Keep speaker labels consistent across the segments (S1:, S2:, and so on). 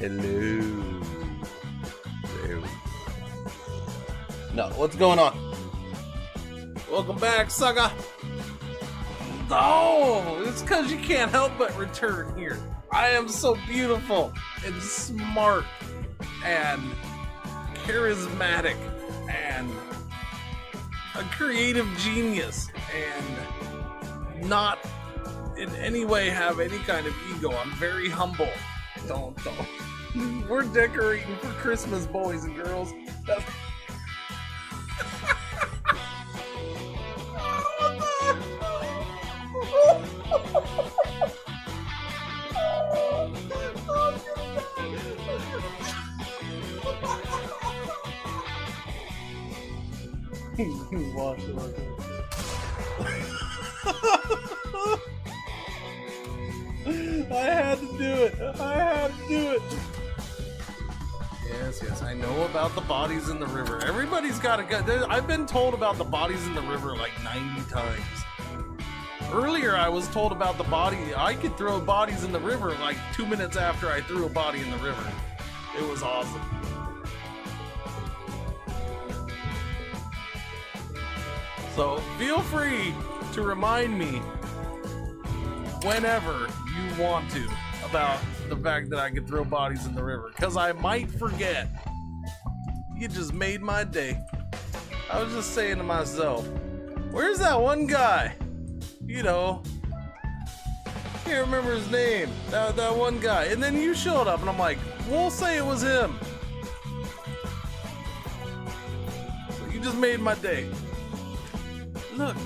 S1: Hello. There we... No, what's going on? Welcome back, sucker. Oh, it's because you can't help but return here. I am so beautiful and smart and charismatic and a creative genius and not in any way have any kind of ego. I'm very humble. Don't. We're decorating for Christmas, boys and girls. I had to do it. Yes, I know about the bodies in the river. Everybody's got a gun. I've been told about the bodies in the river like 90 times. Earlier, I was told about the body. I could throw bodies in the river like 2 minutes after I threw a body in the river. It was awesome. So feel free to remind me whenever you want to about the fact that I could throw bodies in the river, because I might forget. You just made my day. I was just saying to myself, where's that one guy? You know, can't remember his name. That one guy. And then you showed up and I'm like, we'll say it was him. So you just made my day. Look.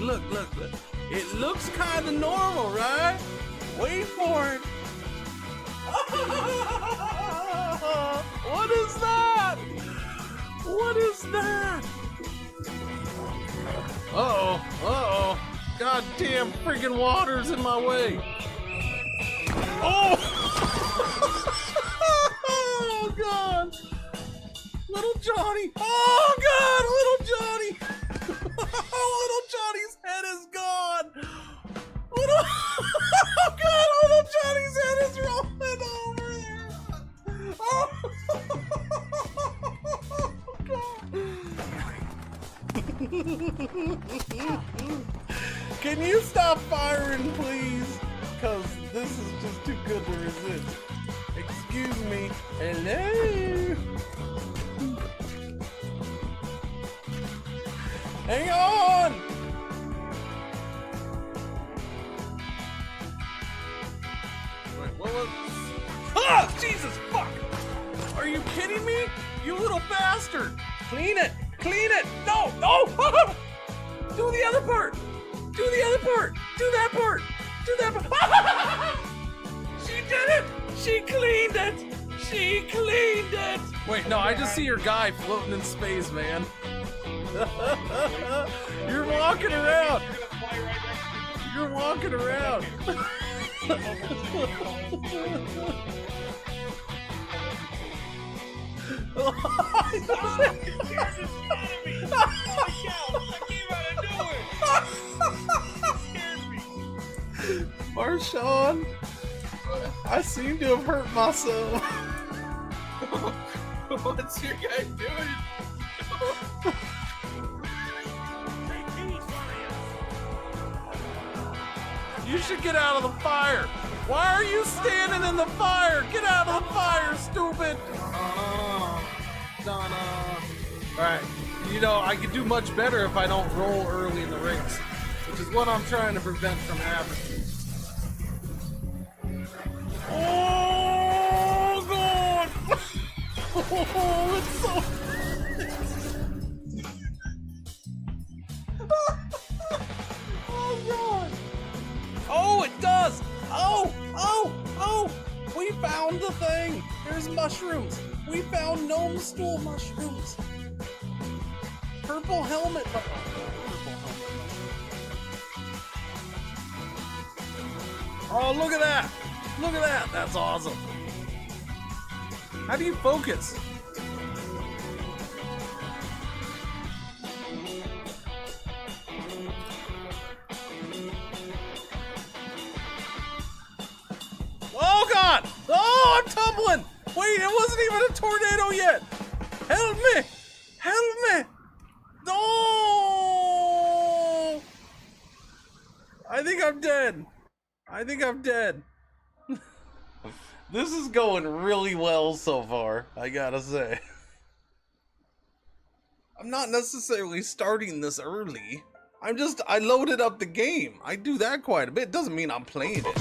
S1: It looks kind of normal, right? Wait for it. What is that? What is that? Uh-oh. Goddamn freaking water's in my way. Oh! Oh, God. Little Johnny. Oh, God, little Johnny. Little Johnny's head is gone. Oh God, little Johnny's head is rolling over there. Oh God. Can you stop firing, please? Because this is just too good to resist. Excuse me. Hello. Hang on! Wait, what was... Ah! Jesus, fuck! Are you kidding me? You little bastard! Clean it! No! Do the other part! Do that part! She did it! She cleaned it! Wait, no, I just see your guy floating in space, man. You're walking around. Marshawn, I seem to have hurt myself. What's your guy doing? You should get out of the fire. Why are you standing in the fire? Get out of the fire, stupid. Donna. All right. You know, I could do much better if I don't roll early in the race, which is what I'm trying to prevent from happening. Oh, God. Oh, it's so... Oh, God. Oh, it does! Oh! We found the thing! There's mushrooms! We found gnome stool mushrooms! Purple helmet! Oh, look at that! That's awesome! How do you focus? Oh God! Oh, I'm tumbling! Wait, it wasn't even a tornado yet. Help me! Help me! No! I think I'm dead. I think I'm dead. This is going really well so far, I gotta say. I'm not necessarily starting this early. I loaded up the game. I do that quite a bit. Doesn't mean I'm playing it.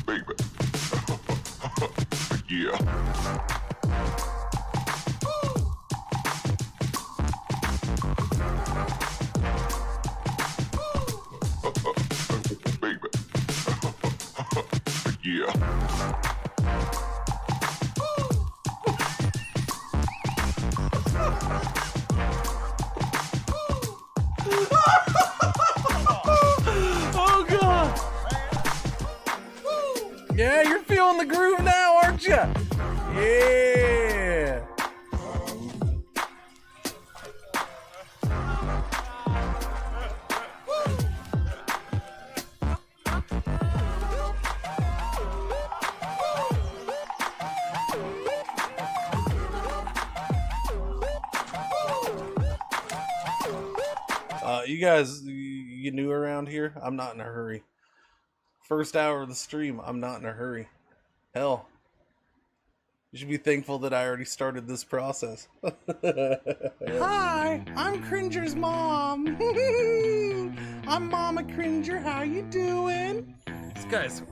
S2: Baby. Yeah. Baby. Yeah.
S1: Oh god! Yeah, you're feeling the groove now, aren't you? Yeah! You guys, you new around here? I'm not in a hurry. First hour of the stream, I'm not in a hurry. Hell, you should be thankful that I already started this process. Hi, I'm Cringer's mom. I'm Mama Cringer. How you doing? This guy's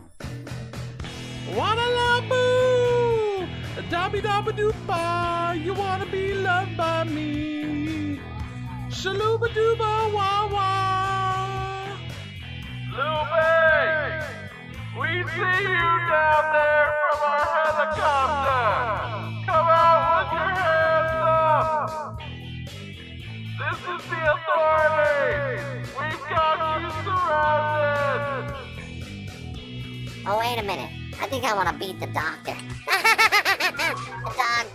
S1: Wanna-la-boo! Dabby-dabba-doo-ba! You wanna be loved by me? Shalooba-dooba-wah-wah!
S3: Lupe! We see you down there from our helicopter! Come out with your hands up! This is the authorities! We've got you surrounded!
S4: Oh, wait a minute. I think I want to beat the doctor.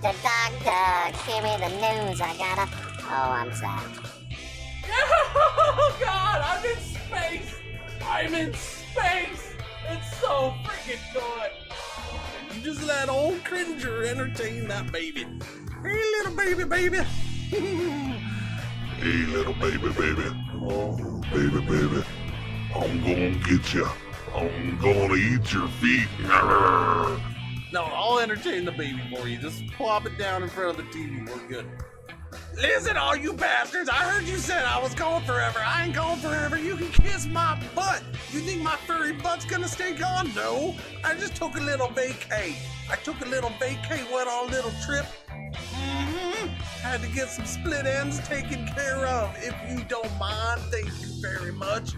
S4: Doctor, give me the news. I gotta... Oh, I'm sad.
S1: Oh god, I'm in space! I'm in space! It's so freaking good! You just let old Cringer entertain that baby. Hey little baby.
S2: Hey, little baby. Oh, baby. I'm gonna get you. I'm gonna eat your feet.
S1: No, I'll entertain the baby for you. Just plop it down in front of the TV. We're good. Listen, all you bastards, I heard you said I was gone forever. I ain't gone forever. You can kiss my butt. You think my furry butt's gonna stay gone? No. I just took a little vacay. Went on a little trip. Had to get some split ends taken care of. If you don't mind, thank you very much.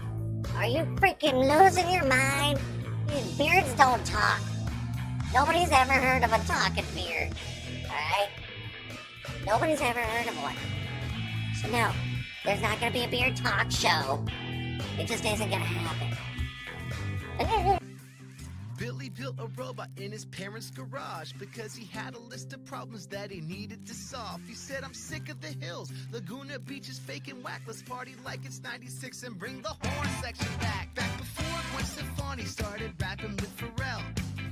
S4: Are you freaking losing your mind? These beards don't talk. Nobody's ever heard of a talking beard. Alright? Nobody's ever heard of one. So no, there's not gonna be a beard talk show. It just isn't gonna happen.
S5: Billy built a robot in his parents' garage because he had a list of problems that he needed to solve. He said, I'm sick of the hills, Laguna Beach is fake and whack. Let's party like it's 96 and bring the horn section back. Back before Gwen Stefani started rapping with Pharrell.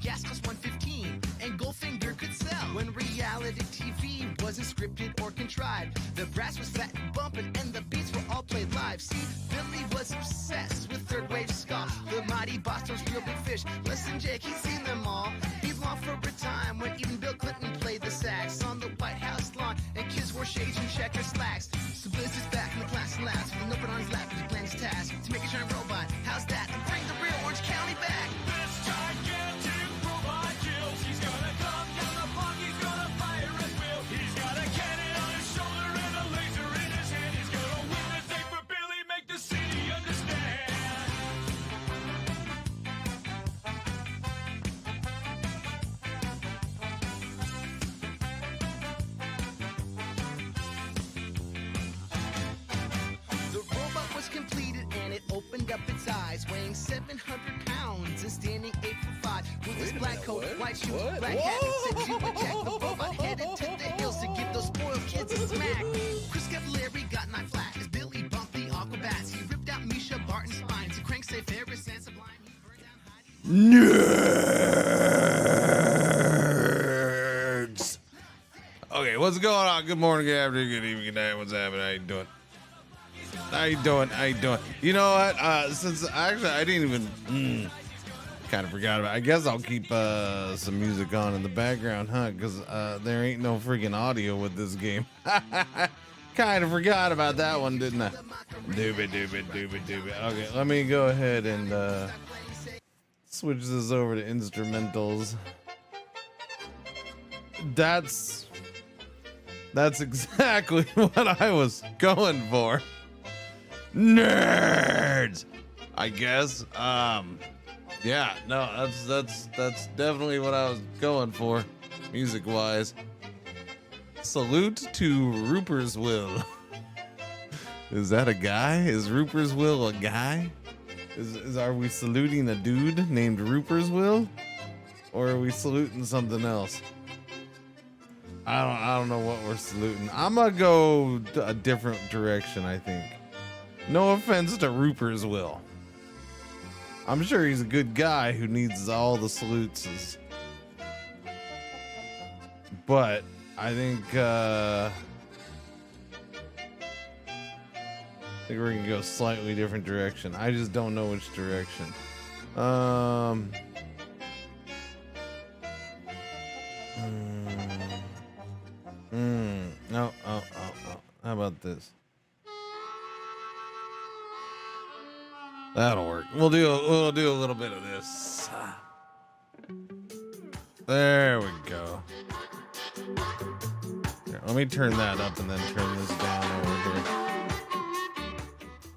S5: Gas cost $1.15 and Goldfinger could sell. When reality TV wasn't scripted or contrived, the brass was fat and bumping and the beats were all played live. See, Billy was obsessed with third wave ska. The mighty Boston's Real Big Fish. Listen, Jake, he's seen them all. He longed for a time when even Bill Clinton played the sax on the White House lawn and kids wore shades and checker slacks. So Billy's just back in the class and laughs with an open on his lap as he plans his task to make a giant robot. How's that? And bring the real Orange County back. This gigantic robot kills. He's gonna come down the block. He's gonna fire at will. He's got a cannon on his shoulder and a laser in his hand. He's gonna win the day for Billy, make the city understand. The robot was completed and it opened up its eyes, weighing 700 pounds and standing 8 foot 5. With his black coat, white shoes, black hat, said you would check. The robot headed to the hills to give those spoiled kids a smack. Chris Cavallari got 9 flat as Billy bumped the Aquabats. He ripped out Misha Barton's spine to crank safe Ferris and Sublime. He burned down Heidi.
S1: What's going on? Good morning, good afternoon, good evening, good night. What's happening? How you doing? How you doing? How you doing? You know what? Since actually I didn't even kind of forgot about it. I guess I'll keep some music on in the background, huh? Because there ain't no freaking audio with this game. Kind of forgot about that one, didn't I? Doobie. Okay, let me go ahead and switch this over to instrumentals. That's exactly what I was going for. Nerds, I guess. Yeah, no, that's definitely what I was going for, music wise. Salute to Ruperswil. Is that a guy? Is Ruperswil a guy? Are we saluting a dude named Ruperswil, or are we saluting something else? I don't know what we're saluting. I'm gonna go a different direction, I think. No offense to Ruperswil. I'm sure he's a good guy who needs all the salutes. But I think we're gonna go a slightly different direction. I just don't know which direction. No. How about this? That'll work. We'll do a little bit of this. There we go. Here, let me turn that up and then turn this down over here.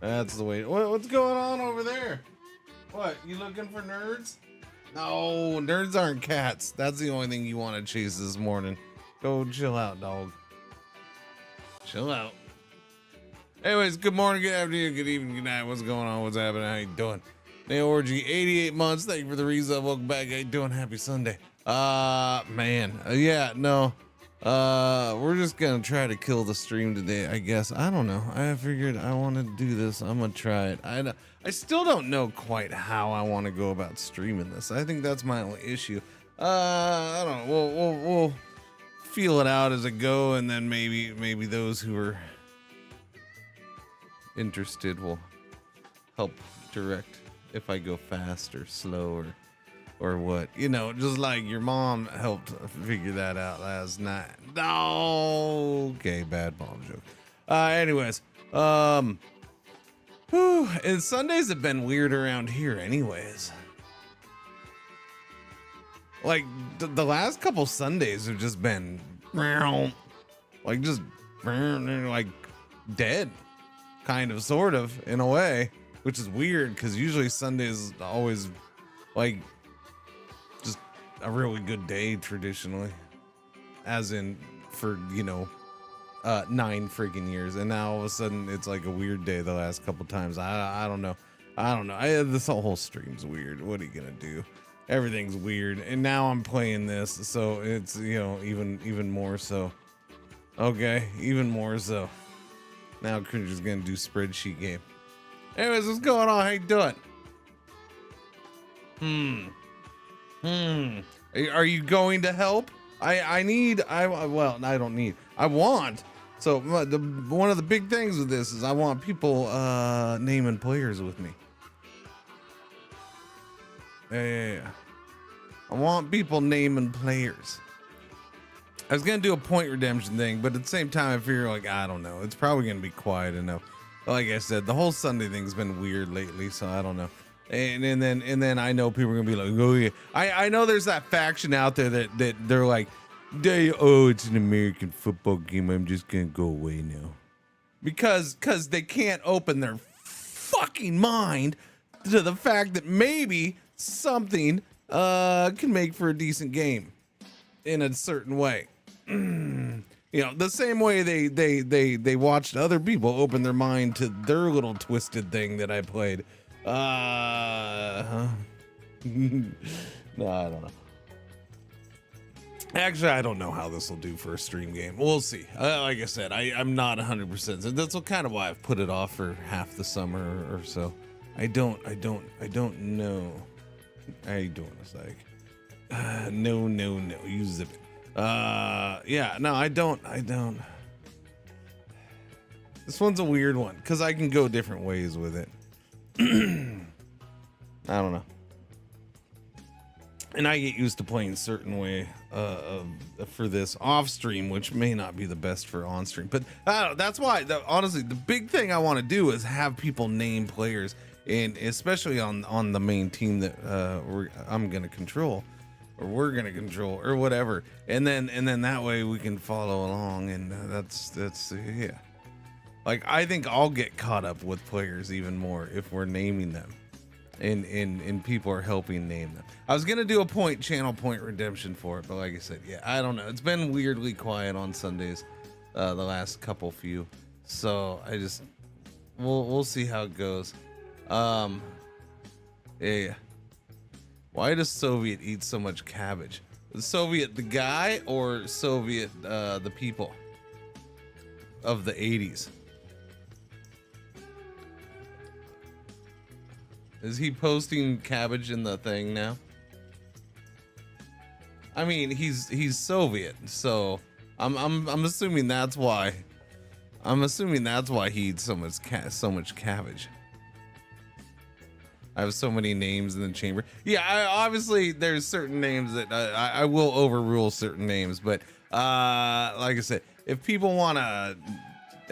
S1: That's the way. What's going on over there? What? You looking for nerds? No, nerds aren't cats. That's the only thing you want to chase this morning. Go chill out, dog. Chill out. Anyways, good morning, good afternoon, good evening, good night. What's going on? What's happening? How you doing? Nail Orgy, 88 months. Thank you for the resub. Welcome back. How you doing? Happy Sunday. Man. Yeah, no. We're just gonna try to kill the stream today, I guess. I don't know. I figured I wanted to do this. I'm gonna try it. I still don't know quite how I want to go about streaming this. I think that's my only issue. I don't know. We'll feel it out as it go, and then maybe those who are interested will help direct if I go fast or slow or what, you know, just like your mom helped figure that out last night. No, okay, bad mom joke. Anyways, and Sundays have been weird around here anyways. Like the last couple Sundays have just been like just like dead, kind of, sort of, in a way, which is weird because usually Sundays always like just a really good day traditionally, as in for 9 freaking years, and now all of a sudden it's like a weird day the last couple times. I don't know. This whole stream's weird. What are you gonna do? Everything's weird, and now I'm playing this, so it's even more so. Okay, even more so. Now Cringer's gonna do spreadsheet game. Anyways, what's going on? How you doing? Are you going to help? I don't need. I want. So one of the big things with this is I want people naming players with me. Yeah. I want people naming players. I was gonna do a point redemption thing, but at the same time, I figure I don't know. It's probably gonna be quiet enough. Like I said, the whole Sunday thing's been weird lately, so I don't know. And then I know people are gonna be like, oh yeah. I know there's that faction out there that they're like, it's an American football game. I'm just gonna go away now, because they can't open their fucking mind to the fact that maybe something can make for a decent game in a certain way. The same way they watched other people open their mind to their little twisted thing that I played. No, I don't know. Actually, I don't know how this will do for a stream game. We'll see. Like I said, I'm not 100%. That's kind of why I've put it off for half the summer or so. I don't know. How you doing? It's like, no, you zip it. Yeah, no, I don't. This one's a weird one because I can go different ways with it. I don't know. And I get used to playing a certain way for this off stream, which may not be the best for on stream. But that's why, honestly, the big thing I want to do is have people name players, and especially on the main team that I'm gonna control, or we're gonna control, or whatever. And then that way we can follow along, and that's yeah. Like, I think I'll get caught up with players even more if we're naming them. And people are helping name them. I was gonna do a channel point redemption for it, but like I said, yeah, I don't know. It's been weirdly quiet on Sundays, the last few. So we'll see how it goes. Yeah. Why does Soviet eat so much cabbage? The Soviet the guy, or Soviet the people of the 80s? Is he posting cabbage in the thing now? I mean, he's Soviet, so I'm assuming that's why. I'm assuming that's why he eats so much cabbage. I have so many names in the chamber. Yeah, obviously there's certain names that I will overrule certain names, but like I said, if people want to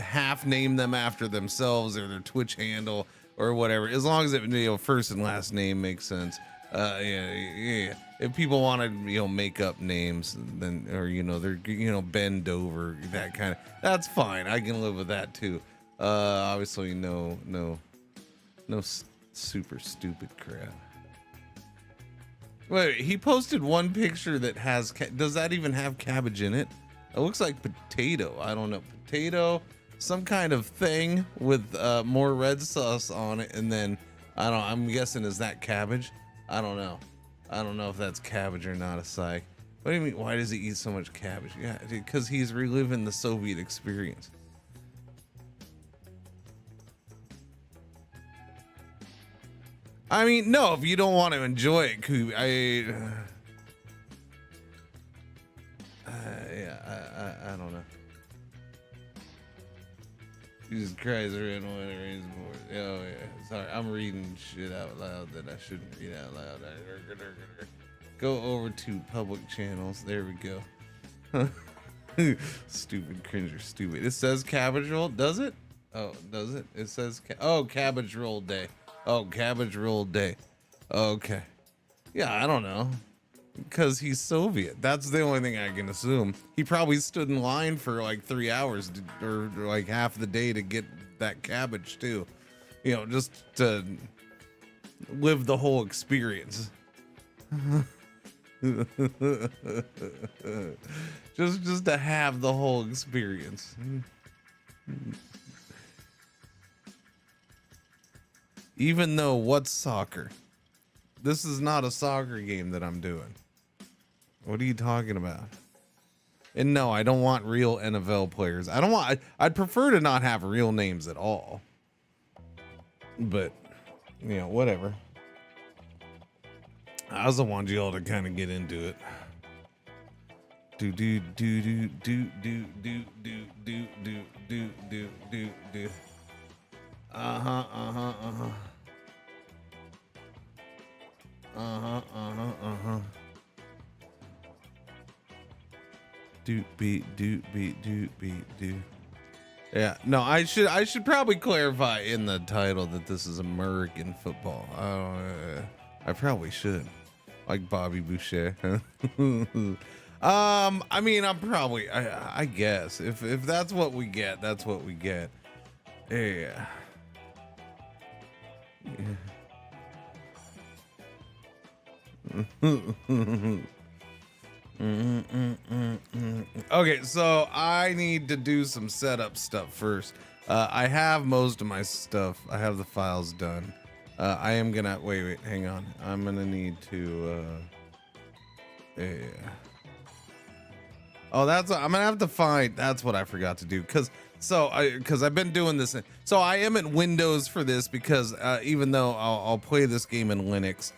S1: half name them after themselves or their Twitch handle or whatever, as long as it, first and last name makes sense. Yeah. If people want to, make up names, then, or, they're, bend over, that kind of, that's fine. I can live with that too. Obviously no super stupid crap. Wait, he posted one picture that has, does that even have cabbage in it? It looks like potato. I don't know. Potato, some kind of thing with more red sauce on it, and then I'm guessing, is that cabbage? I don't know if that's cabbage or not. A psych. What do you mean, why does he eat so much cabbage? Yeah, because he's reliving the Soviet experience. I mean, no, if you don't want to enjoy it, I don't know. Jesus Christ, I ran away to raise board. Oh yeah, sorry, I'm reading shit out loud that I shouldn't read out loud. Go over to public channels. There we go. Stupid Cringer, stupid. It says cabbage roll, does it? Oh, does it? It says cabbage roll day. Oh, cabbage roll day. Okay. Yeah, I don't know. Because he's Soviet. That's the only thing I can assume. He probably stood in line for like 3 hours or like half the day to get that cabbage too. Just to live the whole experience. just to have the whole experience. Even though, what's soccer? This is not a soccer game that I'm doing. What are you talking about? And no, I don't want real NFL players. I'd prefer to not have real names at all. But, whatever. I also want you all to kind of get into it. Do. Do. Yeah, no, I should probably clarify in the title that this is American football. I probably should, like Bobby Boucher. I mean, I guess if that's what we get, that's what we get. Yeah. Okay, so I need to do some setup stuff first. I have most of my stuff. I have the files done. I am gonna wait, hang on. I'm gonna need to yeah. Oh, I'm gonna have to find, that's what I forgot to do, because I've been doing this. So I am in Windows for this because even though I'll play this game in Linux,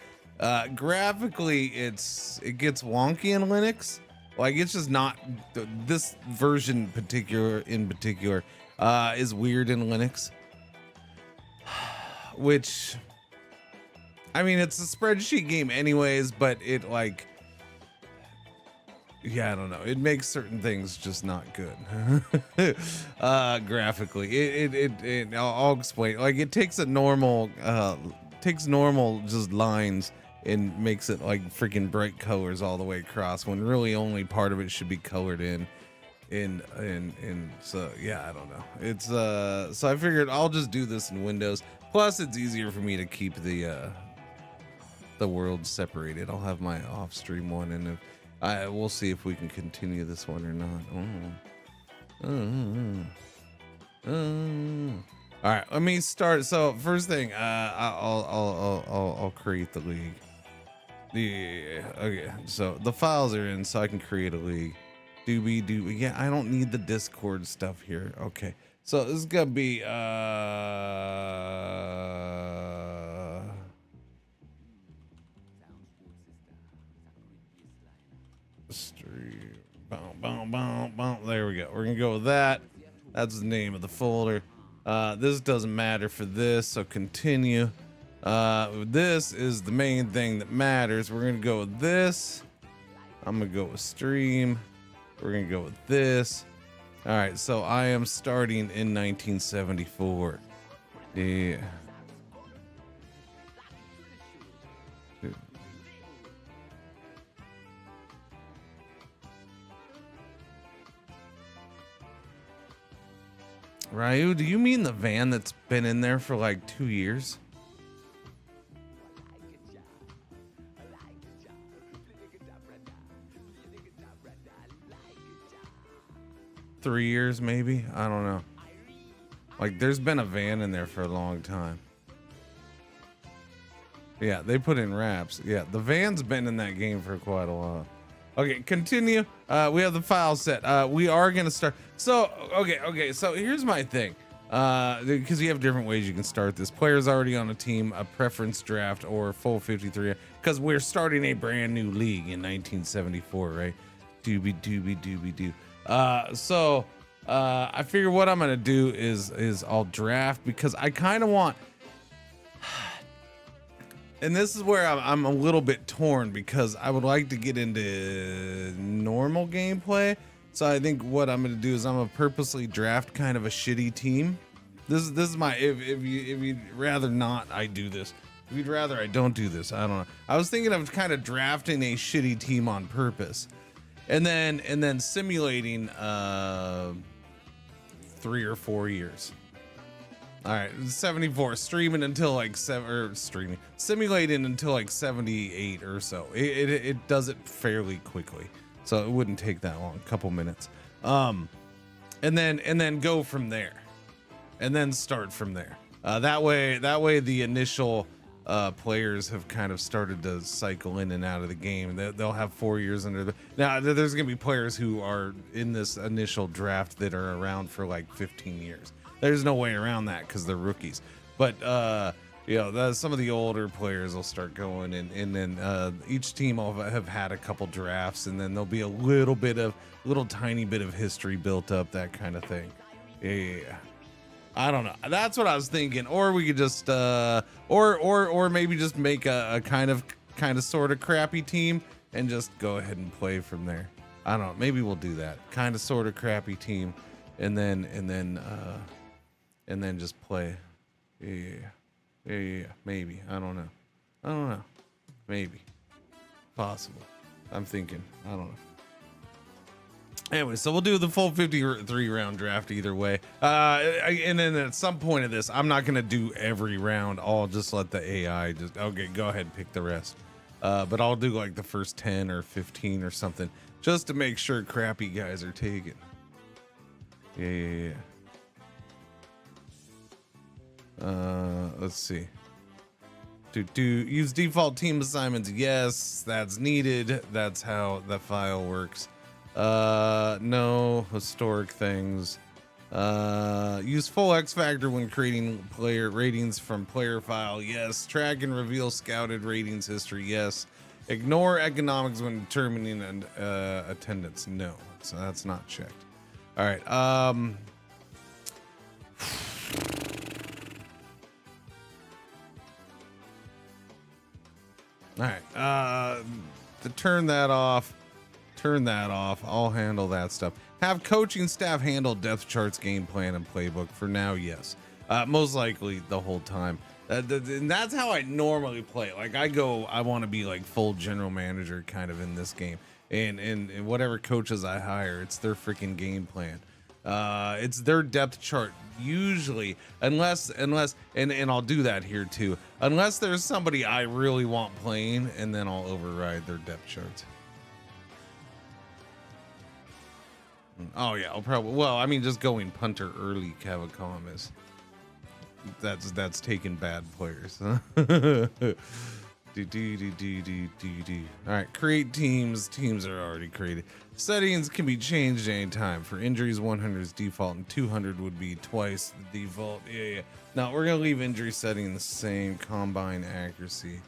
S1: graphically it gets wonky in Linux. Like, it's just not, this version in particular is weird in Linux. Which, I mean, it's a spreadsheet game anyways, but it like, yeah, I don't know. It makes certain things just not good. Graphically, I'll explain. Like, it takes a normal, just lines and makes it like freaking bright colors all the way across, when really only part of it should be colored in. So yeah, I don't know. It's so I figured I'll just do this in Windows. Plus, it's easier for me to keep the world separated. I'll have my off-stream one, and we'll see if we can continue this one or not. All right, let me start. So first thing, I'll create the league. Okay, so the files are in, so I can create a league. Doobie. Yeah, I don't need the Discord stuff here. Okay, so this is gonna be stream. Boom. There we go. We're gonna go with that. That's the name of the folder. This doesn't matter for this, so continue. This is the main thing that matters. We're gonna go with this. I'm gonna go with stream. We're gonna go with this. All right, so I am starting in 1974. Yeah. Ryu, do you mean the van that's been in there for like 2 years? Three years, maybe? I don't know. Like, there's been a van in there for a long time. Yeah, they put in wraps. Yeah, the van's been in that game for quite a while. Okay, continue. We have the file set. We are gonna start. So, okay. So here's my thing. Because you have different ways you can start this. Players already on a team, a preference draft, or full 53. Because we're starting a brand new league in 1974, right? Doobie. So I figure what I'm gonna do is I'll draft, because I kind of want. And this is where I'm a little bit torn, because I would like to get into normal gameplay. So I think what I'm going to do is I'm going to purposely draft kind of a shitty team. This is my, if you'd rather not, I do this. If you'd rather I don't do this, I don't know. I was thinking of kind of drafting a shitty team on purpose, and then simulating 3 or 4 years. All right, 74, simulating until like 78 or so. It does it fairly quickly, so it wouldn't take that long, a couple minutes. And then go from there, and then start from there. That way the initial players have kind of started to cycle in and out of the game. They'll have 4 years under the. Now there's gonna be players who are in this initial draft that are around for like 15 years. There's no way around that because they're rookies. But some of the older players will start going, and then each team will have had a couple drafts, and then there'll be a little tiny bit of history built up, that kind of thing. Yeah. I don't know. That's what I was thinking. Or we could just or maybe just make a kind of sort of crappy team and just go ahead and play from there. I don't know. Maybe we'll do that. Kind of sort of crappy team, and then just play. Yeah. Maybe. I don't know. Maybe. Possible. I'm thinking. I don't know. Anyway, so we'll do the full 53 round draft either way. And then at some point of this, I'm not going to do every round. I'll just let the AI okay, go ahead and pick the rest. But I'll do like the first 10 or 15 or something, just to make sure crappy guys are taken. Yeah. Let's see. Do use default team assignments. Yes, that's needed. That's how the file works. No historic things. Use full X factor when creating player ratings from player file. Yes. Track and reveal scouted ratings history. Yes. Ignore economics when determining attendance. No, so that's not checked. All right. All right. To turn that off. I'll handle that stuff. Have coaching staff handle depth charts, game plan, and playbook. For now, yes. Most likely the whole time. And that's how I normally play. Like I want to be like full general manager kind of in this game. And whatever coaches I hire, it's their freaking game plan. It's their depth chart usually, unless and I'll do that here too. Unless there's somebody I really want playing, and then I'll override their depth charts. Oh yeah, I'll probably. Well, I mean, just going punter early, Cavacom is. That's taking bad players. All right, create teams. Teams are already created. Settings can be changed anytime. For injuries, 100 is default, and 200 would be twice the default. Yeah. Now we're gonna leave injury setting the same. Combine accuracy.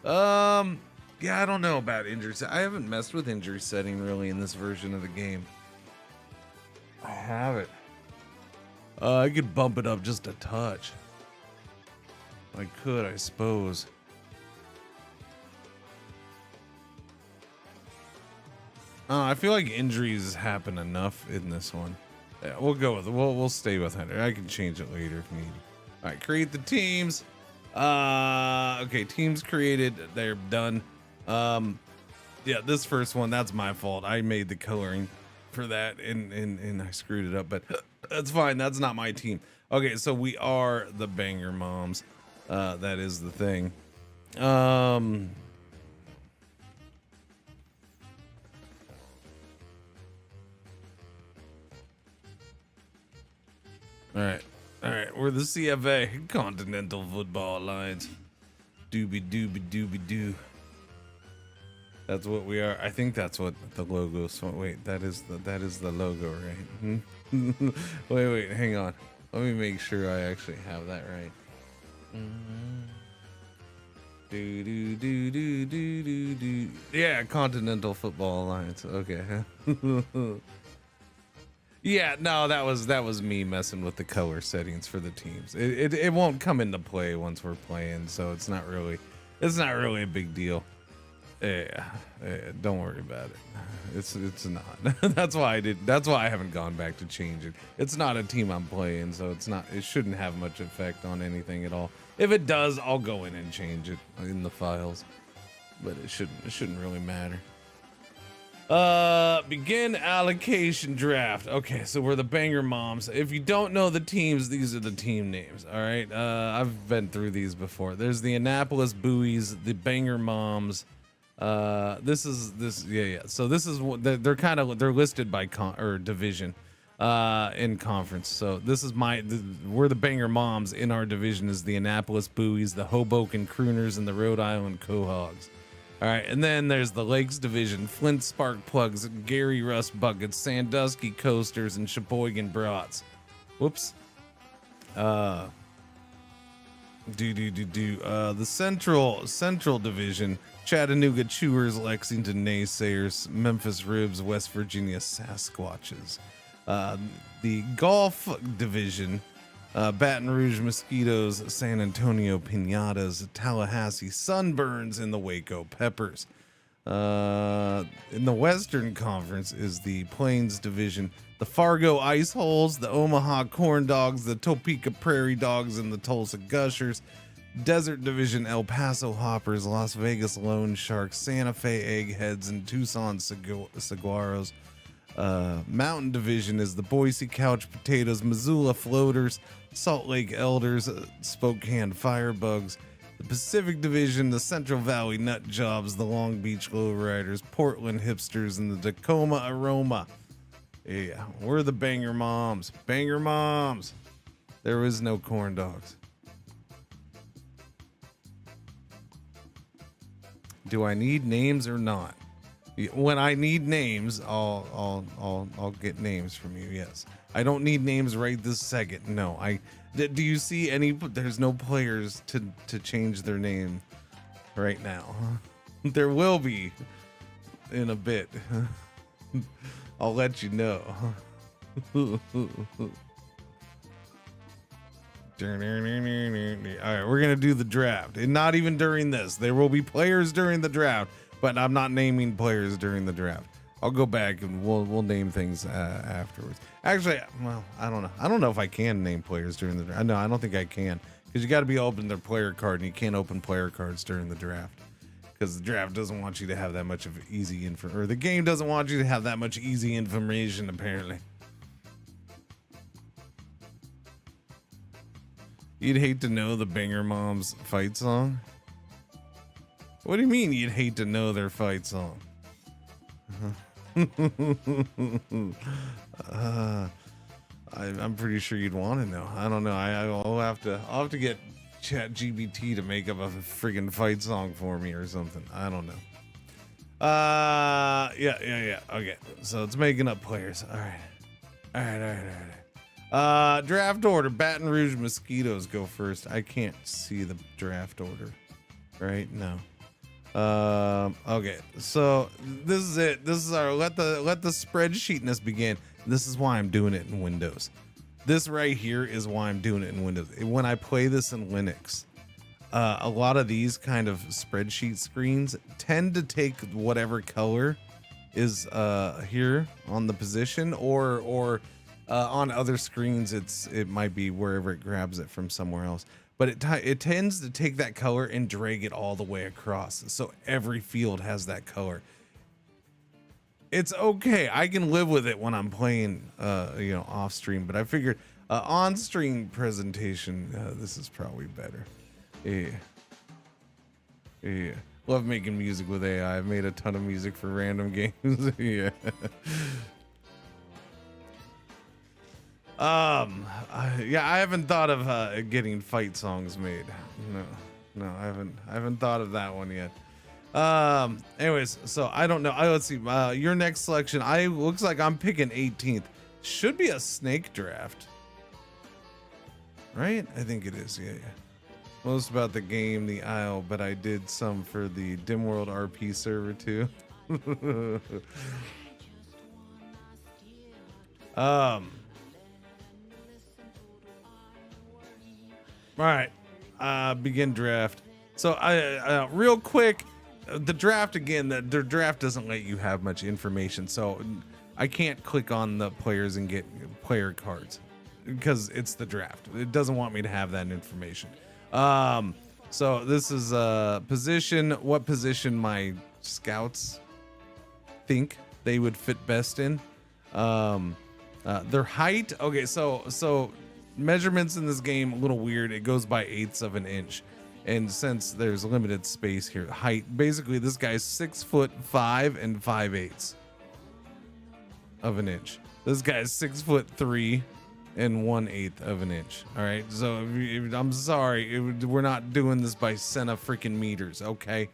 S1: Yeah, I don't know about injury. I haven't messed with injury setting really in this version of the game. I haven't. I could bump it up just a touch. I could, I suppose. I feel like injuries happen enough in this one. Yeah, we'll go with it. We'll stay with 100. I can change it later if needed. All right, create the teams. Okay, teams created. They're done. Yeah, this first one, that's my fault. I made the coloring for that and I screwed it up, but that's fine. That's not my team. Okay, so we are the Banger Moms. That is the thing. All right. We're the CFA, Continental Football Alliance. Doobie. That's what we are. I think that's what the logo is. Wait, that is the logo, right? wait, hang on. Let me make sure I actually have that right. Do. Yeah, Continental Football Alliance. Okay. Yeah, no, that was me messing with the color settings for the teams. It won't come into play once we're playing, so it's not really a big deal. Yeah, don't worry about it. It's not. That's why I haven't gone back to change it. It's not a team I'm playing, so it shouldn't have much effect on anything at all. If it does, I'll go in and change it in the files, but it shouldn't really matter. Begin allocation draft. Okay, so we're the Banger Moms. If you don't know the teams, these are the team names. All right, I've been through these before. There's the Annapolis Buoys, the Banger Moms. This is. So this is what they're listed by division, in conference. So this is we're the Banger Moms. In our division is the Annapolis Buoys, the Hoboken Crooners, and the Rhode Island Quahogs. All right, and then there's the Lakes Division: Flint Spark Plugs, Gary Rust Buckets, Sandusky Coasters, and Sheboygan Brats. Whoops. The Central Division: Chattanooga Chewers, Lexington Naysayers, Memphis Ribs, West Virginia Sasquatches. The Golf Division: Baton Rouge Mosquitoes, San Antonio Pinatas, Tallahassee Sunburns, and the Waco Peppers. In the Western Conference is the Plains Division: the Fargo Ice Holes, the Omaha Corn Dogs, the Topeka Prairie Dogs, and the Tulsa Gushers. Desert Division: El Paso Hoppers, Las Vegas Lone Sharks, Santa Fe Eggheads, and Tucson Saguaros. Mountain Division is the Boise Couch Potatoes, Missoula Floaters, Salt Lake Elders, Spokane Firebugs. The Pacific Division: the Central Valley Nut Jobs, the Long Beach Lowriders, Portland Hipsters, and the Tacoma Aroma. Yeah, we're the Banger Moms. Banger Moms. There is no corn dogs. Do I need names or not? When I need names, I'll get names from you. Yes, I don't need names right this second. No, do you see any? There's no players to change their name right now. There will be in a bit. I'll let you know. All right, we're gonna do the draft, and not even during this. There will be players during the draft, but I'm not naming players during the draft. I'll go back and we'll name things afterwards. Actually, well, I don't know. I don't know if I can name players during the draft. No, I don't think I can, because you got to be open their player card, and you can't open player cards during the draft, because the draft doesn't want you to have that much of easy info, or the game doesn't want you to have that much easy information, apparently. You'd hate to know the Banger Moms fight song? What do you mean you'd hate to know their fight song? I'm pretty sure you'd want to know. I don't know. I'll have to get ChatGPT to make up a friggin' fight song for me or something. I don't know. Yeah. Okay, so it's making up players. All right. Draft order. Baton Rouge Mosquitoes go first. I can't see the draft order. Right? No. Okay, so this is it. This is our let the spreadsheetness begin. This is why I'm doing it in Windows. This right here is why I'm doing it in Windows. When I play this in Linux, a lot of these kind of spreadsheet screens tend to take whatever color is here on the position, or on other screens it might be wherever it grabs it from somewhere else. But it tends to take that color and drag it all the way across, so every field has that color. It's okay. I can live with it when I'm playing, off stream. But I figured on stream presentation, this is probably better. Yeah. Love making music with AI. I've made a ton of music for random games. Yeah. I haven't thought of getting fight songs made. No, I haven't thought of that one yet. Anyways, so I don't know. Let's see. Your next selection. Looks like I'm picking 18th. Should be a snake draft, right? I think it is. Yeah. Most about the game, the Isle, but I did some for the Dimworld RP server too. All right, begin draft. So real quick, the draft again. The draft doesn't let you have much information, so I can't click on the players and get player cards because it's the draft. It doesn't want me to have that information. So this is position. What position my scouts think they would fit best in? Their height. Okay, so. Measurements in this game a little weird. It goes by eighths of an inch, and since there's limited space here, height, basically this guy's 6'5" and 5/8 of an inch. This guy's 6'3" and 1/8 of an inch. All right, so I'm sorry, we're not doing this by freaking meters. Okay,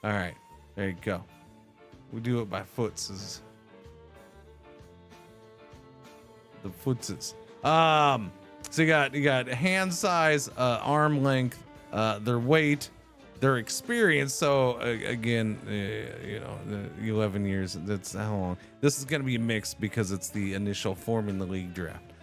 S1: all right, there you go. We do it by footses. The footses. So you got hand size, arm length, their weight, their experience. So again, 11 years. That's how long. This is going to be a mix because it's the initial forming the league draft.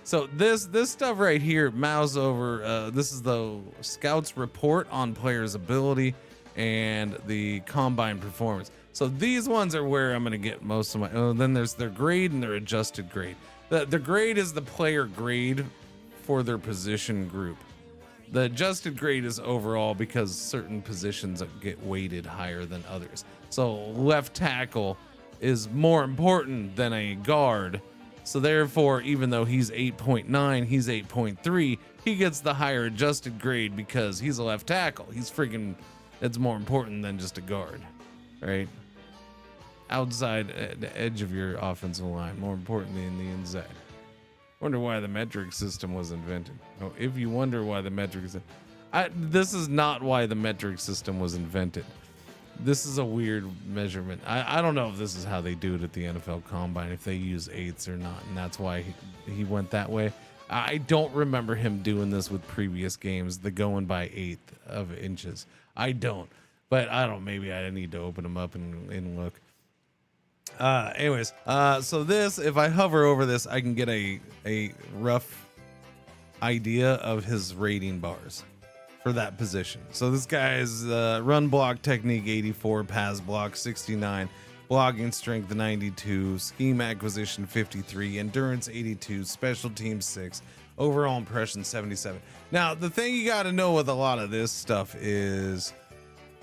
S1: So this stuff right here, mouse over. This is the scouts report on players' ability and the combine performance. So these ones are where I'm going to get most of my. Then there's their grade and their adjusted grade. The grade is the player grade for their position group. The adjusted grade is overall because certain positions get weighted higher than others. So left tackle is more important than a guard. So therefore, even though he's 8.9, he's 8.3, he gets the higher adjusted grade because he's a left tackle. It's more important than just a guard, right? Outside the edge of your offensive line, more importantly in the inside. Wonder why the metric system was invented. Oh, if you wonder why the metric system, this is not why the metric system was invented. This is a weird measurement. I don't know if this is how they do it at the NFL Combine, if they use eighths or not, and that's why he went that way. I don't remember him doing this with previous games, the going by eighth of inches. I don't. but I don't. Maybe I need to open them up and look. Anyways, so this, if I hover over this, I can get a rough idea of his rating bars for that position. So this guy's run block technique 84, pass block 69, blocking strength 92, scheme acquisition 53, endurance 82, special teams 6, overall impression 77. Now the thing you got to know with a lot of this stuff is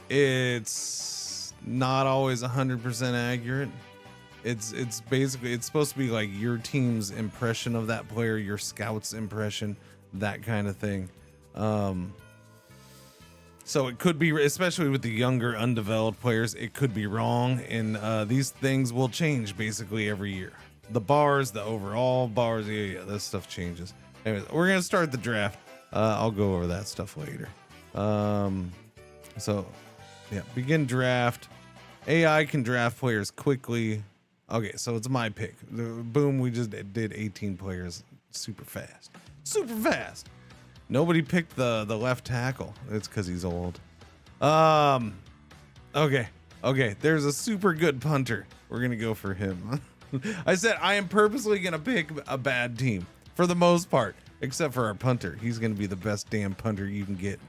S1: it's not always 100% accurate. It's basically, it's supposed to be like your team's impression of that player, your scout's impression, that kind of thing. So it could be, especially with the younger undeveloped players, it could be wrong, and these things will change basically every year. The bars, the overall bars, yeah, this stuff changes. Anyways, we're gonna start the draft. I'll go over that stuff later. So yeah, begin draft. AI can draft players quickly. Okay, so it's my pick. Boom, we just did 18 players super fast. Super fast. Nobody picked the left tackle. It's because he's old. Okay, there's a super good punter. We're going to go for him. I said I am purposely going to pick a bad team for the most part, except for our punter. He's going to be the best damn punter you can get.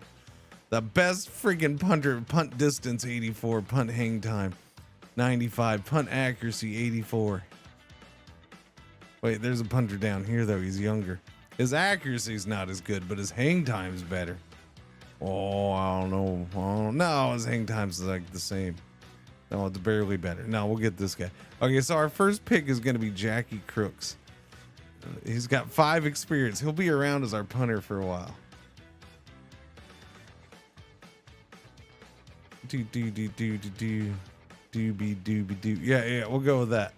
S1: The best freaking punter. Punt distance 84, punt hang time 95, punt accuracy 84. Wait, there's a punter down here though. He's younger. His accuracy's not as good, but his hang time's better. Oh, I don't know. Oh, no, his hang time's like the same. No, it's barely better. No, we'll get this guy. Okay, so our first pick is going to be Jackie Crooks. He's got 5 experience. He'll be around as our punter for a while. Yeah, we'll go with that.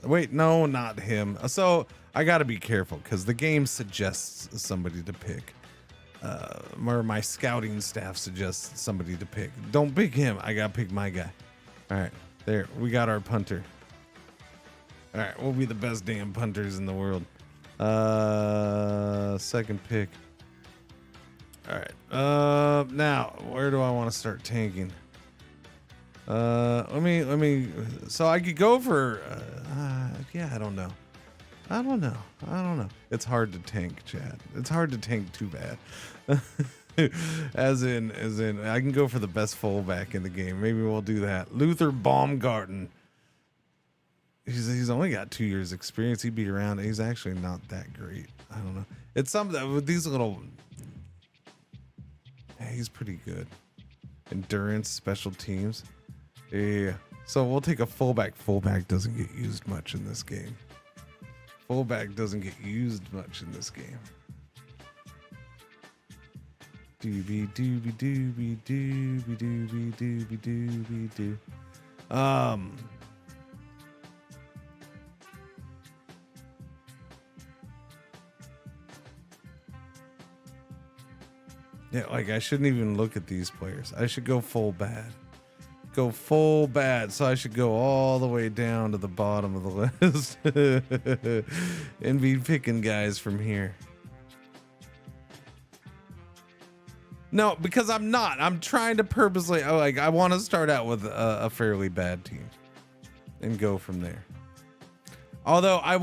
S1: Wait, no, not him. So I got to be careful because the game suggests somebody to pick. Or my scouting staff suggests somebody to pick. Don't pick him. I got to pick my guy. All right, there. We got our punter. All right, we'll be the best damn punters in the world. Second pick. All right. Now, where do I want to start tanking? Let me. So I could go for. Yeah, I don't know. It's hard to tank, Chad. It's hard to tank too bad. as in, I can go for the best fullback in the game. Maybe we'll do that. Luther Baumgarten. He's only got 2 years experience. He'd be around. He's actually not that great. I don't know. It's something with these little. Yeah, he's pretty good. Endurance, special teams. Yeah. So we'll take a fullback. Fullback doesn't get used much in this game. Fullback doesn't get used much in this game. Doobie doobie doobie doobie doobie doobie doobie doo. Yeah, like I shouldn't even look at these players. I should go full bad. Go full bad. So I should go all the way down to the bottom of the list and be picking guys from here. No, because I'm not. I'm trying to purposely, I want to start out with a fairly bad team and go from there. Although if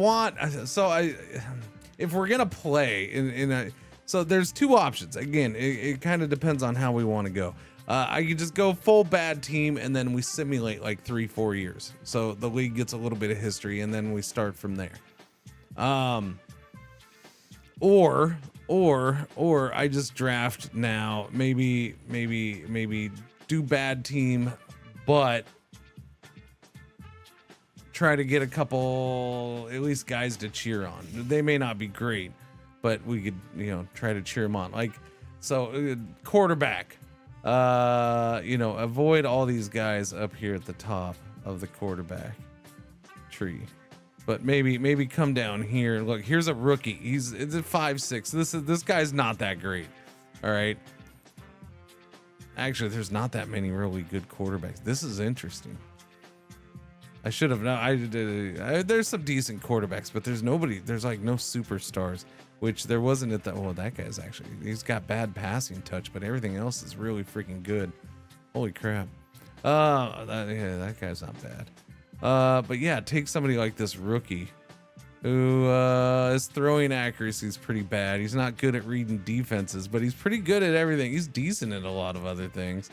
S1: we're going to play in a, so there's 2 options. Again, it kind of depends on how we want to go. I could just go full bad team and then we simulate like 3-4 years. So the league gets a little bit of history and then we start from there. Or I just draft now, maybe do bad team, but try to get a couple, at least guys to cheer on. They may not be great, but we could, try to cheer them on. Like, so quarterback, avoid all these guys up here at the top of the quarterback tree, but maybe come down here. Look, here's a rookie. It's a 5'6". This guy's not that great. All right. Actually, there's not that many really good quarterbacks. This is interesting. I should have known. There's some decent quarterbacks, but there's like no superstars, which there wasn't at that. Oh, that guy's actually, he's got bad passing touch, but everything else is really freaking good. Holy crap. That guy's not bad. But yeah, take somebody like this rookie who his throwing accuracy is pretty bad. He's not good at reading defenses, but he's pretty good at everything. He's decent at a lot of other things.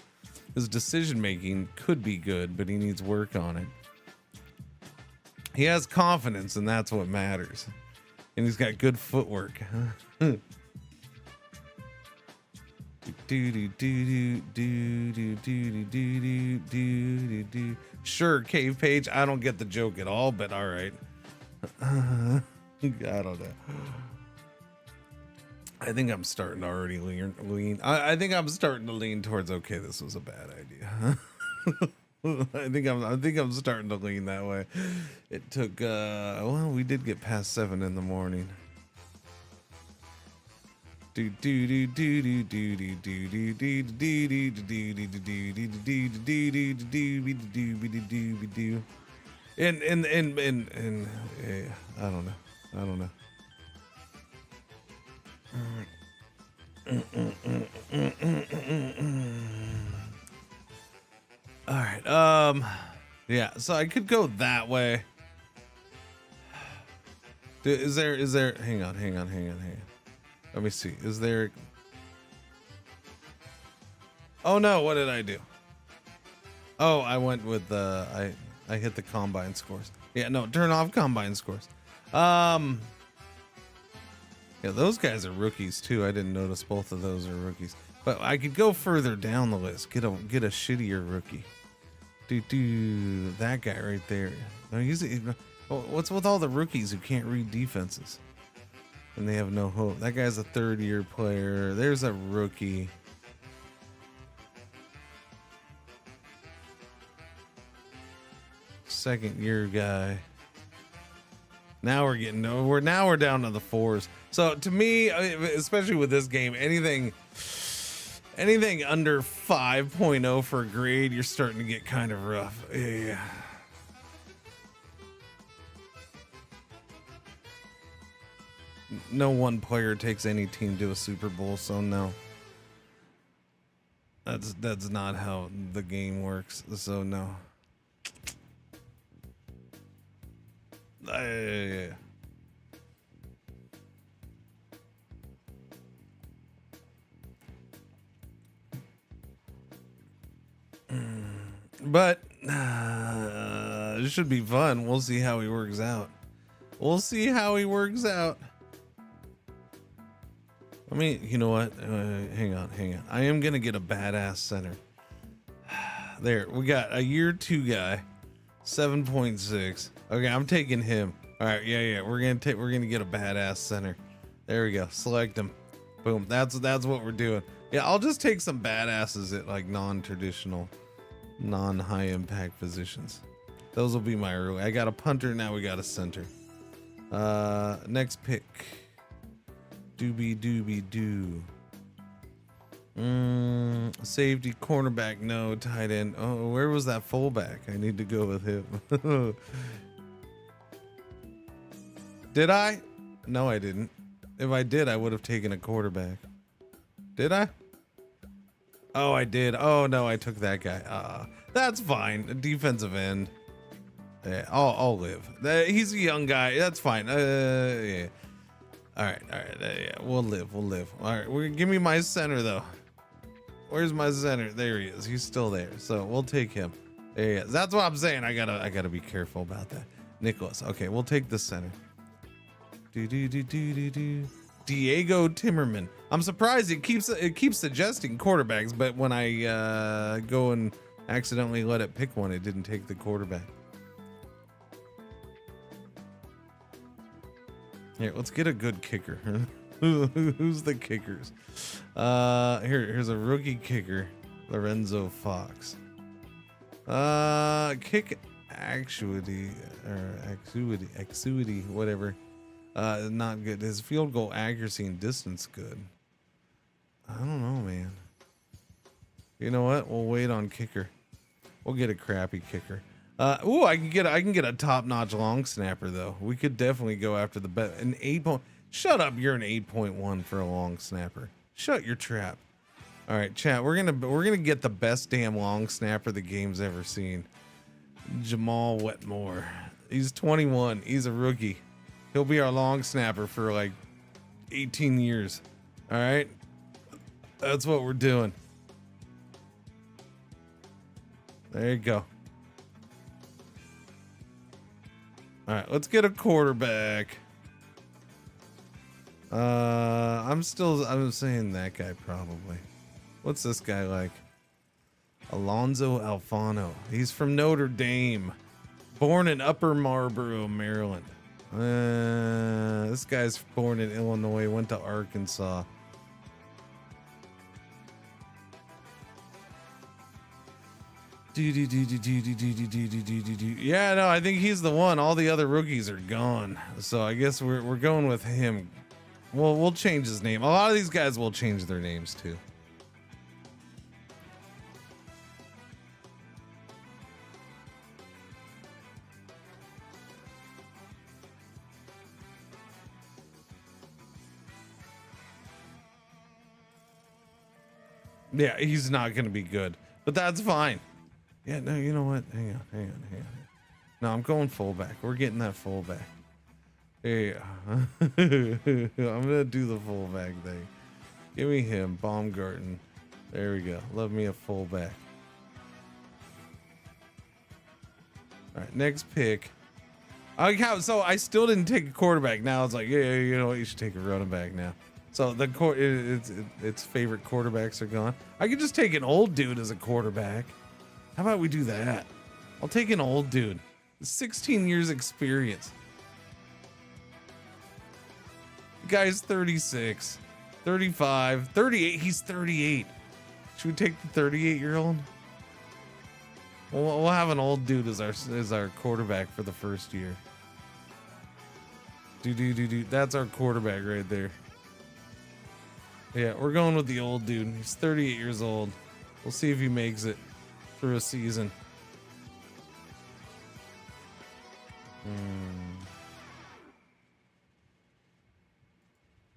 S1: His decision making could be good, but he needs work on it. He has confidence, and that's what matters. And he's got good footwork. Sure, Cave Page. I don't get the joke at all, but all right. I don't know. I think I'm starting to already lean. I think I'm starting to lean towards, okay, this was a bad idea. I think I'm starting to lean that way. It took well, we did get past 7 in the morning. And I don't know. All right. Yeah, so I could go that way. Is there hang on. Let me see. Is there Oh no, what did I do? Oh, I went with I hit the combine scores. Yeah, no, turn off combine scores. Yeah, those guys are rookies too. I didn't notice both of those are rookies. But I could go further down the list. Get a shittier rookie. That guy right there. No, what's with all the rookies who can't read defenses? And they have no hope. That guy's a 3rd-year player. There's a rookie. Second-year guy. Now we're getting we're down to the 4s. So to me, especially with this game, anything under 5.0 for a grade, you're starting to get kind of rough. Yeah. No one player takes any team to a Super Bowl, so no. That's not how the game works. So no. Yeah. But it should be fun. We'll see how he works out. I mean, you know what? Hang on. I am going to get a badass center. There, we got a year 2 guy, 7.6. Okay, I'm taking him. All right, yeah. We're going to get a badass center. There we go. Select him. Boom. That's what we're doing. Yeah, I'll just take some badasses at like non-traditional, non-high impact positions. Those will be my rule. I got a punter, now we got a center. Next pick. Doobie-doo. Safety, cornerback, no. Tight end. Oh, where was that fullback? I need to go with him. Did I? No, I didn't. If I did, I would have taken a quarterback. Did I? Oh, I did. Oh no, I took that guy. That's fine. A defensive end. Yeah, I'll live. He's a young guy. That's fine. Yeah. All right. Yeah, we'll live. All right. Give me my center though. Where's my center? There he is. He's still there. So we'll take him. There he is. That's what I'm saying. I gotta be careful about that. Nicholas. Okay, we'll take the center. Diego Timmerman. I'm surprised it keeps suggesting quarterbacks, but when I go and accidentally let it pick one, it didn't take the quarterback. Here, let's get a good kicker. Who's the kickers? Here's a rookie kicker, Lorenzo Fox. Kick acuity, whatever. Not good. His field goal accuracy and distance good. I don't know, man. You know what? We'll wait on kicker. We'll get a crappy kicker. Ooh, I can get a top-notch long snapper though. We could definitely go after the bet. An 8 point. Shut up! You're an 8.1 for a long snapper. Shut your trap. All right, chat. We're gonna get the best damn long snapper the game's ever seen. Jamal Wetmore. He's 21. He's a rookie. He'll be our long snapper for like 18 years. All right. That's what we're doing. There you go. All right, let's get a quarterback. I'm saying that guy probably. What's this guy like? Alonzo Alfano. He's from Notre Dame. Born in Upper Marlboro, Maryland. This guy's born in Illinois, went to Arkansas. Yeah, no, I think he's the one. All the other rookies are gone. So I guess we're going with him. Well, we'll change his name. A lot of these guys will change their names too. Yeah, he's not going to be good, but that's fine. Yeah, no, you know what? Hang on. No, I'm going fullback. We're getting that fullback. Hey, I'm gonna do the fullback thing. Give me him, Baumgarten. There we go. Love me a fullback. All right, next pick. So I still didn't take a quarterback. Now it's like, yeah, you know what? You should take a running back now. So its favorite quarterbacks are gone. I could just take an old dude as a quarterback. How about we do that? I'll take an old dude. 16 years experience. The guy's 36, 35, 38. He's 38. Should we take the 38-year-old? We'll have an old dude as our quarterback for the first year. That's our quarterback right there. Yeah, we're going with the old dude. He's 38 years old. We'll see if he makes it through a season.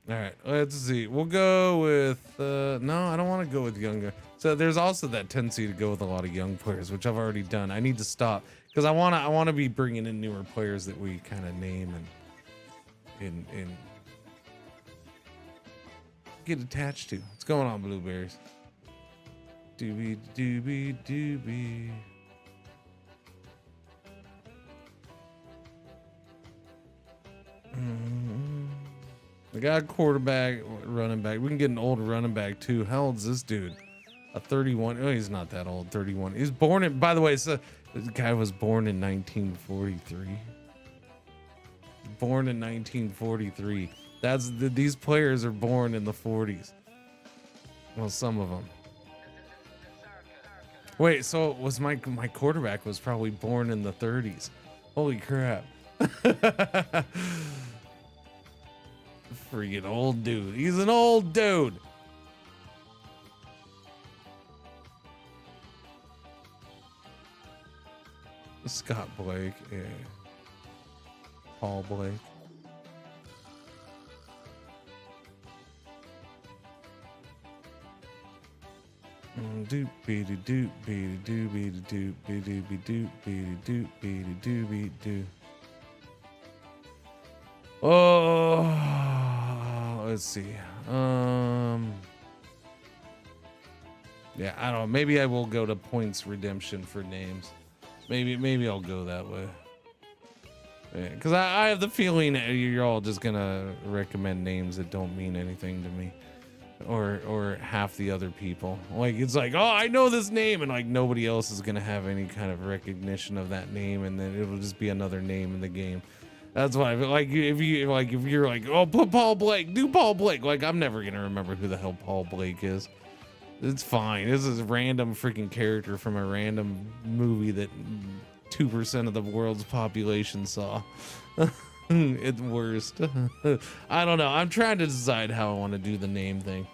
S1: All right, let's see. We'll go with no, I don't want to go with younger. So there's also that tendency to go with a lot of young players, which I've already done. I need to stop because I want to be bringing in newer players that we kind of name and get attached to. What's going on, blueberries? Doobie. I got a quarterback, running back. We can get an old running back too. How old is this dude? A 31. Oh, he's not that old. 31. He's born in. By the way, so this guy was born in 1943. Born in 1943. These players are born in the 40s. Well, some of them. Wait, so was my quarterback was probably born in the 30s. Holy crap. Freaking old dude. He's an old dude. Scott Blake. Yeah. Paul Blake. Oh, let's see. Yeah, I don't know. Maybe I will go to points redemption for names. Maybe I'll go that way. Yeah, because I have the feeling that you're all just gonna recommend names that don't mean anything to me, or half the other people. Like it's like, oh, I know this name, and like nobody else is gonna have any kind of recognition of that name, and then it'll just be another name in the game. That's why, like, if you're like, oh, put Paul Blake, do Paul Blake. Like, I'm never gonna remember who the hell Paul Blake is. It's fine. This is a random freaking character from a random movie that 2% of the world's population saw. At worst. I don't know. I'm trying to decide how I want to do the name thing.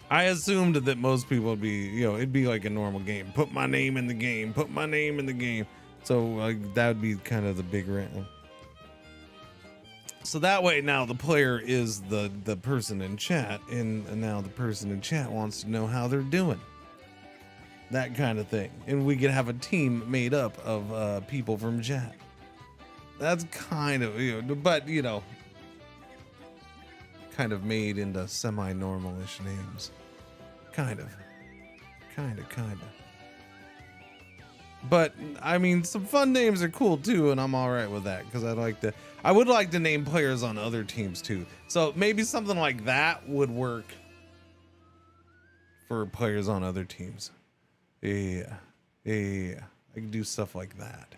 S1: I assumed that most people would be, it'd be like a normal game. Put my name in the game. Put my name in the game. So that would be kind of the big rant. So that way now the player is the person in chat, and now the person in chat wants to know how they're doing. That kind of thing. And we could have a team made up of people from chat. That's kind of, but kind of made into semi-normalish names. Kind of. But I mean, some fun names are cool too, and I'm all right with that because I would like to name players on other teams too. So maybe something like that would work for players on other teams. Yeah. I can do stuff like that.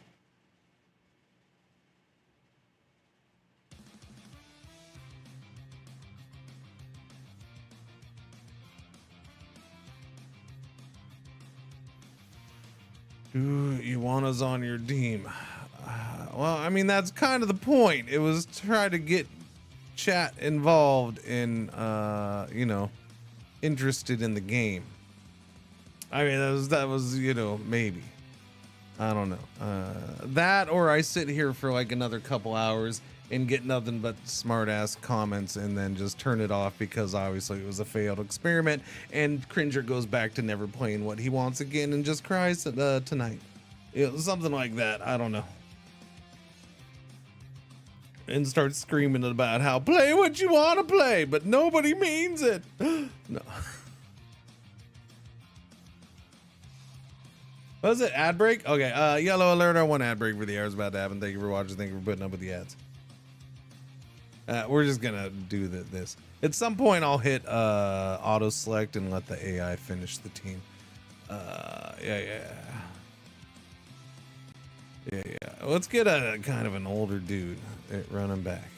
S1: You want us on your team? Well, I mean, that's kind of the point. It was try to get chat involved in, interested in the game. I mean, that was, maybe. I don't know. That, or I sit here for like another couple hours and get nothing but smart ass comments and then just turn it off because obviously it was a failed experiment, and Cringer goes back to never playing what he wants again and just cries tonight. Something like that. I don't know. And starts screaming about how play what you want to play, but nobody means it. No. What was it? Ad break? Okay. Yellow alert. I want ad break for the hours about to happen. Thank you for watching. Thank you for putting up with the ads. We're just gonna do this. At some point, I'll hit auto select and let the AI finish the team. Yeah. Let's get a kind of an older dude running back.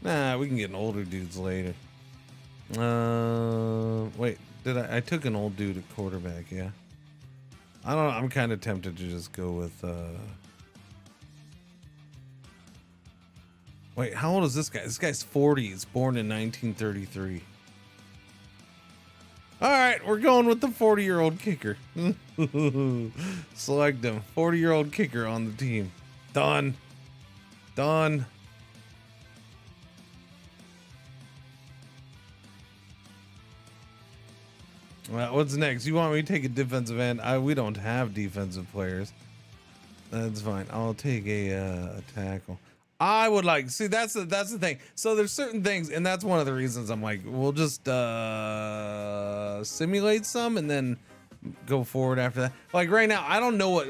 S1: Nah, we can get an older dudes later. Wait, I took an old dude at quarterback? Yeah. I don't know. I'm kind of tempted to just go with. Wait, how old is this guy? This guy's 40. He's born in 1933. All right, we're going with the 40-year-old kicker. Select him. 40-year-old kicker on the team. Done. Well, what's next? You want me to take a defensive end? We don't have defensive players. That's fine. I'll take a tackle. I would like, see, that's the thing. So there's certain things, and that's one of the reasons I'm like, we'll just simulate some and then go forward after that. Like right now, I don't know what,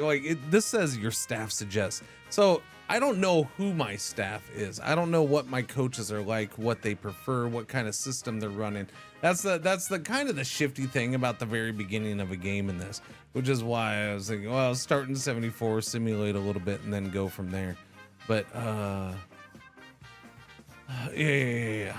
S1: this says your staff suggests. So I don't know who my staff is. I don't know what my coaches are like, what they prefer, what kind of system they're running. That's the kind of the shifty thing about the very beginning of a game in this, which is why I was thinking, well, start in 74, simulate a little bit, and then go from there. But yeah.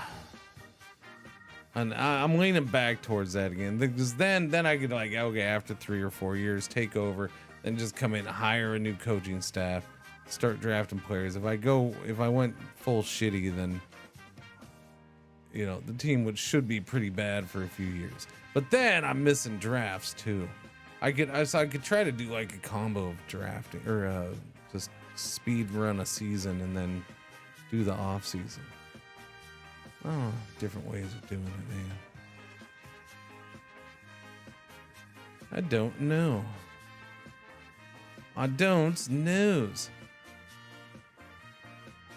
S1: And I'm leaning back towards that again, because then I could after 3 or 4 years take over, then just come in, hire a new coaching staff, start drafting players. If I went full shitty, then the team should be pretty bad for a few years. But then I'm missing drafts too. I could try to do like a combo of drafting or just speed run a season and then do the off season. Oh, different ways of doing it, man. I don't know.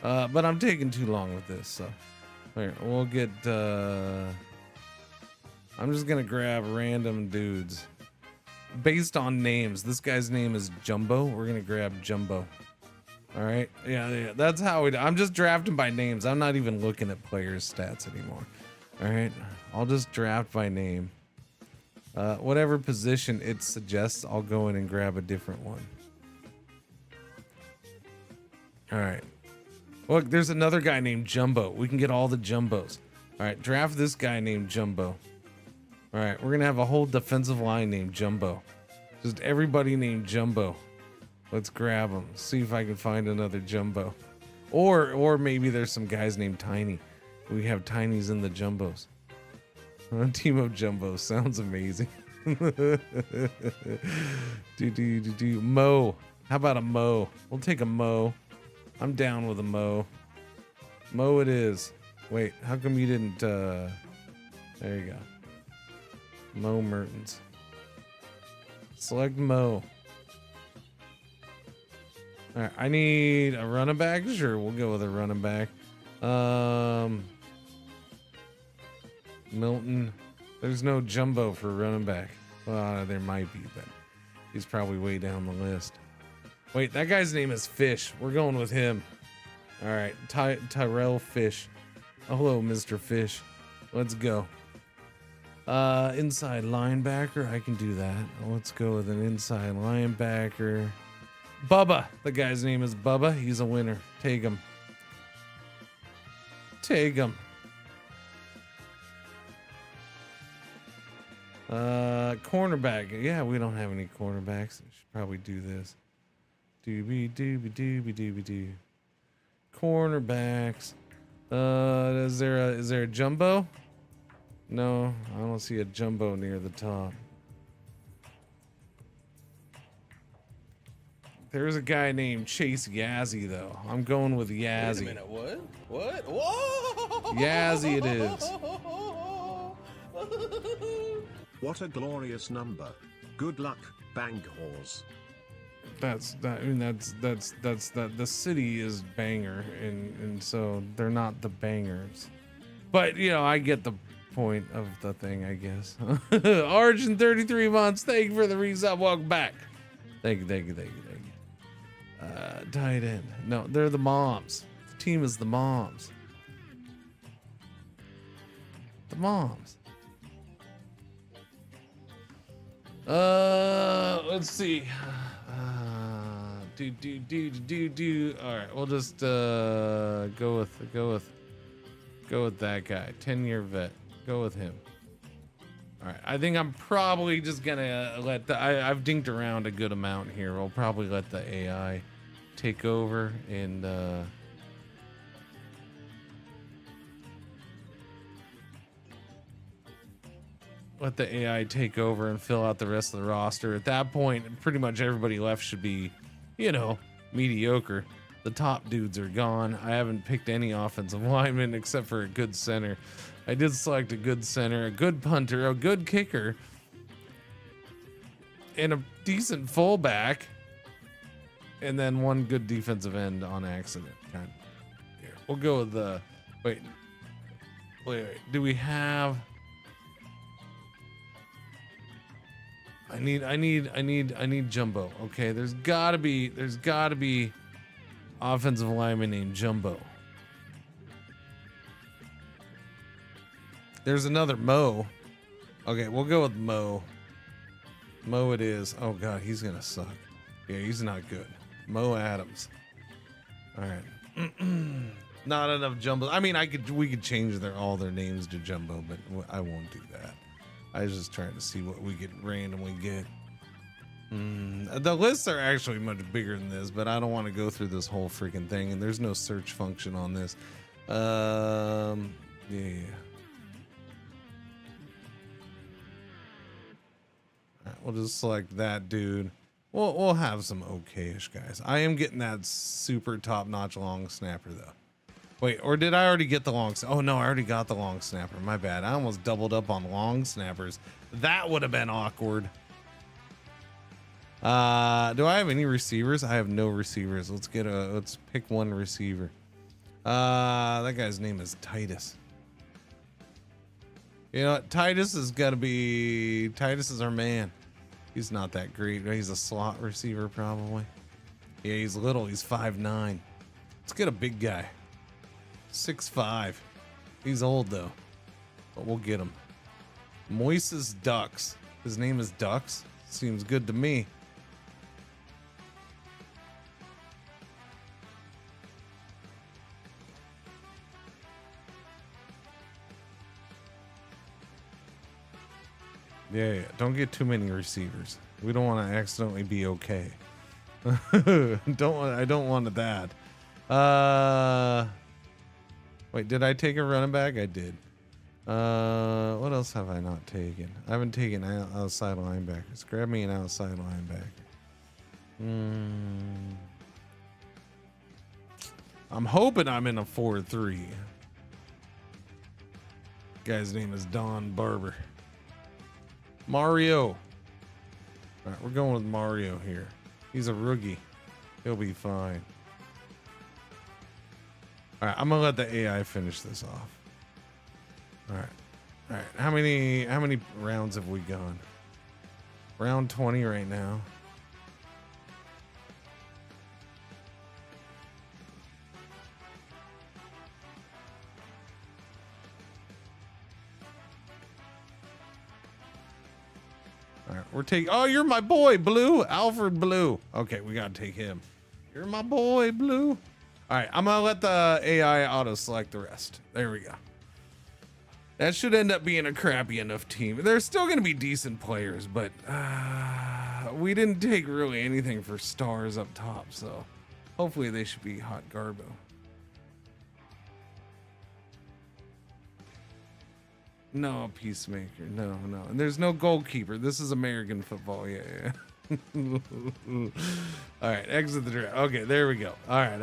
S1: But I'm taking too long with this, so here, we'll get I'm just gonna grab random dudes based on names. This guy's name is Jumbo. We're gonna grab Jumbo. All right, yeah, that's how we do. I'm just drafting by names. I'm not even looking at players' stats anymore. All right, I'll just draft by name. Whatever position it suggests, I'll go in and grab a different one. All right. Look, there's another guy named Jumbo. We can get all the Jumbos. All right, draft this guy named Jumbo. All right, we're gonna have a whole defensive line named Jumbo. Just everybody named Jumbo. Let's grab them. See if I can find another Jumbo. Or maybe there's some guys named Tiny. We have Tinies in the Jumbos. A team of Jumbos. Sounds amazing. Mo. How about a Mo? We'll take a Mo. I'm down with a Mo. Mo it is. Wait, how come you didn't, there you go. Mo Mertens. Select Mo. Alright, I need a running back. Sure, we'll go with a running back. Milton. There's no Jumbo for running back. Well, there might be, but he's probably way down the list. Wait, that guy's name is Fish. We're going with him. Alright, Tyrell Fish. Oh, hello, Mr. Fish. Let's go. Inside linebacker. I can do that. Let's go with an inside linebacker. Bubba. The guy's name is Bubba. He's a winner. Take him. Take him. Cornerback. Yeah, we don't have any cornerbacks. I should probably do this. Doobie. Cornerbacks. Is there a jumbo? No, I don't see a jumbo near the top. There's a guy named Chase Yazzie though. I'm going with Yazzie.
S6: Wait a minute, what? What? Whoa!
S1: Yazzie it is.
S7: What a glorious number. Good luck, Bangors.
S1: The city is banger, and so they're not the bangers. But you know, I get the point of the thing, I guess. Origin 33 months. Thank you for the resub. Welcome back. Thank you. Tight end. No, they're the moms. The team is the moms. The moms. Let's see. All right, we'll just go with that guy. 10-year vet. Go with him. All right, I think I'm probably just gonna let I've dinked around a good amount here. We'll probably let the AI take over and let the AI take over and fill out the rest of the roster. At that point, pretty much everybody left should be, you know, mediocre. The top dudes are gone. I haven't picked any offensive lineman except for a good center. I did select a good center, a good punter, a good kicker, and a decent fullback, and then one good defensive end on accident. God. Here, we'll go with the wait. Do we have? I need Jumbo. Okay, there's gotta be offensive lineman named Jumbo. There's another Mo. Okay, we'll go with Mo. Mo it is. Oh god, he's gonna suck. Yeah, he's not good. Mo Adams. All right. Not enough Jumbo. I mean, we could change all their names to Jumbo, but I won't do that. I was just trying to see what we could randomly get. The lists are actually much bigger than this, but I don't want to go through this whole freaking thing, and there's no search function on this. Yeah. We'll just select that dude. We'll have some okayish guys. I am getting that super top-notch long snapper though. Wait, or did I already get the long? Oh no, I already got the long snapper. My bad. I almost doubled up on long snappers. That would have been awkward. Do I have any receivers? I have no receivers. Let's pick one receiver. That guy's name is Titus. You know what? Titus is our man. He's not that great. He's a slot receiver probably. Yeah, he's little. He's 5'9". Let's get a big guy. 6'5". He's old though, but we'll get him. Moises Ducks. His name is Ducks. Seems good to me. Yeah, don't get too many receivers. We don't want to accidentally be okay. I don't want that. Wait, did I take a running back? I did. What else have I not taken? I haven't taken outside linebackers. Grab me an outside linebacker. I'm hoping I'm in a 4-3. Guy's name is Don Barber. Mario. All right, we're going with Mario here. He's a rookie. He'll be fine. All right, I'm gonna let the AI finish this off. All right. All right. How many rounds have we gone? Round 20 right now. All right, we're taking. Oh, you're my boy, Blue. Alfred Blue. Okay, we gotta take him. You're my boy, Blue. All right, I'm gonna let the AI auto select the rest. There we go. That should end up being a crappy enough team. They're still gonna be decent players, but we didn't take really anything for stars up top, so hopefully they should be hot garbo. No, Peacemaker. No. And there's no goalkeeper. This is American football. Yeah. All right, exit the draft. Okay, there we go. All right.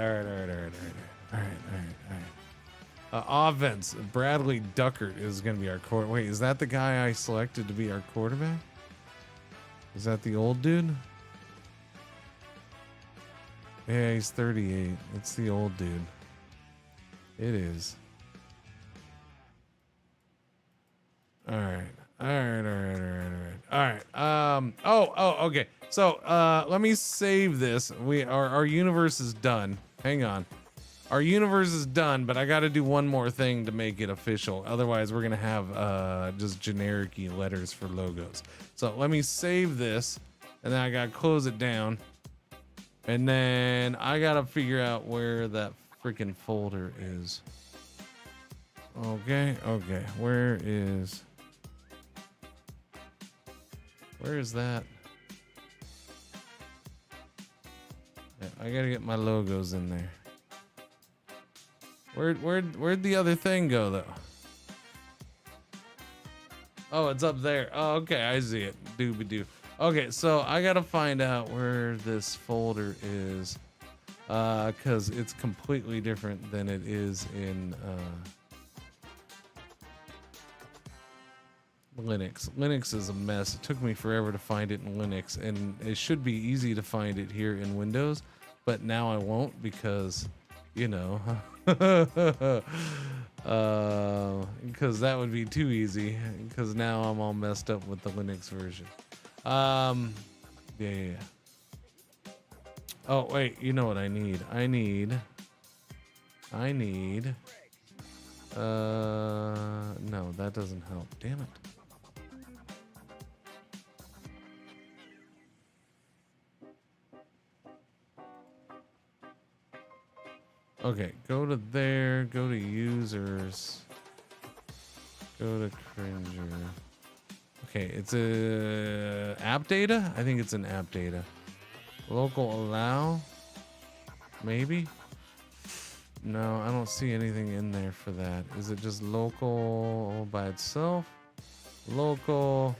S1: Offense. Bradley Duckert is going to be our quarterback. Wait, is that the guy I selected to be our quarterback? Is that the old dude? Yeah, he's 38. It's the old dude. It is. All right. Okay. So, let me save this. Our universe is done. Hang on. Our universe is done, but I got to do one more thing to make it official. Otherwise, we're going to have just generic-y letters for logos. So, let me save this, and then I got to close it down. And then I got to figure out where that freaking folder is. Okay. Where is that? Yeah, I gotta get my logos in there. Where'd the other thing go though? Oh, it's up there. Oh, okay, I see it. Doobie-doo. Okay, so I gotta find out where this folder is, because it's completely different than it is in Linux. Linux is a mess. It took me forever to find it in Linux, and it should be easy to find it here in Windows, but now I won't because, you know, because that would be too easy, because now I'm all messed up with the Linux version. Yeah. Oh, wait, you know what I need? I need, no, that doesn't help. Damn it. Okay, go to there, go to users, go to Cringer. Okay, it's a app data? I think it's an app data. Local allow? Maybe? No, I don't see anything in there for that. Is it just local by itself? Local.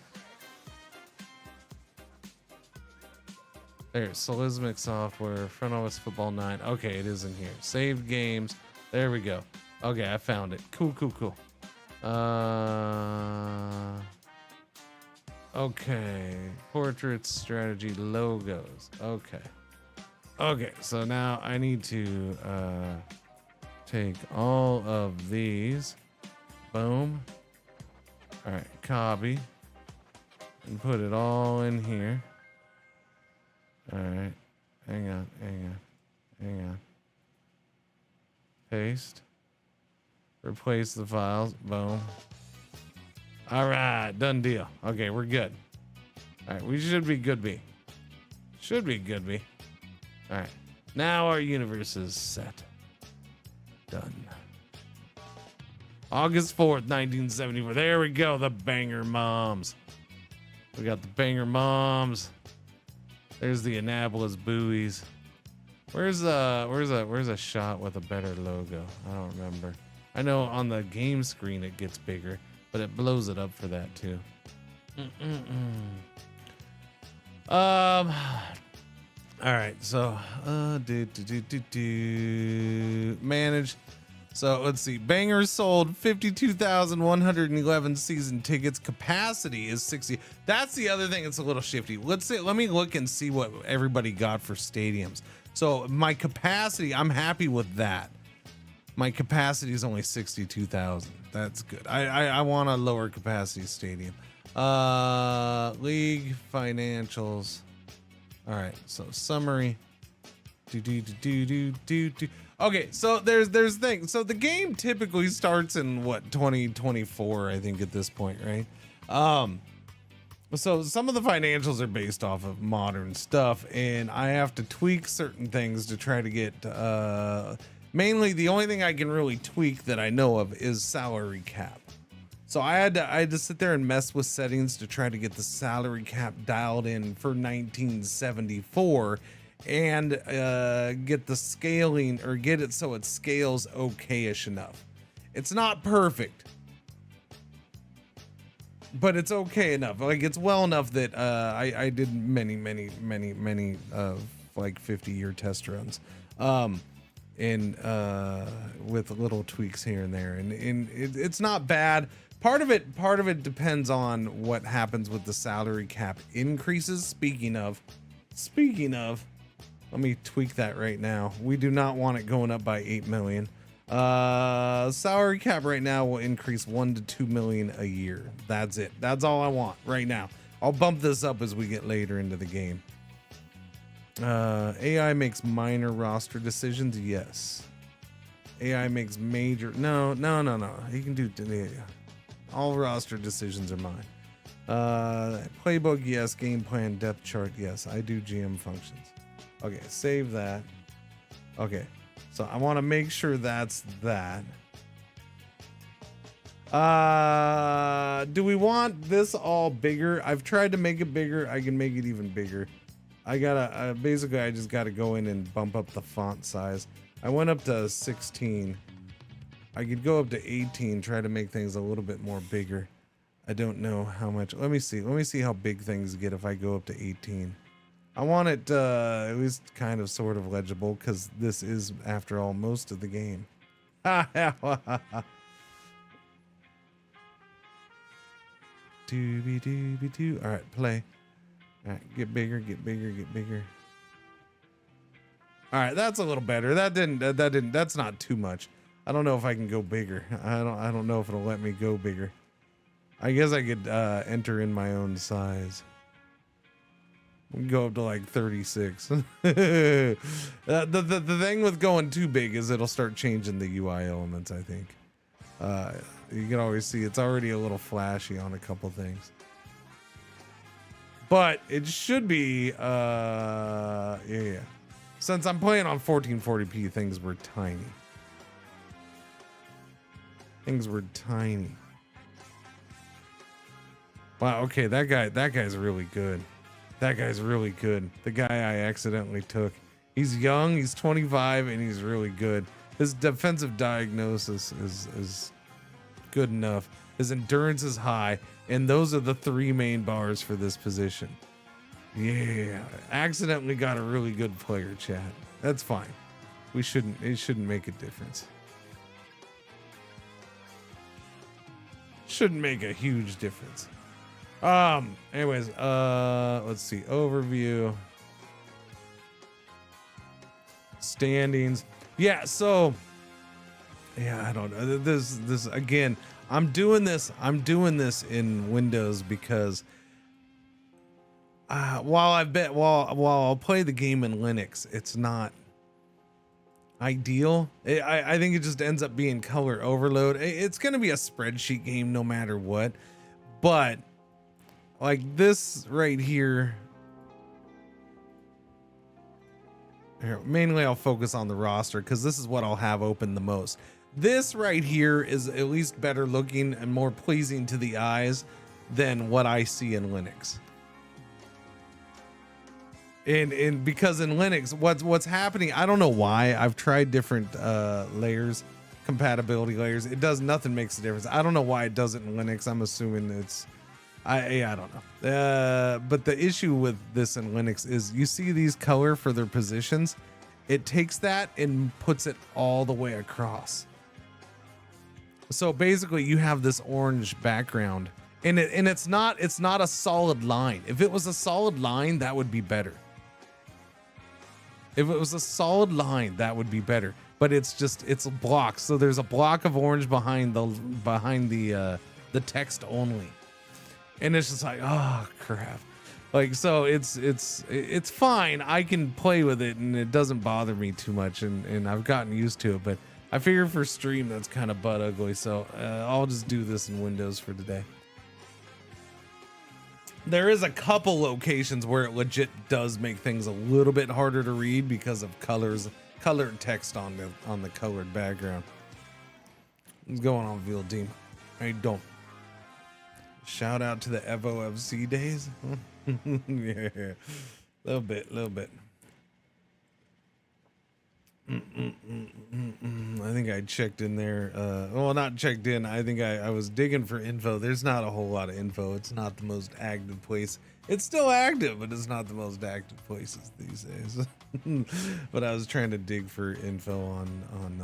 S1: There, Solismic software, front office football 9. Okay, it is in here. Saved games. There we go. Okay, I found it. Cool. Okay. Portraits, strategy, logos. Okay, so now I need to take all of these. Boom. All right, copy. And put it all in here. All right, hang on. Paste. Replace the files. Boom. All right, done deal. Okay, we're good. All right, we should be good. All right, now our universe is set. Done. August 4th, 1974. There we go. The banger moms. We got the banger moms. There's the Annapolis buoys. Where's a shot with a better logo? I don't remember. I know on the game screen it gets bigger, but it blows it up for that too. All right, so manage. So let's see. Bangers sold 52,111 season tickets. Capacity is 60. That's the other thing. It's a little shifty. Let me look and see what everybody got for stadiums. So my capacity, I'm happy with that. My capacity is only 62,000. That's good. I want a lower capacity stadium. League financials. All right, so summary. Okay, so there's things. So the game typically starts in what, 2024, I think, at this point, right? So some of the financials are based off of modern stuff, and I have to tweak certain things to try to get mainly the only thing I can really tweak that I know of is salary cap. So I had to sit there and mess with settings to try to get the salary cap dialed in for 1974 and get the scaling, or get it so it scales okay-ish enough. It's not perfect, but it's okay enough. Like, it's well enough that I did many like 50-year test runs, and with little tweaks here and there, and it's not bad. Part of it depends on what happens with the salary cap increases. Speaking of, let me tweak that right now. We do not want it going up by 8 million. Salary cap right now will increase 1 to 2 million a year. That's it. That's all I want right now. I'll bump this up as we get later into the game. AI makes minor roster decisions. Yes. AI makes major. No. He can do. All roster decisions are mine. Playbook, yes. Game plan, depth chart, yes. I do GM functions. Okay, save that. Okay, so I want to make sure that's that. Do we want this all bigger? I've tried to make it bigger. I can make it even bigger. I gotta basically I just gotta go in and bump up the font size. I went up to 16. I could go up to 18, try to make things a little bit more bigger. I don't know how much. Let me see how big things get if I go up to 18. I want it at least kind of sort of legible, because this is, after all, most of the game. All right, play. All right, get bigger. All right, that's a little better. That's not too much. I don't know if I can go bigger. I don't know if it'll let me go bigger. I guess I could enter in my own size. We can go up to like 36. The thing with going too big is it'll start changing the UI elements, I think. You can always see it's already a little flashy on a couple things. But it should be, yeah. Since I'm playing on 1440p, things were tiny. Wow, okay, that guy's really good. The guy I accidentally took. He's young, he's 25, and he's really good. His defensive diagnosis is good enough. His endurance is high, and those are the three main bars for this position. Yeah, accidentally got a really good player, chat. That's fine. It shouldn't make a difference. Shouldn't make a huge difference. Anyways, let's see. Overview. Standings. Yeah, so yeah, I don't know. This again, I'm doing this in Windows because while I'll play the game in Linux, it's not ideal. I think it just ends up being color overload. It's going to be a spreadsheet game no matter what, but like this right here, mainly I'll focus on the roster because this is what I'll have open the most. This right here is at least better looking and more pleasing to the eyes than what I see in Linux. And because in Linux, what's happening, I don't know why. I've tried different layers, compatibility layers. It does nothing makes a difference. I don't know why it does it in Linux. I'm assuming it's I don't know. But the issue with this in Linux is you see these color for their positions. It takes that and puts it all the way across. So basically you have this orange background and it's not a solid line. If it was a solid line, that would be better. If it was a solid line, that would be better. But it's a block. So there's a block of orange behind the text only. And it's just like, oh crap. Like, so it's fine. I can play with it and it doesn't bother me too much, and I've gotten used to it, but I figure for stream that's kind of butt ugly. So I'll just do this in Windows for today. There is a couple locations where it legit does make things a little bit harder to read because of colored text on the colored background. What's going on, Field Team? How you doing? Shout out to the Evo FC days. Yeah, little bit. I think I checked in there. Well, not checked in. I think I was digging for info. There's not a whole lot of info. It's not the most active place. It's still active, but it's not the most active places these days. But I was trying to dig for info on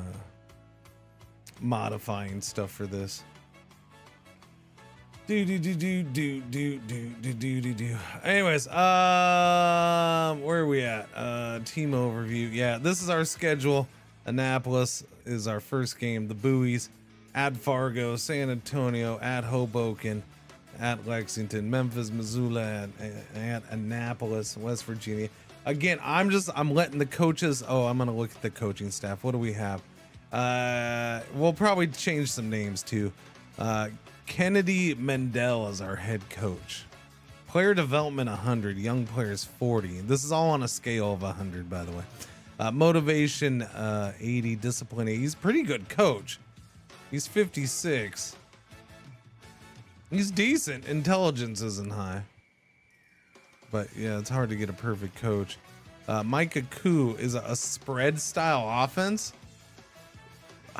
S1: modifying stuff for this. Anyways, where are we at? Team overview. Yeah, this is our schedule. Annapolis is our first game. The Buoys, at Fargo, San Antonio, at Hoboken, at Lexington, Memphis, Missoula, at Annapolis, West Virginia. Again, I'm letting the coaches. Oh, I'm gonna look at the coaching staff. What do we have? We'll probably change some names too. Kennedy Mendel is our head coach. Player development 100, young players 40. This is all on a scale of 100, by the way. Motivation 80, discipline 80. He's a pretty good coach. He's 56. He's decent. Intelligence isn't high. But yeah, it's hard to get a perfect coach. Micah Koo is a spread style offense.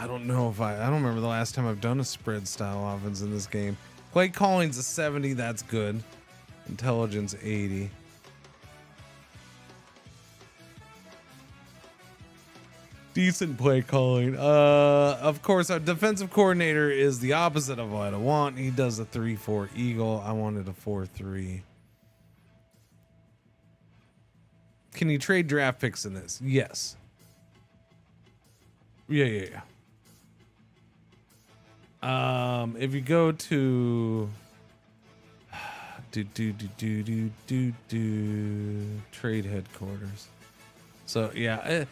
S1: I don't know if I don't remember the last time I've done a spread style offense in this game. Play calling's a 70, that's good. Intelligence 80. Decent play calling. Of course, our defensive coordinator is the opposite of what I want. He does a 3-4 Eagle. I wanted a 4-3. Can you trade draft picks in this? Yes. Yeah. If you go to trade headquarters. So yeah,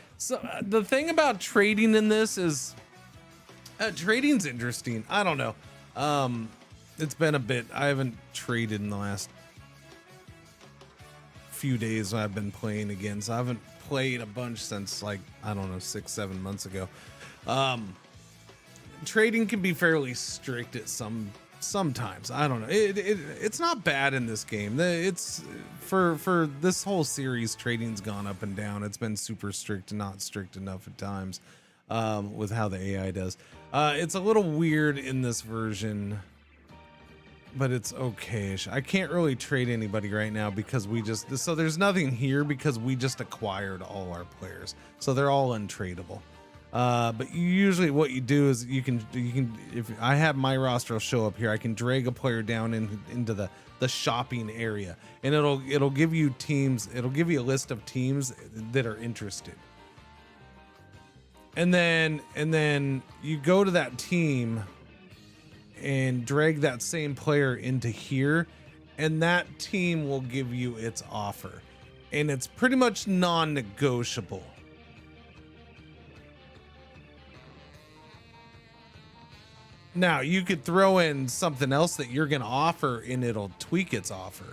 S1: the thing about trading in this is trading's interesting. I don't know. It's been a bit. I haven't traded in the last few days I've been playing again, so I haven't played a bunch since, like, I don't know, 6-7 months ago. Trading can be fairly strict at sometimes. I don't know. It's not bad in this game. It's for this whole series, trading's gone up and down. It's been super strict and not strict enough at times with how the AI does. It's a little weird in this version, but it's okay-ish. I can't really trade anybody right now because so there's nothing here because we just acquired all our players. So they're all untradeable. But usually what you do is you can if I have my roster will show up here, I can drag a player down into the shopping area, and it'll give you teams. It'll give you a list of teams that are interested, and then you go to that team and drag that same player into here, and that team will give you its offer, and it's pretty much non-negotiable. Now, you could throw in something else that you're going to offer and it'll tweak its offer.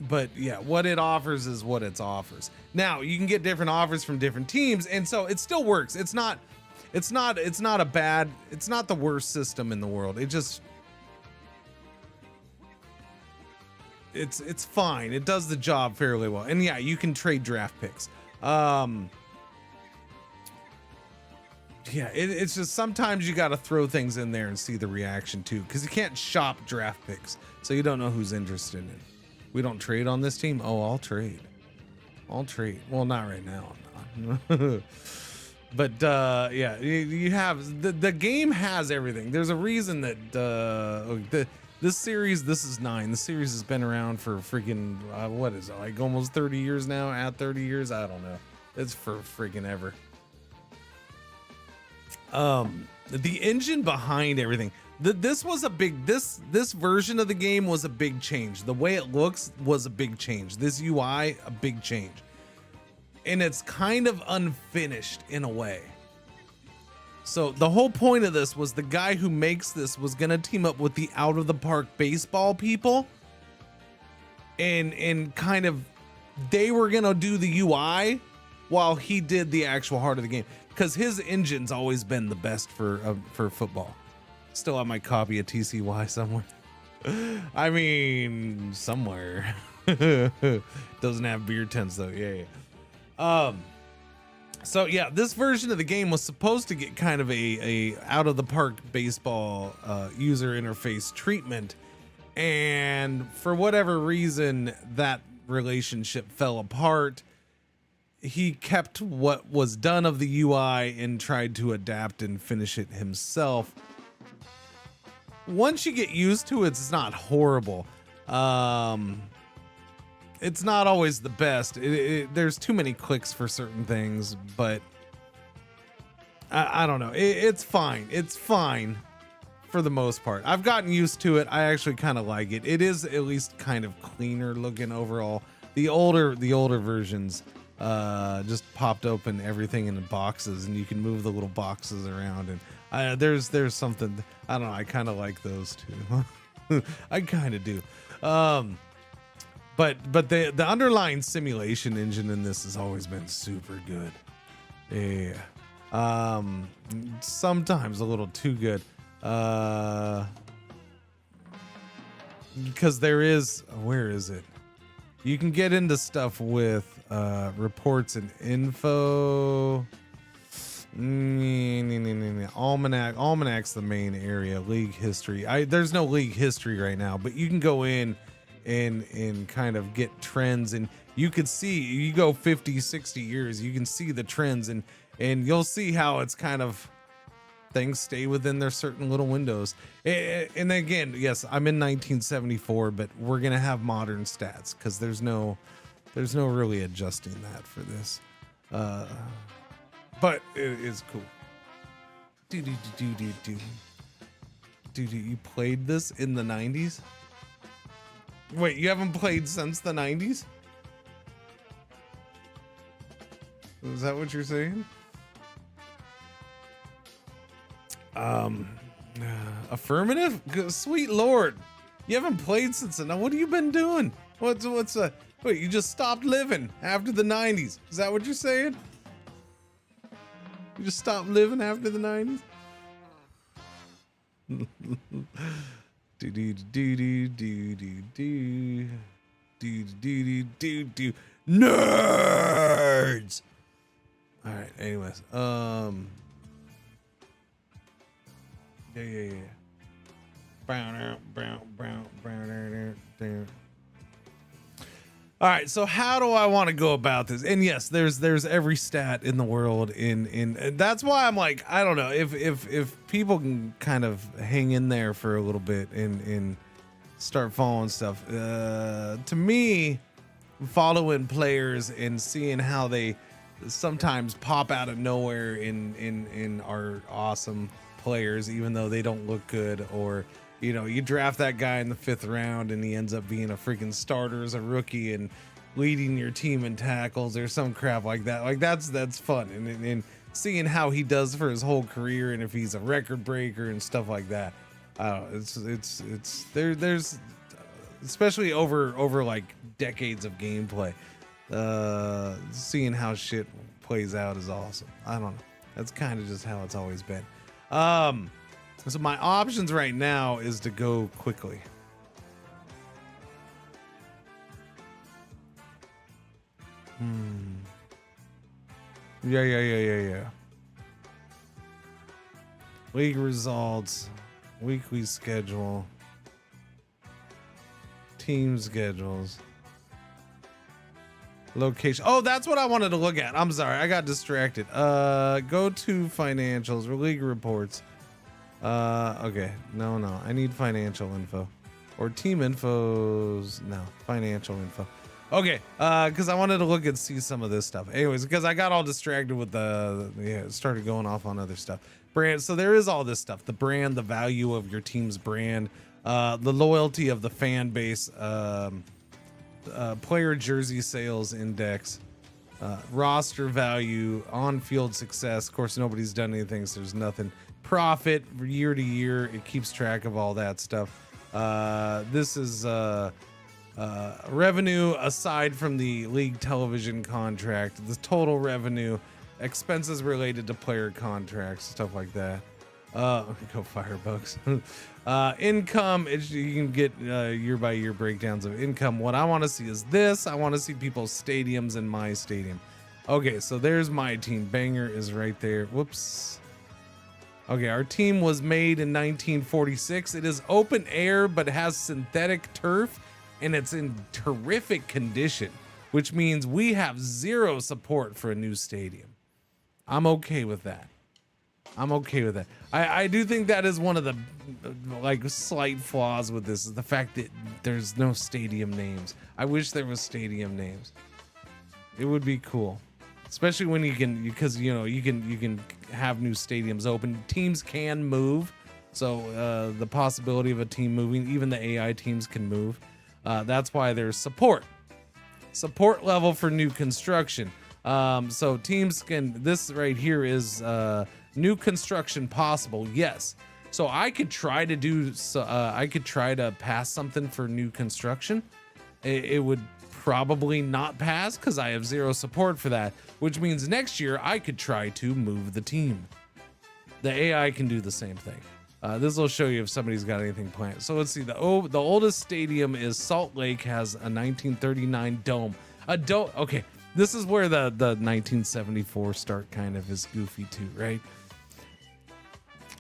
S1: But yeah, what it offers is what it offers. Now, you can get different offers from different teams, and so it still works. It's not the worst system in the world. It's fine. It does the job fairly well. And yeah, you can trade draft picks. Yeah, it's just sometimes you got to throw things in there and see the reaction too, because you can't shop draft picks, so you don't know who's interested in it. We don't trade on this team. Oh, I'll trade. Well, not right now. I'm not. But yeah, you have the game has everything. There's a reason that this series, this is 9. The series has been around for freaking what is it, like almost 30 years now? At 30 years, I don't know. It's for freaking ever. The engine behind everything. This was a big, this version of the game was a big change. The way it looks was a big change. This UI, a big change. And it's kind of unfinished in a way. So the whole point of this was the guy who makes this was going to team up with the out of the park baseball people. And kind of, they were going to do the UI while he did the actual heart of the game. Because his engine's always been the best for football. Still have my copy of TCY somewhere. I mean, somewhere. Doesn't have beer tents though. Yeah. So yeah, this version of the game was supposed to get kind of a out of the park baseball user interface treatment, and for whatever reason that relationship fell apart. He kept what was done of the UI and tried to adapt and finish it himself. Once you get used to it, it's not horrible. It's not always the best. There's too many clicks for certain things, but I don't know. It's fine. It's fine for the most part. I've gotten used to it. I actually kind of like it. It is at least kind of cleaner looking overall. The older versions just popped open everything in the boxes, and you can move the little boxes around, and there's something, I don't know, I kind of like those too. I kind of do. But the underlying simulation engine in this has always been super good. Yeah. Sometimes a little too good. Because there is, where is it? You can get into stuff with reports and info. Almanac. Almanac's the main area. League history. There's no league history right now, but you can go in and kind of get trends, and you could see, you go 50, 60 years, you can see the trends, and you'll see how it's kind of, things stay within their certain little windows. And again, yes, I'm in 1974, but we're gonna have modern stats because there's no really adjusting that for this. But it is cool. You played this in the 90s? Wait, you haven't played since the 90s? Is that what you're saying? Affirmative? Sweet Lord. You haven't played since then. What have you been doing? Wait, you just stopped living after the 90s. Is that what you're saying? You just stopped living after the 90s? Nerds. All right, anyways, yeah. All right, so how do I want to go about this? And yes, there's every stat in the world and that's why I'm like, I don't know, if people can kind of hang in there for a little bit and start following stuff. To me, following players and seeing how they sometimes pop out of nowhere in are awesome players, even though they don't look good, or you know, you draft that guy in the 5th round and he ends up being a freaking starter as a rookie and leading your team in tackles or some crap like that. Like that's fun, and seeing how he does for his whole career and if he's a record breaker and stuff like that. It's there's especially over like decades of gameplay. Seeing how shit plays out is awesome. I don't know. That's kind of just how it's always been. So my options right now is to go quickly. Yeah. League results, weekly schedule, team schedules, location. Oh, that's what I wanted to look at. I'm sorry, I got distracted. Go to financials or league reports. Okay, no, I need financial info or team infos. No, financial info. Okay, because I wanted to look and see some of this stuff. Anyways, because I got all distracted with started going off on other stuff. Brand. So there is all this stuff: the brand, the value of your team's brand, the loyalty of the fan base, player jersey sales index, roster value, on-field success. Of course, nobody's done anything, so there's nothing. Profit year to year. It keeps track of all that stuff. This is revenue aside from the league television contract, the total revenue, expenses related to player contracts, stuff like that. Go Firebugs. Income, you can get year by year breakdowns of income. What I want to see is this. I want to see people's stadiums and my stadium. Okay, so there's my team. Banger is right there. Whoops. Okay, our team was made in 1946. It is open air, but has synthetic turf, and it's in terrific condition, which means we have zero support for a new stadium. I'm okay with that. I do think that is one of the slight flaws with this, is the fact that there's no stadium names. I wish there was stadium names. It would be cool. Especially when you can have new stadiums open. Teams can move, so the possibility of a team moving, even the AI teams can move. That's why there's support level for new construction. So teams can. This right here is new construction possible. Yes. So I could try to do. I could try to pass something for new construction. It would probably not pass because I have zero support for that, which means next year I could try to move the team. The AI can do the same thing. This will show you if somebody's got anything planned. So let's see. The oldest stadium is Salt Lake, has a 1939 dome. Okay, this is where the 1974 start kind of is goofy too, right?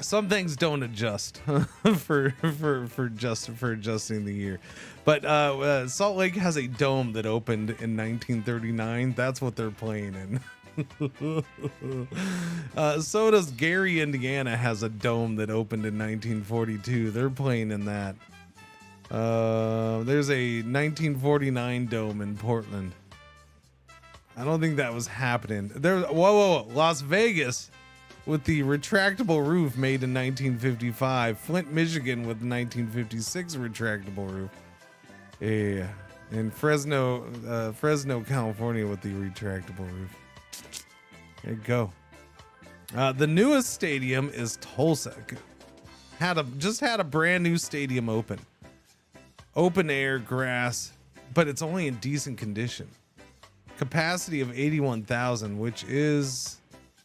S1: Some things don't adjust for adjusting the year, but Salt Lake has a dome that opened in 1939. That's what they're playing in. So does Gary, Indiana, has a dome that opened in 1942. They're playing in that. There's a 1949 dome in Portland. I don't think that was happening. Whoa. Las Vegas with the retractable roof made in 1955. Flint, Michigan with 1956 retractable roof. Yeah. And Fresno, California with the retractable roof. There you go. The newest stadium is Tulsa. Just had a brand new stadium open. Open air, grass, but it's only in decent condition. Capacity of 81,000, which is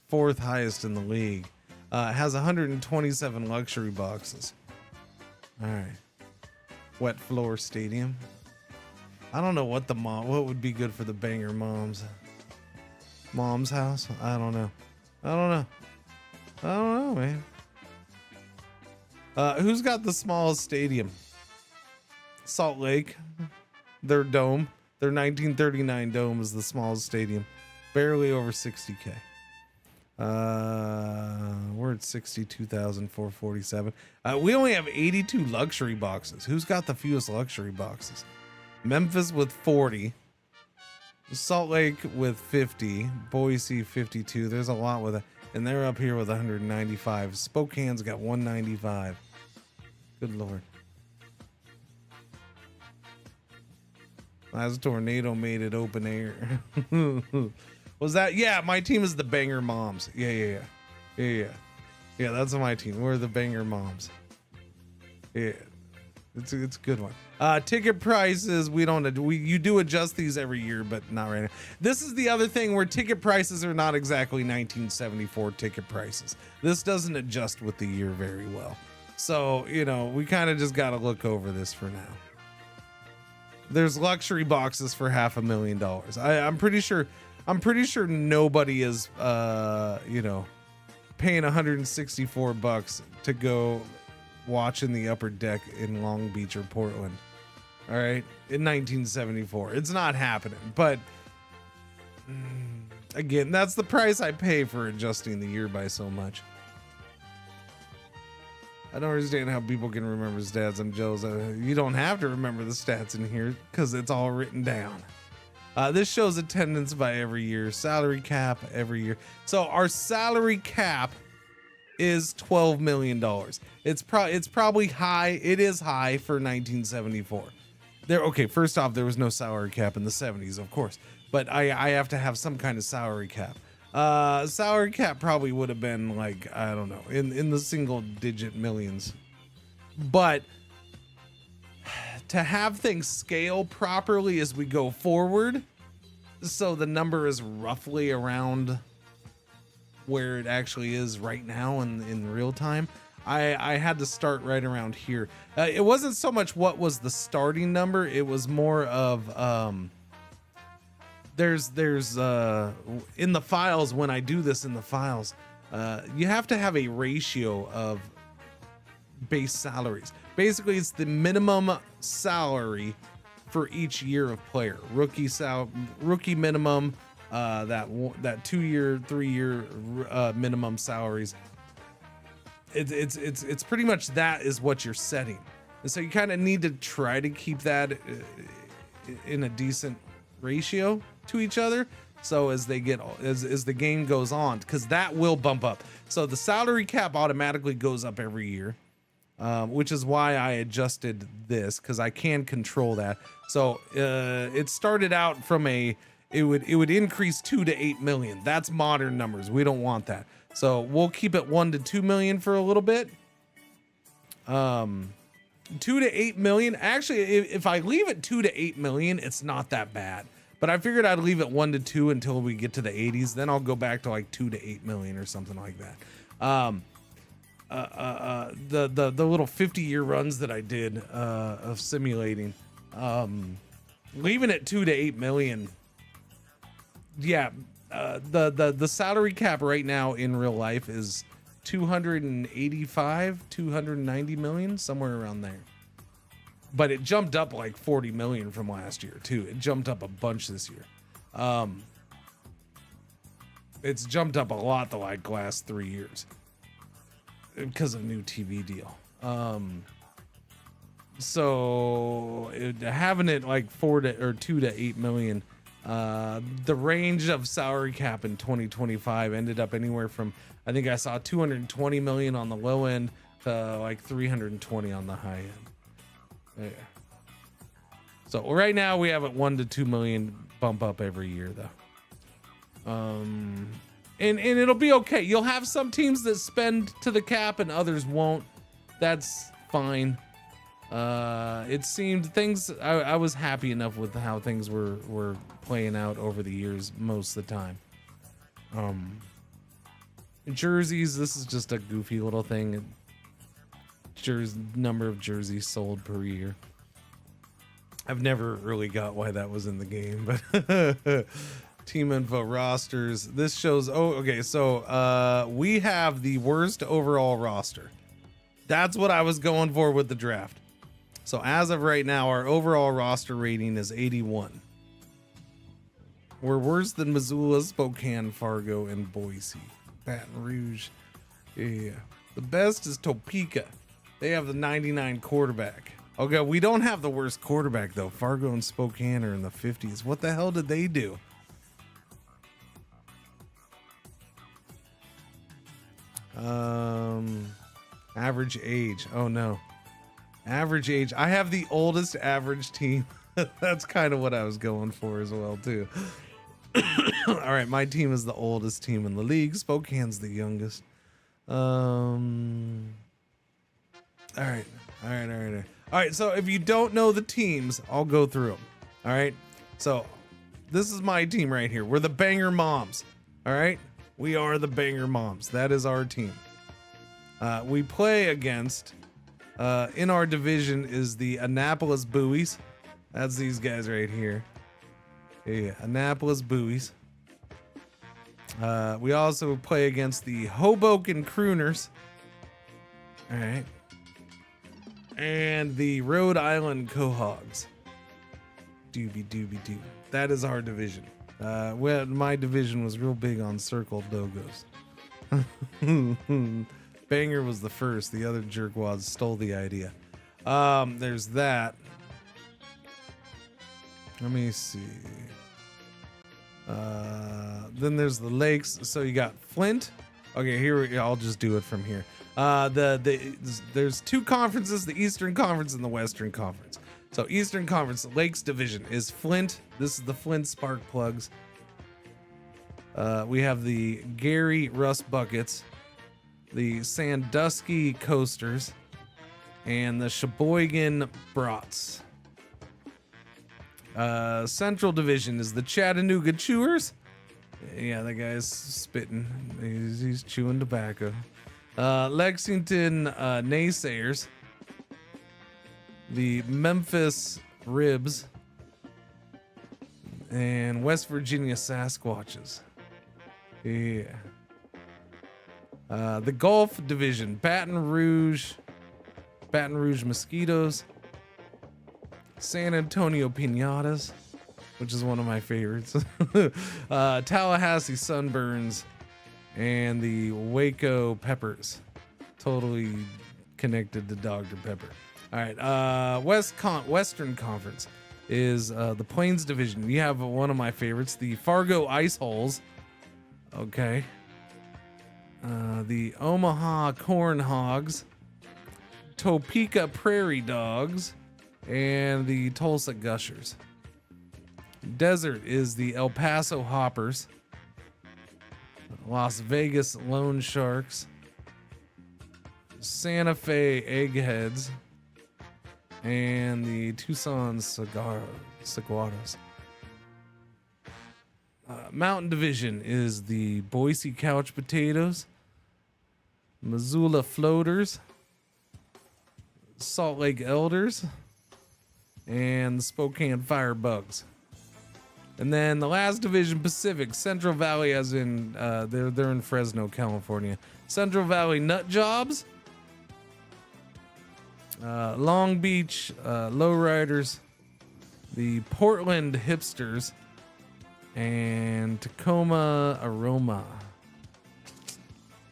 S1: fourth highest in the league. Has 127 luxury boxes. All right. Wet floor stadium. I don't know what would be good for the banger mom's house. I don't know, man. Who's got the smallest stadium? Salt Lake. Their dome. Their 1939 dome is the smallest stadium. Barely over 60K. We're at 62,447. We only have 82 luxury boxes. Who's got the fewest luxury boxes? Memphis with 40. Salt Lake with 50. Boise 52. There's a lot with it. And they're up here with 195. Spokane's got 195. Good Lord. Last tornado made it open air. Was that? Yeah, my team is the Banger Moms. Yeah, that's my team. We're the Banger Moms. Yeah, it's a good one. Ticket prices, you do adjust these every year, but not right now. This is the other thing where ticket prices are not exactly 1974 ticket prices. This doesn't adjust with the year very well. So, we kind of just got to look over this for now. There's luxury boxes for $500,000. I'm pretty sure nobody is, paying $164 to go watch in the upper deck in Long Beach or Portland. All right, in 1974. It's not happening. But again, that's the price I pay for adjusting the year by so much. I don't understand how people can remember stats. I'm jealous. You don't have to remember the stats in here because it's all written down. This shows attendance by every year, salary cap every year. So our salary cap is $12 million. It's probably high. It is high for 1974. Okay, first off, there was no salary cap in the 70s, of course, but I have to have some kind of salary cap. Salary cap probably would have been like, I don't know, in the single digit millions. But to have things scale properly as we go forward, so the number is roughly around where it actually is right now in real time, I had to start right around here. It wasn't so much what was the starting number, it was more of there's in the files, when I do this in the files, you have to have a ratio of base salaries. Basically, it's the minimum salary for each year of player. Rookie minimum, that 2 year, 3 year minimum salaries. It's pretty much that is what you're setting, and so you kind of need to try to keep that in a decent ratio to each other. So as they get as the game goes on, because that will bump up. So the salary cap automatically goes up every year. Which is why I adjusted this, because I can control that. So it started out from it would increase 2 to 8 million. That's modern numbers. We don't want that. So we'll keep it 1 to 2 million for a little bit. 2 to 8 million. Actually, if I leave it 2 to 8 million, it's not that bad. But I figured I'd leave it 1 to 2 until we get to the 80s. Then I'll go back to like 2 to 8 million or something like that. The little 50-year runs that I did of simulating, leaving it 2 to 8 million. Yeah, the salary cap right now in real life is 290 million, somewhere around there. But it jumped up like 40 million from last year too. It jumped up a bunch this year. It's jumped up a lot the last 3 years. Because of new TV deal. So having it like 2 to 8 million, the range of salary cap in 2025 ended up anywhere from, I think I saw 220 million on the low end to like 320 on the high end. Yeah. So right now we have it 1 to 2 million bump up every year though. And it'll be okay. You'll have some teams that spend to the cap and others won't. That's fine. It seemed I was happy enough with how things were playing out over the years most of the time. Jerseys, this is just a goofy little thing. Number of jerseys sold per year. I've never really got why that was in the game, but team info rosters. This shows, so we have the worst overall roster. That's what I was going for with the draft. So as of right now, our overall roster rating is 81. We're worse than Missoula, Spokane, Fargo, and Boise. Baton Rouge. Yeah. The best is Topeka. They have the 99 quarterback. Okay, we don't have the worst quarterback though. Fargo and Spokane are in the 50s. What the hell did they do? Average age. Oh no. Average age. I have the oldest average team. That's kind of what I was going for as well too. All right, my team is the oldest team in the league. Spokane's the youngest. All right. So if you don't know the teams, I'll go through them. All right. So this is my team right here. We're the Banger Moms. All right. We are the Banger Moms. That is our team. We play against, in our division is the Annapolis Buoys. That's these guys right here. Yeah, Annapolis Buoys. We also play against the Hoboken Crooners. All right. And the Rhode Island Quahogs. Doobie doobie doo. That is our division. My division was real big on circled logos. Banger was the first. The other jerkwads stole the idea. There's that. Let me see. Then there's the lakes. So you got Flint. Okay, I'll just do it from here. There's two conferences, the Eastern Conference and the Western Conference. So Eastern Conference, the Lakes Division is Flint. This is the Flint Spark Plugs. We have the Gary Rust Buckets, the Sandusky Coasters, and the Sheboygan Brats. Central Division is the Chattanooga Chewers. Yeah, that guy's spitting. He's chewing tobacco. Lexington Naysayers. The Memphis Ribs. And West Virginia Sasquatches. Yeah. The Gulf Division. Baton Rouge Mosquitoes. San Antonio Piñatas, which is one of my favorites. Tallahassee Sunburns, and the Waco Peppers. Totally connected to Dr. Pepper. All right, Western Conference is the Plains Division. You have one of my favorites, the Fargo Ice Holes. Okay. The Omaha Corn Hogs, Topeka Prairie Dogs, and the Tulsa Gushers. Desert is the El Paso Hoppers, Las Vegas Loan Sharks, Santa Fe Eggheads, and the Tucson Saguaros. Mountain Division is the Boise Couch Potatoes, Missoula Floaters, Salt Lake Elders, and the Spokane Firebugs. And then the last division, Pacific, Central Valley, as in they're in Fresno, California. Central Valley Nut Jobs, Long Beach Lowriders, the Portland Hipsters, and Tacoma Aroma.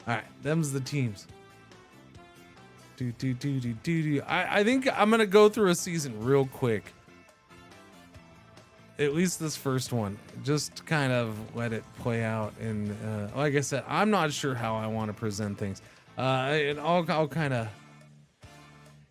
S1: All right, them's the teams. I think I'm gonna go through a season real quick. At least this first one, just kind of let it play out. And like I said, I'm not sure how I want to present things. And I'll kind of,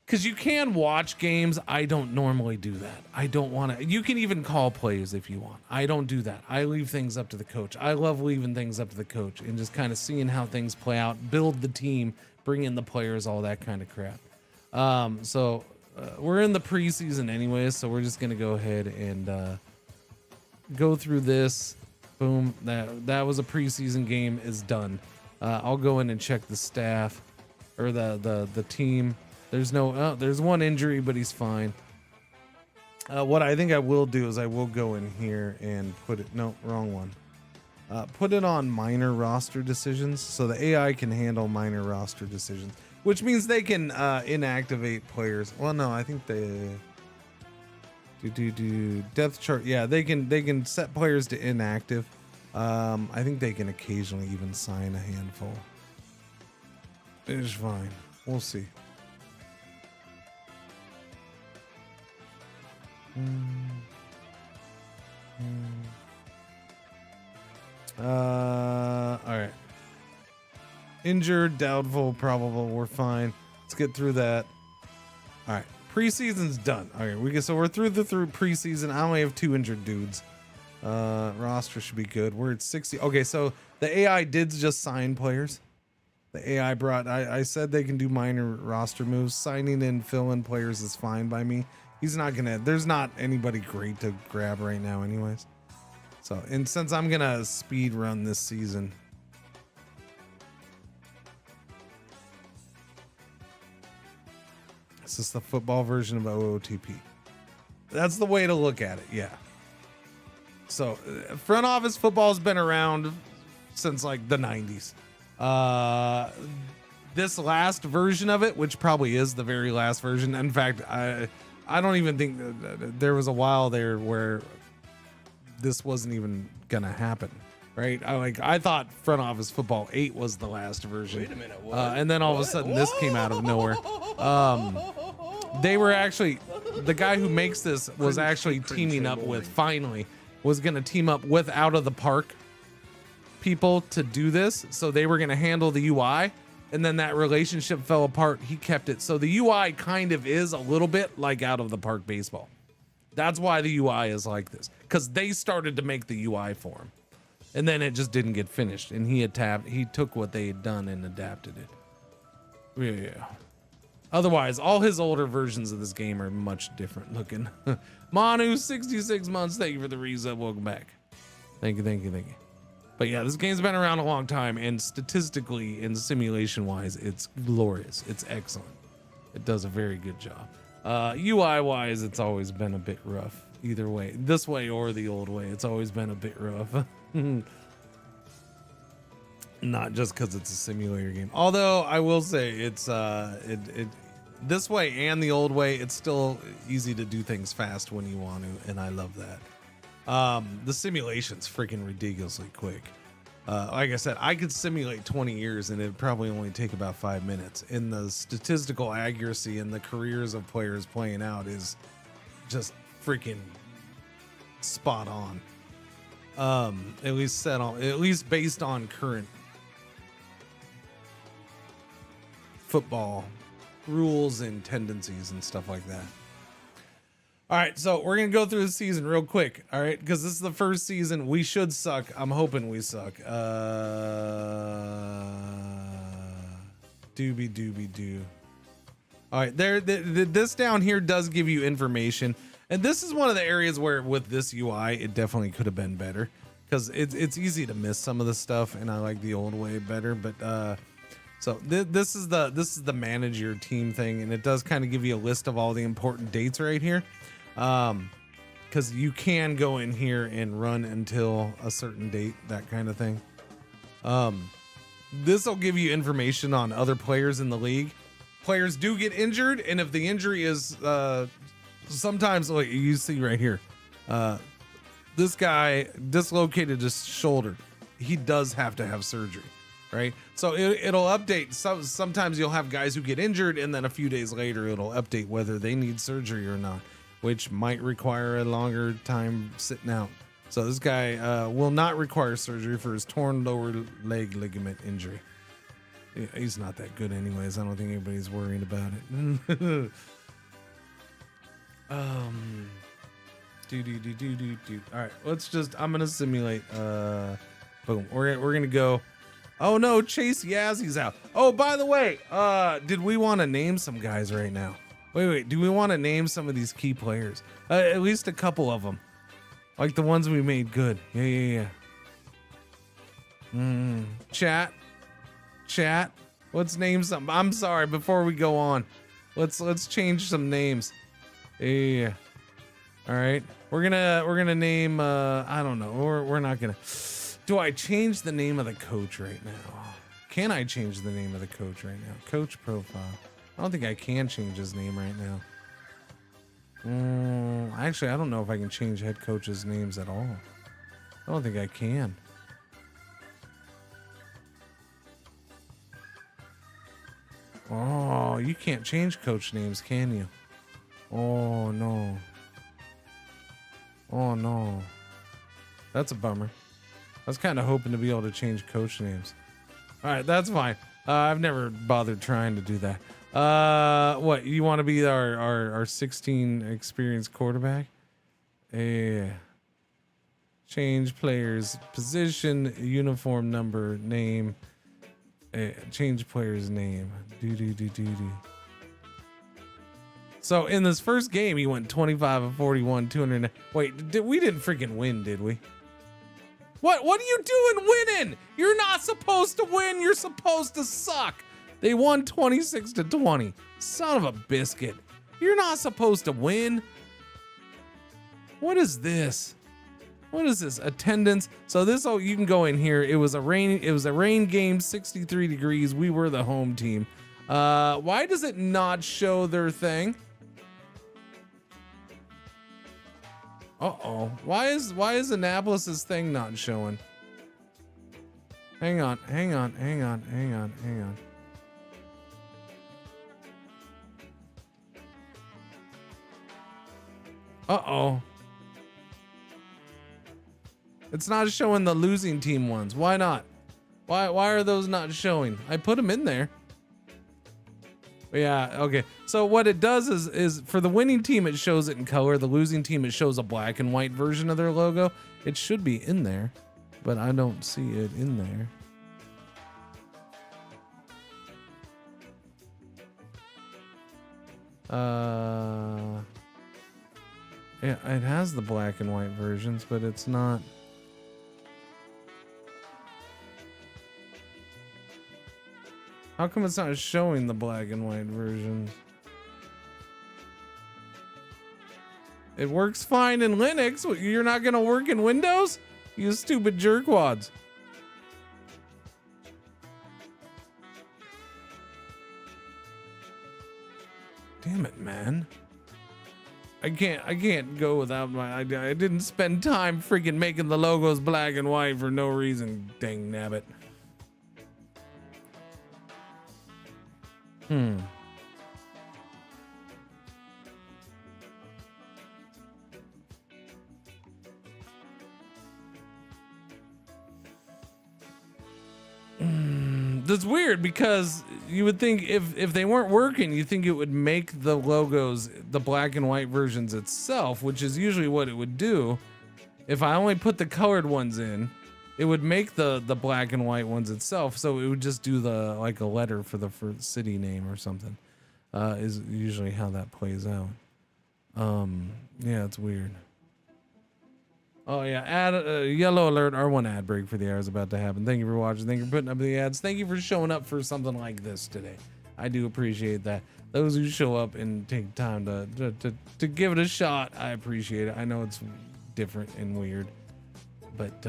S1: because you can watch games. I don't normally do that. I don't want to. You can even call plays if you want. I don't do that. I leave things up to the coach. I love leaving things up to the coach and just kind of seeing how things play out, build the team, bring in the players, all that kind of crap. So we're in the preseason anyways, so we're just gonna go ahead and go through this. Boom. That was a preseason game, is done. I'll go in and check the staff or the team. There's there's one injury, but he's fine. What I think I will do is I will go in here and put it, no, wrong one. Put it on minor roster decisions, so the AI can handle minor roster decisions, which means they can inactivate players. Well, no, I think they do depth chart. Yeah, they can set players to inactive. I think they can occasionally even sign a handful. It's fine. We'll see. All right. Injured, doubtful, probable. We're fine. Let's get through that. All right. Preseason's done. Okay, so we're through preseason. I only have 2 injured dudes. Roster should be good. We're at 60. Okay, so the AI did just sign players. The AI I said they can do minor roster moves. Signing in fill-in players is fine by me. There's not anybody great to grab right now anyways. So, and since I'm gonna speed run this season, this is the football version of OOTP. That's the way to look at it, yeah. So, front office football's been around since like the 90s. This last version of it, which probably is the very last version. In fact, I don't even think there was a while there where this wasn't even gonna happen, right? I thought Front Office Football 8 was the last version.
S6: Wait a minute, what?
S1: And then all of a sudden this came out of nowhere. They were actually, the guy who makes this was actually teaming up with, finally, was gonna team up with Out of the Park people to do this. So they were gonna handle the UI. And then that relationship fell apart. He kept it. So the UI kind of is a little bit like Out of the Park baseball. That's why the UI is like this, because they started to make the UI for him, and then it just didn't get finished. And he took what they had done and adapted it. Yeah. Otherwise, all his older versions of this game are much different looking. Manu, 66 months. Thank you for the resub. Welcome back. Thank you. But yeah, this game's been around a long time, and statistically and simulation wise, it's glorious. It's excellent. It does a very good job. UI wise, it's always been a bit rough. Either way, this way or the old way, it's always been a bit rough. Not just because it's a simulator game. Although I will say it's this way and the old way, it's still easy to do things fast when you want to, and I love that. The simulation's freaking ridiculously quick. Like I said, I could simulate 20 years and it'd probably only take about 5 minutes. And the statistical accuracy and the careers of players playing out is just freaking spot on. At least based on current football rules and tendencies and stuff like that. All right, so we're going to go through the season real quick, all right? Because this is the first season. We should suck. I'm hoping we suck. Doobie-doobie-doo. All right, this down here does give you information. And this is one of the areas where with this UI, it definitely could have been better. Because it's easy to miss some of the stuff, and I like the old way better. But so this is the manage your team thing, and it does kind of give you a list of all the important dates right here. Because you can go in here and run until a certain date, that kind of thing. This will give you information on other players in the league. Players do get injured, and if the injury is sometimes, like you see right here, this guy dislocated his shoulder. He does have to have surgery, right? So it'll update. Sometimes you'll have guys who get injured, and then a few days later it'll update whether they need surgery or not, which might require a longer time sitting out. So this guy will not require surgery for his torn lower leg ligament injury. He's not that good anyways. I don't think anybody's worried about it. All right, I'm gonna simulate. Boom. We're gonna go. Oh no, Chase Yazzy's out. Oh, by the way, did we want to name some guys right now? Wait, do we want to name some of these key players? At least a couple of them. Like the ones we made good. Yeah. Chat. Let's name some. I'm sorry, before we go on. Let's change some names. Yeah. All right. We're gonna name I don't know. We're not gonna. Do I change the name of the coach right now? Can I change the name of the coach right now? Coach profile. I don't think I can change his name right now. Actually, I don't know if I can change head coaches' names at all. I don't think I can. Oh, you can't change coach names, can you? Oh, no. Oh, no. That's a bummer. I was kind of hoping to be able to change coach names. All right, that's fine. I've never bothered trying to do that. What, you want to be our 16 experienced quarterback? Yeah. Change players, position, uniform number, name. Change player's name. Do. So in this first game, he went 25 of 41, 200. Wait, we didn't freaking win, did we? What are you doing winning? You're not supposed to win. You're supposed to suck. They won 26-20. Son of a biscuit. You're not supposed to win. What is this? What is this? Attendance. So this, oh, you can go in here. It was a rain game, 63 degrees. We were the home team. Why does it not show their thing? Uh-oh. Why is Annapolis's thing not showing? Hang on. Uh-oh. It's not showing the losing team ones. Why not? Why are those not showing? I put them in there. Yeah, okay. So what it does is for the winning team, it shows it in color. The losing team, it shows a black and white version of their logo. It should be in there, but I don't see it in there. Yeah, it has the black and white versions, but it's not. How come it's not showing the black and white versions? It works fine in Linux. You're not gonna work in Windows? You stupid jerkwads. Damn it, man. I can't go without my. I didn't spend time freaking making the logos black and white for no reason. Dang nabbit. That's weird because you would think if they weren't working, you think it would make the logos, the black and white versions itself, which is usually what it would do. If I only put the colored ones in, it would make the black and white ones itself. So it would just do the, like a letter for the city name or something, is usually how that plays out. Yeah, it's weird. Oh yeah, yellow alert, R1 ad break for the hour is about to happen. Thank you for watching. Thank you for putting up the ads. Thank you for showing up for something like this today. I do appreciate that. Those who show up and take time to give it a shot, I appreciate it. I know it's different and weird, but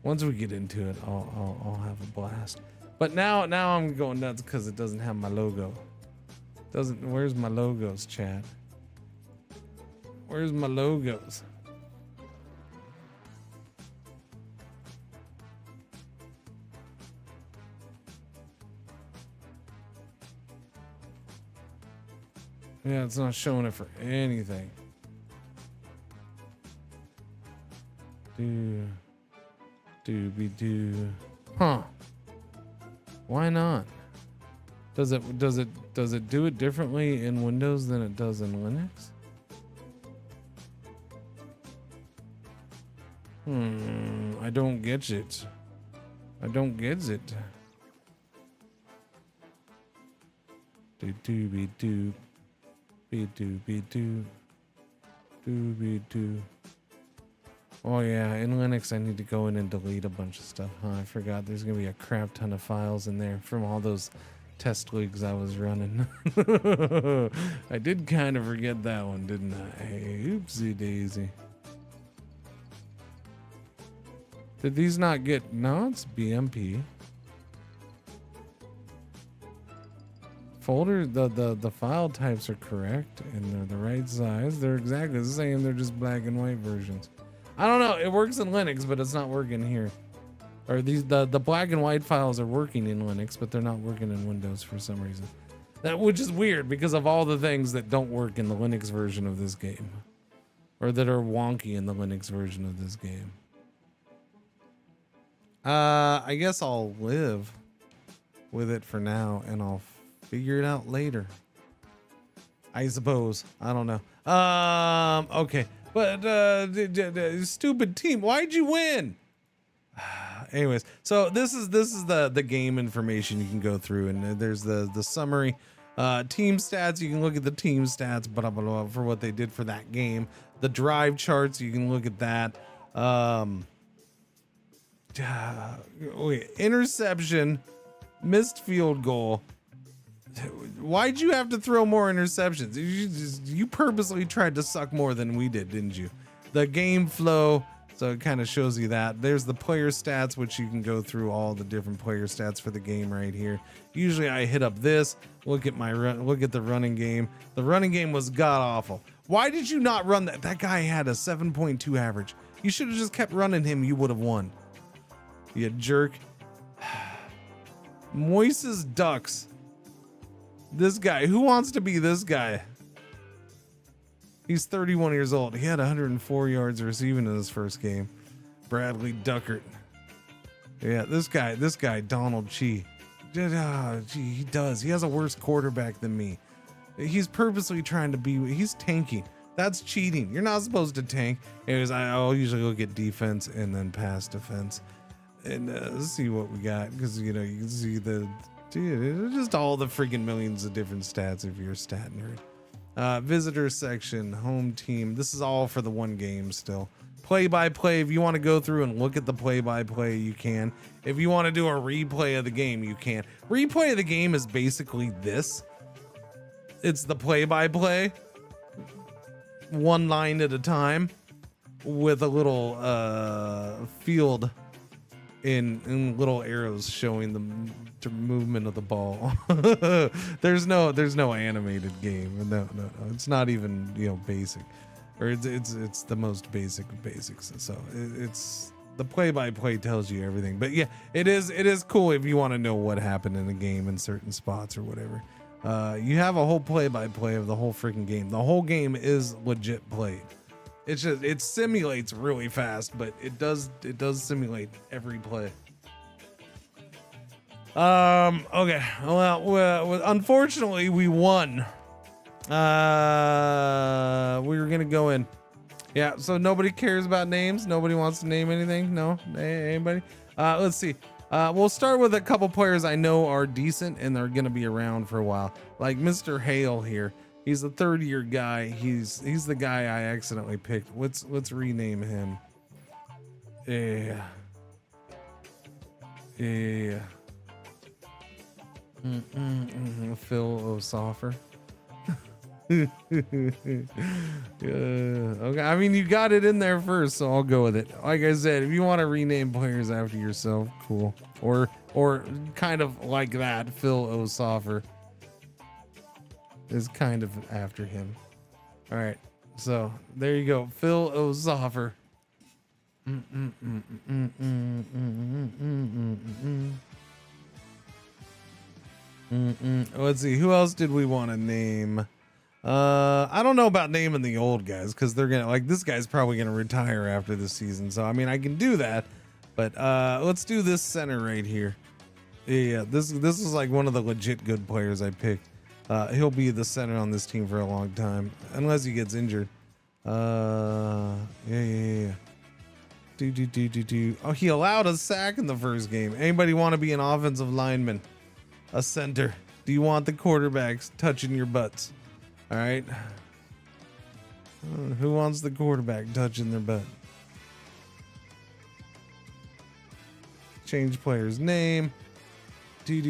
S1: once we get into it, I'll have a blast. But now I'm going nuts because it doesn't have my logo. Where's my logos, chat? Where's my logos? Yeah, it's not showing it for anything. Do. Huh. Why not? Does it do it differently in Windows than it does in Linux? I don't get it. I don't get it. Do. Oh yeah, in Linux I need to go in and delete a bunch of stuff. I forgot there's gonna be a crap ton of files in there from all those test leagues I was running. I did kind of forget that one, didn't I? Hey, oopsie daisy. Did these not get? No, it's BMP. Folder, the file types are correct and they're the right size. They're exactly the same. They're just black and white versions. I don't know. It works in Linux, but it's not working here. Or the black and white files are working in Linux, but they're not working in Windows for some reason. Which is weird because of all the things that don't work in the Linux version of this game, or that are wonky in the Linux version of this game. I guess I'll live with it for now, and I'll figure it out later, I suppose. I don't know. Okay, but stupid team, why'd you win? Anyways, so this is the game information you can go through, and there's the summary, team stats. You can look at the team stats, blah blah blah, for what they did for that game. The drive charts, you can look at that. Interception, missed field goal. Why'd you have to throw more interceptions? You purposely tried to suck more than we did, didn't you? the game flow. So it kind of shows you that. There's the player stats, which you can go through all the different player stats for the game right here. Usually I hit up this, look at the running game. The running game was god awful. Why did you not run that? That guy had a 7.2 average. You should have just kept running him. You would have won. You jerk. Moise's Ducks. This guy. Who wants to be this guy? He's 31 years old. He had 104 yards receiving in his first game. Bradley Duckert. Yeah, this guy, Donald Chi. He does. He has a worse quarterback than me. He's purposely trying to be. He's tanking. That's cheating. You're not supposed to tank. Anyways, I'll usually look at defense and then pass defense. And let's see what we got. Because, you can see just all the freaking millions of different stats if you're a stat nerd. Visitor section, home team. This is all for the one game still. Play by play. If you want to go through and look at the play by play, you can. If you want to do a replay of the game, you can. Replay of the game is basically this. It's the play by play, one line at a time, with a little field in little arrows showing the movement of the ball. there's no animated game. No, it's not even basic, or it's the most basic of basics. So it's the play-by-play tells you everything. But yeah, it is cool if you want to know what happened in the game in certain spots or whatever. You have a whole play-by-play of the whole freaking game. The whole game is legit played. It's just it simulates really fast, but it does simulate every play. Okay. Well, unfortunately, we won. We were gonna go in. Yeah. So nobody cares about names. Nobody wants to name anything. No. Anybody? Let's see. We'll start with a couple players I know are decent and they're gonna be around for a while. Like Mr. Hale here. He's a third-year guy. He's the guy I accidentally picked. Let's rename him. Yeah. Phil O'Soffer. Okay. I mean, you got it in there first, so I'll go with it. Like I said, if you want to rename players after yourself, cool. Or kind of like that, Phil O'Soffer is kind of after him. All right, so there you go, Phil O'Soffer. Let's see, who else did we want to name? I don't know about naming the old guys because they're gonna this guy's probably gonna retire after this season. So I mean, I can do that, but let's do this center right here. Yeah, this is like one of the legit good players I picked. He'll be the center on this team for a long time, unless he gets injured. Yeah. Do. Oh, he allowed a sack in the first game. Anybody want to be an offensive lineman? A center? Do you want the quarterbacks touching your butts? All right. Who wants the quarterback touching their butt? Change player's name. Do.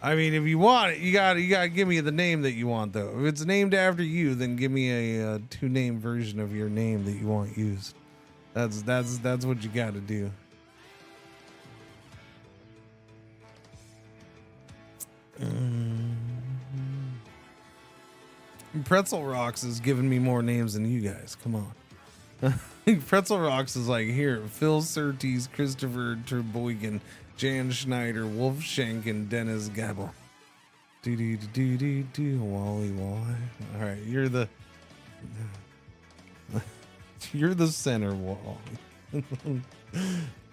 S1: I mean, if you want it, you gotta give me the name that you want, though. If it's named after you, then give me a two-name version of your name that you want used. That's what you gotta do. Pretzel Rocks is giving me more names than you guys. Come on. Pretzel Rocks is like, here, Phil Surtees, Christopher Terboygan, Jan Schneider, Wolf Schenk, and Dennis Gabel. Wally Wally. All right, you're the center, Wally.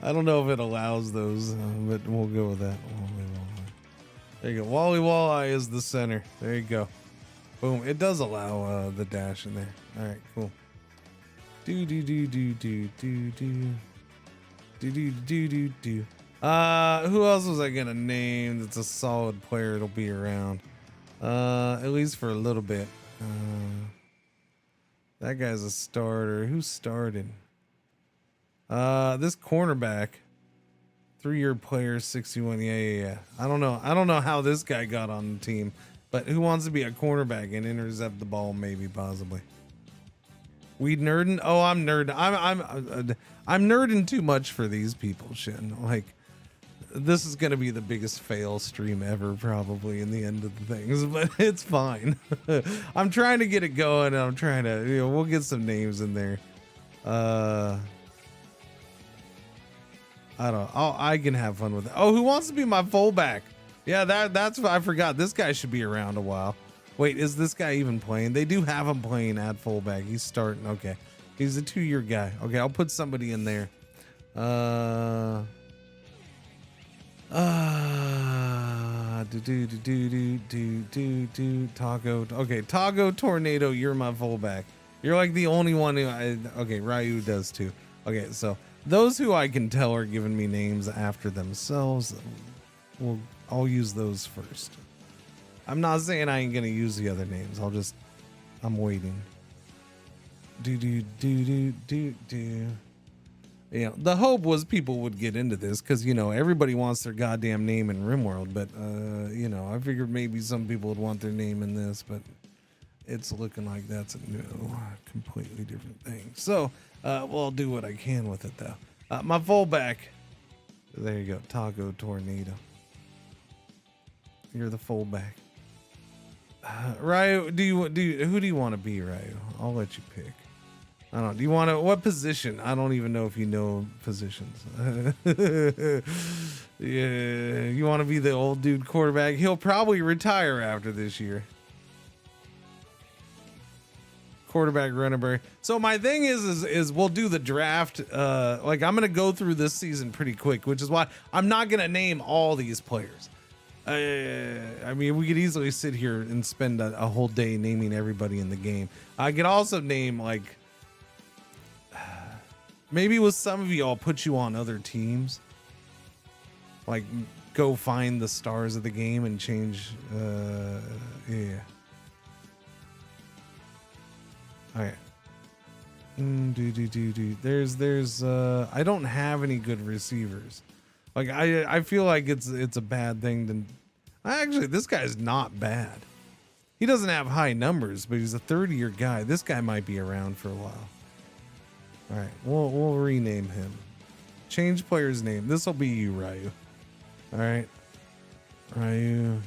S1: I don't know if it allows those, but we'll go with that. Wally Wally. There you go. Wally Wally is the center. There you go. Boom. It does allow the dash in there. All right, cool. Do. Who else was I gonna name that's a solid player? It'll be around. At least for a little bit. That guy's a starter. Who started? This cornerback. 3-year player, 61. Yeah. I don't know how this guy got on the team, but who wants to be a cornerback and intercept the ball? Maybe, possibly. We nerding? Oh, I'm nerd. I'm nerding too much for these people. Shit, like this is gonna be the biggest fail stream ever, probably in the end of the things, but it's fine. I'm trying to get it going. And I'm trying to, we'll get some names in there. I don't know. I can have fun with it. Oh, who wants to be my fullback? Yeah, that's what I forgot. This guy should be around a while. Wait, is this guy even playing? They do have him playing at fullback. He's starting. Okay. He's a 2-year guy. Okay, I'll put somebody in there. Taco. Okay, Taco Tornado, you're my fullback. You're like the only one who okay, Ryu does too. Okay, so those who I can tell are giving me names after themselves. I'll use those first. I'm not saying I ain't gonna use the other names. I'm waiting. The hope was people would get into this because everybody wants their goddamn name in RimWorld, but I figured maybe some people would want their name in this, but it's looking like that's a completely different thing. So I'll do what I can with it though. My fullback, there you go, Taco Tornado. You're the fullback. Ryu, who do you want to be, Ryu? I'll let you pick. I don't know. Do you want to, what position? I don't even know if you know positions. Yeah, you want to be the old dude quarterback? He'll probably retire after this year. Quarterback, running back. So my thing is we'll do the draft. Like I'm gonna go through this season pretty quick, which is why I'm not gonna name all these players. I mean, we could easily sit here and spend a whole day naming everybody in the game. I could also name like maybe with some of you, I'll put you on other teams. Like go find the stars of the game and change. Yeah. All right. There's I don't have any good receivers. Like I feel like it's a bad thing to. Actually, this guy's not bad. He doesn't have high numbers, but he's a 30-year guy. This guy might be around for a while. All right, we'll rename him. Change player's name. This will be you, Ryu. All right, Ryu.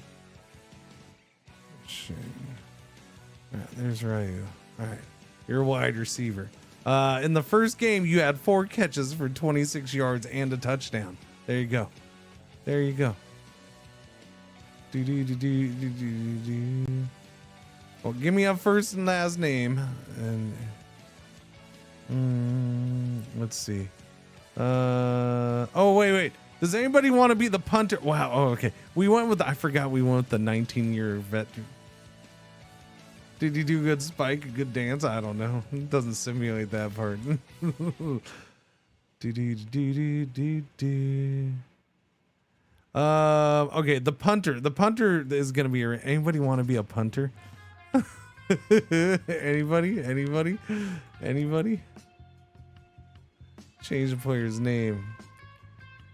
S1: All right, there's Ryu. All right, you're a wide receiver. In the first game, you had 4 catches for 26 yards and a touchdown. There you go. There you go. Well, give me a first and last name. And let's see. Oh, wait. Does anybody want to be the punter? Wow. Oh, okay. We went with, I forgot we went with the 19-year veteran. Did you do a good spike, a good dance? I don't know. It doesn't simulate that part. Okay, the punter. The punter is gonna be. Anybody want to be a punter? Anybody? Change the player's name.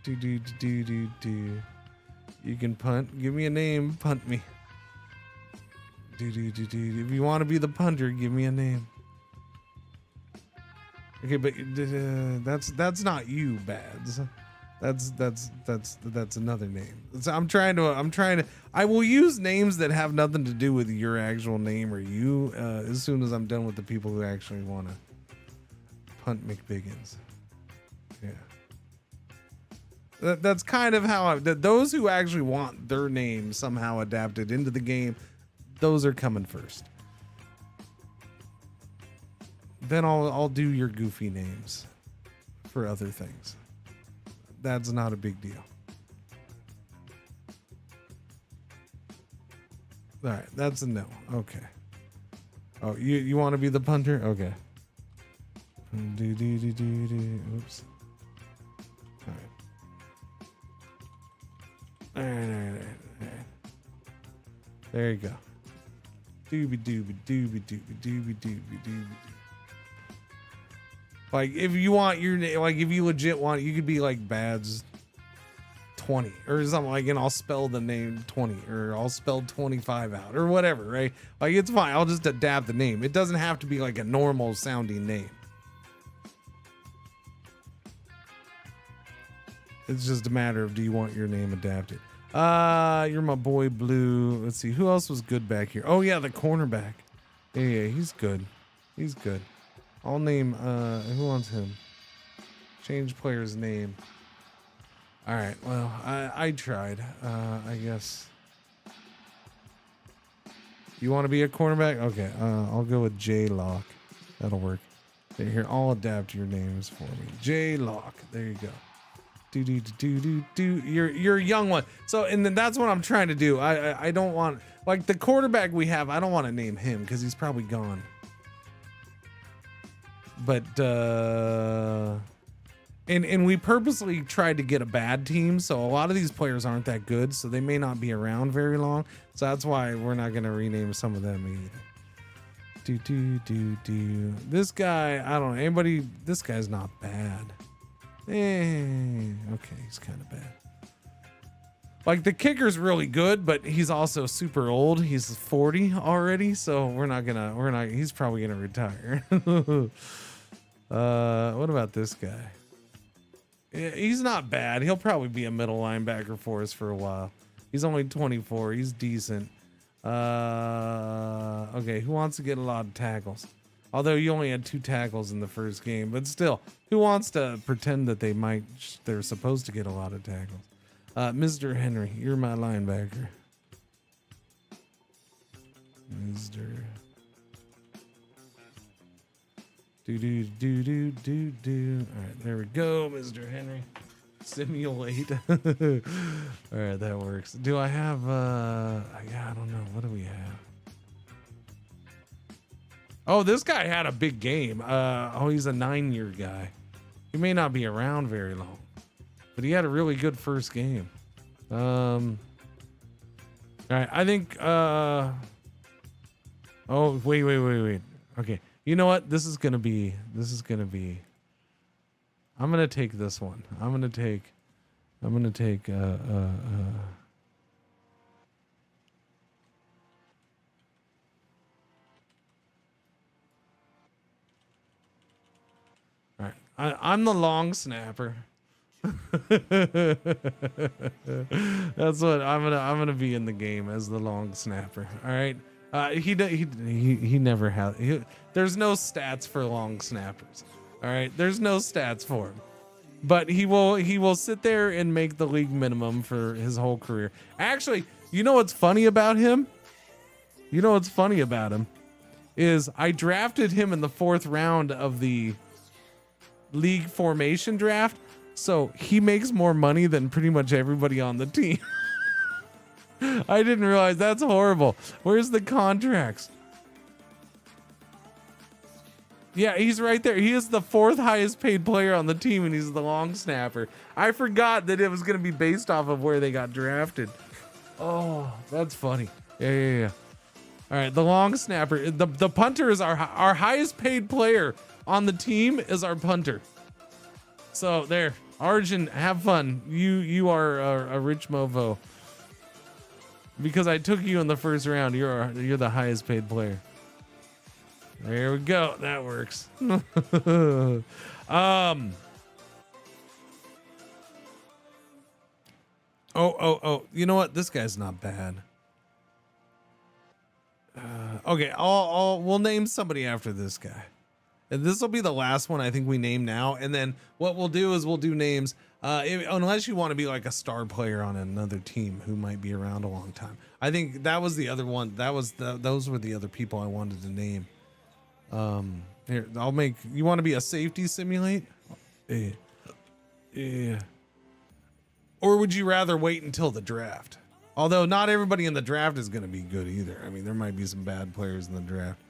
S1: You can punt. Give me a name. Punt me. If you want to be the punter, give me a name. Okay, but that's not you, Bads. That's another name. So I'm trying to. I will use names that have nothing to do with your actual name or you. As soon as I'm done with the people who actually want to punt McBiggins. Yeah. That's kind of how those who actually want their name somehow adapted into the game. Those are coming first. Then I'll do your goofy names for other things. That's not a big deal. All right, that's a no. Okay. Oh, you want to be the punter? Okay. Oops. All right. All right. There you go. Doobie doobie doobie doobie doobie doobie doobie. Like if you want your name, like if you legit want, you could be like Bads 20 or something like, and I'll spell the name 20 or I'll spell 25 out or whatever, right? Like it's fine. I'll just adapt the name. It doesn't have to be like a normal sounding name. It's just a matter of, do you want your name adapted? You're my boy Blue. Let's see, who else was good back here? Oh yeah, the cornerback. Yeah, he's good. He's good. I'll name, who wants him? Change player's name. All right, well, I tried, I guess. You want to be a cornerback? Okay, I'll go with J-Lock. That'll work. Here, I'll adapt your names for me. J-Lock, there you go. You're a young one. So, and then that's what I'm trying to do. I don't want, like the quarterback we have, I don't want to name him because he's probably gone. But and we purposely tried to get a bad team, so a lot of these players aren't that good, so they may not be around very long. So that's why we're not gonna rename some of them either. This guy, I don't know, anybody, this guy's not bad. Okay, he's kind of bad. Like the kicker's really good, but he's also super old. He's 40 already, so he's probably gonna retire. What about this guy? Yeah, he's not bad. He'll probably be a middle linebacker for us for a while. He's only 24. He's decent. Okay, who wants to get a lot of tackles? Although you only had 2 tackles in the first game, but still, who wants to pretend that they're supposed to get a lot of tackles? Mr. Henry, you're my linebacker. Mr. Do. All right, there we go, Mr. Henry. Simulate. All right, that works. Do I have? I don't know. What do we have? Oh, this guy had a big game. He's a 9-year guy. He may not be around very long, but he had a really good first game. All right, I think. Oh, wait. Okay. You know what? This is gonna be. I'm gonna take this one. I'm gonna take. All right. I'm the long snapper. That's what I'm gonna be in the game as the long snapper. All right. He never has. There's no stats for long snappers. All right, there's no stats for him, but he will sit there and make the league minimum for his whole career. Actually, you know what's funny about him? Is I drafted him in the 4th round of the league formation draft, so he makes more money than pretty much everybody on the team. I didn't realize. That's horrible. Where's the contracts? Yeah, he's right there. He is the 4th highest paid player on the team, and he's the long snapper. I forgot that it was going to be based off of where they got drafted. Oh, that's funny. Yeah. All right, the long snapper. The punter is our highest paid player on the team is our punter. So there, Arjun, have fun. You are a rich mofo. Because I took you in the 1st round, you're the highest paid player. There we go. That works. Oh. You know what? This guy's not bad. Okay, we'll name somebody after this guy. And this will be the last one I think we name now. And then what we'll do is we'll do names. Unless you want to be like a star player on another team who might be around a long time. I think that was the other one. Those were the other people I wanted to name. Here, you want to be a safety simulate? Yeah. Or would you rather wait until the draft? Although not everybody in the draft is going to be good either. I mean, there might be some bad players in the draft.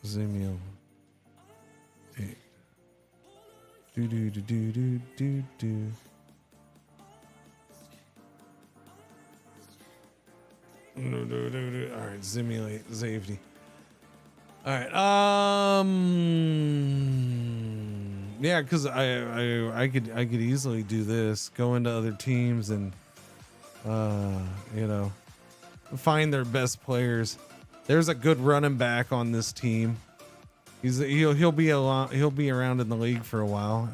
S1: Simulate. Do. All right, simulate safety. All right. Yeah, because I could easily do this. Go into other teams and you know, find their best players. There's a good running back on this team. He'll be around in the league for a while.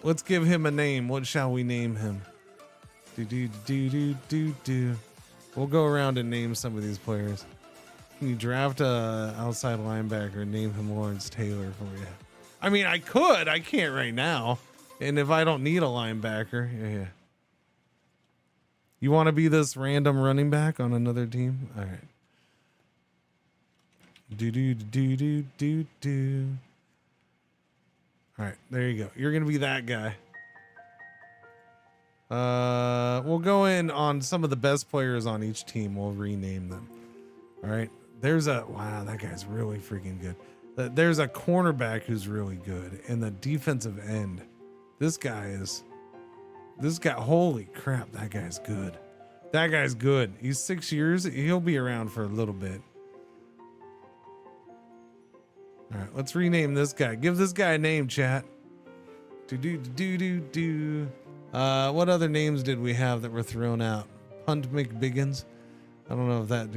S1: Let's give him a name. What shall we name him? We'll go around and name some of these players. Can you draft a outside linebacker and name him Lawrence Taylor for you? I mean, I could. I can't right now. And if I don't need a linebacker, yeah. You want to be this random running back on another team? All right. All right, there you go. You're gonna be that guy. We'll go in on some of the best players on each team. We'll rename them. All right. Wow, that guy's really freaking good. There's a cornerback who's really good, and the defensive end. This guy, holy crap, that guy's good. That guy's good. He's 6 years. He'll be around for a little bit. All right, let's rename this guy. Give this guy a name, chat. What other names did we have that were thrown out? Punt McBiggins. I don't know if that.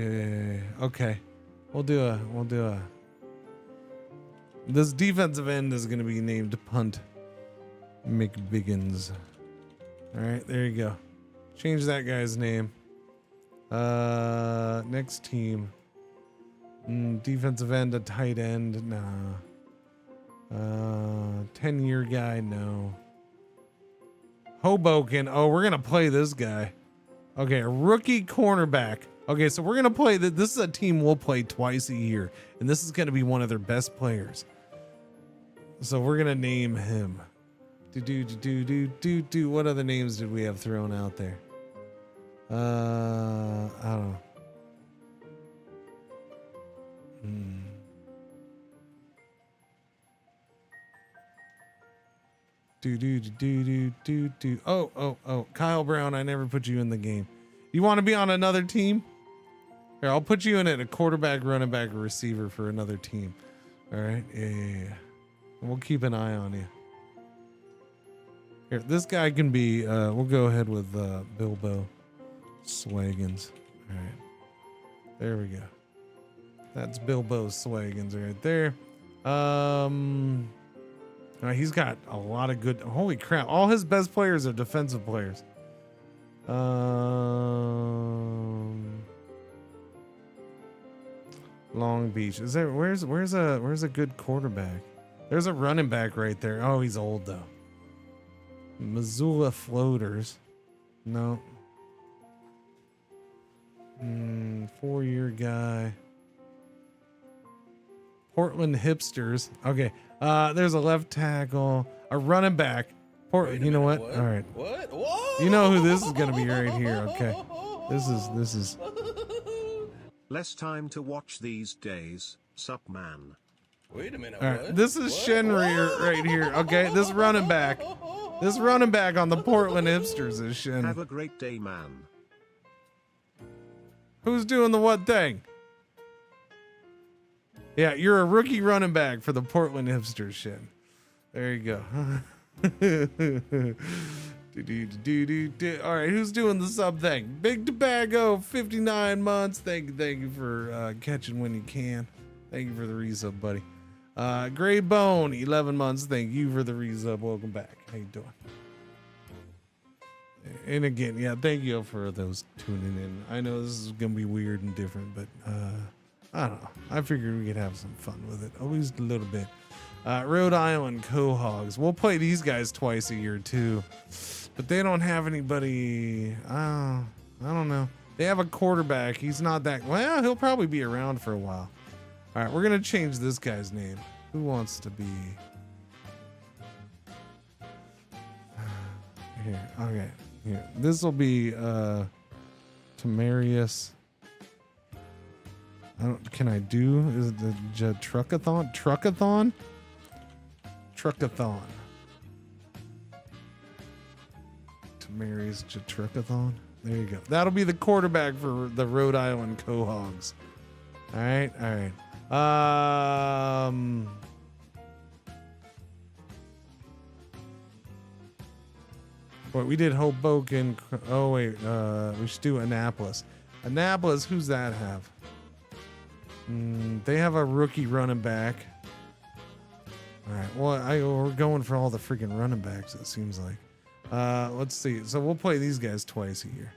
S1: Okay, we'll do a. This defensive end is going to be named Punt McBiggins. All right, there you go. Change that guy's name. Next team. Defensive end, a tight end. Nah. 10-year guy. No. Hoboken. Oh, we're going to play this guy. Okay, a rookie cornerback. Okay, so we're going to play. This is a team we'll play twice a year. And this is going to be one of their best players. So we're going to name him. What other names did we have thrown out there? I don't know. Oh, Kyle Brown, I never put you in the game. You want to be on another team? Here, I'll put you in at a quarterback, running back, or receiver for another team. All right? Yeah. We'll keep an eye on you. Here, this guy can be, we'll go ahead with Bilbo Swaggins. All right. There we go. That's Bilbo Swaggins right there. He's got a lot of good. Holy crap! All his best players are defensive players. Long Beach. Is there? Where's a good quarterback? There's a running back right there. Oh, he's old though. Missoula Floaters. No. 4-year guy. Portland Hipsters. Okay. There's a left tackle, a running back. You know what? All right.
S6: What? Whoa!
S1: You know who this is going to be right here. Okay. This is.
S7: Less time to watch these days, sup man.
S6: Wait a minute.
S1: All right.
S6: What?
S1: This is Shenrier right here. Okay. This running back on the Portland Hipsters is Shen.
S7: Have a great day, man.
S1: Who's doing the what thing? Yeah, you're a rookie running back for the Portland Hipsters, Shen. There you go. All right, who's doing the sub thing? Big Tobacco, 59 months. Thank you for catching when you can. Thank you for the resub, buddy. Gray Bone, 11 months. Thank you for the resub. Welcome back. How you doing? And again, yeah, thank you for those tuning in. I know this is gonna be weird and different, but I don't know. I figured we could have some fun with it, at least a little bit. Rhode Island Quahogs. We'll play these guys twice a year too, but they don't have anybody. I don't know. They have a quarterback. He's not that well. He'll probably be around for a while. All right, we're gonna change this guy's name. Who wants to be here? Okay, here. This will be Tamarius. Can I do? Is it the Truckathon? Truckathon. Tamarius Truckathon. There you go. That'll be the quarterback for the Rhode Island Quahogs. All right. What we did Hoboken. Oh wait, we should do Annapolis. Annapolis, who's that have? They have a rookie running back. All right. Well, we're going for all the freaking running backs. It seems like. Let's see. So we'll play these guys twice a year.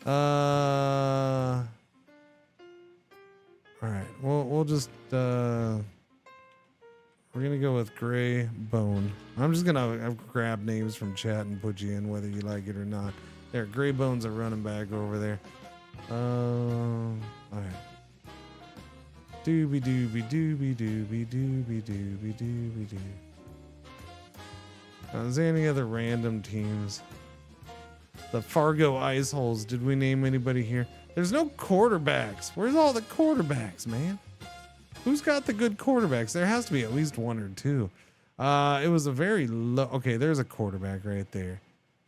S1: All right. We'll just. We're gonna go with Gray Bone. I'm just gonna grab names from chat and put you in whether you like it or not. There, Gray Bone's a running back over there. All right. Doobie doobie doobie doobie doobie doobie doobie doo. Is there any other random teams? The Fargo Ice Holes. Did we name anybody here? There's no quarterbacks. Where's all the quarterbacks, man? Who's got the good quarterbacks? There has to be at least one or two. It was a very low. Okay, there's a quarterback right there.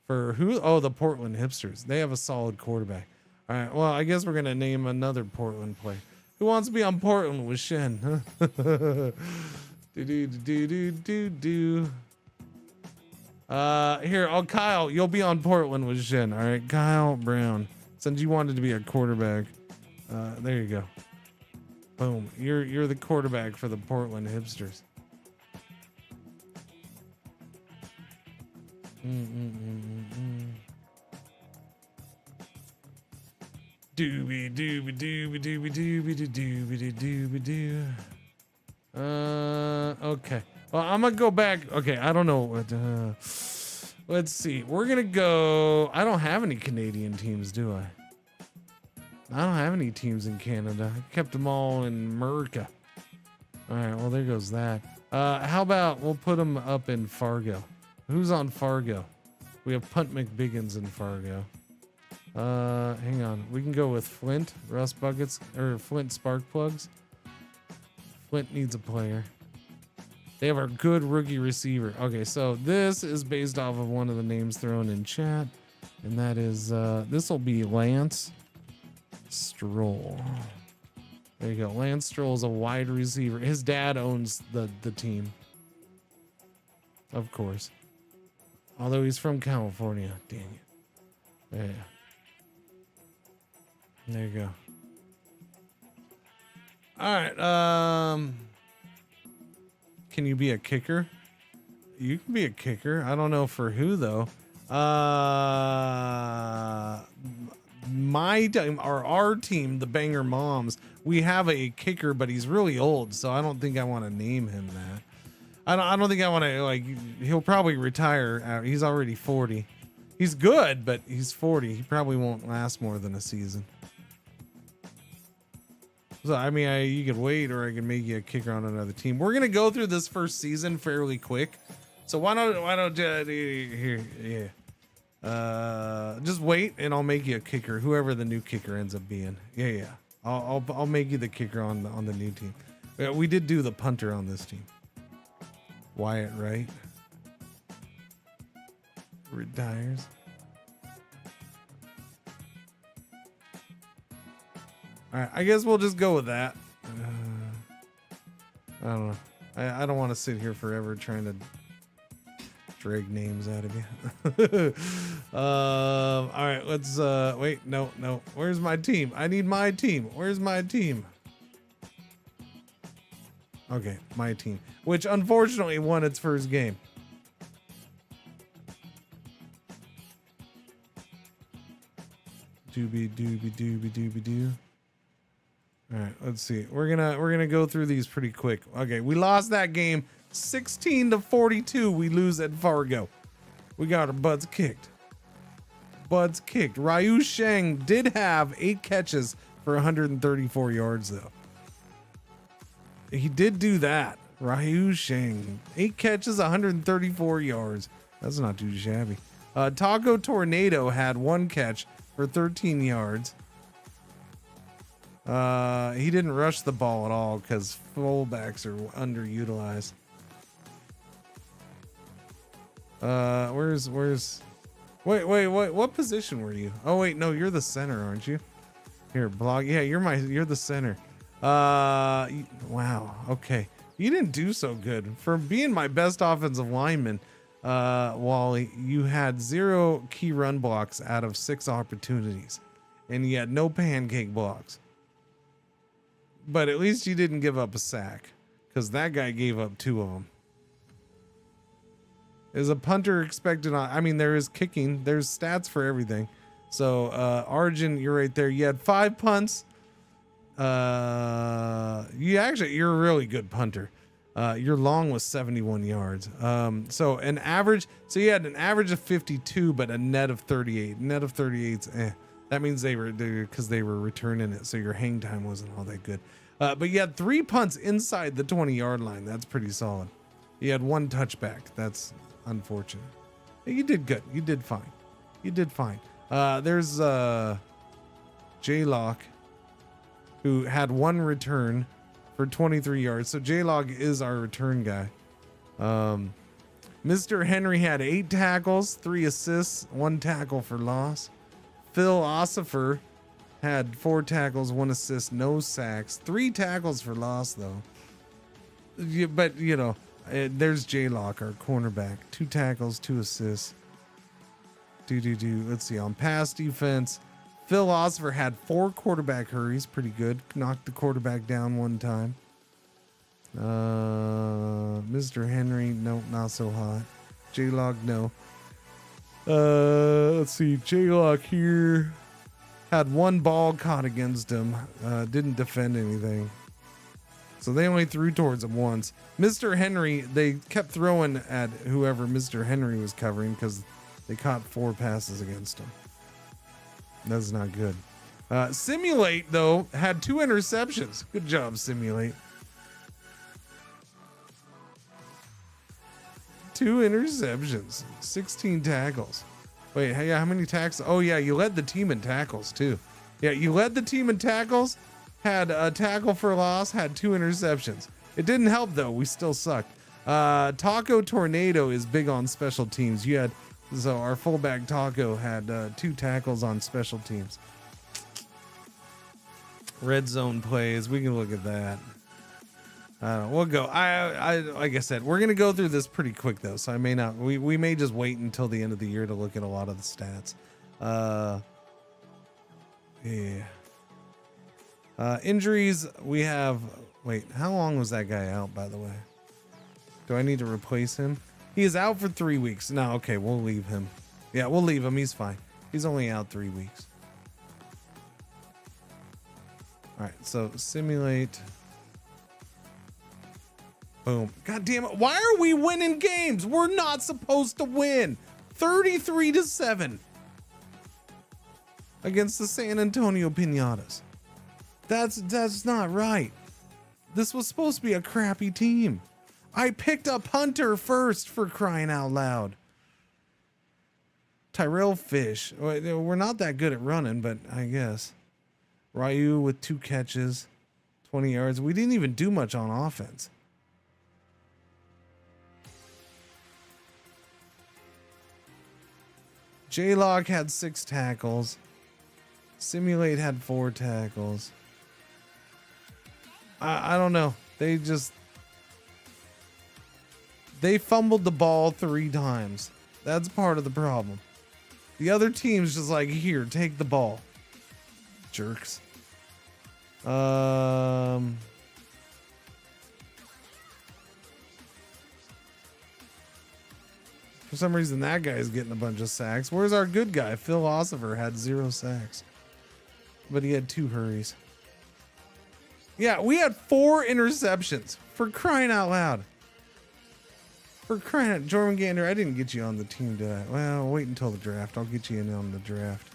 S1: For who? Oh, the Portland Hipsters. They have a solid quarterback. All right. Well, I guess we're gonna name another Portland player. Who wants to be on Portland with Shen? Here, Kyle, you'll be on Portland with Shen. All right, Kyle Brown. Since you wanted to be a quarterback, there you go. Boom. You're the quarterback for the Portland Hipsters. Doobie doobie doobie doobie doobie doobie doobie doo. Okay. Well, I'm gonna go back. Okay, I don't know what. Let's see. We're gonna go. I don't have any Canadian teams, do I? I don't have any teams in Canada. I kept them all in America. All right. Well, there goes that. How about we'll put them up in Fargo? Who's on Fargo? We have Punt McBiggins in Fargo. Hang on. We can go with Flint, Rust Buckets, or Flint Spark Plugs. Flint needs a player. They have our good rookie receiver. Okay, so this is based off of one of the names thrown in chat, and that is this will be Lance Stroll. There you go. Lance Stroll is a wide receiver. His dad owns the team, of course. Although he's from California. Dang it. Yeah. There you go. All right. Can you be a kicker? You can be a kicker. I don't know for who though. My team, or our team, the Banger Moms, we have a kicker, but he's really old, so I don't think I want to name him that. I don't think I want to, like, he'll probably retire. He's already 40. He's good, but he's 40. He probably won't last more than a season. So, I mean, you could wait, or I can make you a kicker on another team. We're gonna go through this first season fairly quick, so why don't here, yeah. Just wait, and I'll make you a kicker. Whoever the new kicker ends up being, yeah. I'll make you the kicker on the new team. We did do the punter on this team. Wyatt Wright retires. All right, I guess we'll just go with that. I don't know. I don't want to sit here forever trying to drag names out of you. All right, let's wait. No. Where's my team? I need my team. Where's my team? Okay, my team, which unfortunately won its first game. Doobie. All right, let's see. We're gonna go through these pretty quick. Okay, we lost that game 16-42. We lose at Fargo. We got our butts kicked. Ryu Sheng did have 8 catches for 134 yards though. He did do that. Ryu Sheng, 8 catches, 134 yards. That's not too shabby. Taco Tornado had 1 catch for 13 yards. He didn't rush the ball at all because fullbacks are underutilized. Where's Wait, what position were you? Oh wait, no, you're the center, aren't you? Here, blog. Yeah, you're the center. Wow. Okay. You didn't do so good for being my best offensive lineman. Wally, you had 0 key run blocks out of 6 opportunities, and you had no pancake blocks. But at least you didn't give up a sack, because that guy gave up 2 of them. Is a punter expected on? I mean, there is kicking. There's stats for everything. So, Arjun, you're right there. You had 5 punts. You're a really good punter. Your long was 71 yards. So an average. So you had an average of 52, but a net of 38. Net of 38's. That means they were because they were returning it. So your hang time wasn't all that good. But you had 3 punts inside the 20-yard line. That's pretty solid. You had 1 touchback. That's unfortunate. You did good. You did fine. You did fine. There's J-Lock, who had 1 return for 23 yards. So J-Log is our return guy. Mr. Henry had 8 tackles, 3 assists, 1 tackle for loss. Phil Ossifer had 4 tackles, 1 assist, no sacks, 3 tackles for loss though. But you know, there's J-Lock, our cornerback, 2 tackles, 2 assists. Let's see, on pass defense, Phil Osver had 4 quarterback hurries, pretty good. Knocked the quarterback down 1 time. Mr. Henry, nope, not so hot. J-Log, no. Let's see, J-Log here had 1 ball caught against him. Didn't defend anything. So they only threw towards him once. Mr. Henry, they kept throwing at whoever Mr. Henry was covering because they caught 4 passes against him. That's not good. Simulate, though, had 2 interceptions. Good job, Simulate. 2 interceptions, 16 tackles. Wait, hey, how many tackles? Oh, yeah, you led the team in tackles, too. Yeah, you led the team in tackles, had a tackle for loss, had 2 interceptions. It didn't help, though. We still sucked. Taco Tornado is big on special teams. So our fullback Taco had 2 tackles on special teams. Red zone plays. We can look at that. I don't know. We'll go. I like I said, we're gonna go through this pretty quick though, so I may not. We may just wait until the end of the year to look at a lot of the stats. Injuries. We have. Wait, how long was that guy out? By the way, do I need to replace him? He is out for 3 weeks. No, okay, we'll leave him. Yeah, we'll leave him. He's fine. He's only out 3 weeks. All right, so simulate. Boom. God damn it. Why are we winning games? We're not supposed to win. 33-7 against the San Antonio Piñatas. That's not right. This was supposed to be a crappy team. I picked a punter first, for crying out loud. Tyrell Fish. We're not that good at running, but I guess. Ryu with 2 catches, 20 yards. We didn't even do much on offense. J-Log had 6 tackles. Simulate had 4 tackles. I don't know. They fumbled the ball 3 times. That's part of the problem. The other team's just like, here, take the ball. Jerks. For some reason, that guy's getting a bunch of sacks. Where's our good guy? Phil Ossifer had 0 sacks. But he had 2 hurries. Yeah, we had 4 interceptions. For crying out loud. For crying out, Jordan Gander, I didn't get you on the team, did I? Well, wait until the draft. I'll get you in on the draft.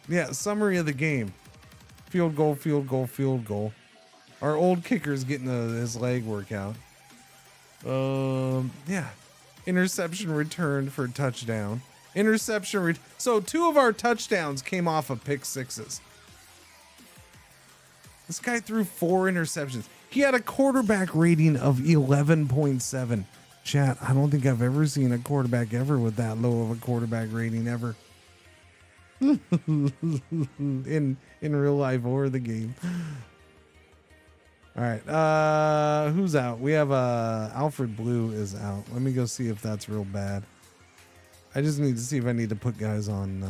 S1: Yeah, summary of the game. Field goal, field goal, field goal. Our old kicker's getting his leg workout. Yeah. Interception returned for a touchdown. So 2 of our touchdowns came off of pick 6s. This guy threw 4 interceptions. He had a quarterback rating of 11.7. Chat, I don't think I've ever seen a quarterback ever with that low of a quarterback rating ever. in real life or the game. All right, who's out? We have Alfred Blue is out. Let me go see if that's real bad. I just need to see if I need to put guys on.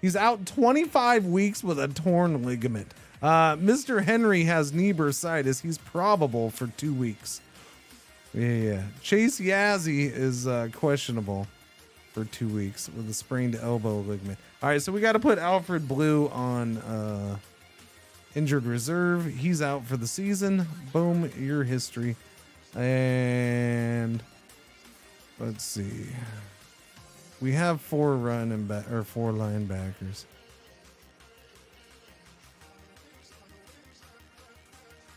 S1: He's out 25 weeks with a torn ligament. Mr. Henry has knee bursitis. He's probable for 2 weeks. Yeah. Chase Yazzie is questionable for 2 weeks with a sprained elbow ligament. All right, so we got to put Alfred Blue on injured reserve. He's out for the season. Boom, your history. And let's see. We have 4 linebackers.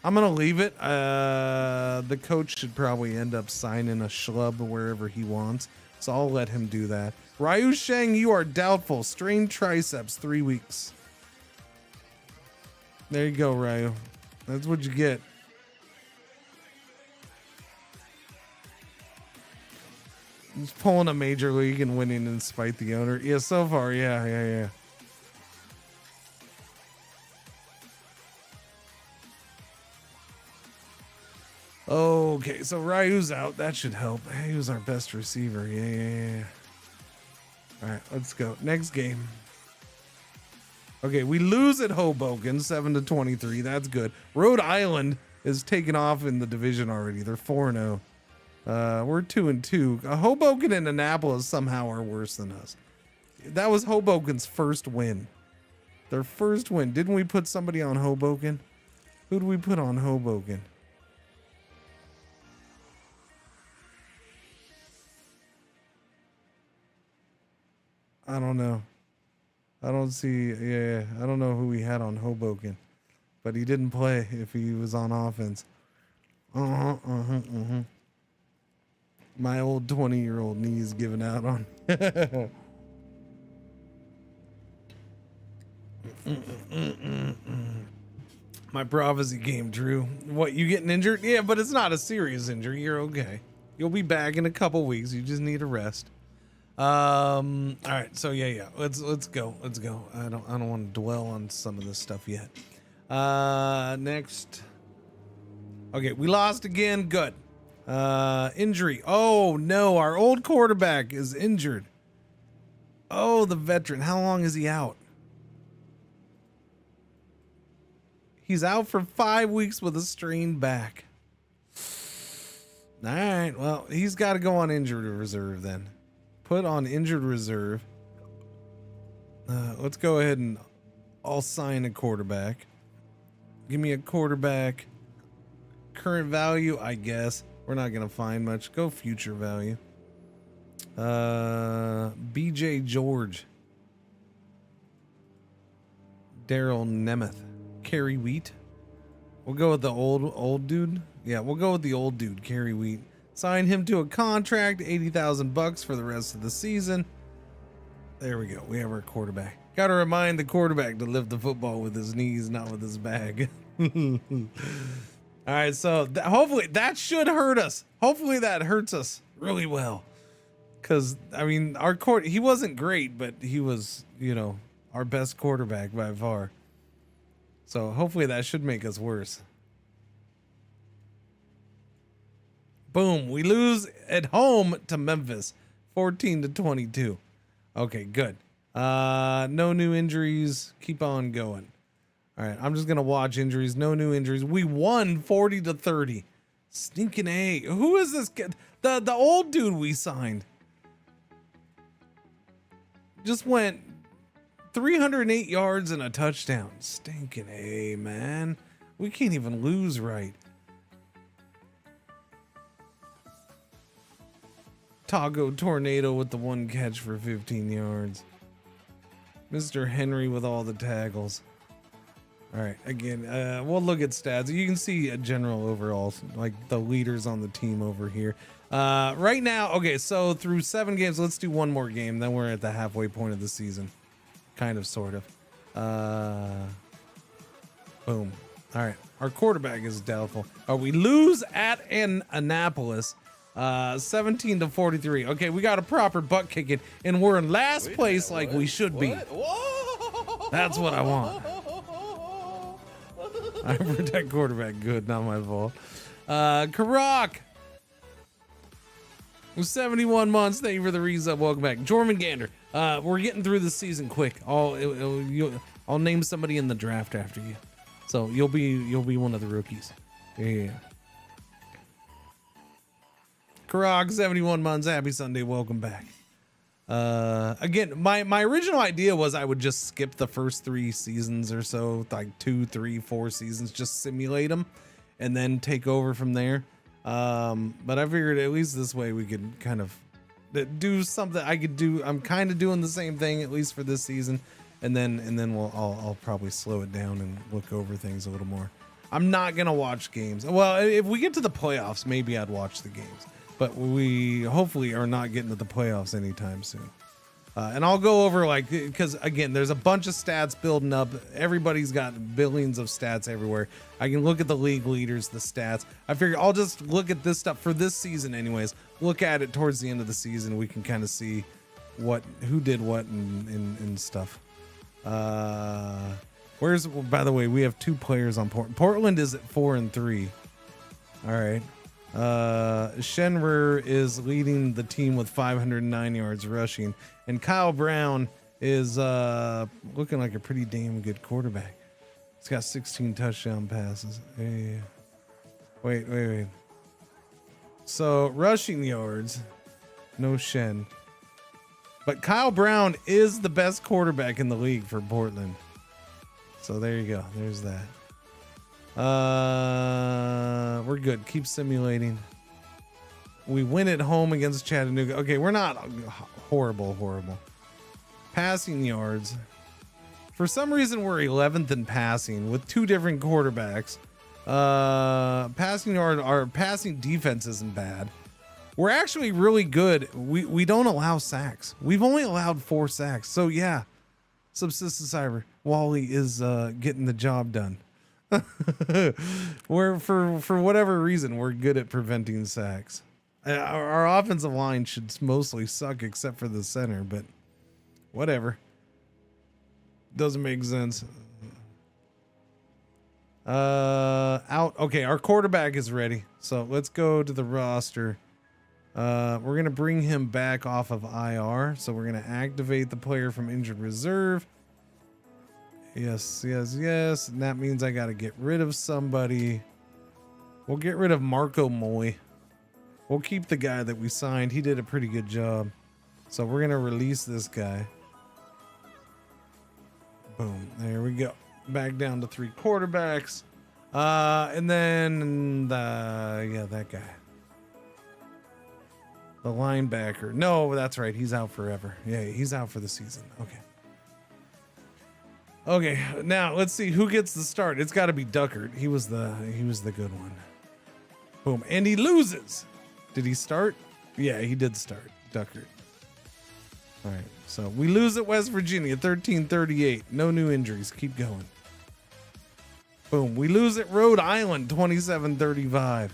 S1: I'm going to leave it. The coach should probably end up signing a schlub wherever he wants. So I'll let him do that. Ryu Sheng, you are doubtful. Strained triceps, 3 weeks. There you go, Ryu. That's what you get. He's pulling a major league and winning in spite the owner. Yeah, so far, yeah. Okay, so Ryu's out. That should help. He was our best receiver. Yeah. All right, let's go. Next game. Okay, we lose at Hoboken, 7-23. That's good. Rhode Island is taking off in the division already. They're 4-0. We're 2-2. Hoboken and Annapolis somehow are worse than us. That was Hoboken's first win. Their first win. Didn't we put somebody on Hoboken? Who did we put on Hoboken? I don't know. I don't see. Yeah, I don't know who we had on Hoboken, but he didn't play if he was on offense. My old 20-year-old knee is giving out on. My prophecy came true. What, you getting injured? Yeah, but it's not a serious injury. You're okay. You'll be back in a couple weeks. You just need a rest. All right, so yeah. Let's go. I don't want to dwell on some of this stuff yet. Next. Okay, we lost again. Good. Injury. Oh no, our old quarterback is injured. Oh, the veteran. How long is he out? He's out for 5 weeks with a strained back. All right, well, he's got to go on injured reserve then. Put on injured reserve. Let's go ahead and I'll sign a quarterback. Give me a quarterback. Current value, I guess. We're not going to find much. Go future value. BJ George. Daryl Nemeth. Kerry Wheat. We'll go with the old dude. Yeah, we'll go with the old dude, Kerry Wheat. Sign him to a contract, $80,000 for the rest of the season. There we go. We have our quarterback. Got to remind the quarterback to lift the football with his knees, not with his bag. All right, so hopefully that should hurt us. Hopefully that hurts us really well. Because, I mean, he wasn't great, but he was, our best quarterback by far. So hopefully that should make us worse. Boom, we lose at home to Memphis, 14-22. Okay, good. No new injuries. Keep on going. All right, I'm just going to watch injuries. No new injuries. We won 40-30. Stinking A. Who is this kid? The old dude we signed. Just went 308 yards and a touchdown. Stinking A, man. We can't even lose right. Tago Tornado with the 1 catch for 15 yards. Mr. Henry with all the tackles. All right, again, we'll look at stats. You can see a general overall, like the leaders on the team over here. Right now, okay, so through 7 games, let's do one more game. Then we're at the halfway point of the season. Kind of, sort of. Boom. All right. Our quarterback is doubtful. We lose at Annapolis, 17-43. Okay, we got a proper butt kicking, and we're in last place like we should be.
S6: Whoa!
S1: That's what I want. I protect quarterback. Good, not my fault. Karak, 71 months. Thank you for the resub. Welcome back, Jormungandr. We're getting through the season quick. I'll name somebody in the draft after you, so you'll be one of the rookies. Yeah. Karak, 71 months. Happy Sunday. Welcome back. Again, my original idea was I would just skip the first 3 seasons or so, like 2, 3, 4 seasons, just simulate them, and then take over from there. But I figured at least this way we could kind of do something I could do. I'm kind of doing the same thing at least for this season, and then I'll probably slow it down and look over things a little more. I'm not gonna watch games. Well, if we get to the playoffs, maybe I'd watch the games. But we hopefully are not getting to the playoffs anytime soon. And I'll go over, like, because again, there's a bunch of stats building up. Everybody's got billions of stats everywhere. I can look at the league leaders, the stats. I figure I'll just look at this stuff for this season anyways. Look at it towards the end of the season. We can kind of see who did what and stuff. By the way, we have 2 players on Portland. Portland is at 4-3. All right. Shenrer is leading the team with 509 yards rushing, and Kyle Brown is looking like a pretty damn good quarterback. He's got 16 touchdown passes. Hey. Wait. So rushing yards, no Shen, but Kyle Brown is the best quarterback in the league for Portland. So there you go. There's that. We're good. Keep simulating. We win at home against Chattanooga. Okay, we're not horrible. Passing yards. For some reason, we're 11th in passing with 2 different quarterbacks. Passing yard, our passing defense isn't bad. We're actually really good. We don't allow sacks. We've only allowed 4 sacks. So yeah, Subsistence Cyber Wally is getting the job done. We're for whatever reason we're good at preventing sacks. Our offensive line should mostly suck except for the center, but whatever. Doesn't make sense. Okay, our quarterback is ready, so let's go to the roster. We're gonna bring him back off of IR, so we're gonna activate the player from injured reserve. Yes. And that means I got to get rid of somebody. We'll get rid of Marco Moy. We'll keep the guy that we signed. He did a pretty good job. So we're going to release this guy. Boom. There we go. Back down to 3 quarterbacks. And then that guy. The linebacker. No, that's right. He's out forever. Yeah, he's out for the season. Okay, now let's see who gets the start. It's got to be Duckert. He was the good one. Boom, and he loses. Did he start? Yeah, he did start. Duckert. All right, so we lose at West Virginia, 13-38. No new injuries. Keep going. Boom, we lose at Rhode Island, 27-35.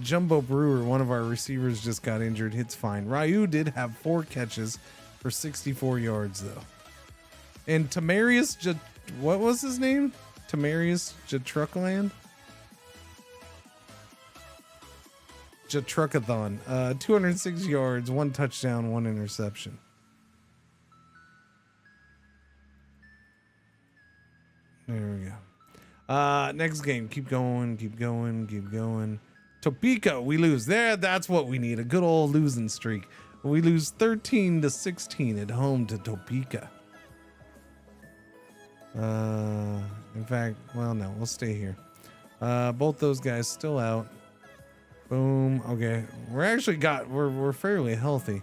S1: Jumbo Brewer, one of our receivers, just got injured. It's fine. Ryu did have 4 catches for 64 yards though. And Tamarius, what was his name? Tamarius Jatruckland? Jatruckathon. 206 yards, 1 touchdown, 1 interception. There we go. Next game. Keep going. Topeka, we lose. That's what we need. A good old losing streak. We lose 13-16 at home to Topeka. In fact, well, no, we'll stay here. Both those guys still out. Boom. Okay, we're fairly healthy.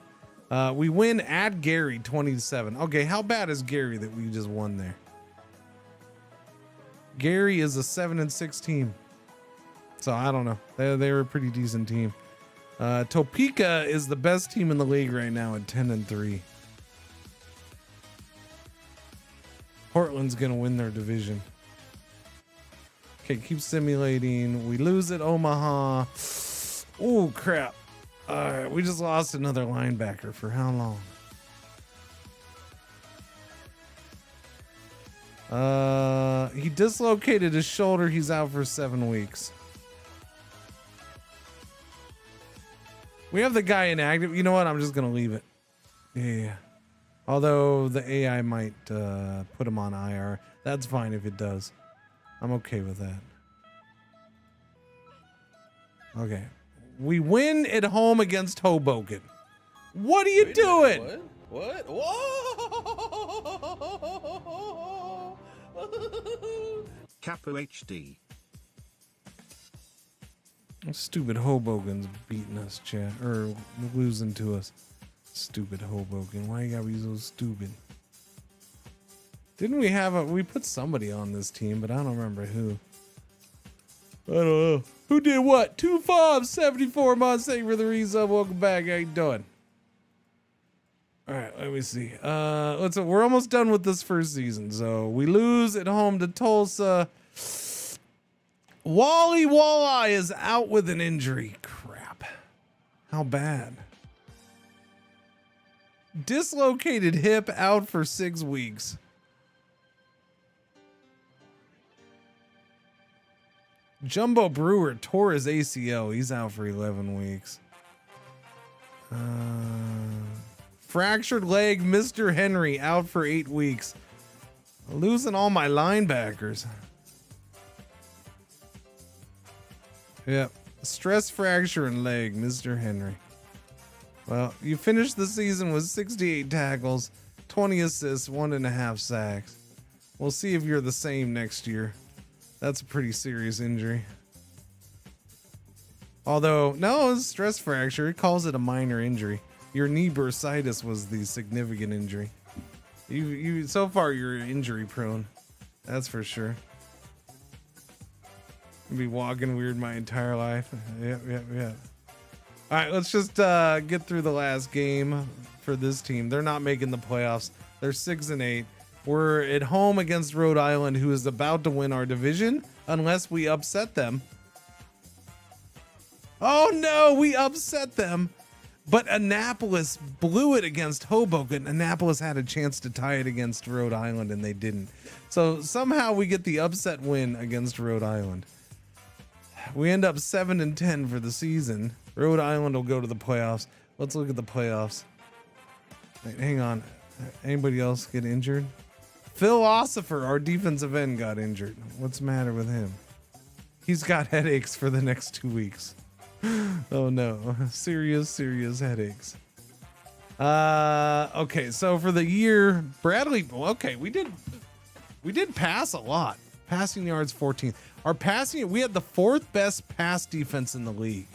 S1: We win at Gary 20-7. Okay, how bad is Gary that we just won there? Gary is a 7-6 team, so I don't know. They were a pretty decent team. Topeka is the best team in the league right now at 10-3. Portland's gonna win their division. Okay, keep simulating. We lose at Omaha. Oh, crap. All right, we just lost another linebacker. For how long? He dislocated his shoulder. He's out for 7 weeks. We have the guy inactive. You know what? I'm just going to leave it. Yeah. Although the AI might put him on IR. That's fine if it does. I'm okay with that. Okay. We win at home against Hoboken. What are you doing?
S6: What? Whoa!
S7: Capo HD.
S1: Stupid Hoboken's beating us, chat. Or losing to us. Stupid Hoboken. Why you gotta be so stupid? Didn't we have we put somebody on this team, but I don't remember who. I don't know. Who did what? 2-5, 74 months. Thank you for the resub. Welcome back. How you doing? All right, let me see. We're almost done with this first season. So we lose at home to Tulsa. Wally Walleye is out with an injury. Crap. How bad? Dislocated hip, out for 6 weeks. Jumbo Brewer tore his ACL. He's out for 11 weeks. Fractured leg, Mr. Henry out for 8 weeks. Losing all my linebackers. Yep. Stress fracture in leg, Mr. Henry. Well, you finished the season with 68 tackles, 20 assists, 1.5 sacks. We'll see if you're the same next year. That's a pretty serious injury. Although, no, it's a stress fracture. It calls it a minor injury. Your knee bursitis was the significant injury. You so far you're injury prone. That's for sure. I'll be walking weird my entire life. Yep. All right, let's just get through the last game for this team. They're not making the playoffs. They're 6-8. We're at home against Rhode Island, who is about to win our division unless we upset them. Oh no, we upset them. But Annapolis blew it against Hoboken. Annapolis had a chance to tie it against Rhode Island and they didn't. So somehow we get the upset win against Rhode Island. We end up 7-10 for the season. Rhode Island will go to the playoffs. Let's look at the playoffs. Wait, hang on. Anybody else get injured? Philosopher, our defensive end, got injured. What's the matter with him? He's got headaches for the next 2 weeks. Oh no, serious headaches. Okay, so for the year, Bradley, okay, we did pass a lot. Passing yards 14. Our passing, we had the 4th best pass defense in the league.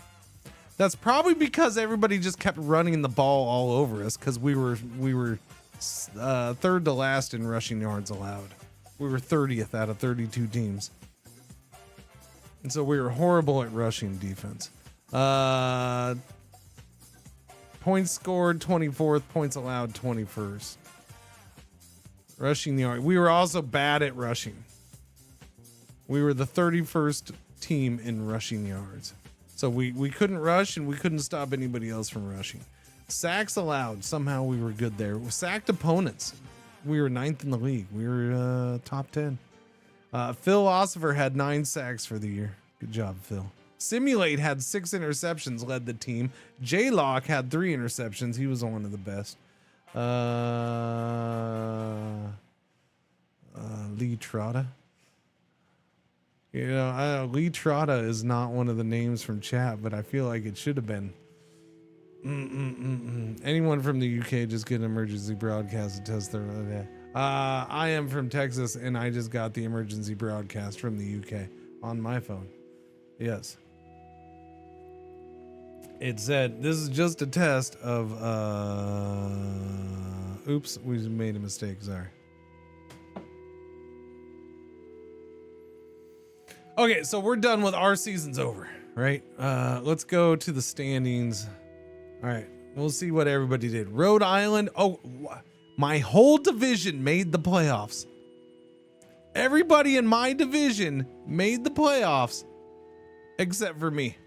S1: That's probably because everybody just kept running the ball all over us because we were 3rd to last in rushing yards allowed. We were 30th out of 32 teams. And so we were horrible at rushing defense. Points scored 24th, points allowed 21st. Rushing yard. We were also bad at rushing. We were the 31st team in rushing yards. So we couldn't rush and we couldn't stop anybody else from rushing. Sacks allowed. Somehow we were good there. Sacked opponents. We were 9th in the league. We were top 10. Philosopher had 9 sacks for the year. Good job, Phil. Simulate had 6 interceptions, led the team. J-Lock had 3 interceptions. He was one of the best. Lee Trotta. You know, Lee Trotta is not one of the names from chat, but I feel like it should have been. Anyone from the UK just get an emergency broadcast to test their. I am from Texas, and I just got the emergency broadcast from the UK on my phone. Yes. It said, this is just a test of, oops, we made a mistake, sorry. Okay, so we're done with our season's over, right? Let's go to the standings. All right, we'll see what everybody did. Rhode Island, my whole division made the playoffs. Everybody in my division made the playoffs except for me.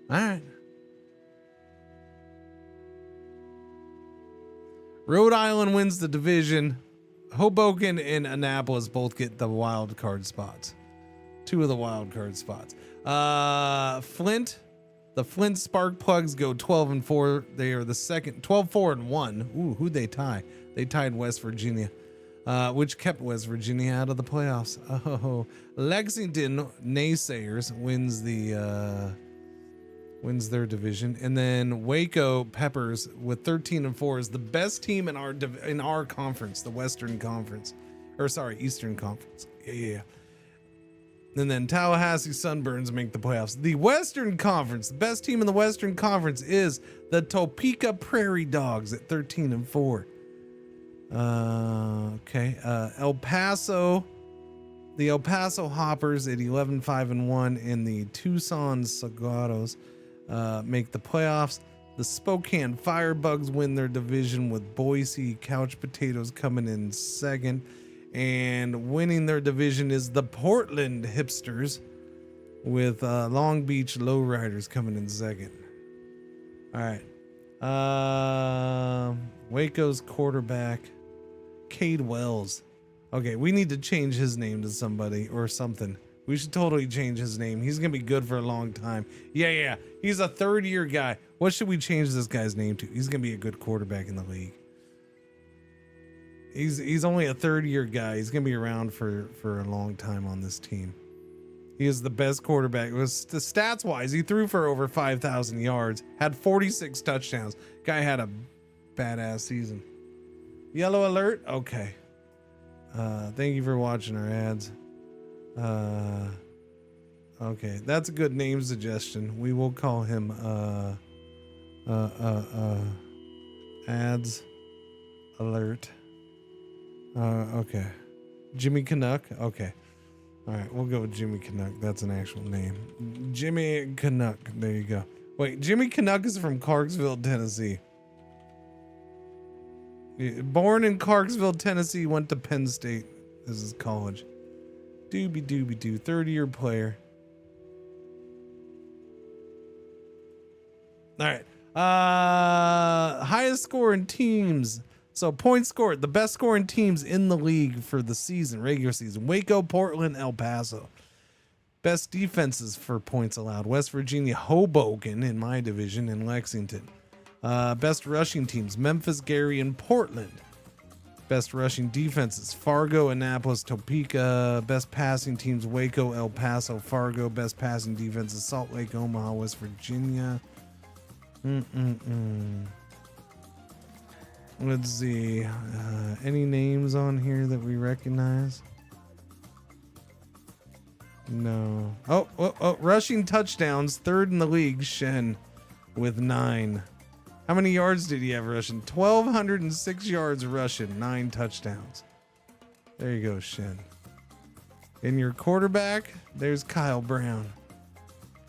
S1: All right. Rhode Island wins the division. Hoboken and Annapolis both get the wild card spots. 2 of the wild card spots. Flint, the Flint Spark Plugs go 12-4. They are the second, 12-4-1. Ooh, who'd they tie? They tied West Virginia, which kept West Virginia out of the playoffs. Oh, Lexington Naysayers wins their division, and then Waco Peppers with 13-4 is the best team in our conference, the Western Conference, or sorry, Eastern Conference. Yeah. And then Tallahassee Sunburns make the playoffs. The Western Conference, the best team in the Western Conference is the Topeka Prairie Dogs at 13-4. Okay. El Paso, the El Paso Hoppers at 11-5-1, and the Tucson Sagrados make the playoffs. The Spokane Firebugs win their division with Boise Couch Potatoes coming in second. And winning their division is the Portland Hipsters with Long Beach Lowriders coming in second. All right. Waco's quarterback, Cade Wells. Okay, we need to change his name to somebody or something. We should totally change his name. He's going to be good for a long time. Yeah. He's a third-year guy. What should we change this guy's name to? He's going to be a good quarterback in the league. He's only a third-year guy. He's going to be around for a long time on this team. He is the best quarterback. It was the stats-wise, he threw for over 5,000 yards, had 46 touchdowns. Guy had a badass season. Yellow alert? Okay. Thank you for watching our ads. Okay, that's a good name suggestion. We will call him ads alert. Okay. Jimmy Canuck. Okay. All right, we'll go with Jimmy Canuck. That's an actual name. Jimmy Canuck. There you go. Wait, Jimmy Canuck is from Clarksville, Tennessee. Born in Clarksville, Tennessee, went to Penn State as his college. Doobie doobie doo, 30-year player. All right. Highest scoring teams. So points scored, the best scoring teams in the league for the season, regular season. Waco, Portland, El Paso. Best defenses for points allowed. West Virginia, Hoboken in my division, and Lexington. Best rushing teams, Memphis, Gary, and Portland. Best rushing defenses, Fargo, Annapolis, Topeka. Best passing teams, Waco, El Paso, Fargo. Best passing defenses, Salt Lake, Omaha, West Virginia. Let's see. Any names on here that we recognize? No. Oh, rushing touchdowns, third in the league, Shen with 9. How many yards did he have rushing? 1,206 yards rushing, 9 touchdowns. There you go, Shen. In your quarterback, there's Kyle Brown.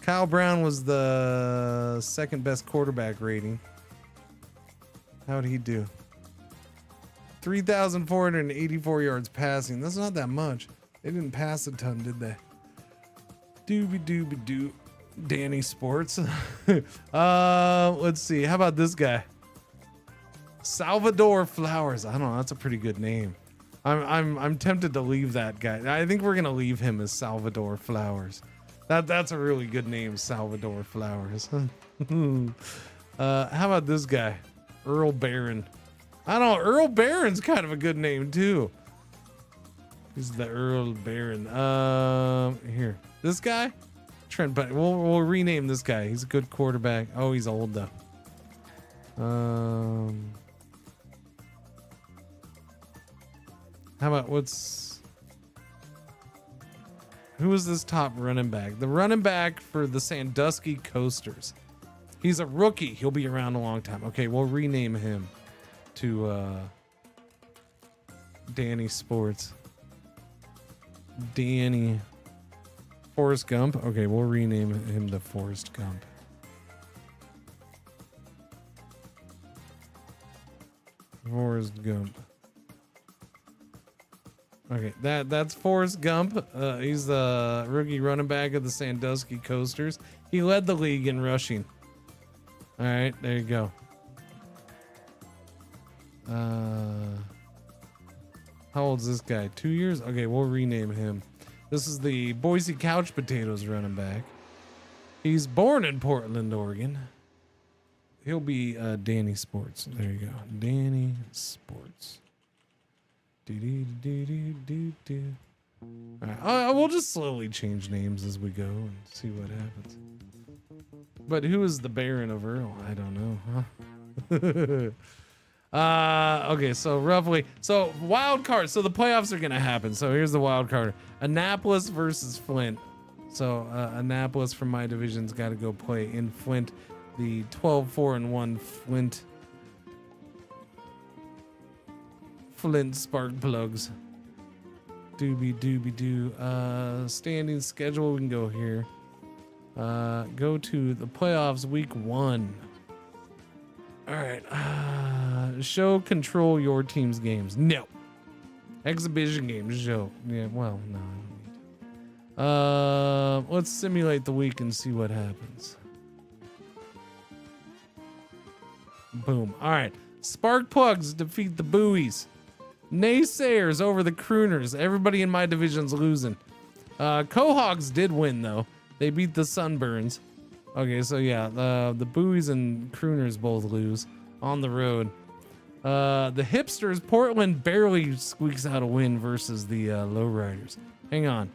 S1: Kyle Brown was the second best quarterback rating. How'd he do? 3,484 yards passing. That's not that much. They didn't pass a ton, did they? Doobie doobie doo. Danny Sports. Let's see. How about this guy? Salvador Flowers. I don't know. That's a pretty good name. I'm tempted to leave that guy. I think we're gonna leave him as Salvador Flowers. That's a really good name, Salvador Flowers. How about this guy? Earl Barron. I don't know. Earl Barron's kind of a good name too. He's the Earl Barron. Here, this guy, Trent. But we'll rename this guy. He's a good quarterback. Oh, he's old though. How about who is this top running back? The running back for the Sandusky Coasters. He's a rookie. He'll be around a long time. Okay, we'll rename him to Danny Sports. Danny Forrest Gump. Okay, we'll rename him to Forrest Gump. Forrest Gump. Okay, that's Forrest Gump. He's the rookie running back of the Sandusky Coasters. He led the league in rushing. All right, there you go. How old is this guy? 2 years? Okay, we'll rename him. This is the Boise Couch Potatoes running back. He's born in Portland, Oregon. He'll be Danny Sports. There you go. Danny Sports. All right, we'll just slowly change names as we go and see what happens. But who is the Baron of Earl? I don't know, huh? Okay, so roughly, so wild card. So the playoffs are gonna happen. So here's the wild card: Annapolis versus Flint. So Annapolis from my division's got to go play in Flint. The 12-4-1 Flint Spark Plugs. Doobie doo. Standing schedule. We can go here. Go to the playoffs week 1. All right. Show control your team's games. No. Exhibition games. Show. Yeah. Well, no. I don't need to. Let's simulate the week and see what happens. Boom. All right. Spark Plugs defeat the Buoys. Naysayers over the Crooners. Everybody in my division's losing. Quahogs did win though. They beat the Sunburns. Okay, so yeah, the Buoys and Crooners both lose on the road. The Hipsters, Portland barely squeaks out a win versus the Lowriders. Hang on.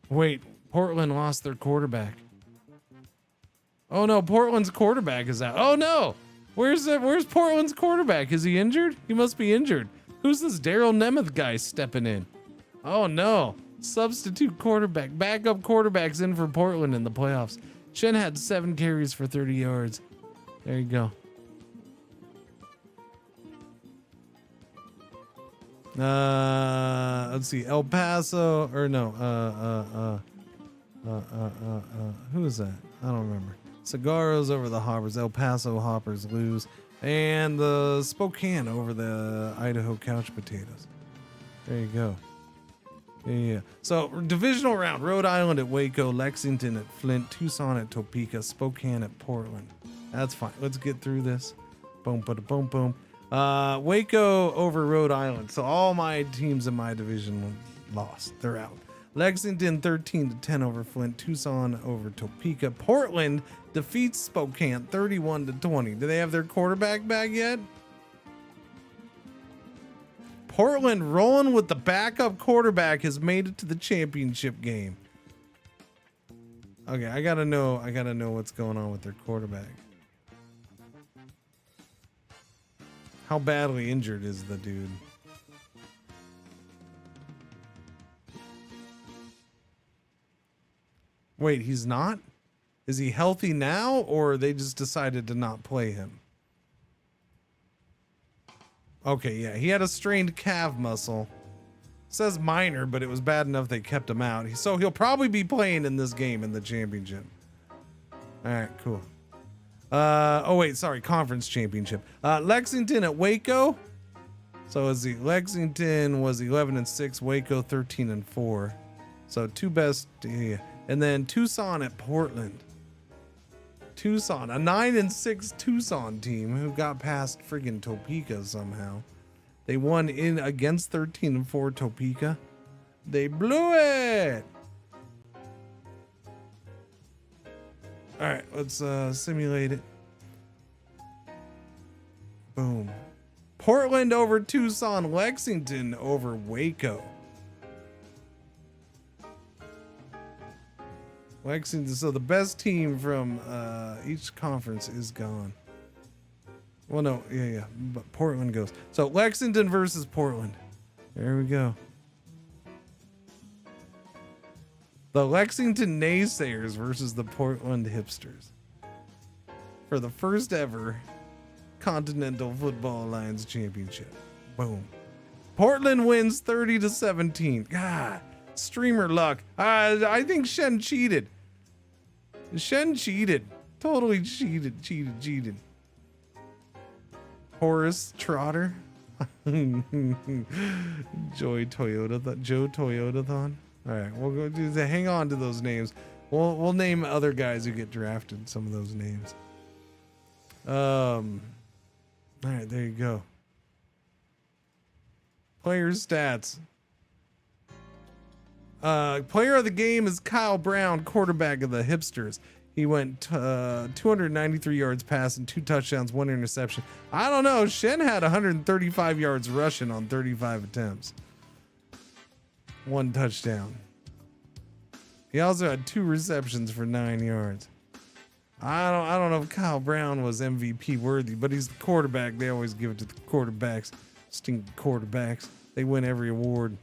S1: Wait, Portland lost their quarterback. Oh no, Portland's quarterback is out. Oh no, where's Portland's quarterback? Is he injured? He must be injured. Who's this Daryl Nemeth guy stepping in? Oh no, substitute quarterback, backup quarterback's in for Portland in the playoffs. Shen had 7 carries for 30 yards. There you go. Let's see, El Paso, or no, who is that? I don't remember. Cigarros over the Hoppers. El Paso Hoppers lose. And the Spokane over the Idaho Couch Potatoes. There you go. Yeah. So, divisional round. Rhode Island at Waco. Lexington at Flint. Tucson at Topeka. Spokane at Portland. That's fine. Let's get through this. Boom, boom, boom. Waco over Rhode Island. So, all my teams in my division lost. They're out. Lexington 13-10 over Flint. Tucson over Topeka. Portland defeats Spokane 31-20. Do they have their quarterback back yet? Portland rolling with the backup quarterback has made it to the championship game. Okay, I gotta know what's going on with their quarterback. How badly injured is the dude? Wait, he's not? Is he healthy now, or they just decided to not play him? Okay, yeah, he had a strained calf muscle. Says minor, but it was bad enough they kept him out. So he'll probably be playing in this game in the championship. All right, cool. Oh wait, sorry, conference championship. Lexington at Waco. So Lexington was 11-6, Waco 13-4. So two best, yeah. And then Tucson at Portland. Tucson, a 9-6 Tucson team who got past friggin' Topeka somehow. They won in against 13-4 Topeka. They blew it. All right, let's simulate it. Boom. Portland over Tucson, Lexington over Waco. Lexington, so the best team from each conference is gone. Well, no, yeah, but Portland goes. So Lexington versus Portland. There we go. The Lexington Naysayers versus the Portland Hipsters. For the first ever Continental Football Alliance Championship. Boom. Portland wins 30-17. God, streamer luck. I think Shen cheated. Shen cheated Totally cheated. Horace Trotter. Joe Toyotathon. All right, we'll go do the. Hang on to those names. We'll name other guys who get drafted some of those names. All right, there you go. Players stats. Player of the game is Kyle Brown, quarterback of the Hipsters. He went 293 yards passing, 2 touchdowns, 1 interception. I don't know. Shen had 135 yards rushing on 35 attempts. 1 touchdown. He also had 2 receptions for 9 yards. I don't know if Kyle Brown was MVP worthy, but he's the quarterback. They always give it to the quarterbacks. Stinking quarterbacks. They win every award.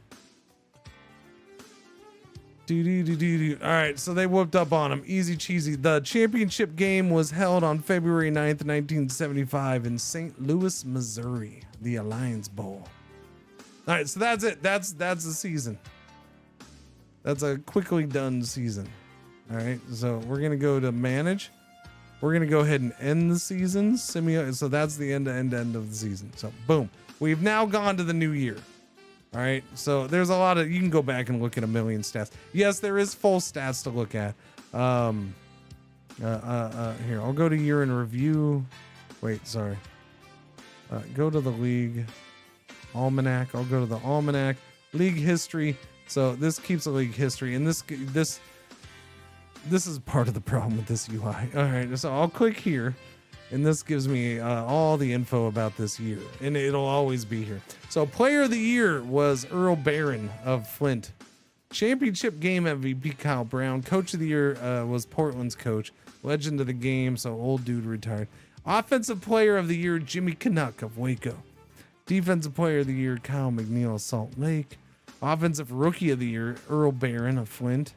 S1: All right, so they whooped up on him. Easy cheesy. The championship game was held on February 9th, 1975 in St. Louis, Missouri. The Alliance Bowl. All right, so that's it. That's the season. That's a quickly done season. All right, so we're going to go to manage. We're going to go ahead and end the season. So that's the end of the season. So boom. We've now gone to the new year. All right, so there's a lot of, you can go back and look at a million stats. Yes, there is full stats to look at. Here, I'll go to year in review. Wait, sorry. Go to the league almanac. I'll go to the almanac, league history. So this keeps the league history, and this is part of the problem with this UI. All right, so I'll click here. And this gives me all the info about this year, and it'll always be here. So player of the year was Earl Barron of Flint. Championship game MVP Kyle Brown. Coach of the year was Portland's coach. Legend of the game, so old dude retired. Offensive player of the year Jimmy Canuck of Waco. Defensive player of the year Kyle McNeil of Salt Lake. Offensive rookie of the year Earl Barron of Flint.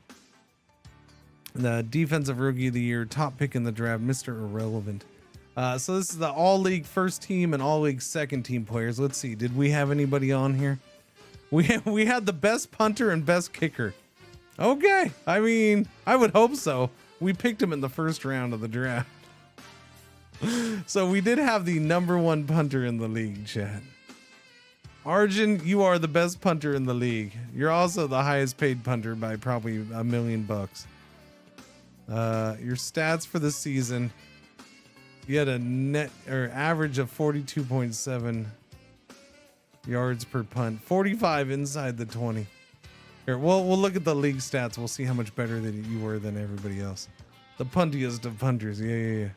S1: The defensive rookie of the year, top pick in the draft, Mr. Irrelevant. So this is the all league first team and all league second team players. Let's see. Did we have anybody on here? We had the best punter and best kicker. Okay. I mean, I would hope so. We picked him in the first round of the draft. So we did have the number 1 punter in the league, chat. Arjun, you are the best punter in the league. You're also the highest paid punter by probably $1 million. Your stats for the season. You had a net or average of 42.7 yards per punt, 45 inside the 20. Here, we'll look at the league stats. We'll see how much better that you were than everybody else. The puntiest of punters. Yeah.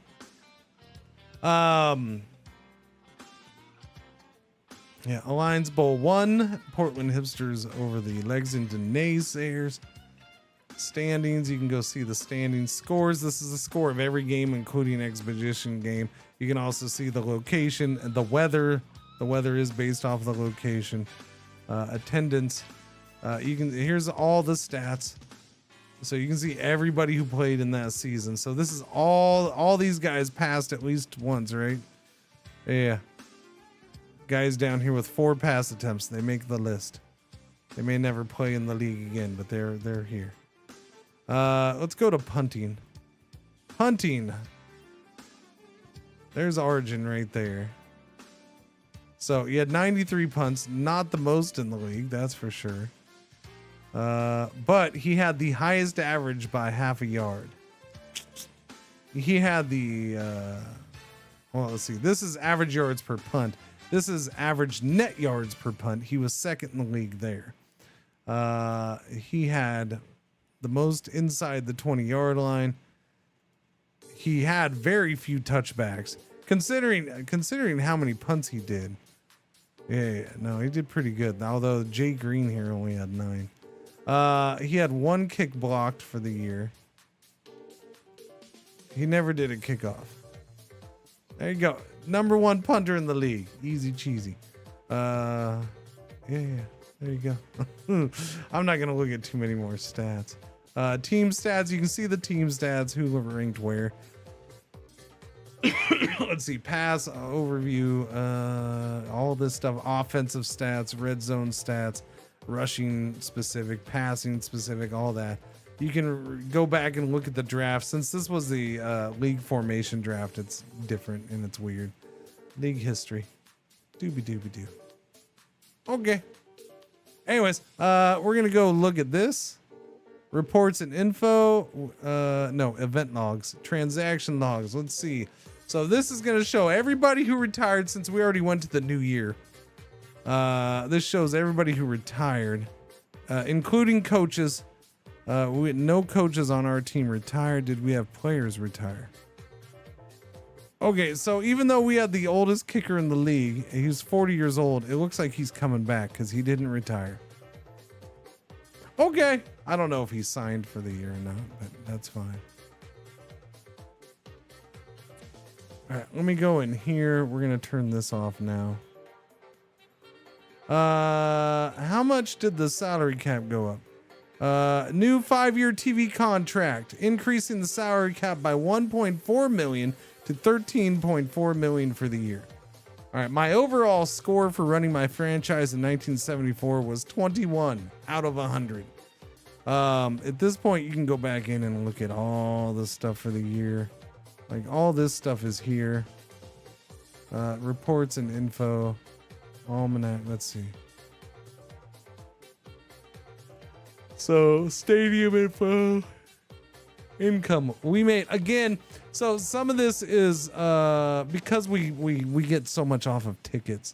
S1: Yeah, Alliance Bowl 1. Portland Hipsters over the Lexington Naysayers. Standings, you can go see the standings. Scores, this is the score of every game including expedition game. You can also see the location and the weather. The weather is based off the location. Attendance, here's all the stats, so you can see everybody who played in that season. So this is all these guys passed at least once, right? Yeah, guys down here with 4 pass attempts, they make the list. They may never play in the league again, but they're here. Let's go to punting. There's Origin right there. So he had 93 punts, not the most in the league, that's for sure. But he had the highest average by half a yard. He had the well, let's see. This is average yards per punt. This is average net yards per punt. He was second in the league there. He had the most inside the 20-yard line. He had very few touchbacks, considering how many punts he did. Yeah, no, he did pretty good. Although Jay Green here only had 9. He had 1 kick blocked for the year. He never did a kickoff. There you go. Number 1 punter in the league. Easy cheesy. Yeah. There you go. I'm not going to look at too many more stats. Team stats. You can see the team stats. Who ranked where. Let's see. Pass overview. All this stuff. Offensive stats. Red zone stats. Rushing specific. Passing specific. All that. you can go back and look at the draft. Since this was the league formation draft, it's different and it's weird. League history. Doobie doobie doo. Okay. Anyways, we're gonna go look at this. Reports and info. No, event logs. Transaction logs. Let's see. So this is gonna show everybody who retired since we already went to the new year. This shows everybody who retired, including coaches. We had no coaches on our team retired. Did we have players retire? Okay, so even though we had the oldest kicker in the league, he's 40 years old. It looks like he's coming back because he didn't retire. Okay, I don't know if he signed for the year or not, but that's fine. All right, let me go in here. We're gonna turn this off now. How much did the salary cap go up? New 5-year TV contract, increasing the salary cap by 1.4 million to 13.4 million for the year. All right, my overall score for running my franchise in 1974 was 21 out of 100. At this point, you can go back in and look at all the stuff for the year. Like all this stuff is here. Reports and info. Almanac, let's see. So stadium info, income we made again. So some of this is because we get so much off of tickets,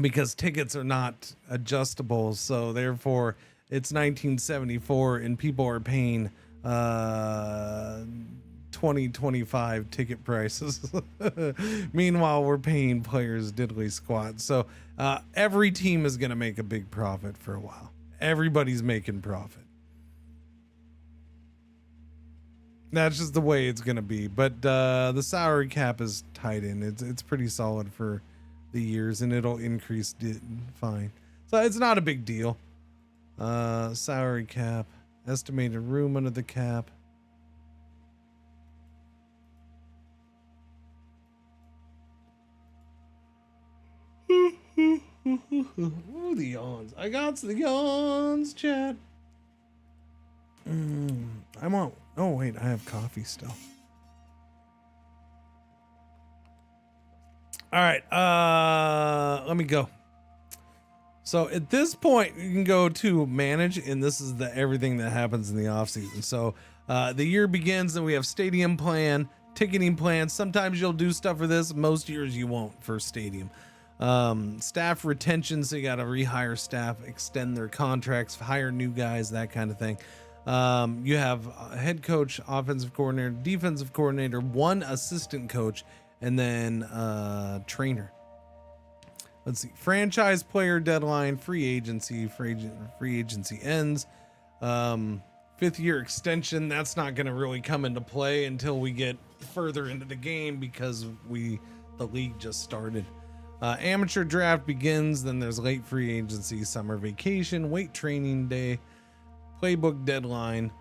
S1: because tickets are not adjustable. So therefore it's 1974 and people are paying 2025 ticket prices. Meanwhile, we're paying players diddly squat. So every team is going to make a big profit for a while. Everybody's making profit. That's just the way it's going to be. But the salary cap is tied in. It's pretty solid for the years, and it'll increase fine. So it's not a big deal. Salary cap, estimated room under the cap. Ooh, the yawns. I got the yawns, chat. I want. Oh, wait, I have coffee still. All right, let me go. So at this point, you can go to manage, and this is everything that happens in the off season. So the year begins, and we have stadium plan, ticketing plan. Sometimes you'll do stuff for this. Most years you won't for stadium. Staff retention, so you got to rehire staff, extend their contracts, hire new guys, that kind of thing. You have a head coach, offensive coordinator, defensive coordinator, one assistant coach, and then trainer. Let's see, franchise player deadline, free agency ends. 5th year extension, that's not going to really come into play until we get further into the game because the league just started. Amateur draft begins, then there's late free agency, summer vacation, weight training day, playbook deadline,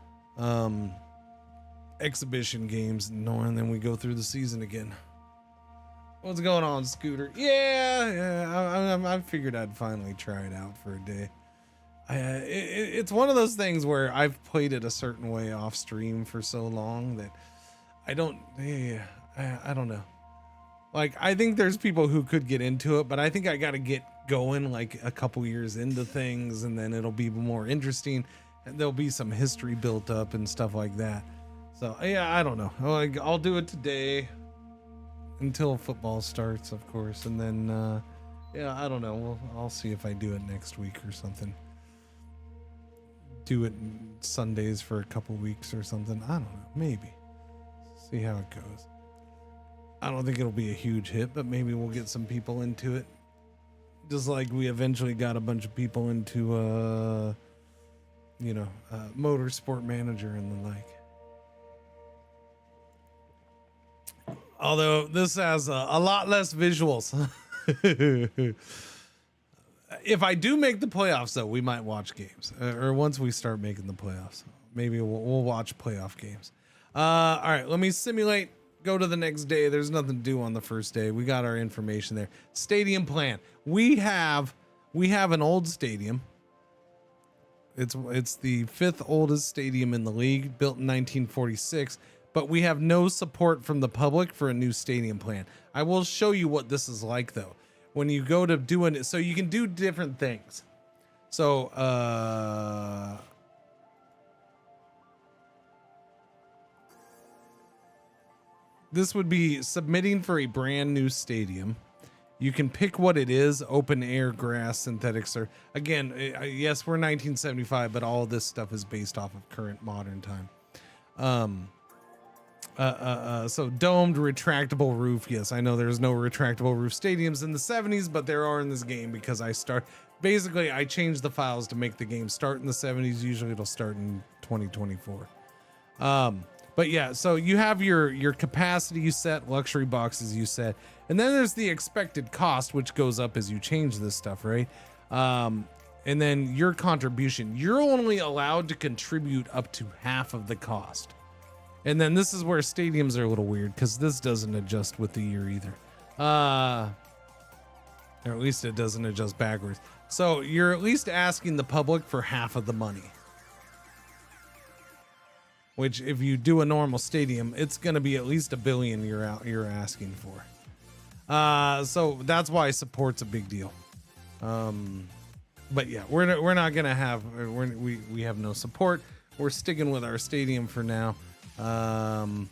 S1: exhibition games, and then we go through the season again. What's going on, Scooter? Yeah, I figured I'd finally try it out for a day. It's one of those things where I've played it a certain way off stream for so long that I don't know. Like, I think there's people who could get into it, but I think I got to get going like a couple years into things, and then it'll be more interesting, and there'll be some history built up and stuff like that. So yeah, I don't know. I'll do it today until football starts, of course, and then yeah, I don't know. I'll see if I do it next week or something. Do it Sundays for a couple weeks or something. I don't know. Maybe. See how it goes. I don't think it'll be a huge hit, but maybe we'll get some people into it. Just like we eventually got a bunch of people into, Motorsport Manager and the like. Although this has a lot less visuals. If I do make the playoffs, though, we might watch games. Or once we start making the playoffs, maybe we'll watch playoff games. All right, let me simulate. Go to the next day. There's nothing to do on the first day. We got our information there. Stadium plan. We have an old stadium. It's the 5th oldest stadium in the league, built in 1946, but we have no support from the public for a new stadium plan. I will show you what this is like though. When you go to doing it, so you can do different things. So this would be submitting for a brand new stadium. You can pick what it is: open air, grass, synthetics, or again, yes, we're 1975, but all of this stuff is based off of current modern time. So domed, retractable roof. Yes, I know there's no retractable roof stadiums in the 70s, but there are in this game because I changed the files to make the game start in the 70s. Usually it'll start in 2024. But yeah, so you have your capacity you set, luxury boxes you set, and then there's the expected cost, which goes up as you change this stuff, right? And then your contribution. You're only allowed to contribute up to half of the cost. And then this is where stadiums are a little weird because this doesn't adjust with the year either. Or at least it doesn't adjust backwards. So you're at least asking the public for half of the money. Which if you do a normal stadium, it's going to be at least $1 billion you're asking for. So that's why support's a big deal. But yeah, we're not going to have, we have no support. We're sticking with our stadium for now. And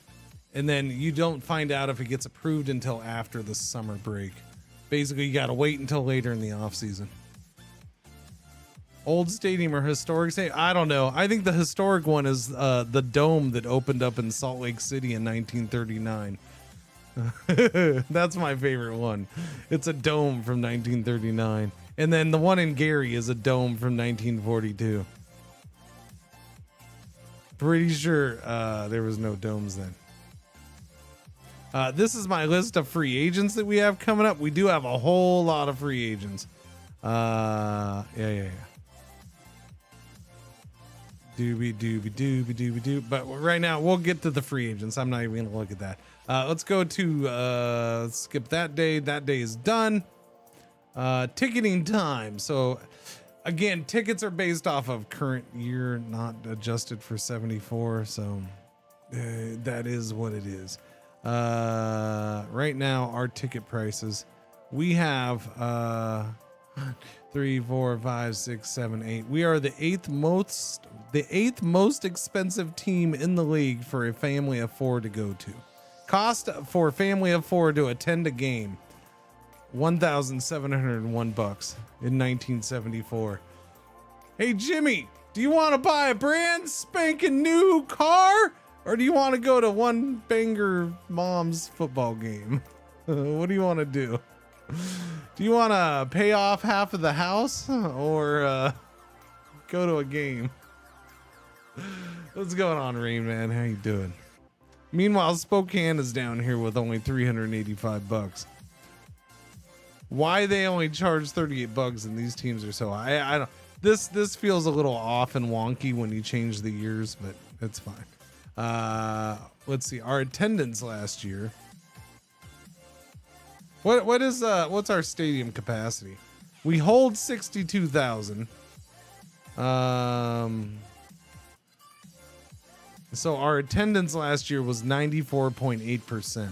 S1: then you don't find out if it gets approved until after the summer break. Basically, you got to wait until later in the off season. Old stadium or historic stadium? I don't know. I think the historic one is the dome that opened up in Salt Lake City in 1939. That's my favorite one. It's a dome from 1939. And then the one in Gary is a dome from 1942. Pretty sure there was no domes then. This is my list of free agents that we have coming up. We do have a whole lot of free agents. Yeah. Doobie. But right now we'll get to the free agents. I'm not even gonna look at that. Let's go to skip that day. That day is done. Ticketing time. So again, tickets are based off of current year, not adjusted for 74. So that is what it is. Right now, our ticket prices, we have 3, 4, 5, 6, 7, 8. We are the eighth most expensive team in the league for a family of 4 to go to. Cost for a family of 4 to attend a game, $1,701 in 1974. Hey Jimmy, do you want to buy a brand spanking new car, or do you want to go to one banger mom's football game? What do you want to do? Do you want to pay off half of the house or go to a game? What's going on, Rain Man? How you doing? Meanwhile, Spokane is down here with only $385. Why they only charge $38 and these teams are so high? I don't. This feels a little off and wonky when you change the years, but it's fine. Let's see our attendance last year. What's our stadium capacity? We hold 62,000. So our attendance last year was 94.8%.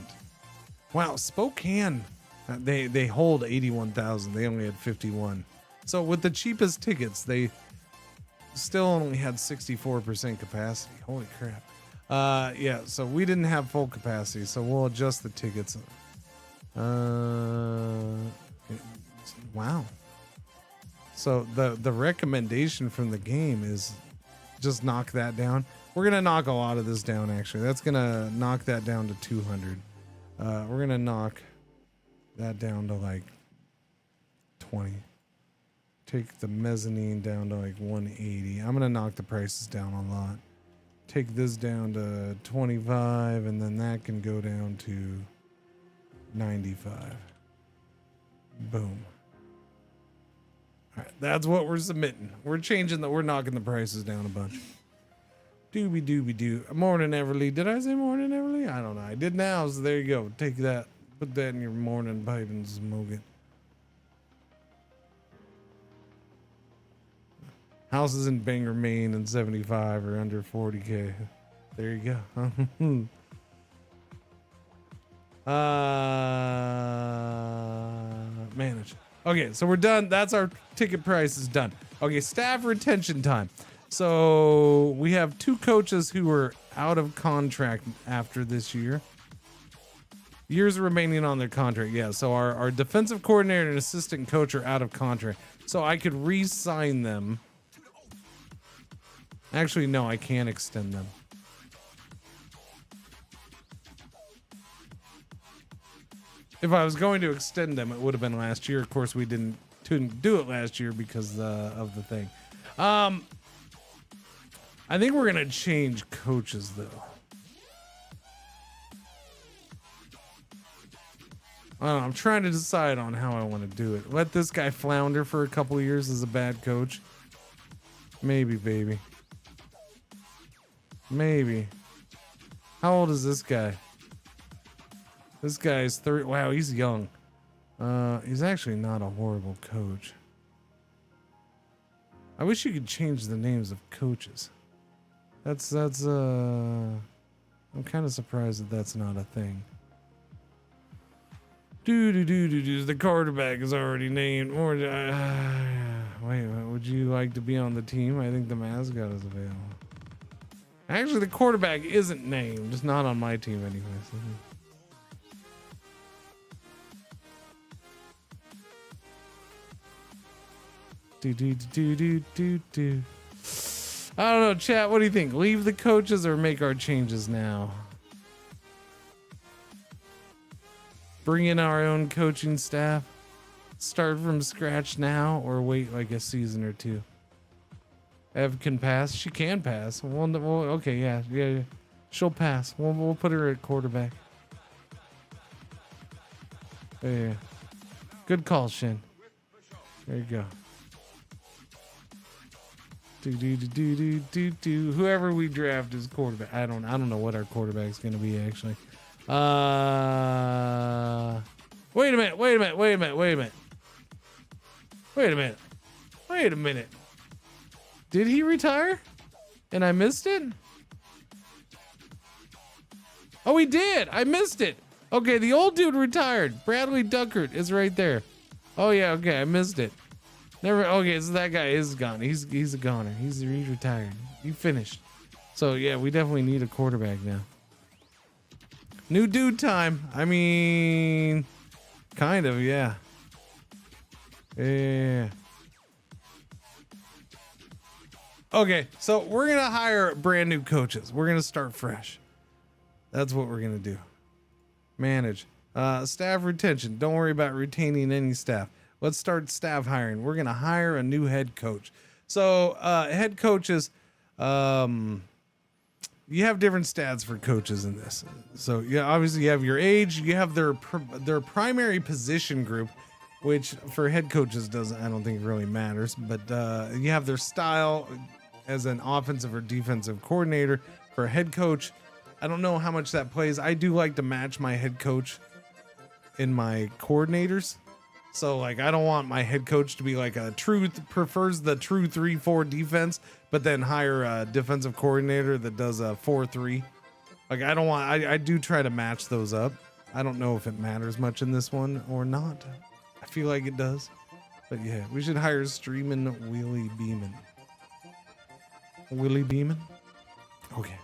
S1: Wow, Spokane, they hold 81,000. They only had 51. So with the cheapest tickets, they still only had 64% capacity. Holy crap. Yeah, so we didn't have full capacity, so we'll adjust the tickets. Wow. So the recommendation from the game is just knock that down. We're gonna knock a lot of this down, actually. That's gonna knock that down to 200. We're gonna knock that down to like 20. Take the mezzanine down to like 180. I'm gonna knock the prices down a lot. Take this down to 25, and then that can go down to 95. Boom. All right, that's what we're submitting. We're knocking the prices down a bunch. Doobie doo. Morning, Everly. Did I say morning, Everly? I don't know. I did now, so there you go. Take that. Put that in your morning pipe and smoke it. Houses in Bangor, Maine, and 75 or under 40K. There you go. Manage. Okay, so we're done. That's our ticket price is done. Okay, staff retention time. So we have 2 coaches who are out of contract after this year. Years remaining on their contract. Yeah, so our defensive coordinator and assistant coach are out of contract. So I could re-sign them. Actually, no, I can't extend them. If I was going to extend them, it would have been last year. Of course, we didn't do it last year because of the thing. I think we're gonna change coaches though. I don't know, I'm trying to decide on how I want to do it. Let this guy flounder for a couple of years as a bad coach. Maybe, baby. Maybe. How old is this guy? This guy's 30. Wow, he's young. He's actually not a horrible coach. I wish you could change the names of coaches. That's I'm kind of surprised that that's not a thing. The quarterback is already named. Or wait, would you like to be on the team? I think the mascot is available. Actually, the quarterback isn't named. Just not on my team, anyways. I don't know, chat. What do you think? Leave the coaches or make our changes now? Bring in our own coaching staff? Start from scratch now or wait like a season or 2? Ev can pass. She can pass. Well, okay, yeah. She'll pass. We'll put her at quarterback. Yeah. Good call, Shin. There you go. Whoever we draft is quarterback. I don't know what our quarterback's gonna be actually. Wait a minute. Did he retire? And I missed it? Oh, he did. I missed it. Okay, the old dude retired. Bradley Duckert is right there. Oh yeah, okay, I missed it. Okay, so that guy is gone. He's a goner. He's retired. He finished. So yeah, we definitely need a quarterback now. New dude time. I mean, kind of, yeah. Yeah. Okay, so we're gonna hire brand new coaches. We're gonna start fresh. That's what we're gonna do. Manage. Staff retention. Don't worry about retaining any staff. Let's start staff hiring. We're gonna hire a new head coach. So head coaches, you have different stats for coaches in this. So yeah, obviously you have your age, you have their primary position group, which for head coaches I don't think it really matters, but you have their style as an offensive or defensive coordinator. For a head coach, I don't know how much that plays. I do like to match my head coach in my coordinators. So like, I don't want my head coach to be like prefers the true 3-4 defense, but then hire a defensive coordinator that does a 4-3. Like I do try to match those up. I don't know if it matters much in this one or not. I feel like it does, but yeah, we should hire Streamin' Willie Beeman. Willie Beeman? Okay.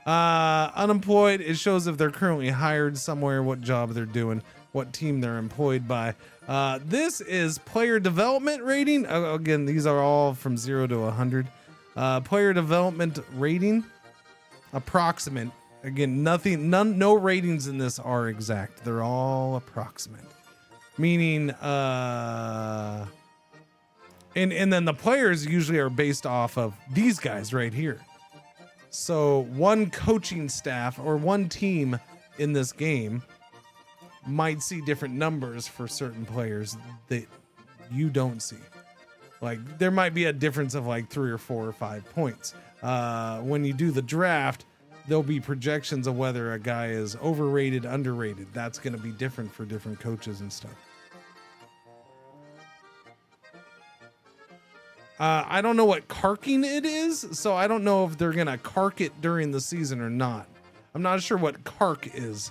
S1: Unemployed, it shows if they're currently hired somewhere, what job they're doing, what team they're employed by. This is player development rating. Again, these are all from 0 to 100. Player development rating, approximate. Again, no ratings in this are exact. They're all approximate. Meaning, and then the players usually are based off of these guys right here. So one coaching staff or one team in this game might see different numbers for certain players that you don't see. Like there might be a difference of like 3 or 4 or 5 points. When you do the draft, there'll be projections of whether a guy is overrated, underrated. That's going to be different for different coaches and stuff. I don't know what carking it is, so I don't know if they're gonna cark it during the season or not. I'm not sure what cark is.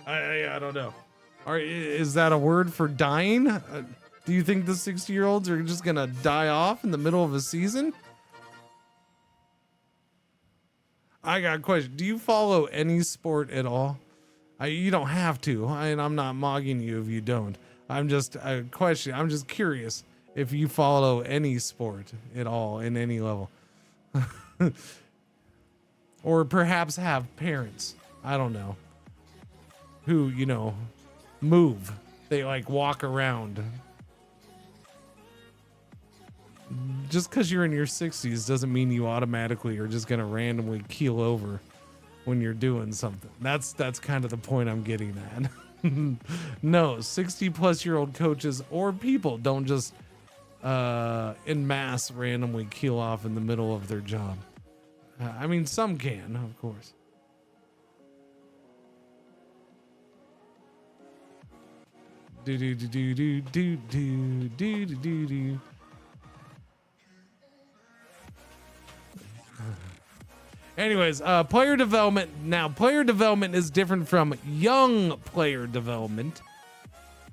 S1: I don't know. Is that a word for dying? Do you think the 60-year-olds are just gonna die off in the middle of a season? I got a question. Do you follow any sport at all? You don't have to, and I'm not mogging you if you don't. I'm just a question. I'm just curious if you follow any sport at all in any level. Or perhaps have parents. I don't know. Who, you know, move. They like walk around. Just because you're in your 60s doesn't mean you automatically are just going to randomly keel over when you're doing something. That's kind of the point I'm getting at. No, 60-plus-year-old coaches or people don't just en masse randomly keel off in the middle of their job. I mean, some can, of course. Do do do do do do do do do do. Anyways, player development. Now, player development is different from young player development.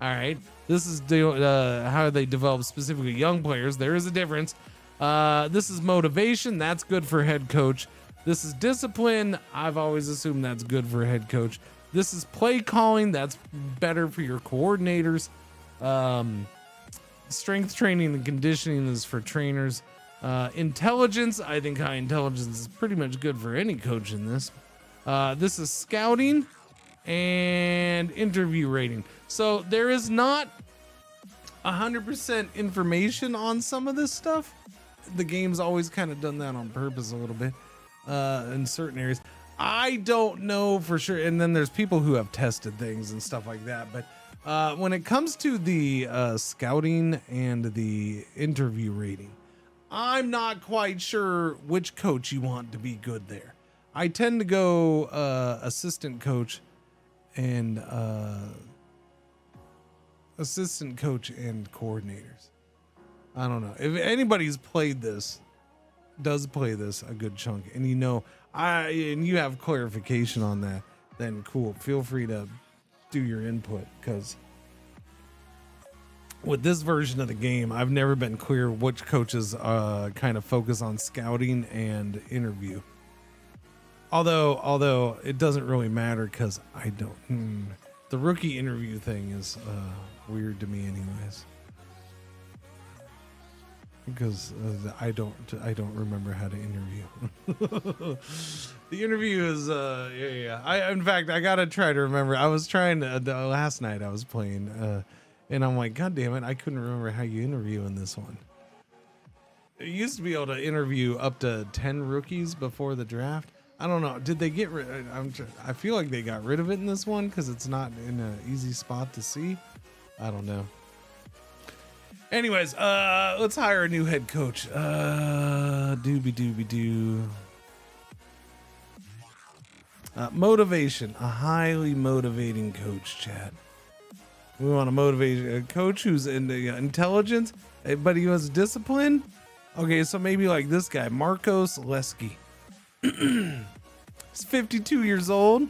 S1: All right, this is how they develop specifically young players. There is a difference. This is motivation. That's good for head coach. This is discipline. I've always assumed that's good for head coach. This is play calling. That's better for your coordinators. Strength training and conditioning is for trainers. Intelligence. I think high intelligence is pretty much good for any coach in this. This is scouting and interview rating. So there is not 100% information on some of this stuff. The game's always kind of done that on purpose a little bit in certain areas. I don't know for sure. And then there's people who have tested things and stuff like that. But when it comes to the scouting and the interview rating, I'm not quite sure which coach you want to be good there. I tend to go assistant coach and coordinators. I don't know if anybody's does play this a good chunk, and and you have clarification on that, then cool. Feel free to do your input, because with this version of the game, I've never been clear which coaches kind of focus on scouting and interview. Although it doesn't really matter, because I don't. The rookie interview thing is weird to me, anyways. Because I don't remember how to interview. The interview is in fact, I gotta try to remember. I was trying to last night. I was playing, and I'm like, God damn it, I couldn't remember how you interview in this one. You used to be able to interview up to 10 rookies before the draft. I don't know. Did they get rid? I feel like they got rid of it in this one because it's not in an easy spot to see. I don't know. Anyways, let's hire a new head coach. Doobie-doo. Motivation. A highly motivating coach, chat. We want to motivate a coach who's into intelligence, but he has discipline. Okay, so maybe like this guy, Marcos Leski. He's 52 years old.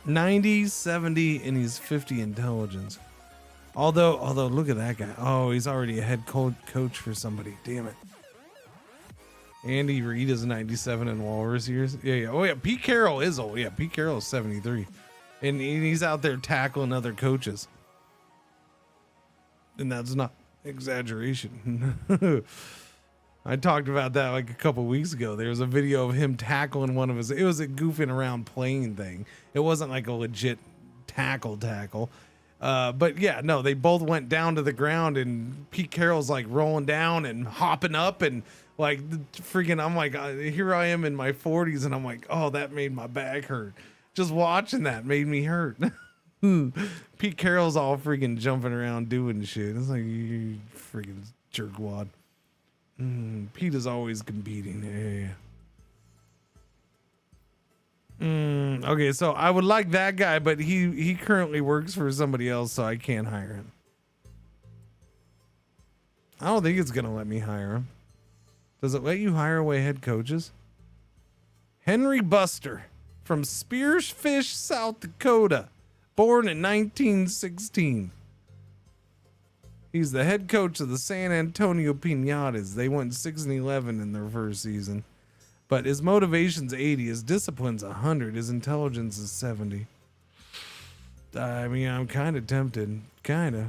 S1: '90s, 70, and he's 50 intelligence. Although look at that guy. Oh, he's already a head coach for somebody. Damn it. Andy Reid is 97 in Walrus years. Yeah. Oh yeah, Pete Carroll is old. Yeah, Pete Carroll is 73, and he's out there tackling other coaches. And that's not exaggeration. I talked about that like a couple weeks ago. There was a video of him tackling one of his. It was a goofing around playing thing. It wasn't like a legit tackle. But yeah, no, they both went down to the ground, and Pete Carroll's like rolling down and hopping up, and like freaking. I'm like, here I am in my 40s, and I'm like, oh, that made my back hurt. Just watching that made me hurt. Pete Carroll's all freaking jumping around doing shit. It's like, you freaking jerkwad. Pete is always competing. Okay, so I would like that guy, but he currently works for somebody else, so I can't hire him. I don't think it's gonna let me hire him. Does it let you hire away head coaches? Henry Buster from Spearfish, South Dakota, born in 1916. He's the head coach of the San Antonio Piñatas. They went 6-11 in their first season. But his motivation's 80, his discipline's 100, his intelligence is 70. I mean, I'm kind of tempted. Kind of.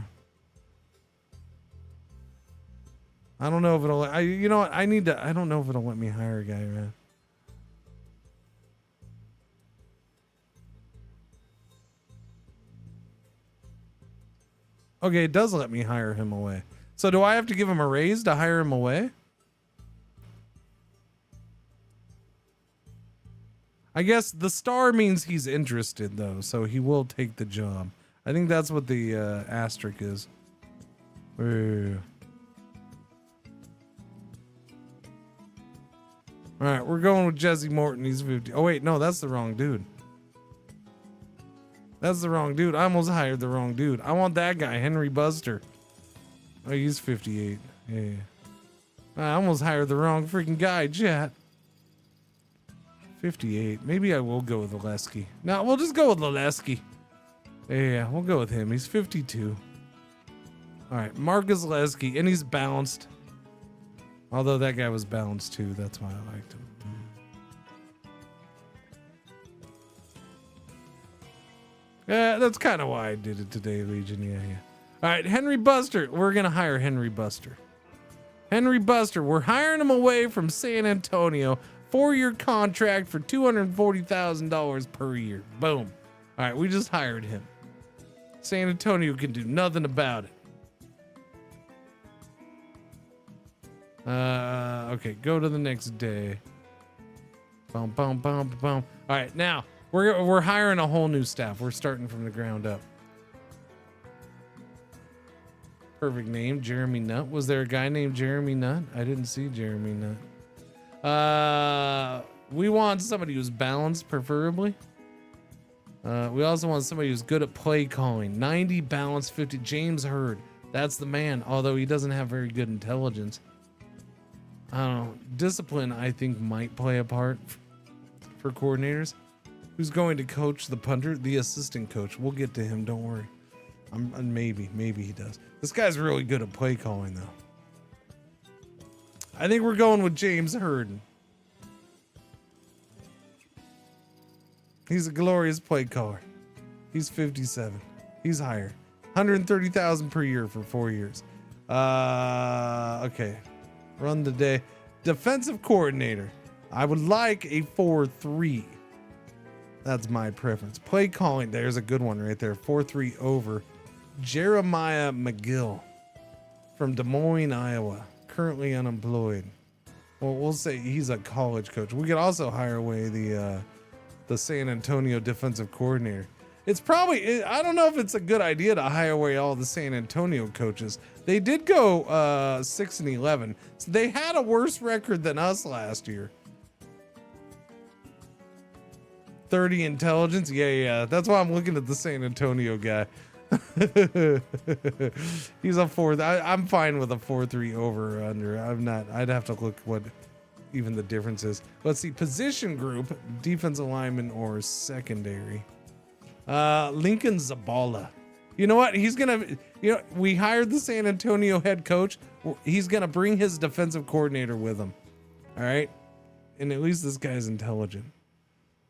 S1: I don't know if it'll... you know what? I don't know if it'll let me hire a guy, man. Okay, it does let me hire him away. So do I have to give him a raise to hire him away? I guess the star means he's interested, though, so he will take the job. I think that's what the asterisk is. All right, we're going with Jesse Morton. He's 50. Oh, wait, no, that's the wrong dude. That's the wrong dude. I almost hired the wrong dude. I want that guy, Henry Buster. Oh, he's 58. Yeah. I almost hired the wrong freaking guy, chat. 58. Maybe I will go with Oleski. No, we'll just go with Oleski. Yeah, we'll go with him. He's 52. All right, Marcus Oleski, and he's balanced. Although that guy was balanced too. That's why I liked him. Yeah, that's kind of why I did it today, Legion. Yeah. All right, Henry Buster. We're going to hire Henry Buster. Henry Buster, we're hiring him away from San Antonio. 4-year contract for $240,000 per year. Boom. All right, we just hired him. San Antonio can do nothing about it. Okay, go to the next day. Boom, boom, boom, boom. All right, now we're hiring a whole new staff. We're starting from the ground up. Perfect name, Jeremy Nutt. Was there a guy named Jeremy Nutt? I didn't see Jeremy Nutt. We want somebody who's balanced, preferably. We also want somebody who's good at play calling. 90 balanced, 50. James Hurd. That's the man, although he doesn't have very good intelligence. I don't know. Discipline, I think, might play a part for coordinators. Who's going to coach the punter? The assistant coach. We'll get to him. Don't worry. Maybe he does. This guy's really good at play calling, though. I think we're going with James Hurd. He's a glorious play caller. He's 57. He's higher. $130,000 per year for 4 years. Okay. Run the day. Defensive coordinator. I would like a 4-3. That's my preference. Play calling. There's a good one right there. 4-3 over. Jeremiah McGill from Des Moines, Iowa. Currently unemployed. Well, we'll say he's a college coach. We could also hire away the San Antonio defensive coordinator. It's probably, I don't know if it's a good idea to hire away all the San Antonio coaches. They did go 6-11. So they had a worse record than us last year. 30 intelligence. Yeah. That's why I'm looking at the San Antonio guy. He's a 4. I'm fine with a 4-3 over or under. I'm not. I'd have to look what even the difference is. Let's see. Position group, defensive lineman or secondary. Lincoln Zabala. You know what? He's gonna. We hired the San Antonio head coach. He's gonna bring his defensive coordinator with him. All right, and at least this guy's intelligent.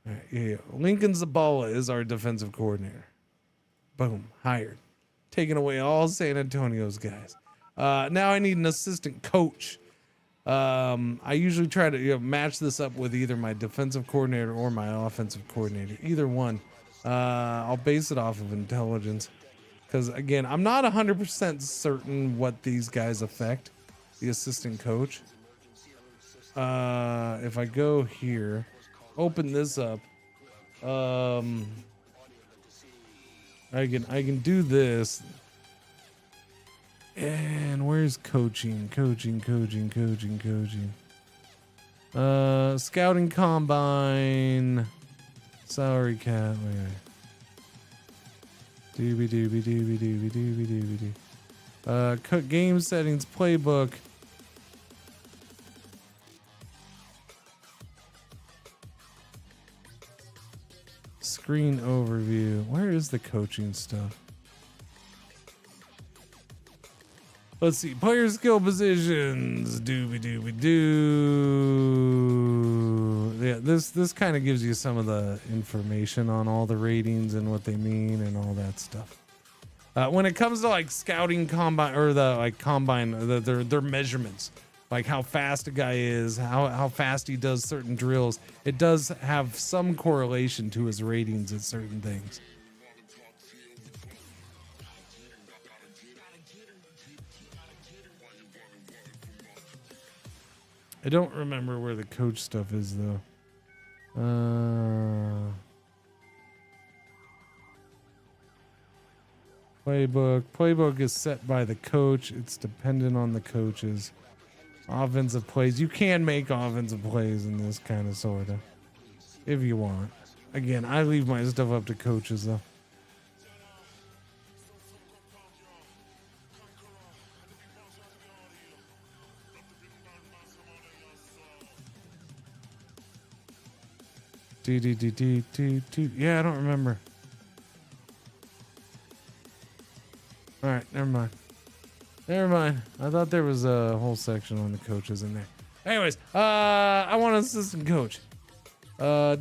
S1: All right, yeah. Lincoln Zabala is our defensive coordinator. Boom, hired. Taking away all San Antonio's guys. Now I need an assistant coach. I usually try to match this up with either my defensive coordinator or my offensive coordinator. Either one. I'll base it off of intelligence. Because, again, I'm not 100% certain what these guys affect. The assistant coach. If I go here, open this up. I can do this. And where's coaching? Coaching. Scouting combine. Salary cap. Wait. Doobie. Game settings, playbook. Screen overview. Where is the coaching stuff? Let's see. Player skill positions. Doobie doo. Yeah, this kind of gives you some of the information on all the ratings and what they mean and all that stuff. When it comes to like scouting combine or the like combine, their measurements, like how fast a guy is, how fast he does certain drills, it does have some correlation to his ratings at certain things. I don't remember where the coach stuff is though. Playbook is set by the coach. It's dependent on the coaches. Offensive plays. You can make offensive plays in this kind of sorta, if you want. Again, I leave my stuff up to coaches though. Yeah, I don't remember. All right, never mind. I thought there was a whole section on the coaches in there. Anyways, I want an assistant coach.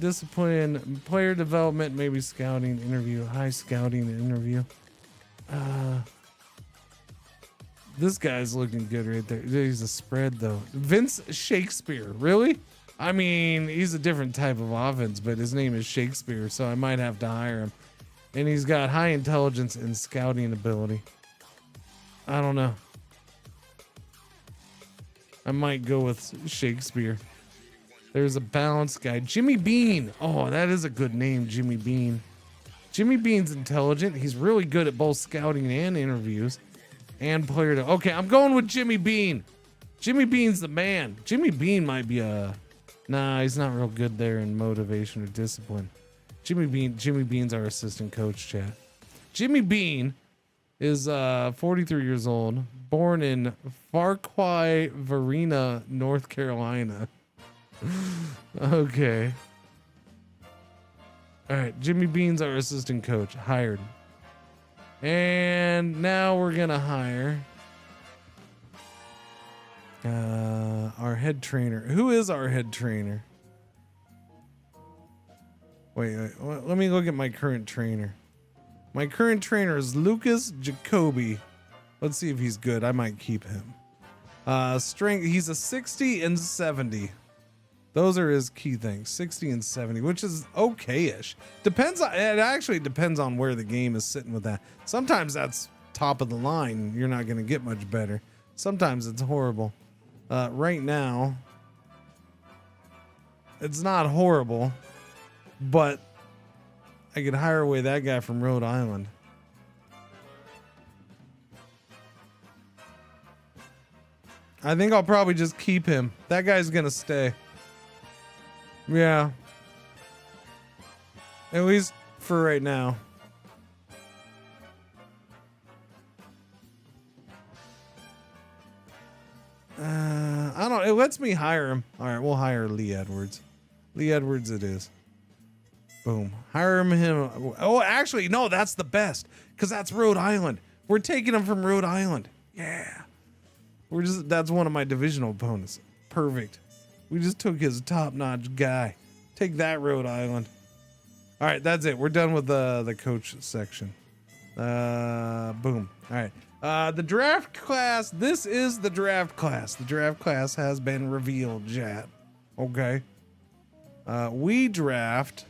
S1: Discipline, player development, maybe scouting, interview, high scouting interview. This guy's looking good right there. He's a spread though. Vince Shakespeare, really? I mean, he's a different type of offense, but his name is Shakespeare, so I might have to hire him. And he's got high intelligence and scouting ability. I don't know. I might go with Shakespeare. There's a balanced guy. Jimmy Bean. Oh, that is a good name, Jimmy Bean. Jimmy Bean's intelligent. He's really good at both scouting and interviews. And player to... Okay, I'm going with Jimmy Bean. Jimmy Bean's the man. Jimmy Bean might be a... Nah, he's not real good there in motivation or discipline. Jimmy Bean's our assistant coach, chat. Jimmy Bean is 43 years old, born in Farquhar, Varina, North Carolina. Okay. All right, Jimmy Bean's our assistant coach, hired. And now we're gonna hire our head trainer. Who is our head trainer? Wait, let me look at my current trainer. My current trainer is Lucas Jacoby. Let's see if he's good. I might keep him. Strength, he's a 60 and 70. Those are his key things, 60 and 70, which is okay-ish. It actually depends on where the game is sitting with that. Sometimes that's top of the line. You're not going to get much better. Sometimes it's horrible. Right now, it's not horrible, but I could hire away that guy from Rhode Island. I think I'll probably just keep him. That guy's gonna stay. Yeah. At least for right now. I don't. It lets me hire him. All right, we'll hire Lee Edwards. Lee Edwards, it is. Boom. Hire him. Oh, actually, no, that's the best because that's Rhode Island. We're taking him from Rhode Island. Yeah. That's one of my divisional opponents. Perfect. We just took his top-notch guy. Take that, Rhode Island. All right, that's it. We're done with the coach section. Boom. All right. The draft class. This is the draft class. The draft class has been revealed, chat. Okay. We draft.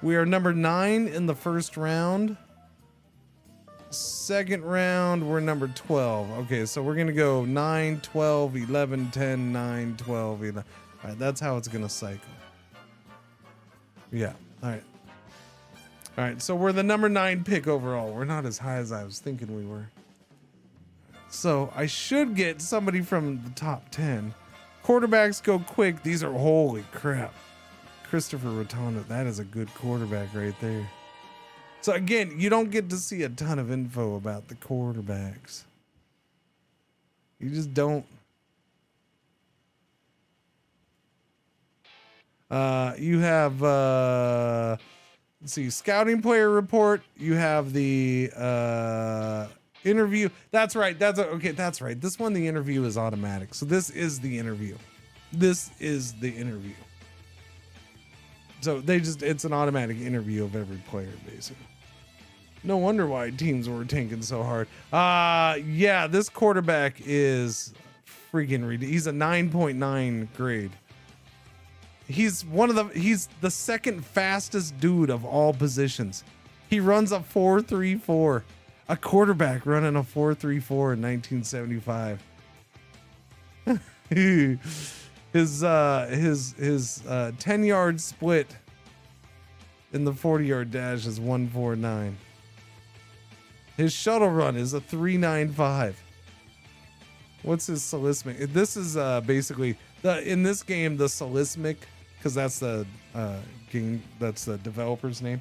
S1: We are number 9 in the first round. Second round, we're number 12. Okay, so we're going to go 9, 12, 11, 10, 9, 12, 11. All right, that's how it's going to cycle. Yeah, all right. All right, so we're the number 9 pick overall. We're not as high as I was thinking we were. So I should get somebody from the top 10. Quarterbacks go quick. These are, holy crap. Christopher Rotondo, that is a good quarterback right there. So again, you don't get to see a ton of info about the quarterbacks. You just don't. You have, let's see, scouting player report. You have the interview. That's right. Okay, that's right. This one, the interview is automatic. So this is the interview. This is the interview. So it's an automatic interview of every player, basically. No wonder why teams were tanking so hard. Yeah, this quarterback is freaking ridiculous. He's a 9.9 grade. He's the second fastest dude of all positions. He runs a 4.34. A quarterback running a 4.34 in 1975. His 10-yard split in the 40-yard dash is 1.49. His shuttle run is a 3.95. What's his Solismic? This is basically in this game the Solismic, because that's the game, that's the developer's name.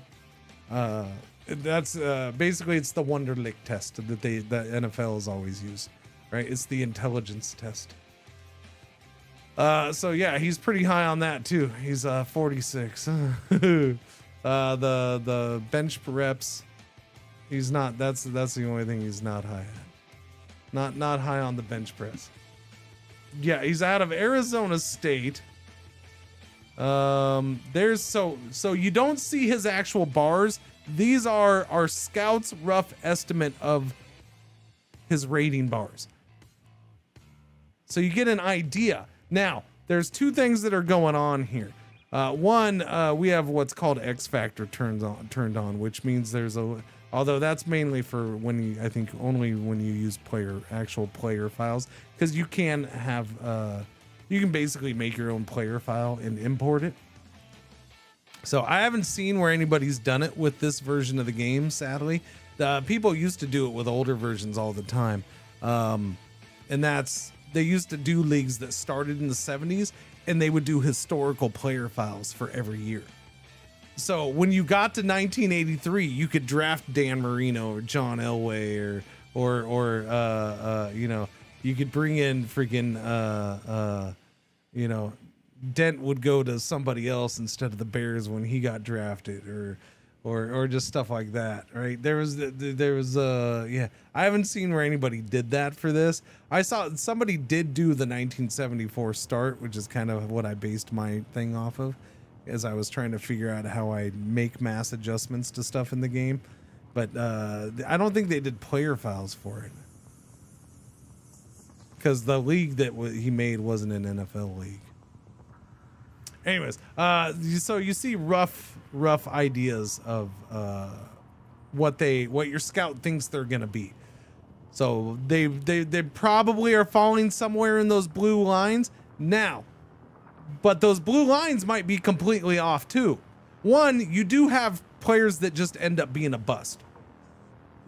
S1: That's basically it's the Wonderlic test that the NFL has always used, right? It's the intelligence test. So yeah, he's pretty high on that too. He's 46. The bench reps, he's not. That's the only thing he's not high at. Not high on the bench press. Yeah, he's out of Arizona State. There's so you don't see his actual bars. These are our scouts' rough estimate of his rating bars. So you get an idea. Now, there's two things that are going on here. One, we have what's called X Factor turned on, which means although that's mainly for I think only when you use actual player files, because you can have, you can basically make your own player file and import it. So I haven't seen where anybody's done it with this version of the game, sadly. People used to do it with older versions all the time. And they used to do leagues that started in the 70s, and they would do historical player files for every year. So when you got to 1983, you could draft Dan Marino or John Elway or you could bring in freaking Dent would go to somebody else instead of the Bears when he got drafted, or just stuff like that, right? There was I haven't seen where anybody did that for this. I saw somebody did do the 1974 start, which is kind of what I based my thing off of, as I was trying to figure out how I make mass adjustments to stuff in the game. But I don't think they did player files for it, because the league that he made wasn't an NFL league. Anyways, so you see rough ideas of what your scout thinks they're gonna be. So they probably are falling somewhere in those blue lines now, but those blue lines might be completely off too. One, you do have players that just end up being a bust.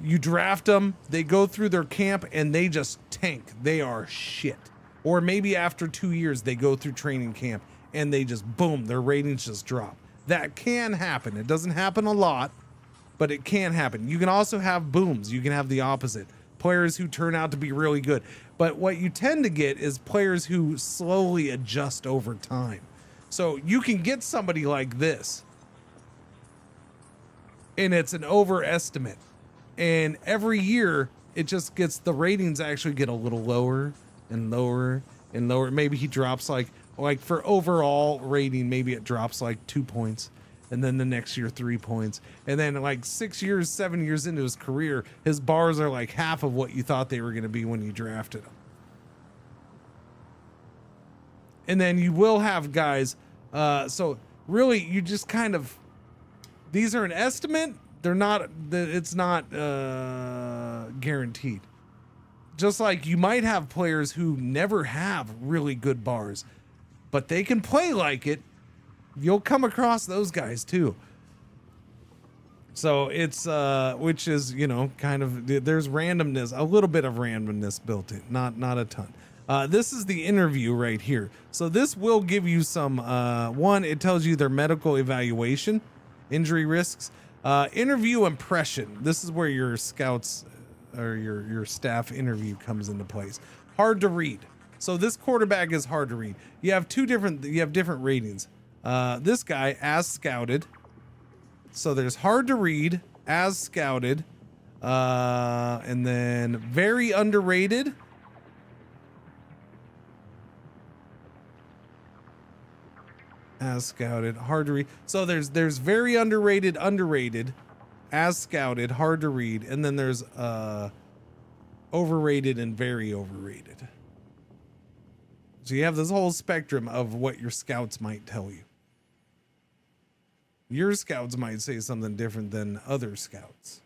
S1: You draft them, they go through their camp, and they just tank. They are shit. Or maybe after 2 years, they go through training camp, and they just, boom, their ratings just drop. That can happen. It doesn't happen a lot, but it can happen. You can also have booms. You can have the opposite. Players who turn out to be really good. But what you tend to get is players who slowly adjust over time. So you can get somebody like this, and it's an overestimate. And every year, it just gets, the ratings actually get a little lower and lower and lower. Maybe he drops like for overall rating, maybe it drops like 2 points, and then the next year 3 points, and then like 6 years, 7 years into his career, his bars are like half of what you thought they were going to be when you drafted him. And then you will have guys. So really, you just kind of, these are an estimate. They're not. It's not guaranteed. Just like you might have players who never have really good bars, but they can play like it. You'll come across those guys too. So it's which is, you know, kind of, there's randomness, a little bit of randomness built in, not a ton. This is the interview right here. So this will give you some one, it tells you their medical evaluation, injury risks, interview impression. This is where your scouts or your staff interview comes into place. Hard to read. So this quarterback is hard to read. You have different ratings. This guy, as scouted. So there's hard to read, as scouted, and then very underrated. As scouted, hard to read. So there's very underrated, as scouted, hard to read, and then there's overrated and very overrated. So you have this whole spectrum of what your scouts might tell you. Your scouts might say something different than other scouts.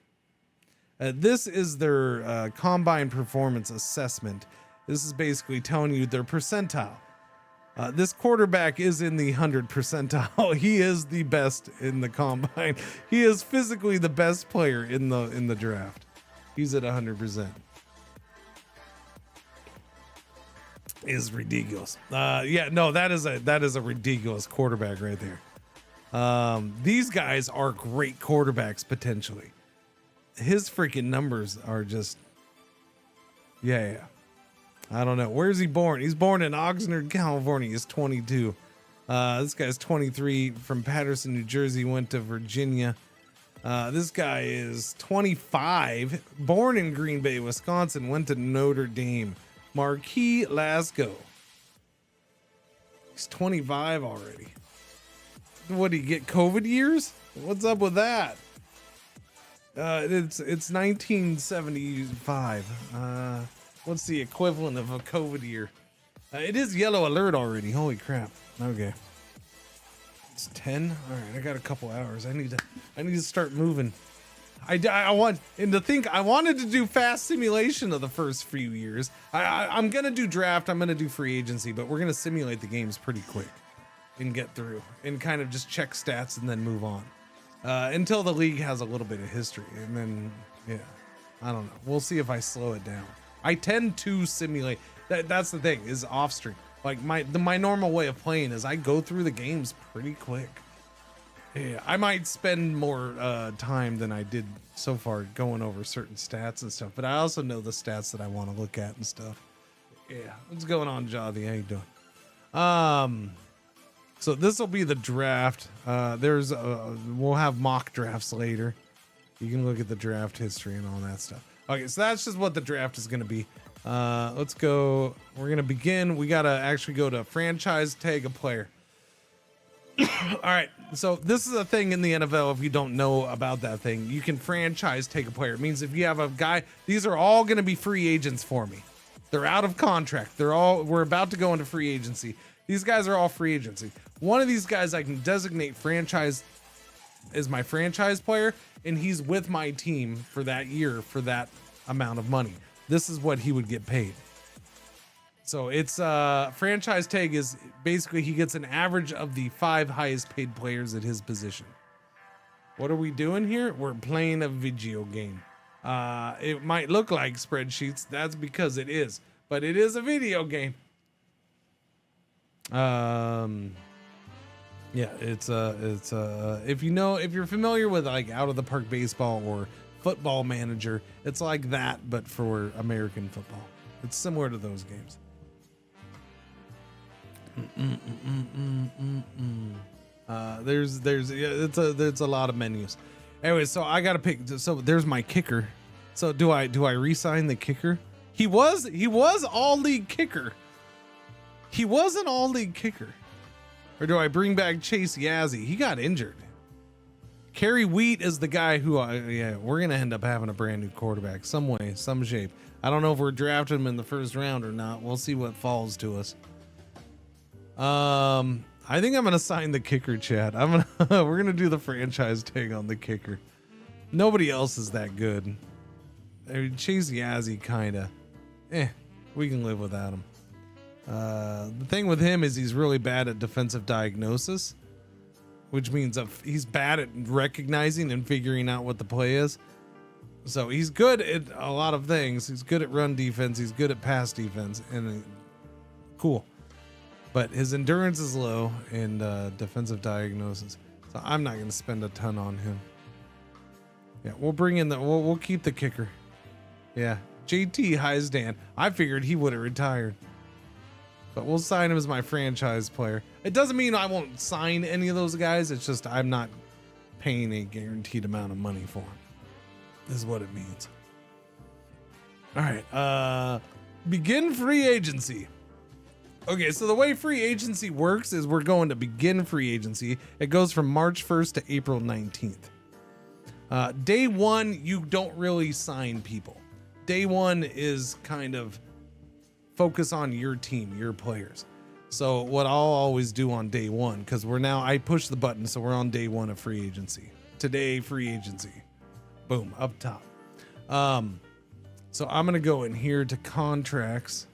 S1: This is their combine performance assessment. This is basically telling you their percentile. This quarterback is in the 100 percentile. He is the best in the combine. He is physically the best player in the draft. He's at 100%. Is ridiculous. Yeah, no, that is a ridiculous quarterback right there. These guys are great quarterbacks potentially. His freaking numbers are just, yeah. I don't know. Where's he born? He's born in Oxnard, California. He's 22. This guy's 23, from Patterson, New Jersey, went to Virginia. This guy is 25, born in Green Bay, Wisconsin, went to Notre Dame. Marquis Lasco. He's 25 already. What, do you get COVID years? What's up with that? It's 1975. What's the equivalent of a COVID year? It is yellow alert already. Holy crap. Okay. It's 10. All right, I got a couple hours. I need to start moving. I wanted to do fast simulation of the first few years. I'm gonna do draft. I'm gonna do free agency, but we're gonna simulate the games pretty quick and get through and kind of just check stats and then move on until the league has a little bit of history, and then yeah, I don't know. We'll see if I slow it down. I tend to simulate. That's the thing, is off stream. Like my normal way of playing is I go through the games pretty quick. Yeah, I might spend more time than I did so far going over certain stats and stuff, but I also know the stats that I want to look at and stuff. Yeah, what's going on, Javi? How you doing? So this will be the draft. We'll have mock drafts later. You can look at the draft history and all that stuff. Okay, so that's just what the draft is going to be. Let's go. We're going to begin. We got to actually go to franchise tag a player. All right, so this is a thing in the NFL. If you don't know about that thing, you can franchise take a player. It means if you have a guy, these are all going to be free agents for me. They're out of contract. We're about to go into free agency. These guys are all free agency. One of these guys I can designate franchise as my franchise player, and he's with my team for that year for that amount of money. This is what he would get paid. So it's franchise tag is basically he gets an average of the 5 highest paid players at his position. What are we doing here? We're playing a video game. It might look like spreadsheets. That's because it is, but it is a video game. Yeah, it's if you're familiar with like Out of the Park Baseball or Football Manager, it's like that, but for American football. It's similar to those games. There's a lot of menus. Anyway, so I gotta pick. So there's my kicker. So do I re-sign the kicker? He was all league kicker. He was an all league kicker. Or do I bring back Chase Yazzie? He got injured. Kerry Wheat is the guy who we're gonna end up having a brand new quarterback some way, some shape. I don't know if we're drafting him in the first round or not. We'll see what falls to us. I think I'm gonna sign the kicker, Chad. We're gonna do the franchise tag on the kicker. Nobody else is that good. I mean, Chase Yazzie kinda. We can live without him. The thing with him is he's really bad at defensive diagnosis, which means he's bad at recognizing and figuring out what the play is. So he's good at a lot of things. He's good at run defense. He's good at pass defense, and cool. But his endurance is low and defensive diagnosis. So I'm not going to spend a ton on him. Yeah, we'll bring in we'll keep the kicker. Yeah, JT Heisdan. I figured he would have retired, but we'll sign him as my franchise player. It doesn't mean I won't sign any of those guys. It's just I'm not paying a guaranteed amount of money for him. This is what it means. All right, begin free agency. Okay, so the way free agency works is we're going to begin free agency. It goes from March 1st to April 19th. Day one, you don't really sign people. Day one is kind of focus on your team, your players. So what I'll always do on day one, because I push the button, so we're on day one of free agency. Today, free agency. Boom, up top. So I'm going to go in here to contracts,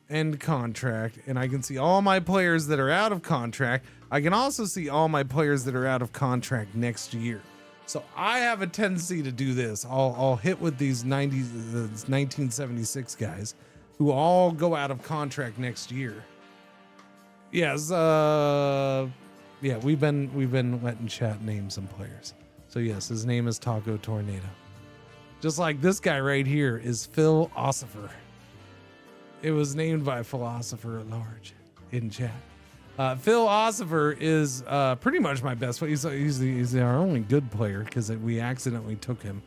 S1: end contract, and I can see all my players that are out of contract. I can also see all my players that are out of contract next year. So I have a tendency to do this. I'll hit with these 1976 guys who all go out of contract next year. Yes, yeah, we've been letting chat name some players. So yes, his name is Taco Tornado. Just like this guy right here is Phil Ossifer. It was named by a philosopher at large in chat. Phil Ossifer is pretty much my best player. He's our only good player because we accidentally took him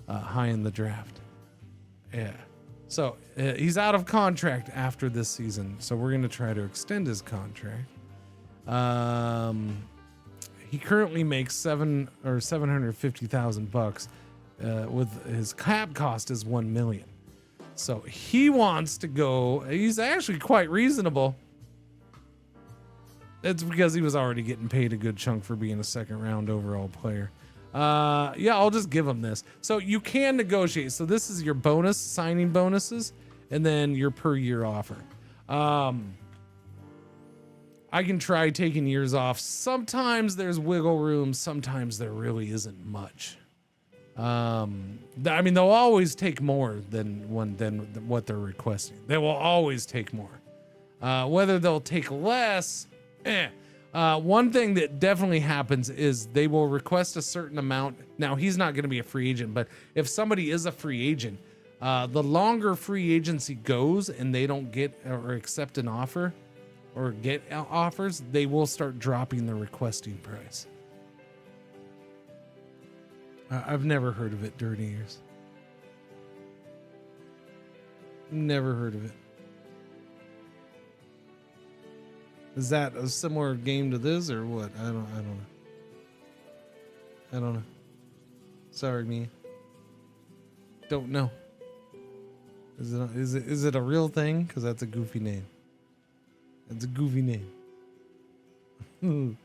S1: high in the draft. Yeah. So he's out of contract after this season. So we're going to try to extend his contract. He currently makes $750,000 with his cap cost is $1 million. So he wants to go. He's actually quite reasonable. It's because he was already getting paid a good chunk for being a second round overall player. Yeah, I'll just give him this. So you can negotiate. So this is your bonus, signing bonuses, and then your per year offer. I can try taking years off. Sometimes there's wiggle room. Sometimes there really isn't much. I mean, they'll always take more than what they're requesting. They will always take more. Whether they'll take less, one thing that definitely happens is they will request a certain amount. Now, he's not going to be a free agent, but if somebody is a free agent, the longer free agency goes and they don't get or accept an offer, or get offers, they will start dropping the requesting price. I've never heard of it, Dirty Ears. Never heard of it. Is that a similar game to this or what? I don't know. Sorry, me. Don't know. Is it a real thing? Because that's a goofy name. It's a goofy name.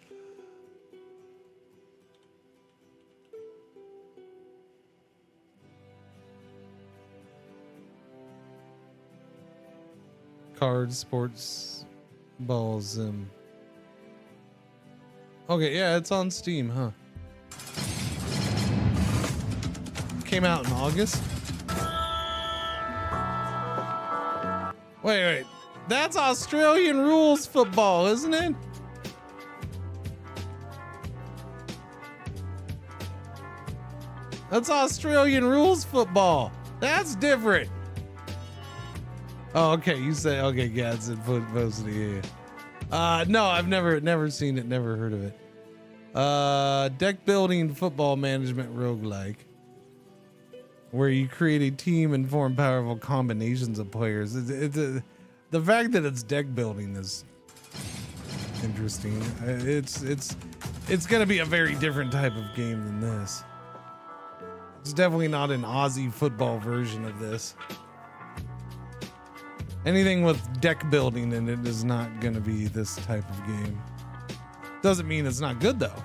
S1: Cards, sports, balls, Okay, yeah, it's on Steam, huh? Came out in August? Wait. That's Australian rules football, isn't it? That's Australian rules football. That's different. Oh, okay. You say, okay, Gads and Posty. Yeah. No, I've never seen it, never heard of it. Deck building football management roguelike, where you create a team and form powerful combinations of players. The fact that it's deck building is interesting. It's gonna be a very different type of game than this. It's definitely not an Aussie football version of this. Anything with deck building in it is not gonna be this type of game. Doesn't mean it's not good though.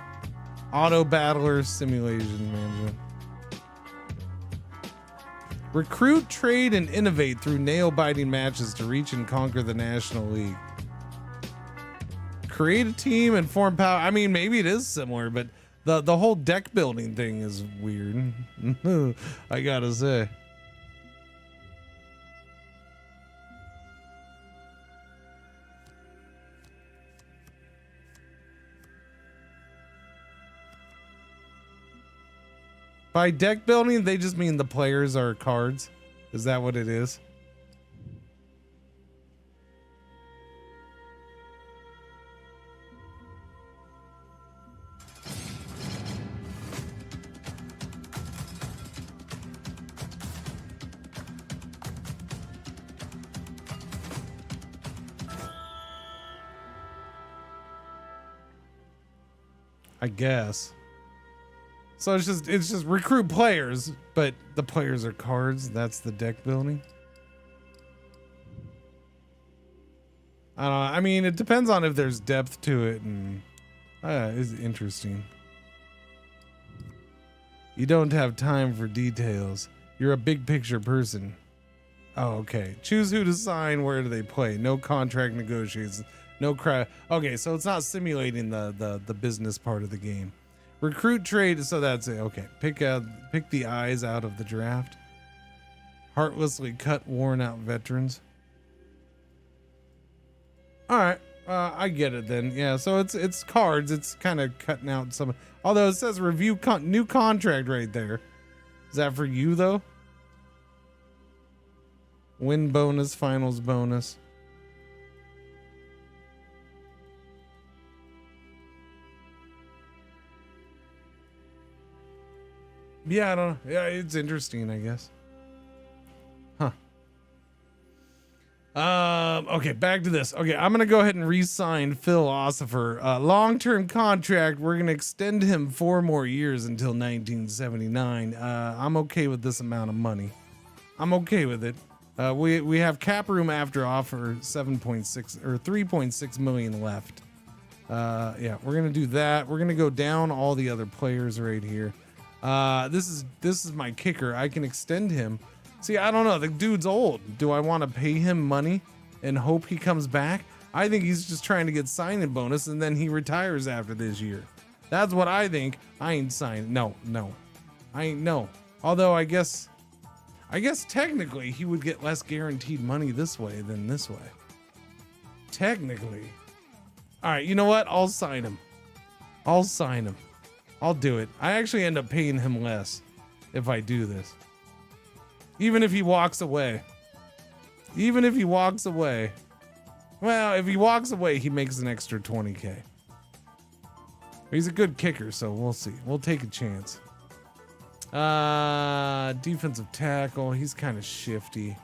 S1: Auto battler simulation management. Recruit, trade, and innovate through nail-biting matches to reach and conquer the National League. create a team and form power. I mean, maybe it is similar, but the whole deck building thing is weird. I gotta say. By deck building, they just mean the players are cards. Is that what it is? I guess. So it's just recruit players, but the players are cards. That's the deck building. I don't know. I mean, it depends on if there's depth to it, and it's interesting. You don't have time for details. You're a big picture person. Oh, okay. Choose who to sign. Where do they play? No contract negotiations. No crowd. Okay, so it's not simulating the business part of the game. Recruit trade, so that's it. Okay, pick the eyes out of the draft. Heartlessly cut worn out veterans. All right, I get it then. Yeah, so it's cards. It's kind of cutting out some. Although it says review new contract right there. Is that for you though? Win bonus, finals bonus. Yeah, I don't know. Yeah, it's interesting, I guess. Huh. Okay, back to this. Okay, I'm gonna go ahead and re-sign Philosopher. Long-term contract. We're gonna extend him 4 more years until 1979. I'm okay with this amount of money. I'm okay with it. We have cap room after offer 7.6 or 3.6 million left. Yeah, we're gonna do that. We're gonna go down all the other players right here. This is my kicker. I can extend him. See, I don't know. The dude's old. Do I want to pay him money and hope he comes back? I think he's just trying to get signing bonus and then he retires after this year. That's what I think. I ain't signing. No. I ain't no. Although I guess technically he would get less guaranteed money this way than this way. Technically. All right, you know what? I'll sign him. I'll do it. I actually end up paying him less if I do this. Even if he walks away. Well, if he walks away, he makes an extra 20K. He's a good kicker, so we'll see. We'll take a chance. Defensive tackle. He's kind of shifty.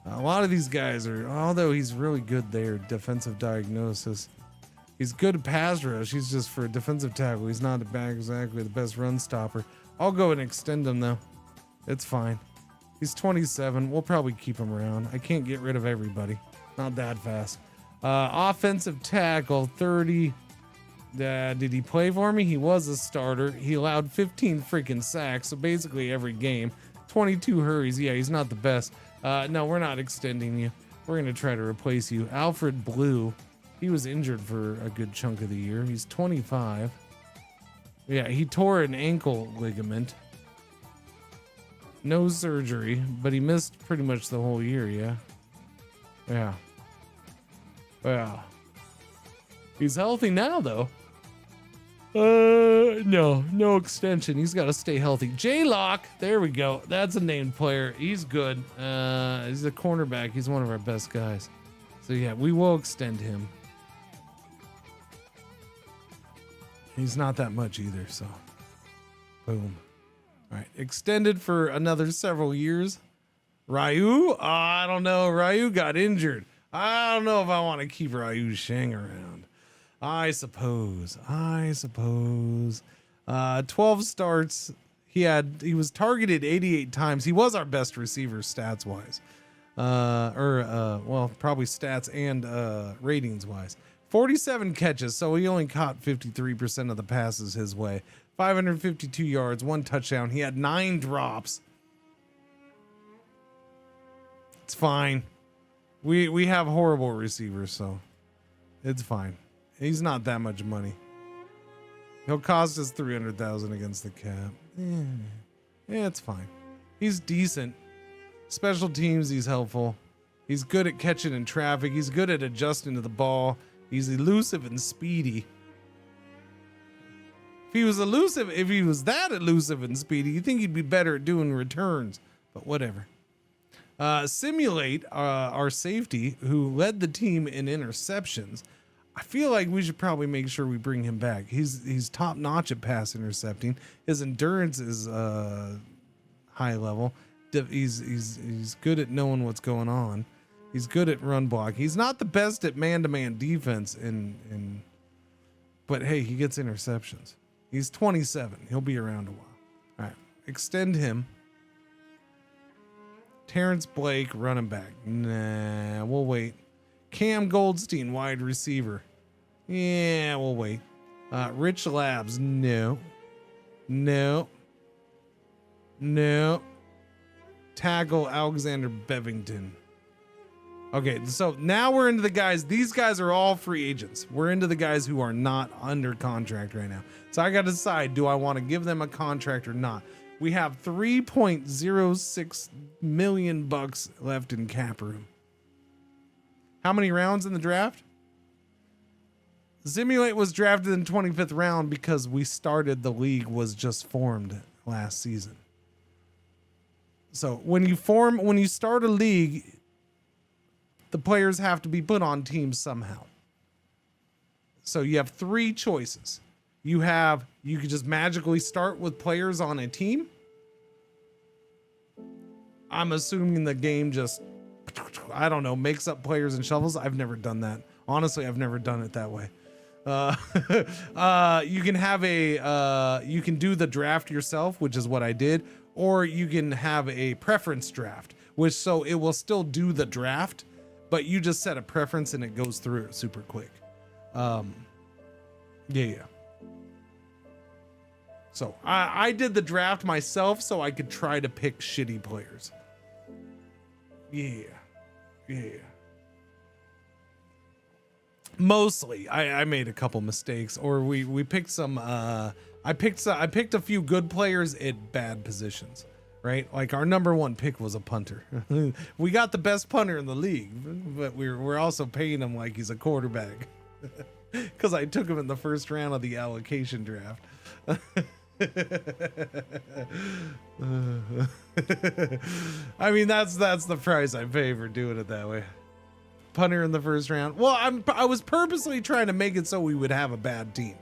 S1: A lot of these guys are, although he's really good there, defensive diagnosis. He's good at pass rush. He's just for a defensive tackle. He's not exactly the best run stopper. I'll go and extend him though. It's fine. He's 27. We'll probably keep him around. I can't get rid of everybody. Not that fast. Offensive tackle, 30. Did he play for me? He was a starter. He allowed 15 freaking sacks. So basically every game. 22 hurries. Yeah, he's not the best. No, we're not extending you. We're going to try to replace you. Alfred Blue. He was injured for a good chunk of the year. He's 25. Yeah, he tore an ankle ligament. No surgery, but he missed pretty much the whole year, yeah? Yeah. He's healthy now, though. No extension. He's got to stay healthy. J-Lock, there we go. That's a named player. He's good. He's a cornerback. He's one of our best guys. So, yeah, we will extend him. He's not that much either, so boom. All right, extended for another several years. Ryu? I don't know. Ryu got injured. I don't know if I want to keep Ryu Sheng around. I suppose. 12 starts. He was targeted 88 times. He was our best receiver stats wise. Well, probably stats and ratings wise. 47 catches, so he only caught 53% of the passes his way. 552 yards, 1 touchdown. He had 9 drops. It's fine. We have horrible receivers, so it's fine.
S8: He's not that much money. He'll cost us 300,000 against the cap. Yeah, it's fine. He's decent. Special teams, he's helpful. He's good at catching in traffic. He's good at adjusting to the ball. He's elusive and speedy. If he was that elusive and speedy, you think he'd be better at doing returns, but whatever. Simulate, our safety, who led the team in interceptions. I feel like we should probably make sure we bring him back. He's top notch at pass intercepting. His endurance is high level. He's good at knowing what's going on. He's good at run block. He's not the best at man-to-man defense but hey, he gets interceptions. He's 27. He'll be around a while. All right, extend him. Terrence Blake, running back. Nah, we'll wait. Cam Goldstein, wide receiver. Yeah, we'll wait. Rich Labs, no. Tackle Alexander Bevington. Okay, so now we're into the guys. These guys are all free agents. We're into the guys who are not under contract right now. So I got to decide, do I want to give them a contract or not? We have $3.06 million left in cap room. How many rounds in the draft? Simulate was drafted in 25th round because the league was just formed last season. So when you start a league, the players have to be put on teams somehow. So you have three choices. You could just magically start with players on a team. I'm assuming the game just, I don't know, makes up players and shovels. I've never done that. Honestly, I've never done it that way. You can do the draft yourself, which is what I did, or you can have a preference draft, so it will still do the draft, but you just set a preference and it goes through it super quick. Yeah. So I did the draft myself so I could try to pick shitty players. Yeah. Mostly, I made a couple mistakes, or we picked some. I picked a few good players at bad positions, right? Like our number one pick was a punter. We got the best punter in the league, but we're also paying him like he's a quarterback because I took him in the first round of the allocation draft. I mean, that's the price I pay for doing it that way. Punter in the first round. Well, I was purposely trying to make it so we would have a bad team,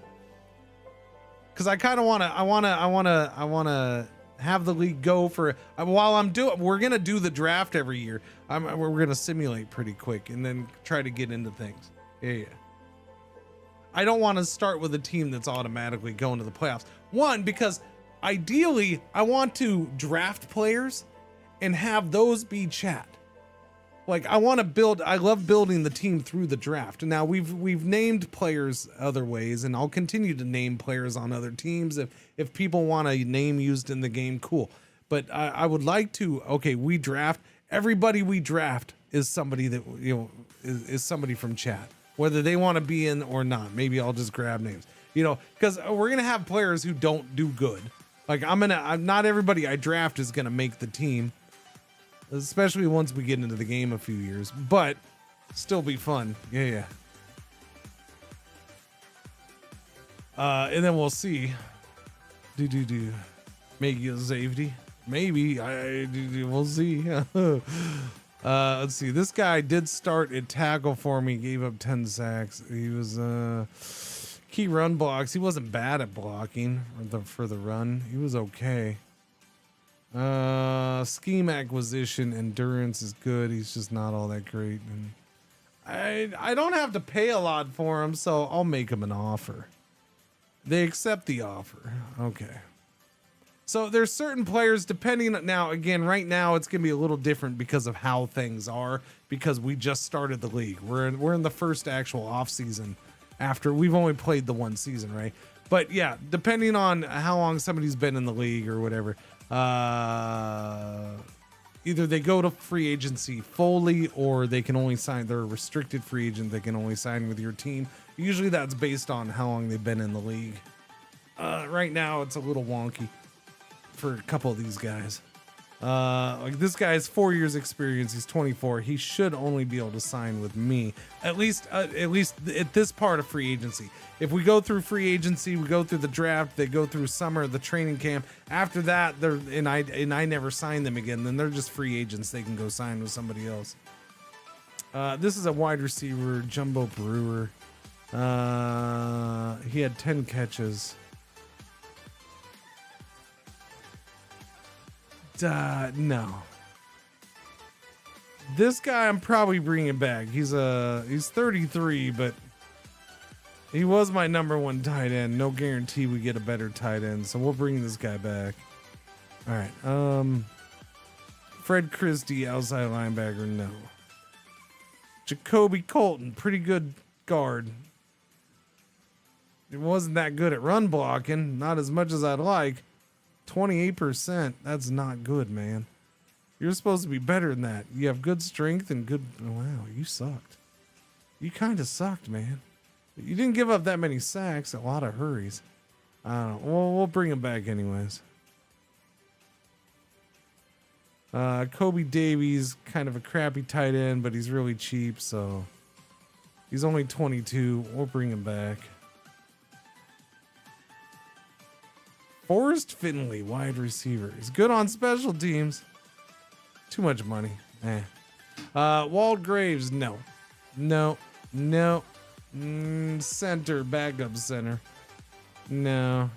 S8: because I kind of want to have the league go for while we're gonna do the draft every year. We're gonna simulate pretty quick and then try to get into things. Yeah. I don't want to start with a team that's automatically going to the playoffs. One, because ideally I want to draft players and have those be chat. Like I love building the team through the draft. Now we've named players other ways, and I'll continue to name players on other teams if people want a name used in the game, cool. But I would like to, we draft, everybody we draft is somebody that, is somebody from chat, whether they want to be in or not. Maybe I'll just grab names, because we're going to have players who don't do good. Like not everybody I draft is going to make the team, especially once we get into the game a few years, but still be fun. Yeah. And then we'll see. Make you safety. Maybe we'll see. Let's see. This guy did start at tackle for me. Gave up 10 sacks. He was key run blocks. He wasn't bad at blocking for the run. He was okay. Scheme acquisition, endurance is good. He's just not all that great. And I don't have to pay a lot for him, so I'll make him an offer. They accept the offer. Okay. So there's certain players depending now, again, right now it's going to be a little different because of how things are, because we just started the league. We're in the first actual off season after we've only played the one season, right? But yeah, depending on how long somebody's been in the league or whatever, either they go to free agency fully, or they can only sign, they're a restricted free agent. They can only sign with your team. Usually that's based on how long they've been in the league. Right now it's a little wonky for a couple of these guys. Like this guy has 4 years experience. He's 24. He should only be able to sign with me, at least at this part of free agency. If we go through free agency, we go through the draft, they go through summer, the training camp. After that, I never sign them again. Then they're just free agents. They can go sign with somebody else. This is a wide receiver, Jumbo Brewer. He had 10 catches. No. This guy I'm probably bringing back. He's 33, but he was my number one tight end. No guarantee we get a better tight end, so we'll bring this guy back. All right. Fred Christie, outside linebacker, no. Jacoby Colton, pretty good guard. It wasn't that good at run blocking, not as much as I'd like. 28%. That's not good, man. You're supposed to be better than that. You have good strength and good. Wow, you sucked. You kind of sucked, man. You didn't give up that many sacks. A lot of hurries. I don't know. We'll bring him back anyways. Kobe Davies, kind of a crappy tight end, but he's really cheap, so he's only 22. We'll bring him back. Forrest Finley, wide receiver. He's good on special teams. Too much money. Walt Graves, no. Center, backup center. No.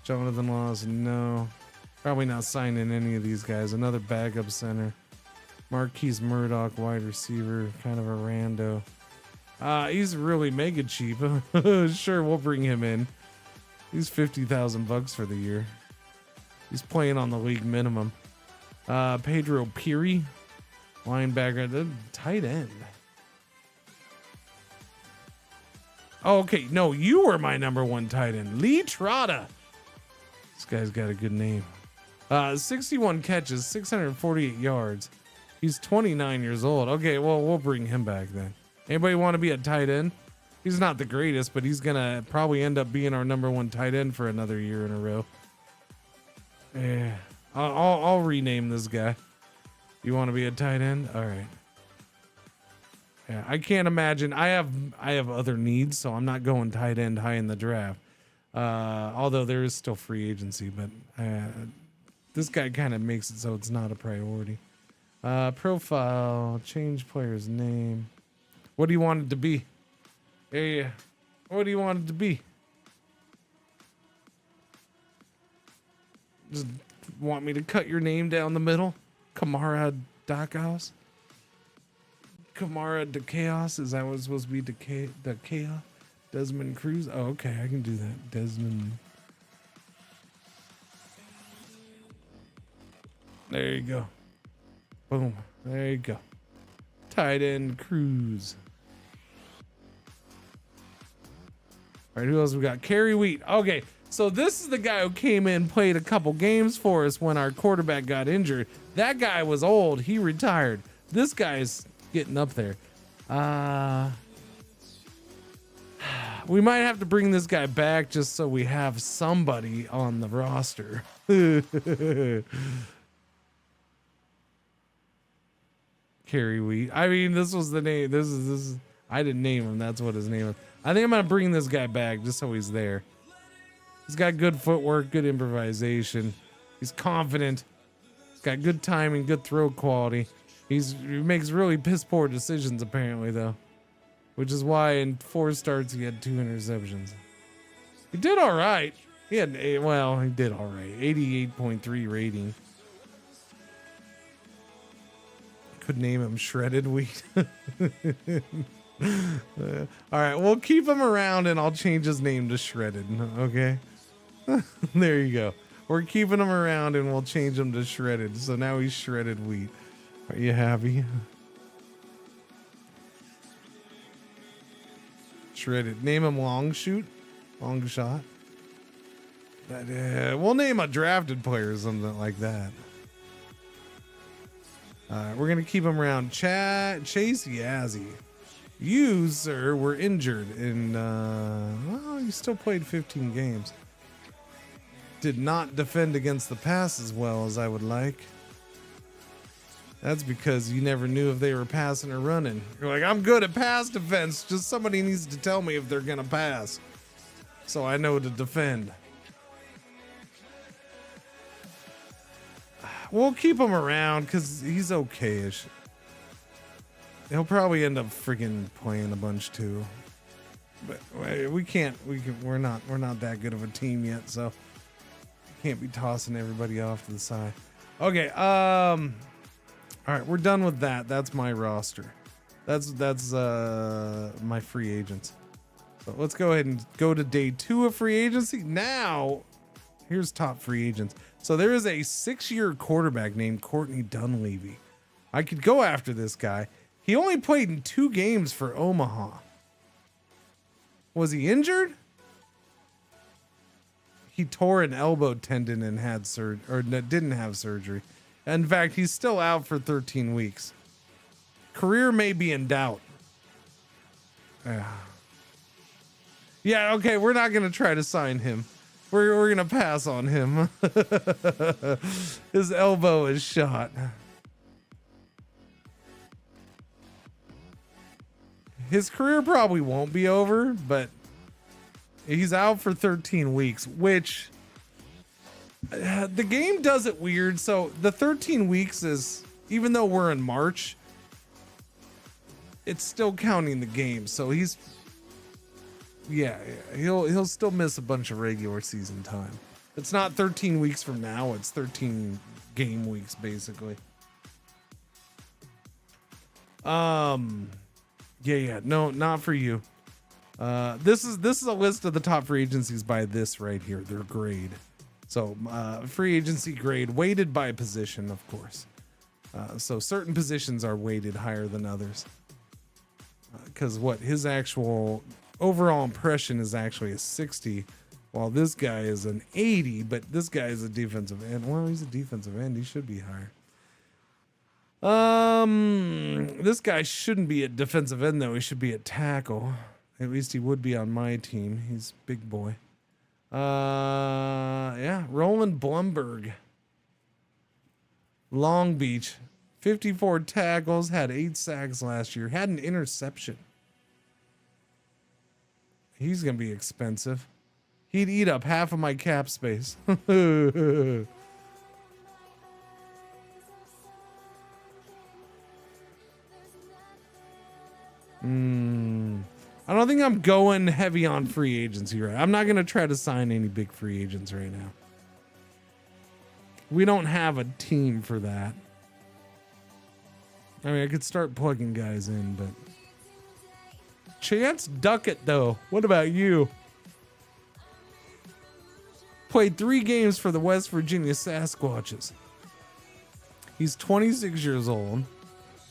S8: Jonathan Laws, no. Probably not signing any of these guys. Another backup center. Marquise Murdoch, wide receiver. Kind of a rando. He's really mega cheap. Sure, we'll bring him in. He's $50,000 for the year. He's playing on the league minimum. Pedro Piri, linebacker, tight end. Oh, okay, no, you were my number one tight end, Lee Trotta. This guy's got a good name. 61 catches, 648 yards. He's 29 years old. Okay, well, we'll bring him back then. Anybody want to be a tight end? He's not the greatest, but he's gonna probably end up being our number one tight end for another year in a row. Yeah, I'll rename this guy. You want to be a tight end? All right. Yeah, I can't imagine. I have other needs, so I'm not going tight end high in the draft. Although there is still free agency, but this guy kind of makes it so it's not a priority. Profile, change player's name. What do you want it to be? Hey, what do you want it to be? Just want me to cut your name down the middle? Kamara Dakos? Kamara de Chaos? Is that what it's supposed to be? The Chaos? Desmond Cruz? Oh, okay, I can do that. Desmond. There you go. Boom. There you go. Tight end Cruz. All right, who else we got? Kerry Wheat. Okay, so this is the guy who came in, played a couple games for us when our quarterback got injured. That guy was old. He retired. This guy's getting up there. We might have to bring this guy back just so we have somebody on the roster. Kerry Wheat. I mean, this was the name. This is. I didn't name him. That's what his name is. I think I'm gonna bring this guy back just so he's there. He's got good footwork, good improvisation. He's confident. He's got good timing, good throw quality. He makes really piss poor decisions apparently though, which is why in 4 starts he had 2 interceptions. He did all right. He did all right. 88.3 rating. Could name him Shredded Wheat. All right, we'll keep him around and I'll change his name to Shredded. Okay. There you go. We're keeping him around and we'll change him to Shredded. So now he's Shredded Wheat. Are you happy? Shredded. Name him Long Shoot. Long Shot. We'll name a drafted player or something like that. We're going to keep him around. Chase Yazzie. You, sir, were injured in, well, you still played 15 games. Did not defend against the pass as well as I would like. That's because you never knew if they were passing or running. You're like, I'm good at pass defense. Just somebody needs to tell me if they're going to pass, so I know to defend. We'll keep him around because he's okay-ish. He'll probably end up freaking playing a bunch too. But we're not that good of a team yet, so can't be tossing everybody off to the side. Okay, all right, we're done with that. That's my roster. That's my free agents. So let's go ahead and go to day 2 of free agency. Now, here's top free agents. So there is a 6-year quarterback named Courtney Dunleavy. I could go after this guy. He only played in 2 games for Omaha. Was he injured? He tore an elbow tendon and had didn't have surgery. In fact, he's still out for 13 weeks. Career may be in doubt. Yeah, okay, we're not going to try to sign him. We're going to pass on him. His elbow is shot. His career probably won't be over, but he's out for 13 weeks, which the game does it weird. So the 13 weeks is, even though we're in March, it's still counting the game. So he'll still miss a bunch of regular season time. It's not 13 weeks from now. It's 13 game weeks, basically. Yeah, no, not for you. This is a list of the top free agencies by this right here, their grade. So free agency grade weighted by position, of course. So certain positions are weighted higher than others. Because his actual overall impression is actually a 60, while this guy is an 80, but this guy is a defensive end. Well, he's a defensive end. He should be higher. This guy shouldn't be at defensive end though. He should be at tackle. At least he would be on my team. He's big boy. Yeah, Roland Blumberg. Long Beach, 54 tackles, had 8 sacks last year, had an interception. He's gonna be expensive. He'd eat up half of my cap space. I don't think I'm going heavy on free agency right. I'm not going to try to sign any big free agents right now. We don't have a team for that. I mean, I could start plugging guys in, but Chance Duckett, though. What about you? Played 3 games for the West Virginia Sasquatches. He's 26 years old,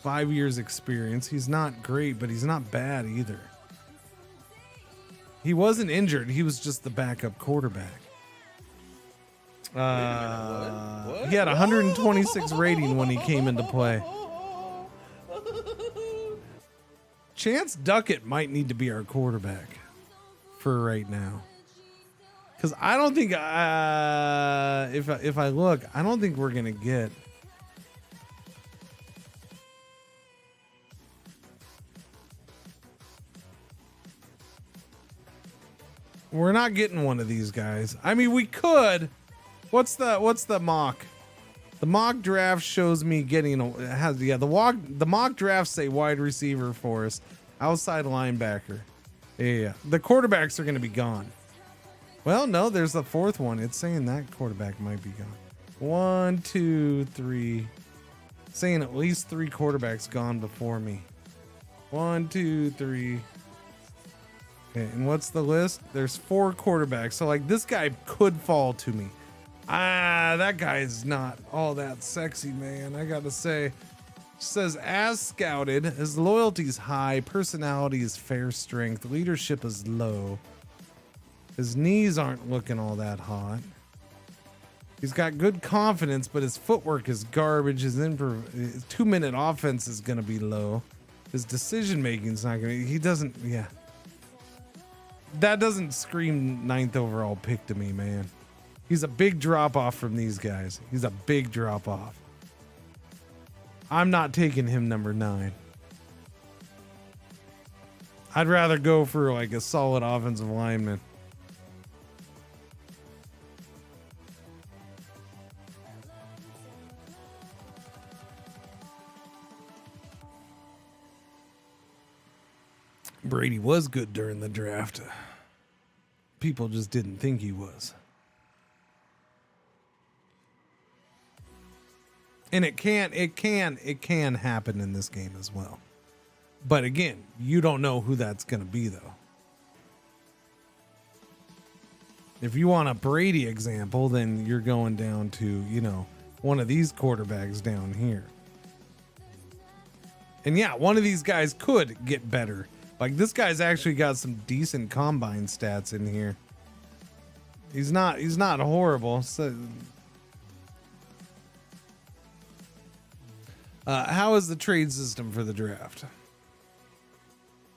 S8: 5 years experience. He's not great, but he's not bad either. He wasn't injured. He was just the backup quarterback. He had 126 rating when he came into play. Chance Duckett might need to be our quarterback for right now. Because I don't think, if I look, I don't think we're going to get. We're not getting one of these guys. I mean, we could. What's the mock? The mock draft shows me getting the mock drafts say wide receiver for us, outside linebacker. Yeah. The quarterbacks are going to be gone. Well, no, there's the 4th one. It's saying that quarterback might be gone. 1, 2, 3. Saying at least 3 quarterbacks gone before me. 1, 2, 3. Okay, and what's the list? There's 4 quarterbacks. So like this guy could fall to me. That guy is not all that sexy, man. I gotta say. Says as scouted, his loyalty is high, personality is fair strength, leadership is low. His knees aren't looking all that hot. He's got good confidence, but his footwork is garbage. His 2-minute offense is gonna be low. His decision making is not going to, he doesn't, yeah. That doesn't scream 9th overall pick to me, man. He's a big drop off from these guys. He's a big drop off. I'm not taking him number 9. I'd rather go for like a solid offensive lineman. Brady was good during the draft. People just didn't think he was. And it can happen in this game as well. But again, you don't know who that's going to be though. If you want a Brady example, then you're going down to, you know, one of these quarterbacks down here. And yeah, one of these guys could get better. Like this guy's actually got some decent combine stats in here. He's not horrible. So, how is the trade system for the draft?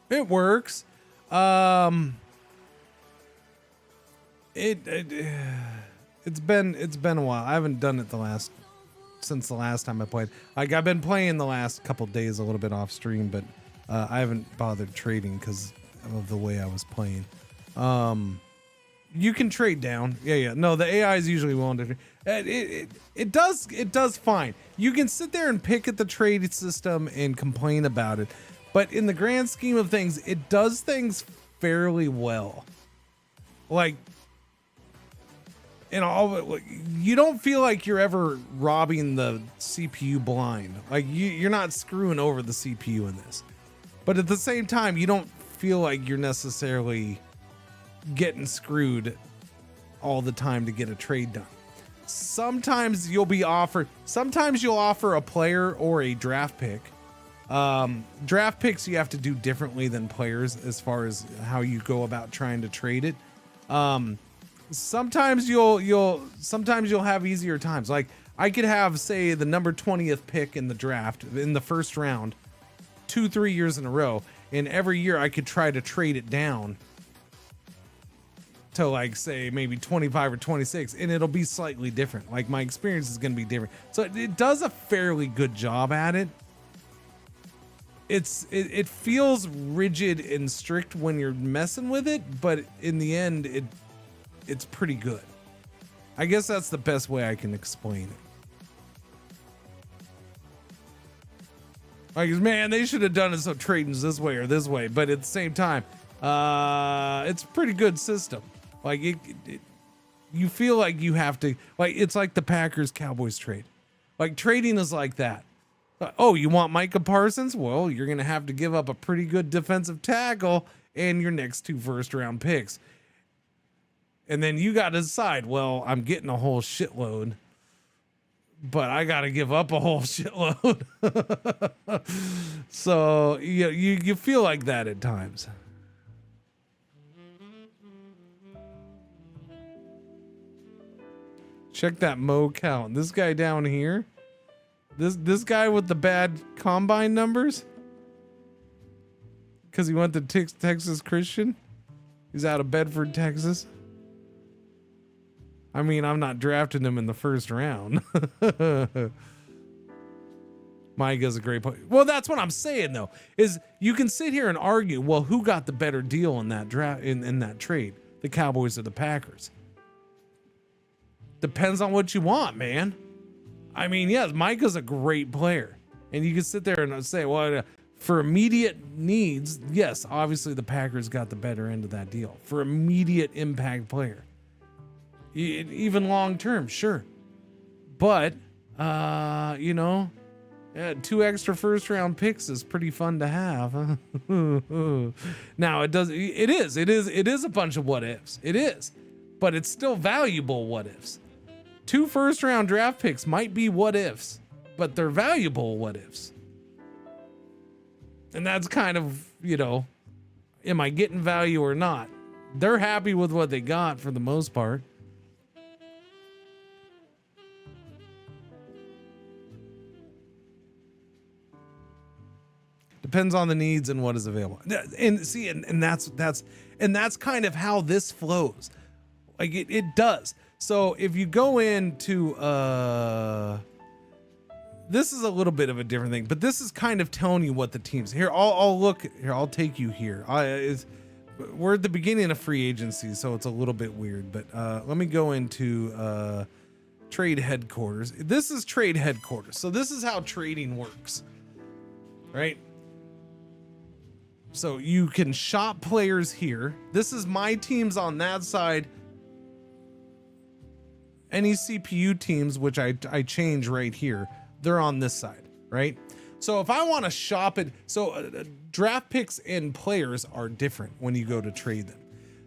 S8: It works. It's been a while. I haven't done it since the last time I played. Like I've been playing the last couple days a little bit off stream, but I haven't bothered trading because of the way I was playing. You can trade down. Yeah. No, the AI is usually willing to. It does fine. You can sit there and pick at the trade system and complain about it, but in the grand scheme of things, it does things fairly well. Like, you don't feel like you're ever robbing the CPU blind. Like you're not screwing over the CPU in this. But at the same time, you don't feel like you're necessarily getting screwed all the time to get a trade done. Sometimes you'll offer a player or a draft pick. Draft picks you have to do differently than players as far as how you go about trying to trade it. Sometimes you'll have easier times. Like I could have, say, the number 20th pick in the draft in the first round 2-3 years in a row, and every year I could try to trade it down to like say maybe 25 or 26, and it'll be slightly different. Like my experience is going to be different. So it does a fairly good job at it. It feels rigid and strict when you're messing with it, but in the end it's pretty good. I guess that's the best way I can explain it. Like, man, they should have done it so trading's this way or this way, but at the same time, it's a pretty good system. Like you feel like you have to, like, it's like the Packers Cowboys trade. Like trading is like that. Oh, you want Micah Parsons? Well, you're going to have to give up a pretty good defensive tackle and your next 2 first-round picks. And then you got to decide, well, I'm getting a whole shitload, but I got to give up a whole shitload. So you feel like that at times. Check that Mo count. This guy down here, this guy with the bad combine numbers, because he went to Texas Christian. He's out of Bedford, Texas. I mean, I'm not drafting him in the first round. Micah's a great player. Well, that's what I'm saying though, is you can sit here and argue, well, who got the better deal in that draft, in that trade? The Cowboys or the Packers? Depends on what you want, man. I mean, yes, Micah's a great player. And you can sit there and say, well, for immediate needs, yes, obviously the Packers got the better end of that deal. For immediate impact player. Even long term, sure. But, 2 extra first round picks is pretty fun to have. Now it is a bunch of what ifs. It is. But it's still valuable what ifs. 2 first round draft picks might be what ifs, but they're valuable what ifs. And that's kind of, am I getting value or not? They're happy with what they got for the most part. Depends on the needs and what is available. And see, and that's kind of how this flows. Like it does. So if you go into this is a little bit of a different thing, but this is kind of telling you what the teams here. I'll take you here. We're at the beginning of free agency, so it's a little bit weird, but let me go into trade headquarters. This is trade headquarters. So this is how trading works, right? So you can shop players here. This is my teams on that side. Any CPU teams, which I change right here, they're on this side, right? So if I want to shop it, so draft picks and players are different when you go to trade them.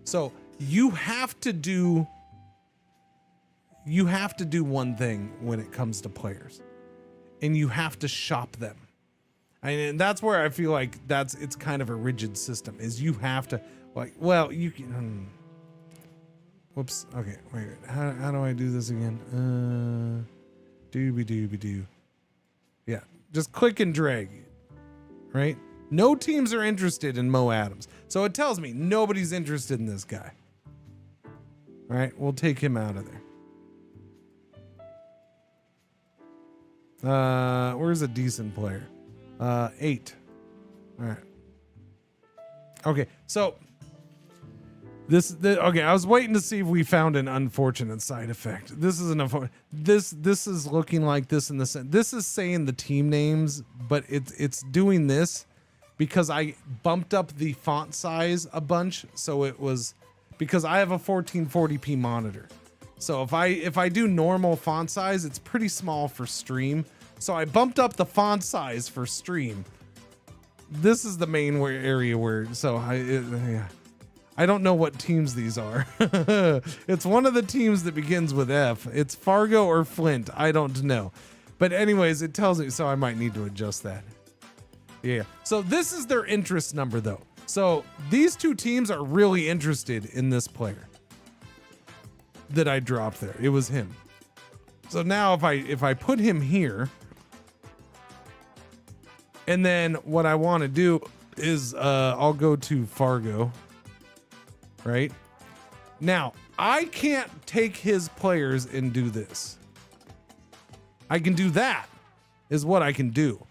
S8: So you have to do one thing when it comes to players, and you have to shop them. And that's where I feel like it's kind of a rigid system, is you have to, like, well, you can, whoops. Okay, wait. How do I do this again? Dooby. Yeah, just click and drag, right? No teams are interested in Mo Adams. So it tells me nobody's interested in this guy. All right, we'll take him out of there. Where's a decent player? 8. All right. Okay, so okay, I was waiting to see if we found an unfortunate side effect. This is this is looking like this in the sense. This is saying the team names, but it's doing this because I bumped up the font size a bunch, so it was because I have a 1440p monitor. So if I do normal font size, it's pretty small for stream. So I bumped up the font size for stream. This is the main area where, so I don't know what teams these are. It's one of the teams that begins with F. It's Fargo or Flint. I don't know. But anyways, it tells me, so I might need to adjust that. Yeah. So this is their interest number though. So these two teams are really interested in this player that I dropped there. It was him. So now if I put him here, and then what I want to do is I'll go to Fargo. Right? Now, I can't take his players and do this. I can do that, is what I can do.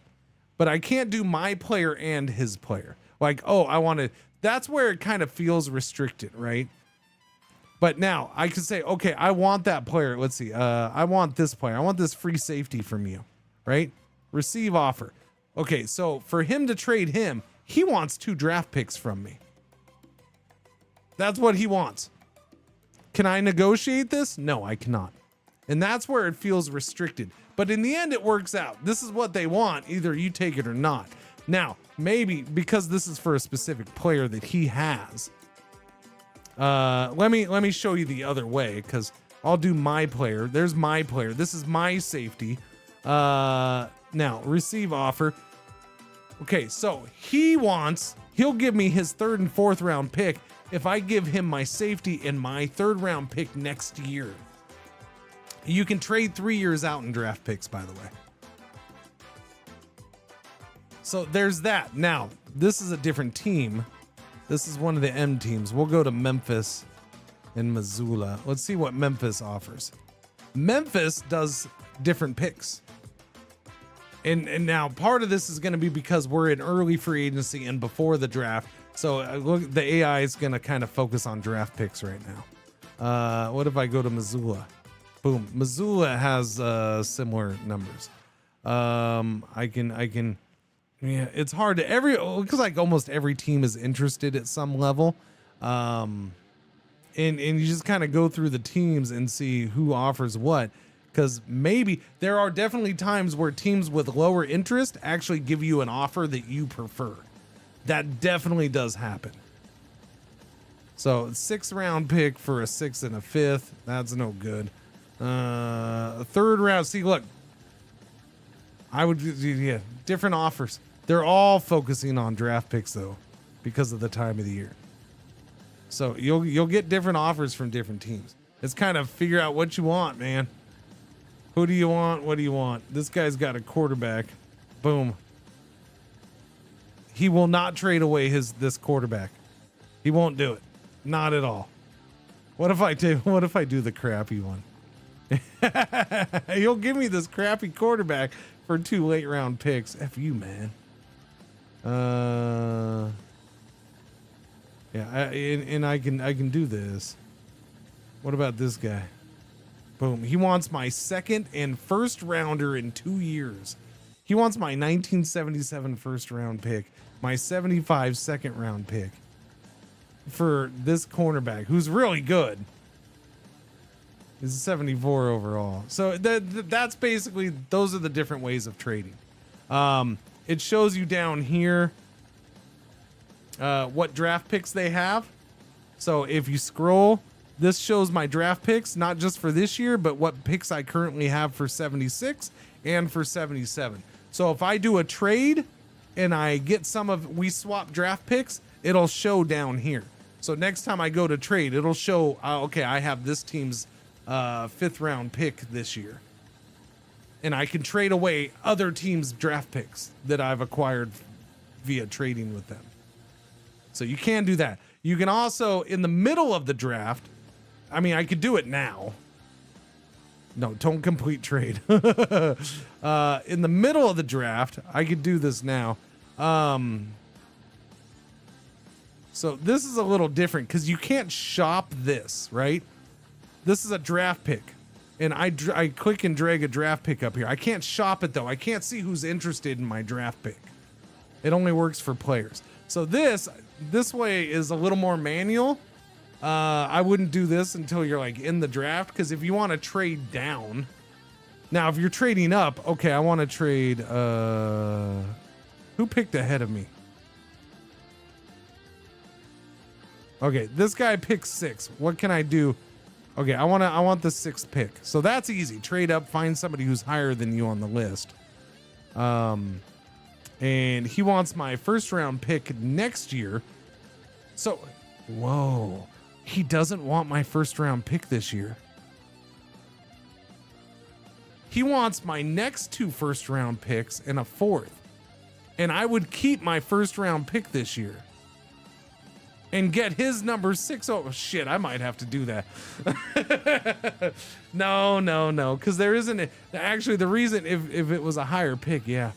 S8: But I can't do my player and his player. Like, oh, I want to, that's where it kind of feels restricted, right? But now I can say, okay, I want that player. Let's see. I want this player. I want this free safety from you, right? Receive offer. Okay, so for him to trade him, he wants 2 draft picks from me. That's what he wants. Can I negotiate this? No, I cannot. And that's where it feels restricted. But in the end, it works out. This is what they want. Either you take it or not. Now, maybe because this is for a specific player that he has. Let me show you the other way, because I'll do my player. There's my player. This is my safety. Now, receive offer. Okay, so he'll give me his 3rd and 4th round pick if I give him my safety and my 3rd round pick next year. You can trade 3 years out in draft picks, by the way. So there's that. Now, this is a different team. This is one of the M teams. We'll go to Memphis and Missoula. Let's see what Memphis offers. Memphis does different picks. And now part of this is going to be because we're in early free agency and before the draft. So look, the AI is going to kind of focus on draft picks right now. What if I go to Missoula? Boom. Missoula has similar numbers. I can. Yeah, it's hard to because like almost every team is interested at some level. And you just kind of go through the teams and see who offers what. Because maybe there are definitely times where teams with lower interest actually give you an offer that you prefer. That definitely does happen. So 6th round pick for a 6th and a 5th. That's no good. 3rd round. See, look, I would, yeah, different offers. They're all focusing on draft picks though, because of the time of the year. So you'll get different offers from different teams. It's kind of figure out what you want, man. Who do you want? What do you want? This guy's got a quarterback. Boom. He will not trade away this quarterback. He won't do it. Not at all. What if I do the crappy one? You'll give me this crappy quarterback for 2 late round picks. F you, man. Yeah, I can do this. What about this guy? Boom. He wants my second and first rounder in 2 years. He wants my 1977 first round pick, my 75 second round pick for this cornerback who's really good. He's a 74 overall. So that's basically, those are the different ways of trading. It shows you down here what draft picks they have. So if you scroll, this shows my draft picks, not just for this year, but what picks I currently have for 76 and for 77. So if I do a trade and I get we swap draft picks, it'll show down here. So next time I go to trade, it'll show, okay, I have this team's 5th round pick this year. And I can trade away other teams' draft picks that I've acquired via trading with them. So you can do that. You can also, in the middle of the draft, I mean, I could do it now. No, don't complete trade. In the middle of the draft, I could do this now. So this is a little different because you can't shop this, right? This is a draft pick. And I click and drag a draft pick up here. I can't shop it, though. I can't see who's interested in my draft pick. It only works for players. So this way is a little more manual. I wouldn't do this until you're like in the draft, because if you want to trade down, now if you're trading up, okay, I want to trade. Who picked ahead of me? Okay, this guy picked 6. What can I do? Okay, I want the 6th pick. So that's easy. Trade up, find somebody who's higher than you on the list. And he wants my first round pick next year. So, whoa. He doesn't want my first round pick this year. He wants my next 2 first round picks and a 4th. And I would keep my first round pick this year and get his number 6. Oh shit, I might have to do that. No. Because there isn't actually the reason, if it was a higher pick, yeah.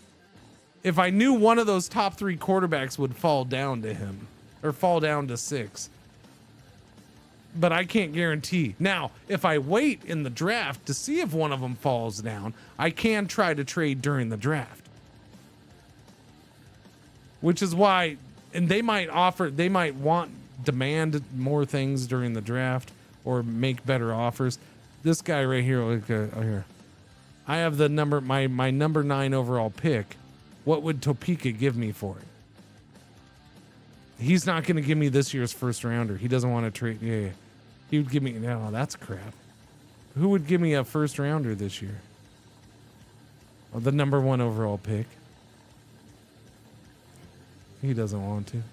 S8: If I knew one of those top 3 quarterbacks would fall down to him or fall down to 6. But I can't guarantee. Now, if I wait in the draft to see if one of them falls down, I can try to trade during the draft. Which is why, and they might demand more things during the draft or make better offers. This guy right here, look here. I have the number, my number 9 overall pick. What would Topeka give me for it? He's not going to give me this year's first rounder. He doesn't want to trade. Yeah. He would give me, no, that's crap. Who would give me a first rounder this year? Oh, the number 1 overall pick. He doesn't want to.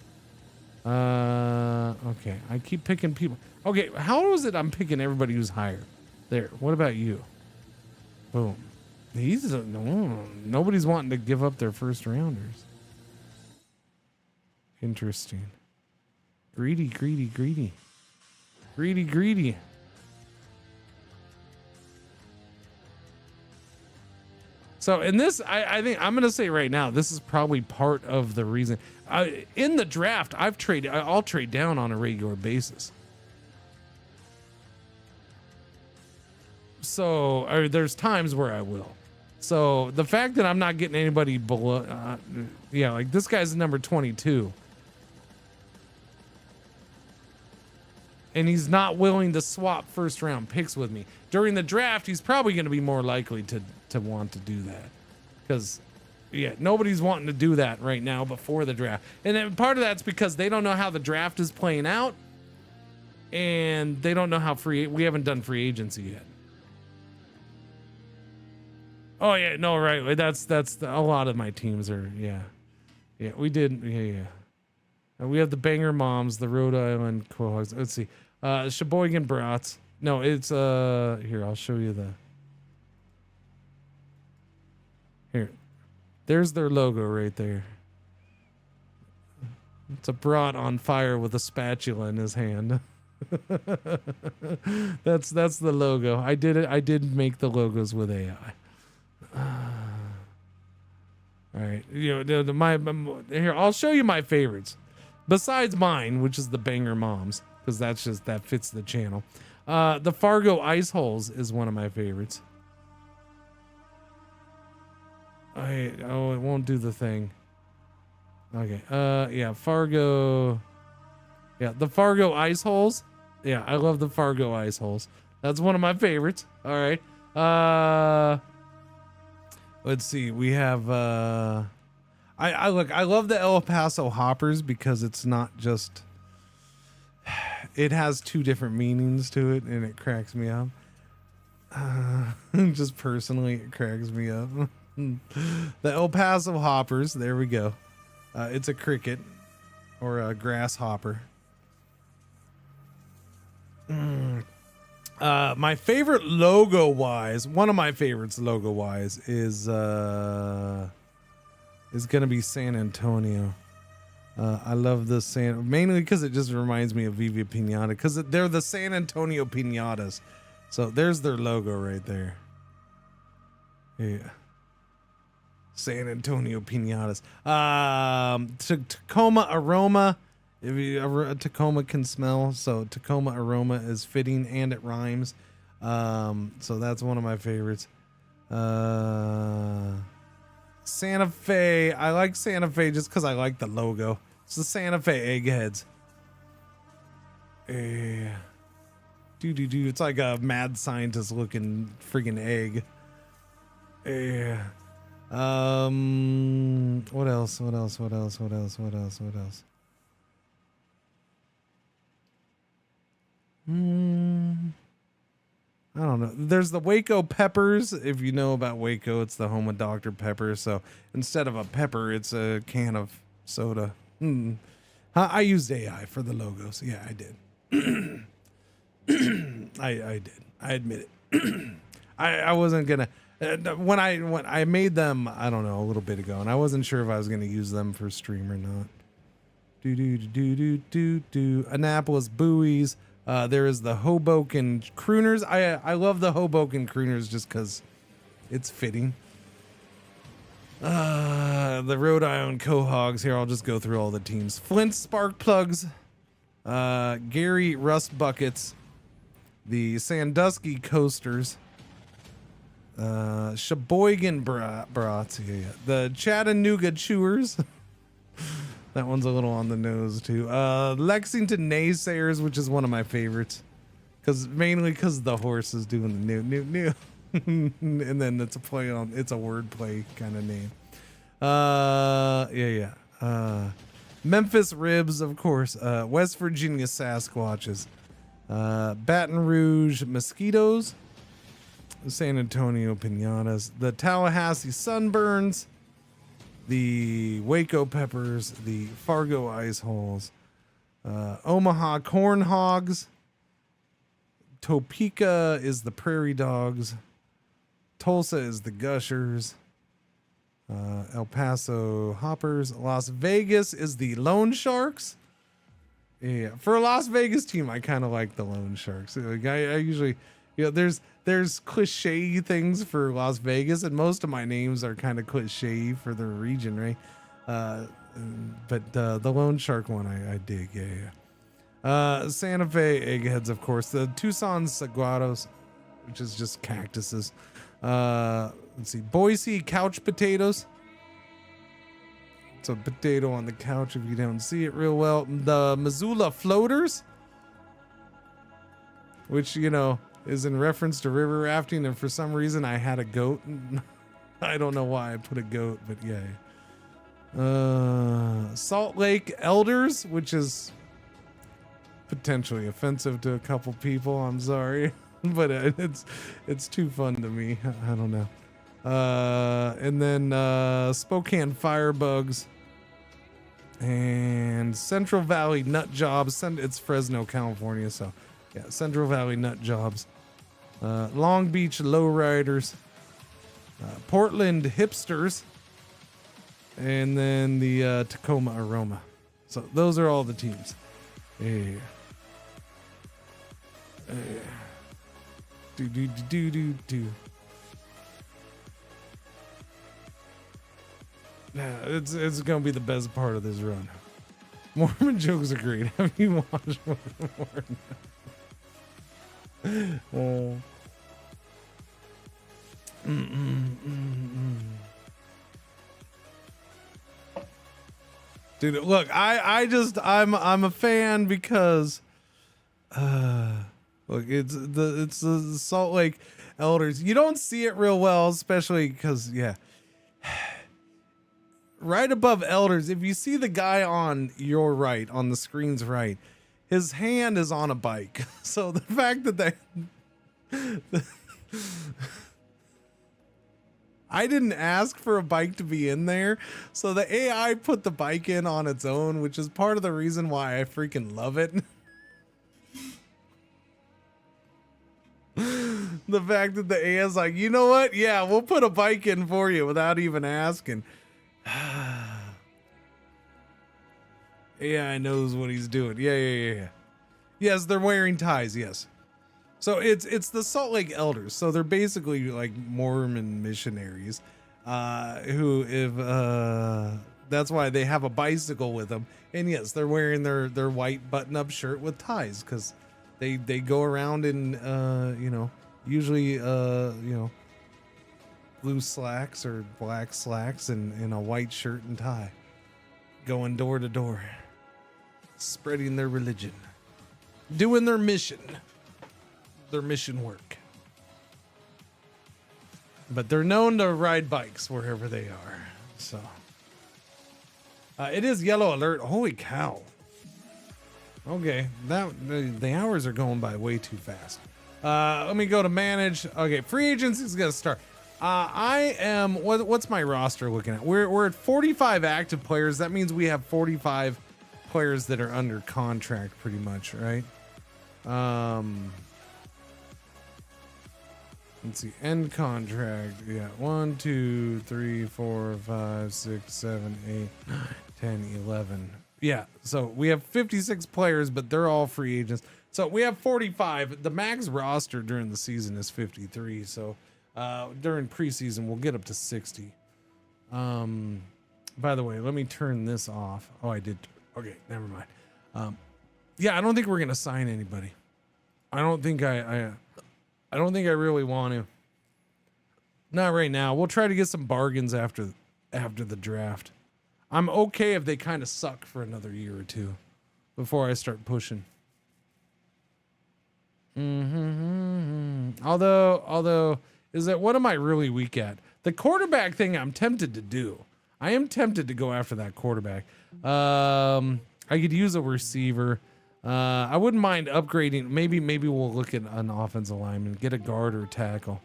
S8: Okay. I keep picking people. Okay. How is it I'm picking everybody who's higher? There. What about you? Boom. Nobody's wanting to give up their first rounders. Interesting. Greedy. So in this, I think I'm going to say right now, this is probably part of the reason. In the draft, I'll trade down on a regular basis. So there's times where I will. So the fact that I'm not getting anybody below, like this guy's number 22. And he's not willing to swap first round picks with me. During the draft, he's probably going to be more likely to want to do that. Because, nobody's wanting to do that right now before the draft. And then part of that's because they don't know how the draft is playing out. And they don't know how we haven't done free agency yet. Oh, yeah, no, right. That's a lot of my teams are, yeah. Yeah, we did, yeah. We have the Banger Moms, the Rhode Island Quahawks. Let's see. Sheboygan Brats. No, it's here, I'll show you here. There's their logo right there. It's a brat on fire with a spatula in his hand. That's the logo. I did it. I did make the logos with AI. All right, you know, here I'll show you my favorites. Besides mine, which is the Banger Moms, because that fits the channel. The Fargo Ice Holes is one of my favorites. It won't do the thing. Okay. Yeah, Fargo. Yeah, the Fargo Ice Holes. Yeah, I love the Fargo Ice Holes. That's one of my favorites. All right. Let's see. We have I love the El Paso hoppers because it's not just, it has two different meanings to it and it cracks me up. Just personally, it cracks me up. The El Paso hoppers, there we go. It's a cricket or a grasshopper. My favorite logo wise, one of my favorites logo wise is gonna be San Antonio. I love the mainly because it just reminds me of Viva Pinata because they're the San Antonio Pinatas. So there's their logo right there. Yeah. San Antonio Pinatas. Tacoma Aroma. Tacoma can smell, so Tacoma Aroma is fitting and it rhymes. So that's one of my favorites. Santa Fe. I like Santa Fe just because I like the logo. It's the Santa Fe Eggheads. It's like a mad scientist looking friggin' egg. What else? I don't know. There's the Waco peppers. If you know about Waco, it's the home of Dr. Pepper. So instead of a pepper, it's a can of soda. I used AI for the logos. Yeah, I did. I did. I admit it. I wasn't gonna when I made them, I don't know, a little bit ago, and I wasn't sure if I was gonna use them for stream or not. Annapolis Buoys. There is the Hoboken Crooners. I love the Hoboken Crooners just because it's fitting. The Rhode Island Quahogs. Here, I'll just go through all the teams. Flint Spark Plugs. Gary Rust Buckets. The Sandusky Coasters. Sheboygan Brats. Yeah. The Chattanooga Chewers. That one's a little on the nose too. Lexington Naysayers, which is one of my favorites, mainly because the horse is doing the new, and then it's a play on. It's a wordplay kind of name. Memphis Ribs, of course. West Virginia Sasquatches. Baton Rouge Mosquitoes. San Antonio Pinatas. The Tallahassee Sunburns. The Waco Peppers, the Fargo Ice Holes, Omaha Corn Hogs, Topeka is the Prairie Dogs, Tulsa is the Gushers, El Paso Hoppers, Las Vegas is the Loan Sharks. Yeah, for a Las Vegas team, I kind of like the Loan Sharks. Like I usually, there's cliche things for Las Vegas, and most of my names are kind of cliche for the region, right? But the Lone Shark one I dig. Yeah. Santa Fe Eggheads, of course. The Tucson Saguaros, which is just cactuses. Let's see. Boise Couch Potatoes. It's a potato on the couch if you don't see it real well. The Missoula Floaters, which, is in reference to river rafting, and for some reason I had a goat. I don't know why I put a goat, but yeah. Salt Lake Elders, which is potentially offensive to a couple people. I'm sorry, but it's too fun to me. I don't know. And then Spokane Firebugs and Central Valley Nut Jobs. It's Fresno, California, so yeah, Central Valley Nut Jobs. Long Beach Lowriders, Portland Hipsters, and then the Tacoma Aroma. So those are all the teams. Yeah. Do. Yeah, it's gonna be the best part of this run. Mormon jokes are great. Have you watched Mormon? Dude, look, I'm a fan because look, it's the Salt Lake Elders. You don't see it real well, especially because right above Elders, if you see the guy on your right, on the screen's right, his hand is on a bike. So the fact that I didn't ask for a bike to be in there, so the AI put the bike in on its own, which is part of the reason why I freaking love it. The fact that the AI is like, you know what? Yeah, we'll put a bike in for you without even asking. AI knows what he's doing. Yeah. Yes, they're wearing ties. Yes. So it's the Salt Lake Elders. So they're basically like Mormon missionaries, who that's why they have a bicycle with them. And yes, they're wearing their white button-up shirt with ties because they go around in usually blue slacks or black slacks and in a white shirt and tie, going door to door, spreading their religion, doing their mission work. But they're known to ride bikes wherever they are. So it is yellow alert. Holy cow. Okay, the hours are going by way too fast. Let me go to manage. Okay, free agency is gonna start. I am. What's my roster looking at? We're at 45 active players. That means we have 45 players that are under contract, pretty much, right? Let's see. End contract. Yeah. 1, 2, 3, 4, 5, 6, 7, 8, 9, 10, 11. Yeah. So we have 56 players, but they're all free agents. So we have 45. The max roster during the season is 53. So during preseason, we'll get up to 60. By the way, let me turn this off. Oh, I did. Okay, never mind. Yeah, I don't think we're gonna sign anybody. I don't think I don't think I really want to. Not right now. We'll try to get some bargains after the draft. I'm okay if they kind of suck for another year or two before I start pushing. Although, is that what am I really weak at? The quarterback thing I'm tempted to do. I am tempted to go after that quarterback. I could use a receiver. I wouldn't mind upgrading. Maybe we'll look at an offensive lineman, get a guard or tackle.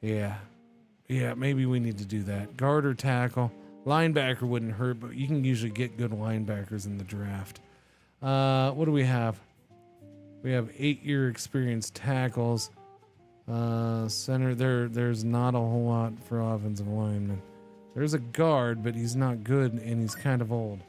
S8: Yeah, maybe we need to do that. Guard or tackle. Linebacker wouldn't hurt, but you can usually get good linebackers in the draft. What do we have? We have 8-year experienced tackles. Center, there's not a whole lot for offensive linemen. There's a guard, but he's not good and he's kind of old.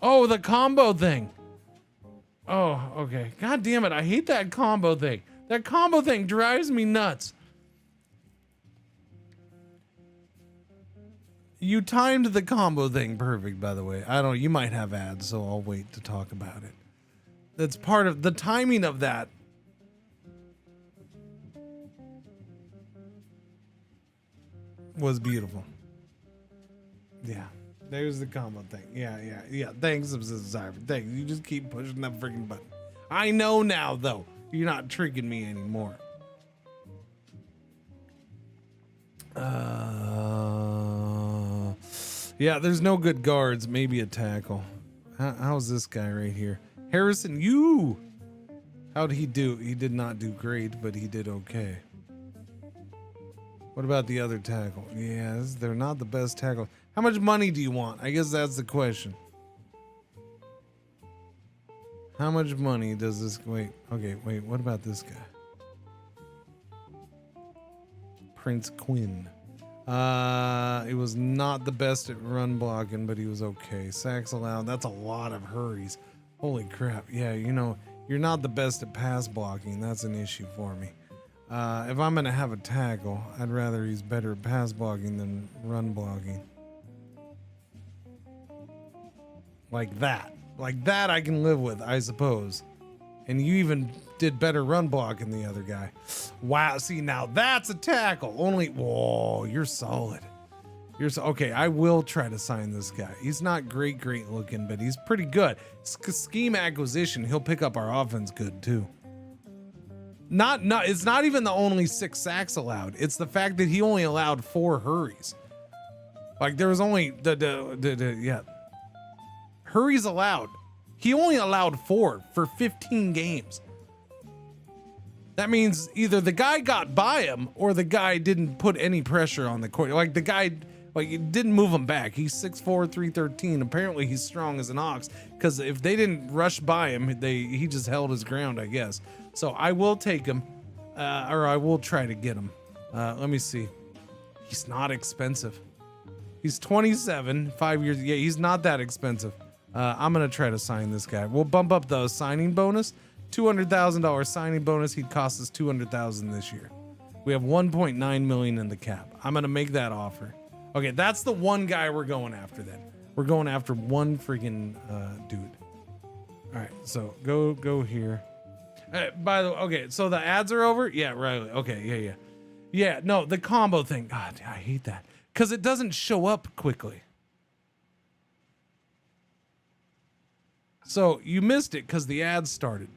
S8: Oh, the combo thing. Oh, okay. God damn it. I hate that combo thing. That combo thing drives me nuts. You timed the combo thing perfect, by the way. You might have ads, so I'll wait to talk about it. That's part of the timing of that. Was beautiful. Yeah. There's the combo thing. Yeah. Thanks, Cyber. Thanks. You just keep pushing that freaking button. I know now, though. You're not tricking me anymore. Yeah, there's no good guards. Maybe a tackle. How's this guy right here? Harrison, you. How'd he do? He did not do great, but he did okay. What about the other tackle? Yes, they're not the best tackle. How much money do you want? I guess that's the question. How much money does this... Wait, okay, wait, what about this guy? Prince Quinn. It was not the best at run blocking, but he was okay. Sacks allowed. That's a lot of hurries. Holy crap. Yeah, you know, you're not the best at pass blocking. That's an issue for me. If I'm going to have a tackle, I'd rather he's better at pass blocking than run blocking. Like that. Like that I can live with, I suppose. And you even did better run blocking than the other guy. Wow, see, now that's a tackle. Only, whoa, you're solid. Okay, I will try to sign this guy. He's not great looking, but he's pretty good. Scheme acquisition, he'll pick up our offense good too. It's not even the only 6 sacks allowed. It's the fact that he only allowed 4 hurries. Like there was only hurries allowed. He only allowed 4 for 15 games. That means either the guy got by him or the guy didn't put any pressure on the court. Like the guy, like it didn't move him back. He's 6'4", 313. Apparently he's strong as an ox because if they didn't rush by him, he just held his ground, I guess. So I will take him, or I will try to get him. Let me see. He's not expensive. He's 27, 5 years. Yeah, he's not that expensive. I'm going to try to sign this guy. We'll bump up the signing bonus. $200,000 signing bonus. He'd cost us $200,000 this year. We have 1.9 million in the cap. I'm going to make that offer. Okay, that's the one guy we're going after then. We're going after one freaking dude. All right, so go here. By the way, okay, so the ads are over? Yeah, right. Okay, yeah. Yeah, no, the combo thing. God, I hate that. Because it doesn't show up quickly. So you missed it because the ads started.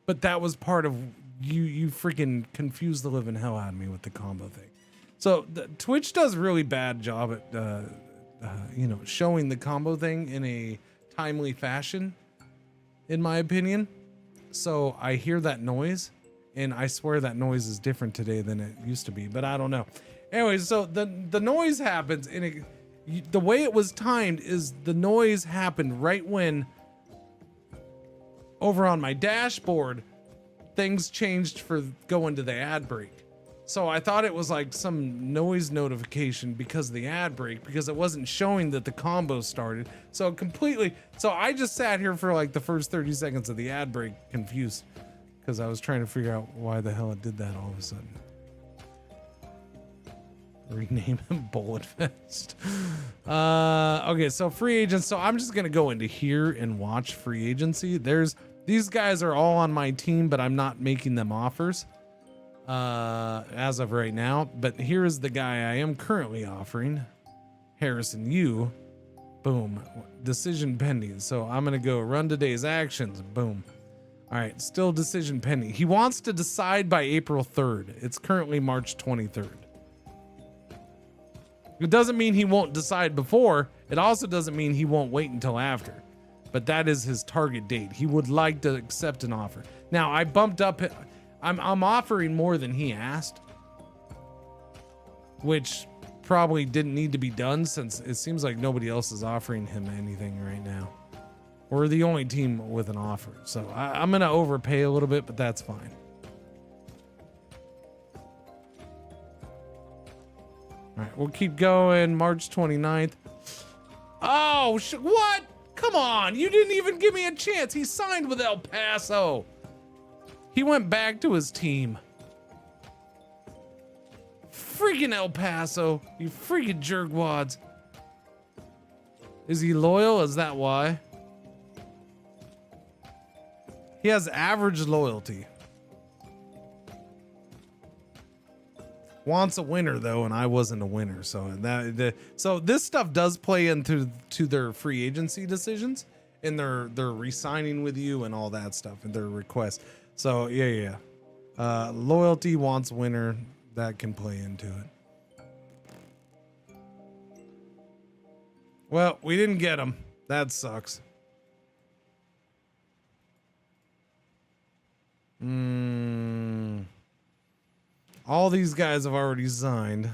S8: But that was part of you freaking confused the living hell out of me with the combo thing. So Twitch does really bad job at showing the combo thing in a timely fashion, in my opinion. So I hear that noise, and I swear that noise is different today than it used to be, but I don't know. Anyways, so the noise happens, and the way it was timed is the noise happened right when over on my dashboard, things changed for going to the ad break. So I thought it was like some noise notification because of the ad break, because it wasn't showing that the combo started. So I just sat here for like the first 30 seconds of the ad break confused because I was trying to figure out why the hell it did that all of a sudden. Rename him Bullet Fest. Okay, so free agents. So I'm just going to go into here and watch free agency. These guys are all on my team, but I'm not making them offers as of right now. But here is the guy I am currently offering. Harrison Yu. Boom. Decision pending. So I'm going to go run today's actions. Boom. All right. Still decision pending. He wants to decide by April 3rd. It's currently March 23rd. It doesn't mean he won't decide before. It also doesn't mean he won't wait until after. But that is his target date. He would like to accept an offer. Now I bumped up. I'm offering more than he asked, which probably didn't need to be done since it seems like nobody else is offering him anything right now. We're the only team with an offer. So I'm going to overpay a little bit, but that's fine. All right, we'll keep going. March 29th. Oh, what? Come on, you didn't even give me a chance. He signed with El Paso. He went back to his team. Freaking El Paso, you freaking jerkwads. Is he loyal? Is that why? He has average loyalty. Wants a winner though, and I wasn't a winner, so so this stuff does play into their free agency decisions and their re-signing with you and all that stuff and their requests. So yeah. Loyalty, wants winner, that can play into it. Well, we didn't get him. That sucks. All these guys have already signed.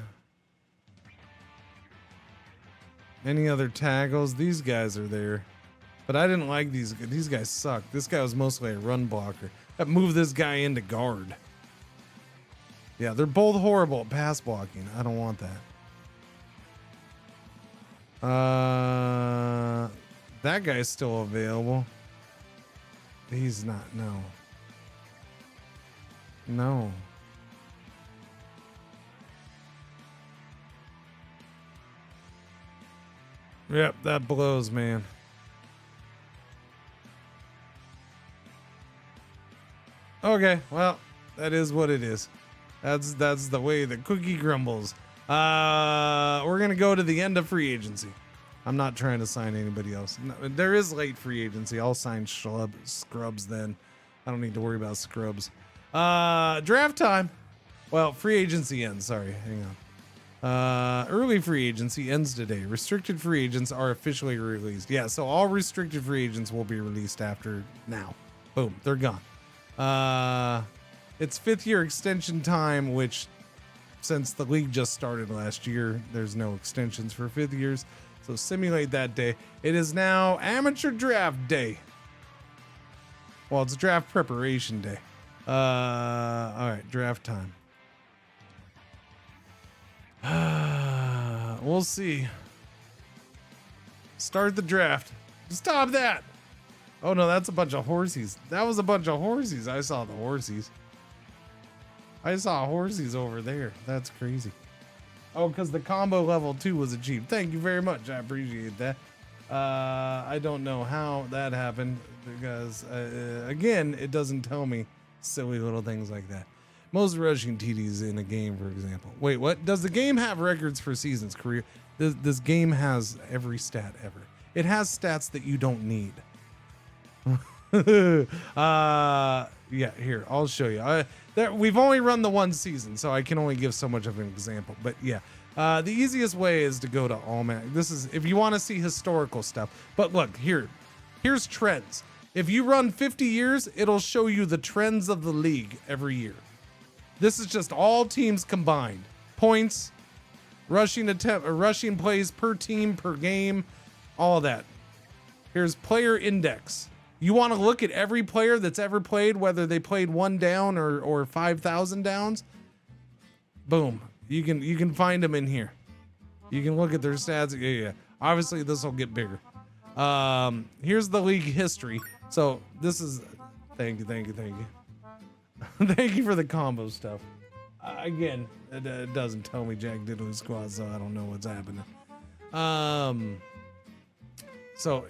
S8: Any other tackles? These guys are there. But I didn't like these guys suck. This guy was mostly a run blocker. That moved this guy into guard. Yeah, they're both horrible at pass blocking. I don't want that. That guy's still available. He's not. No. No. Yep, that blows, man. Okay, well, that is what it is. That's the way the cookie crumbles. We're gonna go to the end of free agency. I'm not trying to sign anybody else. No, there is late free agency. I'll sign scrubs then. I don't need to worry about scrubs. Draft time. Well, free agency ends. Sorry, hang on. Early free agency ends today. Restricted free agents are officially released. Yeah, so all restricted free agents will be released after now. Boom, they're gone. It's 5th year extension time, which since the league just started last year, there's no extensions for 5th years. So simulate that day. It is now amateur draft day. Well, it's draft preparation day. All right, draft time. We'll see. Start the draft. Stop that. Oh no, that's a bunch of horsies. That was a bunch of horsies. I saw the horsies. I saw horsies over there. That's crazy. Oh, because the combo level 2 was achieved. Thank you very much. I appreciate that. I don't know how that happened because, again, it doesn't tell me silly little things like that. Most rushing TDs in a game, for example. Wait, what? Does the game have records for seasons, career? This game has every stat ever. It has stats that you don't need. Yeah, here, I'll show you. We've only run the one season, so I can only give so much of an example. But yeah, the easiest way is to go to Almanac. This is if you want to see historical stuff. But look, here's trends. If you run 50 years, it'll show you the trends of the league every year. This is just all teams combined. Points, rushing attempt, or rushing plays per team, per game, all that. Here's player index. You want to look at every player that's ever played, whether they played 1 down or 5,000 downs. Boom. You can find them in here. You can look at their stats. Yeah. Obviously, this will get bigger. Here's the league history. So this is. Thank you. Thank you for the combo stuff. Again, it doesn't tell me Jack Diddley Squad, so I don't know what's happening. So.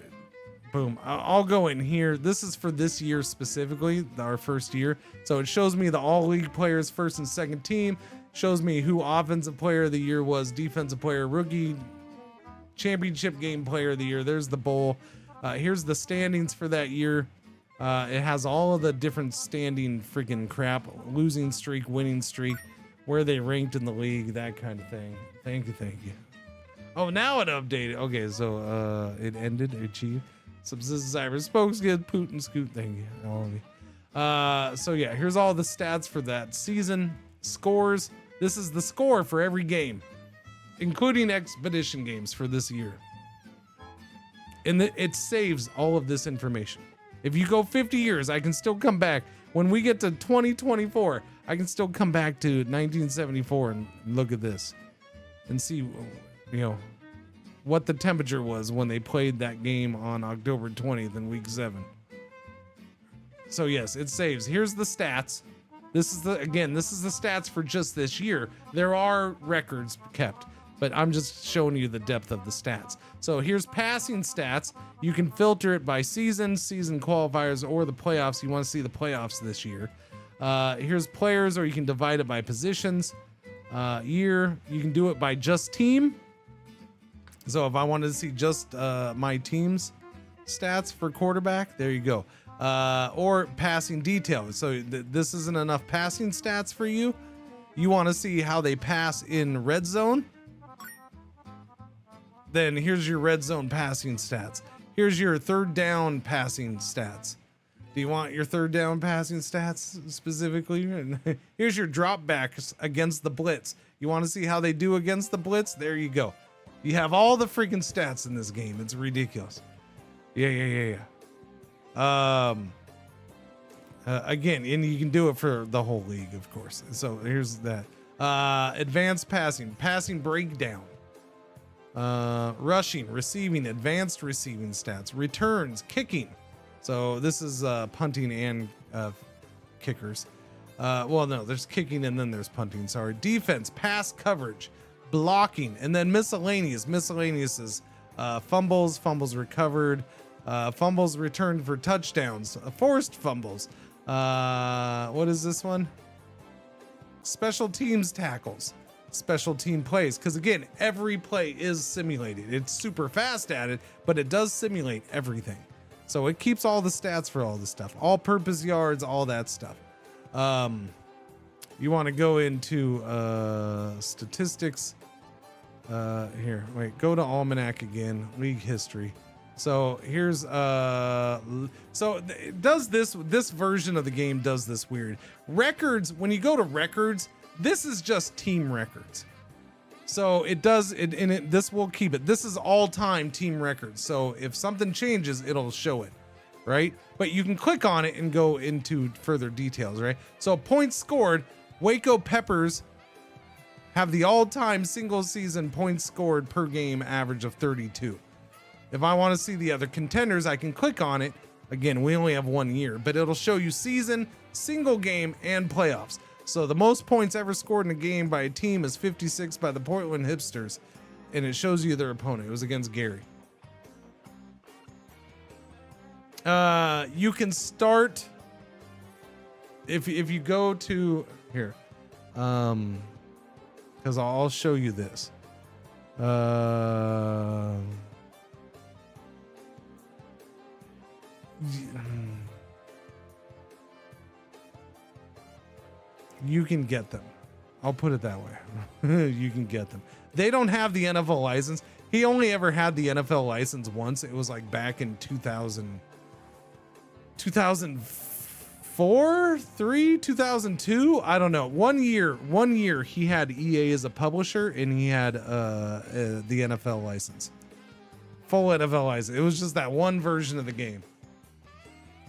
S8: Boom. I'll go in here. This is for this year specifically, our first year. So it shows me the all league players, first and second team. Shows me who offensive player of the year was, defensive player, rookie, championship game player of the year. There's the bowl. Here's the standings for that year. It has all of the different standing freaking crap, losing streak, winning streak, where they ranked in the league, that kind of thing. Thank you. Oh, now it updated. Okay, so it ended, achieved. Subsistence Cybers, Spokeskin, Poot and Scoot, thank you, all of you. So yeah, here's all the stats for that season. Scores. This is the score for every game, including expedition games for this year. And it saves all of this information. If you go 50 years, I can still come back. When we get to 2024, I can still come back to 1974 and look at this and see, what the temperature was when they played that game on October 20th in week 7. So yes, it saves. Here's the stats. This is the stats for just this year. There are records kept, but I'm just showing you the depth of the stats. So here's passing stats. You can filter it by season qualifiers, or the playoffs. You want to see the playoffs this year. Here's players, or you can divide it by positions. Year, you can do it by just team. So if I wanted to see just my team's stats for quarterback, there you go. Or passing details. So this isn't enough passing stats for you. You want to see how they pass in red zone? Then here's your red zone passing stats. Here's your third down passing stats. Do you want your third down passing stats specifically? And here's your dropbacks against the blitz. You want to see how they do against the blitz? There you go. You have all the freaking stats in this game. It's ridiculous. Yeah. Again, and you can do it for the whole league, of course. So here's that. Advanced passing breakdown. Rushing, receiving, advanced receiving stats, returns, kicking. So this is punting and kickers. Well, no, there's kicking and then there's punting. Sorry. Defense, pass coverage, blocking, and then miscellaneous. Miscellaneous is fumbles recovered, fumbles returned for touchdowns, forced fumbles. What is this one? Special teams tackles, special team plays. Because again, every play is simulated. It's super fast at it, but it does simulate everything. So it keeps all the stats for all the stuff, all purpose yards, all that stuff. You want to go into statistics. Here, wait, go to Almanac again, league history. So here's it does this version of the game does this weird records. When you go to records, this is just team records. So it does it, and this will keep it. This is all-time team records. So if something changes, it'll show it, right? But you can click on it and go into further details, right? So points scored, Waco Peppers have the all-time single season points scored per game average of 32. If I want to see the other contenders, I can click on it. Again, we only have 1 year, but it'll show you season, single game, and playoffs. So the most points ever scored in a game by a team is 56 by the Portland Hipsters, and it shows you their opponent. It was against Gary. You can start if you go to here, because I'll show you this. You can get them. I'll put it that way. You can get them. They don't have the NFL license. He only ever had the NFL license once. It was like back in 2004, 2002. I don't know. 1 year he had EA as a publisher and he had the NFL license. Full NFL license. It was just that one version of the game.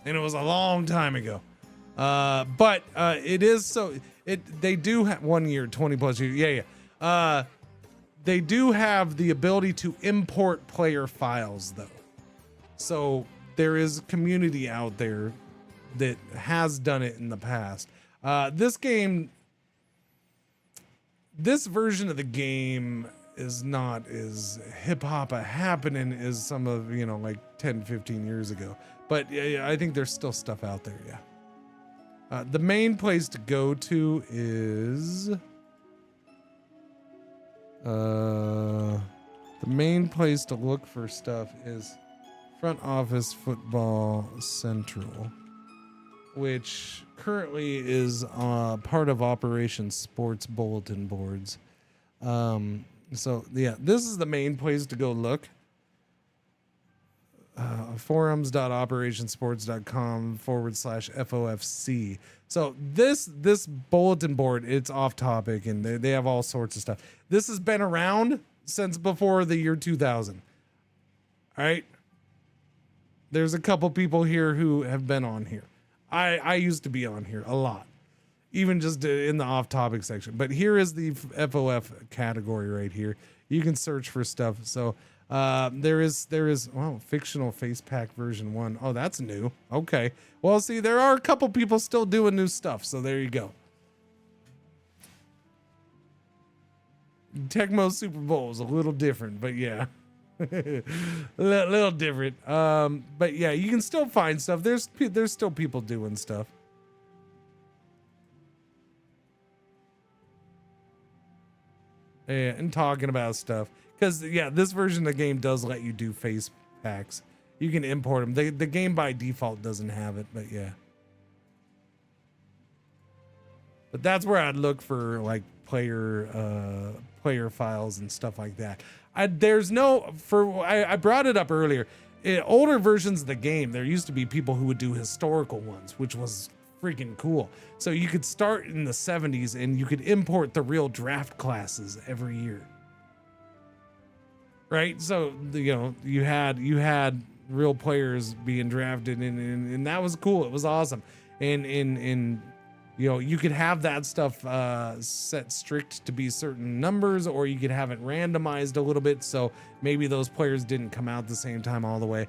S8: And it was a long time ago. But it is so they do have 1 year, 20 plus years. Yeah. They do have the ability to import player files though. So there is community out there that has done it in the past. This version of the game is not as hip hop happening as some of, like 10, 15 years ago. But yeah, I think there's still stuff out there. Yeah. The main place to go to is the main place to look for stuff is Front Office Football Central, which currently is part of Operation Sports Bulletin Boards. So yeah, this is the main place to go look. forums.operationsports.com/FOFC. So this bulletin board, it's off topic and they have all sorts of stuff. This has been around since before the year 2000. All right. There's a couple people here who have been on here. I used to be on here a lot, even just in the off topic section. But here is the FOF category right here. You can search for stuff. So there is wow, fictional face pack version 1. Oh, that's new. Okay. Well, see, there are a couple people still doing new stuff, so there you go. Tecmo Super Bowl is a little different, but yeah. a little different. But yeah, you can still find stuff. There's still people doing stuff. Yeah, and talking about stuff. Because, yeah, this version of the game does let you do face packs. You can import them. The game by default doesn't have it, but yeah. But that's where I'd look for, like, player files and stuff like that. I brought it up earlier. older versions of the game, there used to be people who would do historical ones, which was freaking cool. So you could start in the 70s and you could import the real draft classes every year. Right? So, you know, you had real players being drafted and that was cool. It was awesome. And you know, you could have that stuff set strict to be certain numbers, or you could have it randomized a little bit, so maybe those players didn't come out the same time all the way.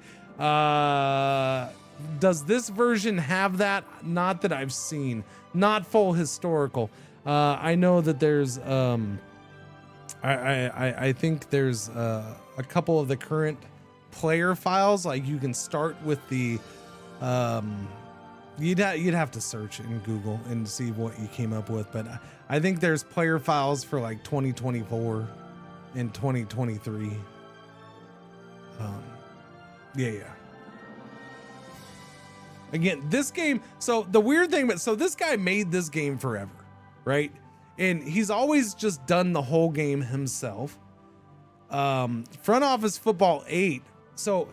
S8: Does this version have that? Not that I've seen. Not full historical. I know that there's I think there's a couple of the current player files. Like you can start with the you'd have to search in Google and see what you came up with, but I think there's player files for like 2024 and 2023. Yeah. Again, this game, so the weird thing, so this guy made this game forever, right? And he's always just done the whole game himself. Front Office Football 8. So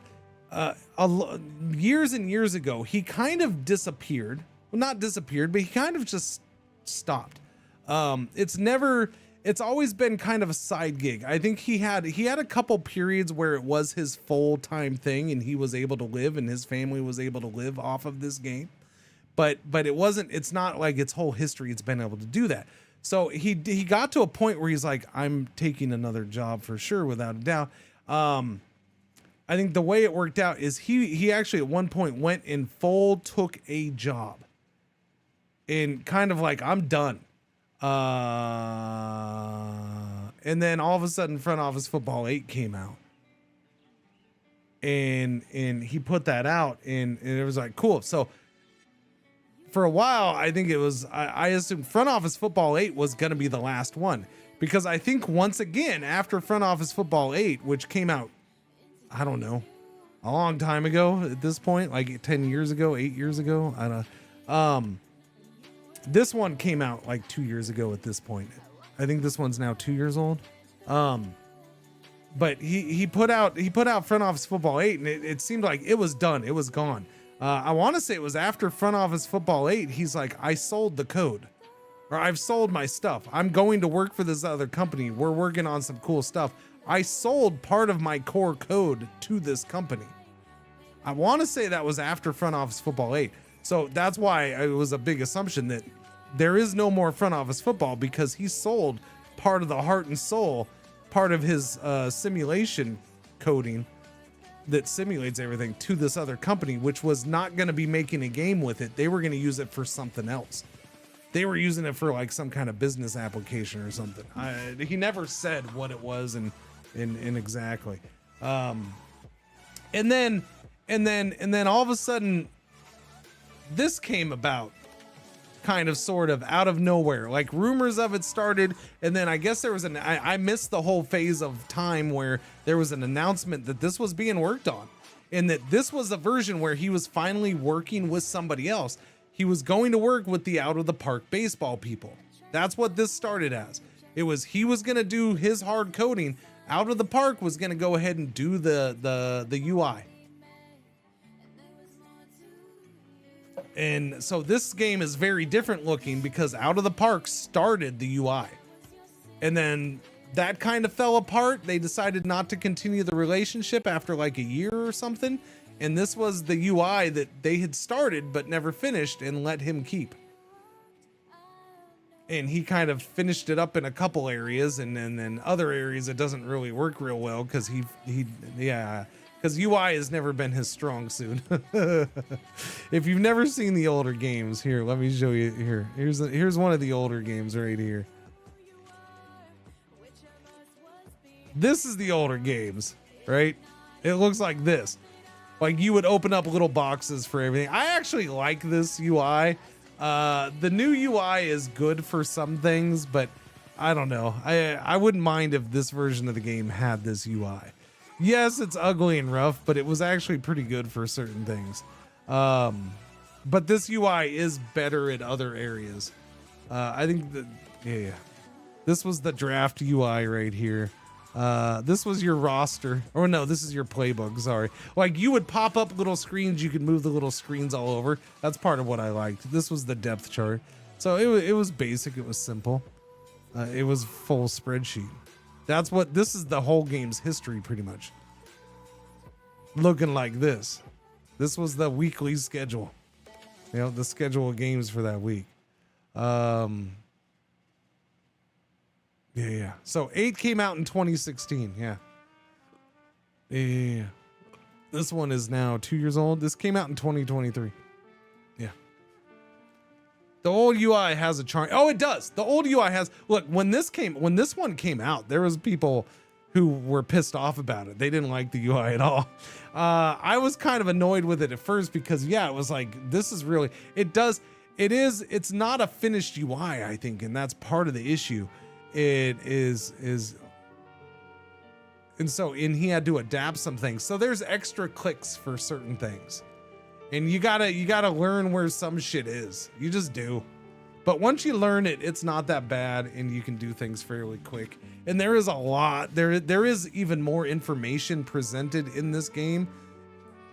S8: years and years ago, he kind of disappeared. Well, not disappeared, but he kind of just stopped. It's always been kind of a side gig. I think he had a couple periods where it was his full-time thing and he was able to live and his family was able to live off of this game. But it's not like its whole history it's been able to do that. So he got to a point where he's like, I'm taking another job for sure, without a doubt. I think the way it worked out is he actually at one point went and took a job and kind of like, I'm done. And then all of a sudden Front Office Football 8 came out and he put that out and it was like, cool. So for a while, I think it was, I assumed Front Office Football 8 was going to be the last one, because I think once again, after Front Office Football 8, which came out, I don't know, a long time ago at this point, like 10 years ago, 8 years ago. I don't know. This one came out like 2 years ago at this point. I think this one's now 2 years old. But he put out Front Office Football 8 and it seemed like it was done. It was gone. I want to say it was after Front Office Football 8. He's like, I sold the code, or I've sold my stuff. I'm going to work for this other company. We're working on some cool stuff. I sold part of my core code to this company. I want to say that was after Front Office Football 8. So that's why it was a big assumption that there is no more Front Office Football, because he sold part of the heart and soul, part of his simulation coding that simulates everything, to this other company, which was not going to be making a game with it. They were going to use it for something else. They were using it for like some kind of business application or something. He never said what it was and exactly. And then all of a sudden this came about, kind of sort of out of nowhere. Like rumors of it started, and then I guess there was I missed the whole phase of time where there was an announcement that this was being worked on, and that this was a version where he was finally working with somebody else. He was going to work with the Out of the Park baseball people. That's what this started as. It was, he was going to do his hard coding. Out of the Park was going to go ahead and do the UI. And so this game is very different looking, because Out of the Park started the UI. And then that kind of fell apart. They decided not to continue the relationship after like a year or something. And this was the UI that they had started but never finished and let him keep. And he kind of finished it up in a couple areas, and then other areas it doesn't really work real well, because because UI has never been his strong suit. If you've never seen the older games, here, let me show you here. Here's one of the older games right here. This is the older games, right? It looks like this. Like you would open up little boxes for everything. I actually like this UI. The new UI is good for some things, but I don't know. I wouldn't mind if this version of the game had this UI. Yes, it's ugly and rough, but it was actually pretty good for certain things. But this UI is better in other areas. I think that, yeah. This was the draft UI right here. This was your roster. Or no, this is your playbook, sorry. Like you would pop up little screens, you could move the little screens all over. That's part of what I liked. This was the depth chart. So it was basic, it was simple. It was full spreadsheet. That's what, this is the whole game's history pretty much. Looking like this. This was the weekly schedule. You know, the schedule of games for that week. Yeah. So 8 came out in 2016. Yeah. This one is now 2 years old. This came out in 2023. Yeah. The old UI has a charm. Oh, it does. The old UI has. Look, when this one came out, there was people who were pissed off about it. They didn't like the UI at all. I was kind of annoyed with it at first because it was like, this is really. It's not a finished UI, I think, and that's part of the issue. It is, and he had to adapt some things. So there's extra clicks for certain things, and you gotta learn where some shit is. You just do. But once you learn it, it's not that bad, and you can do things fairly quick. And there is a lot. There is even more information presented in this game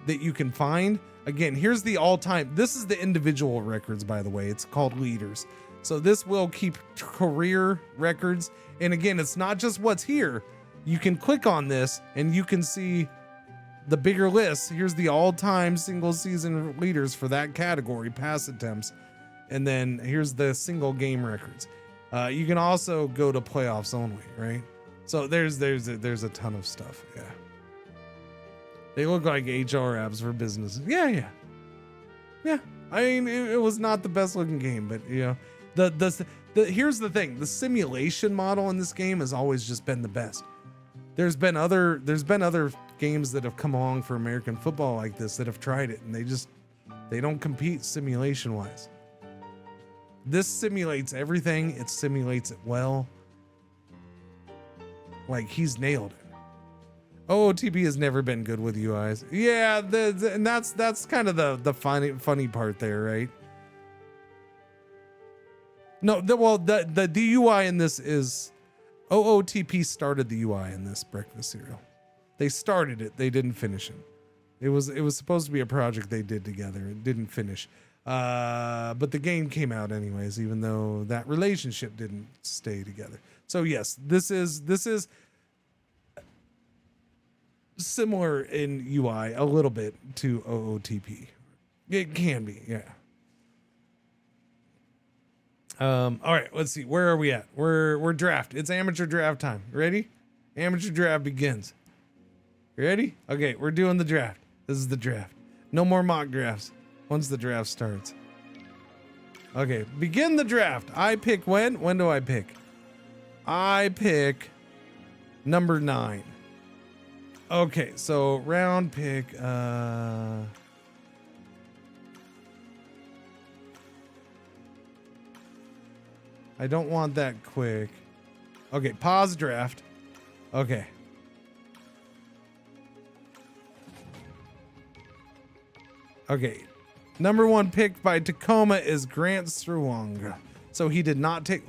S8: that you can find. Again, here's the all-time. This is the individual records, by the way. It's called leaders. So this will keep career records. And again, it's not just what's here. You can click on this and you can see the bigger list. Here's the all-time single season leaders for that category, pass attempts. And then here's the single game records. You can also go to playoffs only, right? So there's a ton of stuff. Yeah. They look like HR apps for businesses. Yeah. I mean, it was not the best looking game, but you know, here's the thing. The simulation model in this game has always just been the best. There's been other games that have come along for American football like this that have tried it, and they don't compete simulation wise. This simulates everything. It simulates it well. Like, he's nailed it. OOTP has never been good with UIs. Yeah, and that's kind of the funny part there, right? No, the UI in this is OOTP started the UI in this breakfast cereal. They started it. They didn't finish it. It was supposed to be a project they did together. It didn't finish. But the game came out anyways, even though that relationship didn't stay together. So yes, this is similar in UI a little bit to OOTP. It can be, yeah. All right, let's see. Where are we at? We're draft. It's amateur draft time. Ready? Amateur draft begins. Ready? Okay, we're doing the draft. This is the draft. No more mock drafts once the draft starts. Okay, begin the draft. I pick when? When do I pick? I pick number 9. Okay, so round pick, I don't want that quick. Okay, pause draft. Okay. Okay. Number 1 pick by Tacoma is Grant Struwang. So he did not take...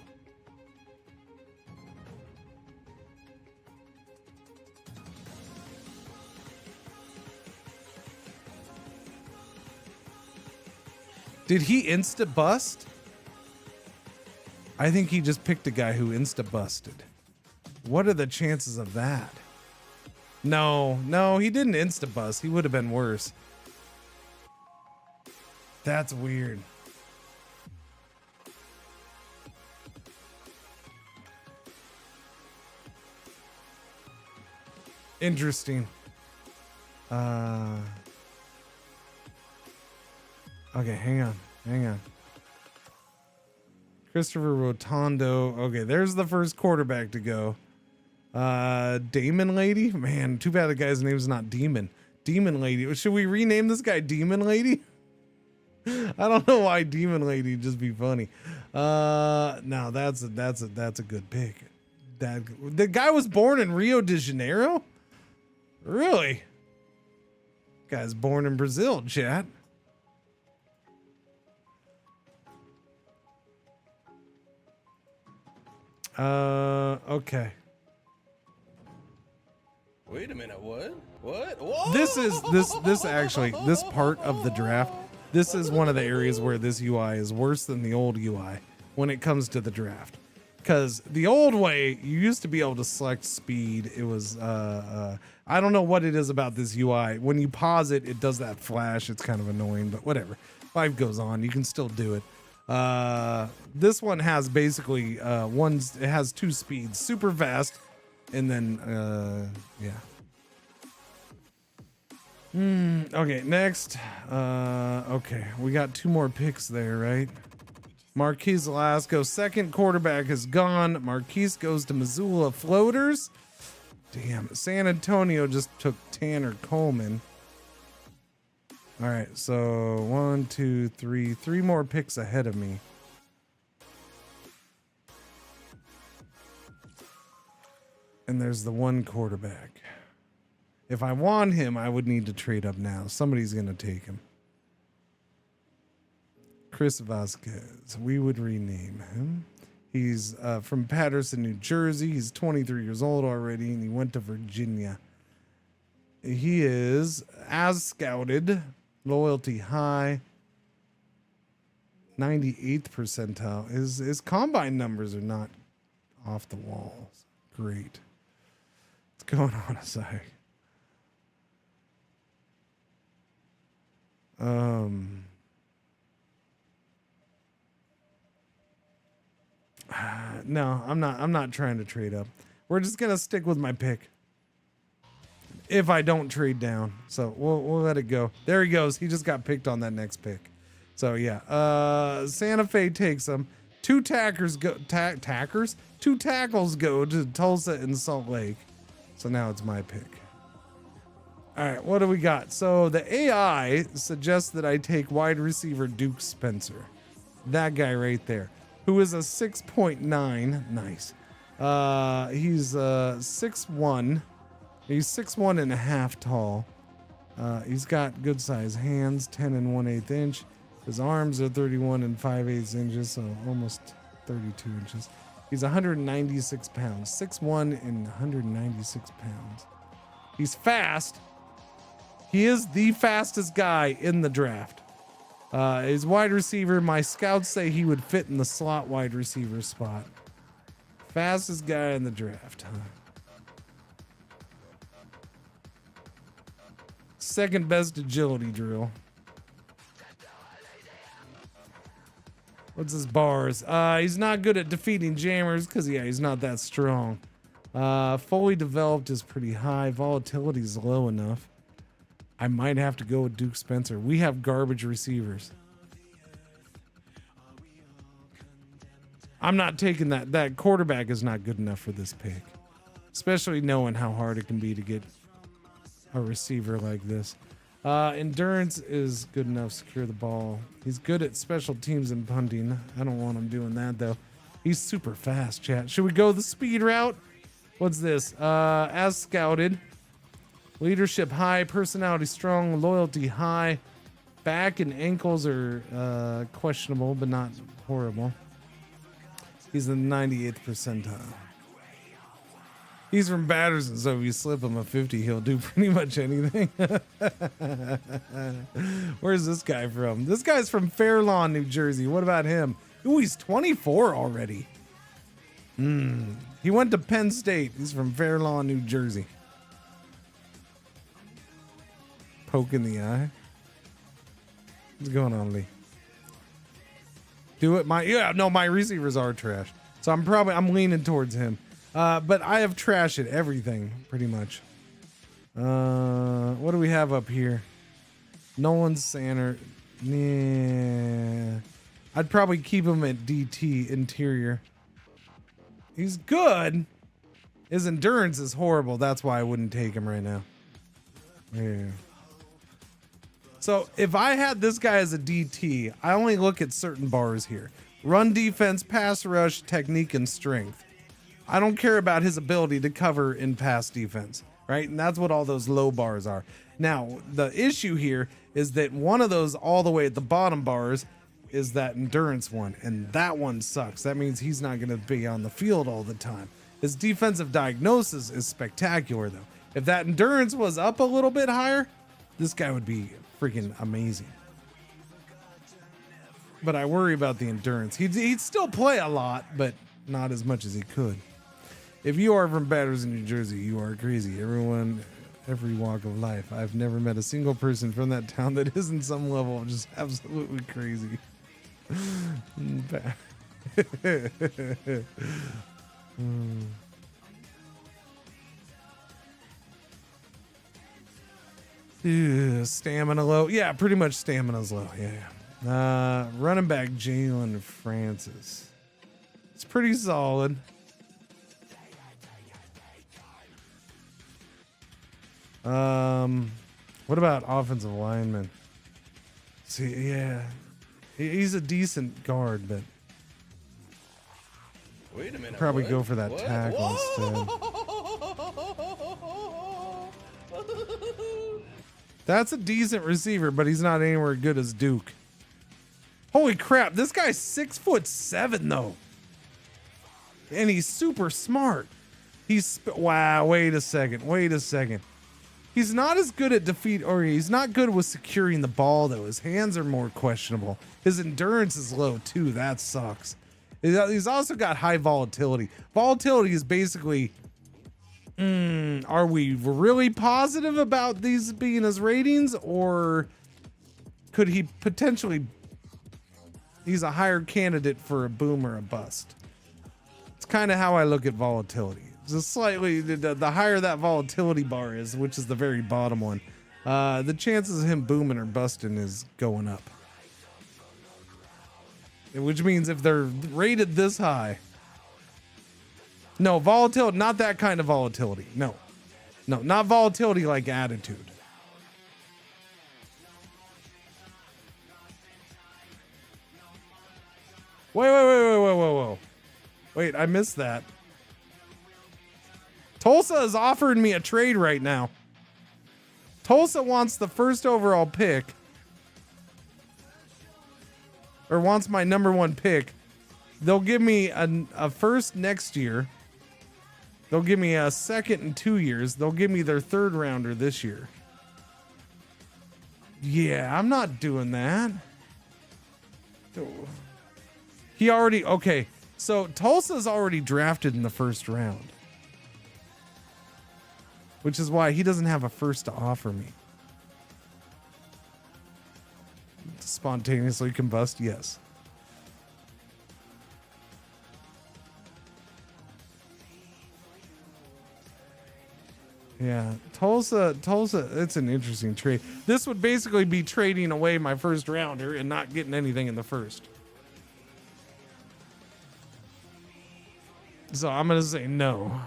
S8: Did he insta bust? I think he just picked a guy who insta busted. What are the chances of that? No, he didn't insta bust. He would have been worse. That's weird. Interesting. Okay, hang on. Christopher Rotondo. Okay, there's the first quarterback to go. Damon Lady? Man, too bad the guy's name's not Demon. Demon Lady. Should we rename this guy Demon Lady? I don't know why Demon Lady just be funny. No, that's a good pick. The guy was born in Rio de Janeiro? Really? Guy's born in Brazil, chat. Okay.
S1: What? Whoa!
S8: This actually, this part of the draft, this is one of the areas where this UI is worse than the old UI when it comes to the draft. Because the old way, you used to be able to select speed. It was, I don't know what it is about this UI. When you pause it, it does that flash. It's kind of annoying, but whatever. Life goes on. You can still do it. This one has basically, it has 2 speeds, super fast, and then, yeah. Okay, next. Okay, we got 2 more picks there, right? Marquise Velasco, second quarterback is gone. Marquise goes to Missoula Floaters. Damn, San Antonio just took Tanner Coleman. All right, so 1, 2, 3, 3 more picks ahead of me. And there's the 1 quarterback. If I want him, I would need to trade up now. Somebody's going to take him. Chris Vasquez. We would rename him. He's from Patterson, New Jersey. He's 23 years old already, and he went to Virginia. He is as scouted, loyalty high, 98th percentile. His combine numbers are not off the walls. Great. What's going on aside? No, I'm not trying to trade up. We're just gonna stick with my pick. If I don't trade down, so we'll let it go. There he goes. He just got picked on that next pick. So yeah, Santa Fe takes him. 2 tackles go. Tackers? 2 tackles go to Tulsa and Salt Lake. So now it's my pick. All right, what do we got? So the AI suggests that I take wide receiver Duke Spencer. That guy right there, who is a 6.9. Nice. He's 6'1". He's 6'1 and a half tall. He's got good size hands, 10 and 1/8 inch. His arms are 31 and 5/8 inches, so almost 32 inches. He's 196 pounds, 6'1 and 196 pounds. He's fast. He is the fastest guy in the draft. His wide receiver, my scouts say he would fit in the slot wide receiver spot. Fastest guy in the draft, huh? Second best agility drill. What's his bars? He's not good at defeating jammers because, yeah, he's not that strong. Fully developed is pretty high. Volatility is low enough. I might have to go with Duke Spencer. We have garbage receivers. I'm not taking that. That quarterback is not good enough for this pick, especially knowing how hard it can be to get a receiver like this. Endurance is good enough. Secure the ball. He's good at special teams and punting. I don't want him doing that though. He's super fast, chat. Should we go the speed route? What's this? As scouted. Leadership high, personality strong, loyalty high. Back and ankles are questionable, but not horrible. He's in the 98th percentile. He's from Batterson, so if you slip him a 50, he'll do pretty much anything. Where's this guy from? This guy's from Fair Lawn, New Jersey. What about him? Ooh, he's 24 already. He went to Penn State. He's from Fair Lawn, New Jersey. Poke in the eye. What's going on, Lee? Do it. My receivers are trash. So I'm leaning towards him. But I have trash at everything, pretty much. What do we have up here? Nolan Sander. Nah. I'd probably keep him at DT interior. He's good. His endurance is horrible. That's why I wouldn't take him right now. Yeah. So if I had this guy as a DT, I only look at certain bars here. Run defense, pass rush, technique, and strength. I don't care about his ability to cover in pass defense, right? And that's what all those low bars are. Now, the issue here is that one of those all the way at the bottom bars is that endurance one, and that one sucks. That means he's not going to be on the field all the time. His defensive diagnosis is spectacular, though. If that endurance was up a little bit higher, this guy would be freaking amazing. But I worry about the endurance. He'd still play a lot, but not as much as he could. If you are from Battersea, New Jersey, you are crazy. Everyone, every walk of life. I've never met a single person from that town that isn't some level of just absolutely crazy. Stamina low. Yeah, pretty much stamina's low. Yeah. Running back Jalen Francis. It's pretty solid. What about offensive lineman? See, yeah, he's a decent guard, but
S6: Wait a minute.
S8: probably
S6: what?
S8: go for that
S6: What?
S8: tackle instead. That's a decent receiver, but he's not anywhere good as Duke. Holy crap, this guy's 6'7" though. And he's super smart. Wow, wait a second. He's not as good at he's not good with securing the ball though. His hands are more questionable. His endurance is low too. That sucks. He's also got high volatility. Volatility is basically, are we really positive about these being his ratings, or could he potentially, he's a higher candidate for a boom or a bust? It's kind of how I look at volatility. Just slightly, the higher that volatility bar is, which is the very bottom one, the chances of him booming or busting is going up. Which means if they're rated this high, no, volatility, not that kind of volatility. No, not volatility like attitude. Whoa. Wait, I missed that. Tulsa is offering me a trade right now. Tulsa wants the first overall pick, or wants my number 1 pick. They'll give me a first next year. They'll give me a second in 2 years. They'll give me their 3rd rounder this year. Yeah, I'm not doing that. Okay, so Tulsa's already drafted in the 1st round, which is why he doesn't have a first to offer me. Spontaneously combust, yes. Yeah, Tulsa, it's an interesting trade. This would basically be trading away my 1st rounder and not getting anything in the 1st. So I'm going to say no.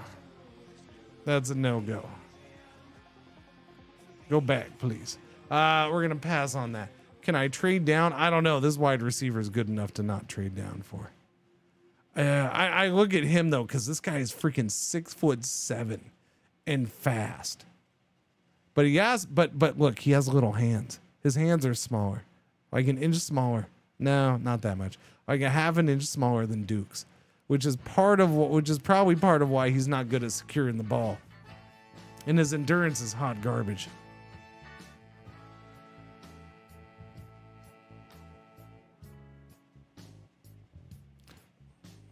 S8: That's a no-go. Go back, please. We're going to pass on that. Can I trade down? I don't know. This wide receiver is good enough to not trade down for. I look at him, though, because this guy is freaking 6'7" and fast. But look, he has little hands. His hands are smaller. Like an inch smaller. No, not that much. Like a half an inch smaller than Duke's, which is probably part of why he's not good at securing the ball. And his endurance is hot garbage.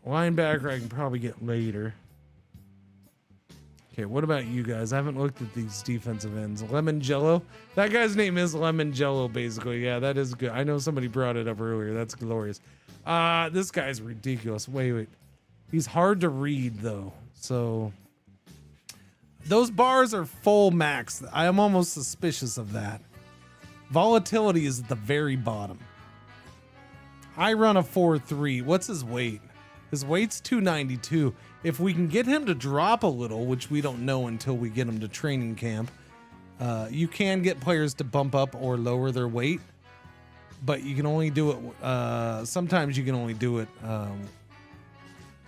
S8: Linebacker I can probably get later. Okay, what about you guys? I haven't looked at these defensive ends. Lemon Jello? That guy's name is Lemon Jello, basically. Yeah, that is good. I know somebody brought it up earlier. That's glorious. This guy's ridiculous. Wait. He's hard to read, though. So, those bars are full max. I am almost suspicious of that. Volatility is at the very bottom. I run a 4.3. What's his weight? His weight's 292. If we can get him to drop a little, which we don't know until we get him to training camp, you can get players to bump up or lower their weight, but you can only do it. Sometimes you can only do it.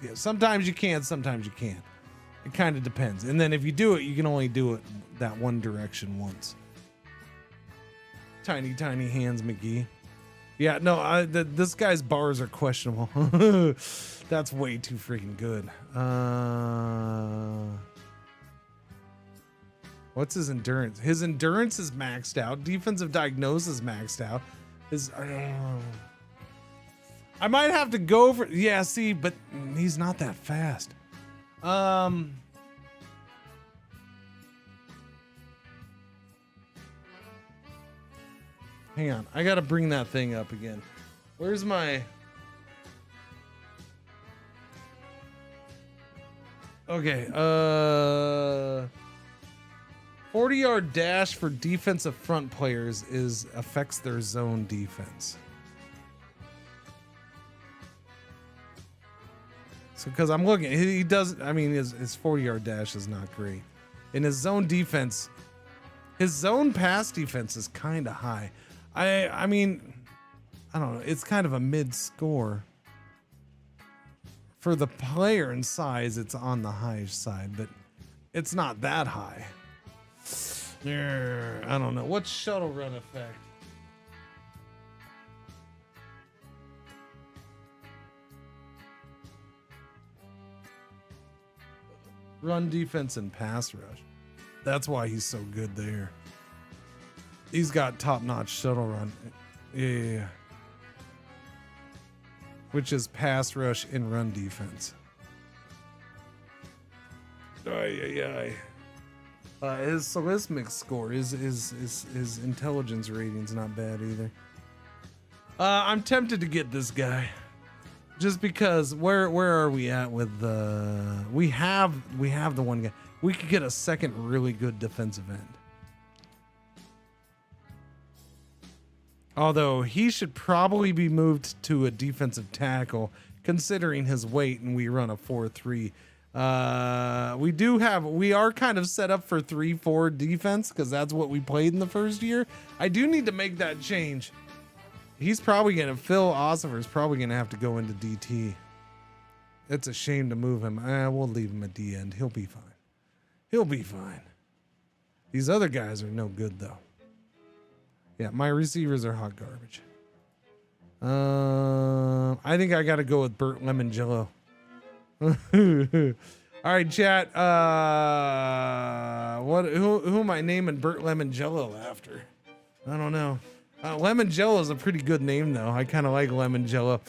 S8: Yeah, sometimes you can, sometimes you can't. It kind of depends. And then if you do it, you can only do it that one direction once. Tiny hands, McGee. Yeah, no, this guy's bars are questionable. That's way too freaking good. What's his endurance? His endurance is maxed out. Defensive diagnosis is maxed out. His I might have to go for, yeah, see, but he's not that fast. Hang on, I gotta bring that thing up again. Where's my... Okay, 40-yard dash for defensive front players affects their zone defense. So, because I'm looking, he does, I mean, his 40-yard dash is not great. In his zone defense, his zone pass defense is kind of high. I mean, I don't know, it's kind of a mid-score. For the player in size, it's on the high side, but it's not that high. I don't know. What's shuttle run effect? Run defense and pass rush. That's why he's so good there. He's got top-notch shuttle run. Yeah. Which is pass rush and run defense. His Solismic score is his intelligence rating's not bad either. I'm tempted to get this guy, just because where are we at with we have the one guy. We could get a second really good defensive end. Although he should probably be moved to a defensive tackle, considering his weight, and we run a 4-3. We are kind of set up for 3-4 defense because that's what we played in the first year. I do need to make that change. He's probably gonna Phil Ossifer's probably gonna have to go into DT. It's a shame to move him. We'll leave him at D end. He'll be fine. He'll be fine. These other guys are no good though. Yeah, my receivers are hot garbage. I think I gotta go with Burt Lemongello. All right, chat. Who am I naming Burt Lemongello after? I don't know. Lemongello is a pretty good name though. I kind of like Lemongello.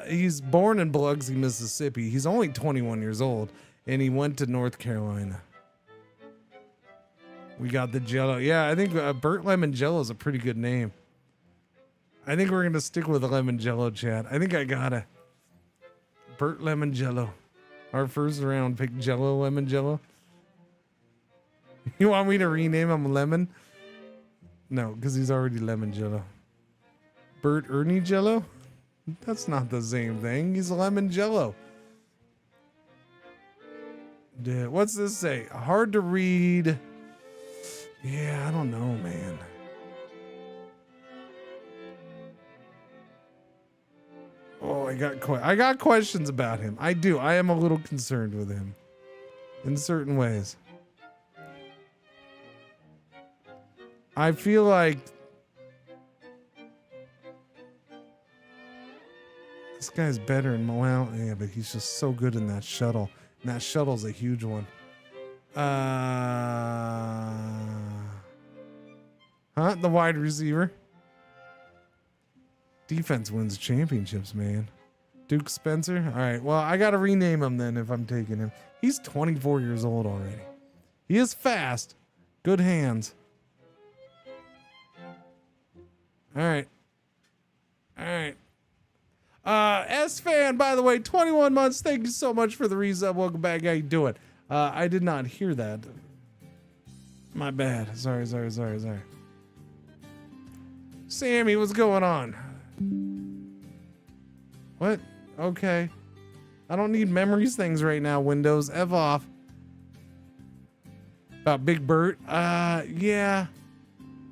S8: He's born in Biloxi, Mississippi. He's only 21 years old, and he went to North Carolina. We got the Jello. Yeah, I think Burt Lemongello is a pretty good name. I think we're gonna stick with the Lemongello, chat. I think I gotta. Burt Lemongello. Our first round pick, Jello Lemongello. You want me to rename him Lemon? No, because he's already Lemongello. Burt Ernie Jello? That's not the same thing. He's Lemongello. What's this say? Hard to read. Yeah, I don't know, man. Oh, I got questions about him. I do. I am a little concerned with him in certain ways. I feel like this guy's better in well, yeah, but he's just so good in that shuttle. And that shuttle's a huge one. The wide receiver. Defense wins championships, man. Duke Spencer. All right. Well, I got to rename him then if I'm taking him. He's 24 years old already. He is fast. Good hands. All right. S-Fan, by the way, 21 months. Thank you so much for the resub. Welcome back. How you doing? I did not hear that. My bad. Sorry. Sammy, what's going on? What? Okay. I don't need memories things right now, Windows. F off. About Big Bert. Yeah.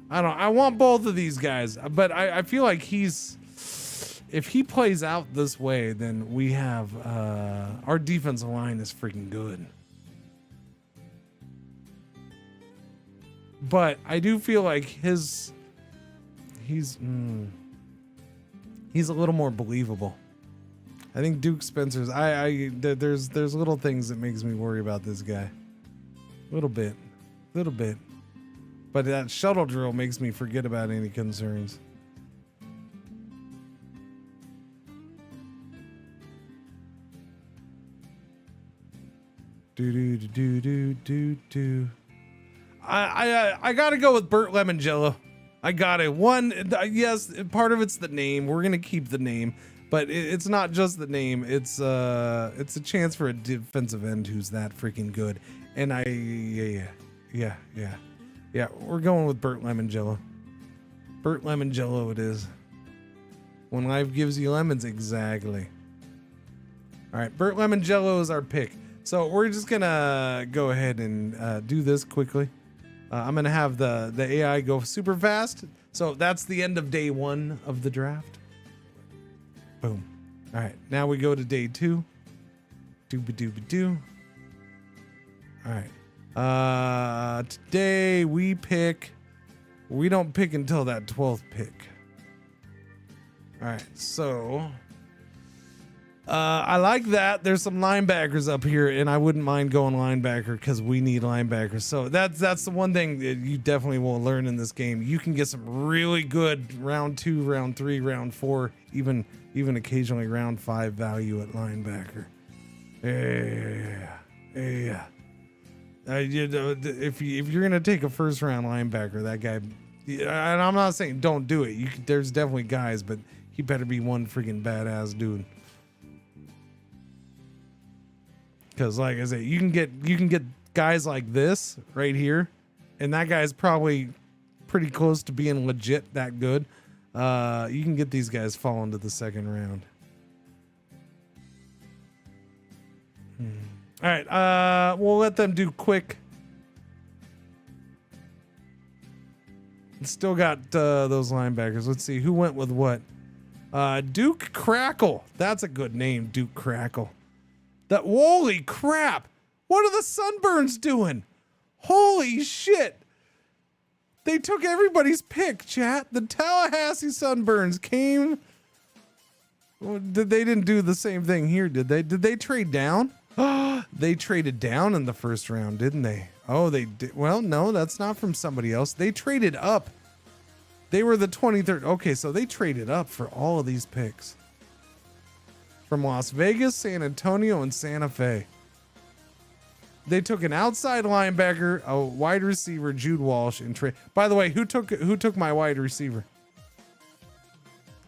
S8: I want both of these guys, but I feel like if he plays out this way, then we have, our defensive line is freaking good. But I do feel like he's a little more believable. I think Duke Spencer's, there's little things that makes me worry about this guy. A little bit. little bit. But that shuttle drill makes me forget about any concerns. Do. I gotta go with Burt Lemongello. I got it. Yes, part of it's the name. We're gonna keep the name, but it's not just the name. It's a chance for a defensive end who's that freaking good. And yeah. We're going with Burt Lemongello. Burt Lemongello it is. When life gives you lemons, exactly. All right, Burt Lemongello is our pick. So we're just gonna go ahead and do this quickly. I'm gonna have the AI go super fast. So that's the end of day 1 of the draft. Boom. All right, now we go to day 2. Dooba-dooba-doo. All right. Today we don't pick until that 12th pick. All right, so I like that. There's some linebackers up here, and I wouldn't mind going linebacker because we need linebackers. So that's the one thing that you definitely will learn in this game. You can get some really good round 2, round 3, round 4, even occasionally round 5 value at linebacker. Yeah. If you're gonna take a first round linebacker, that guy, and I'm not saying don't do it. There's definitely guys, but he better be one freaking badass dude. Because like I say, you can get guys like this right here, and that guy's probably pretty close to being legit that good. You can get these guys fall into the second round. All right, we'll let them do quick. Still got those linebackers. Let's see who went with what. Duke Crackle. That's a good name, Duke Crackle. Holy crap! What are the Sunburns doing? Holy shit! They took everybody's pick, chat. The Tallahassee Sunburns came. They didn't do the same thing here, did they? Did they trade down? They traded down in the first round, didn't they? Oh, they did. Well, no, that's not from somebody else. They traded up. They were the 23rd. Okay, so they traded up for all of these picks. From Las Vegas, San Antonio, and Santa Fe. They took an outside linebacker, a wide receiver, Jude Walsh, and trade. By the way, who took my wide receiver?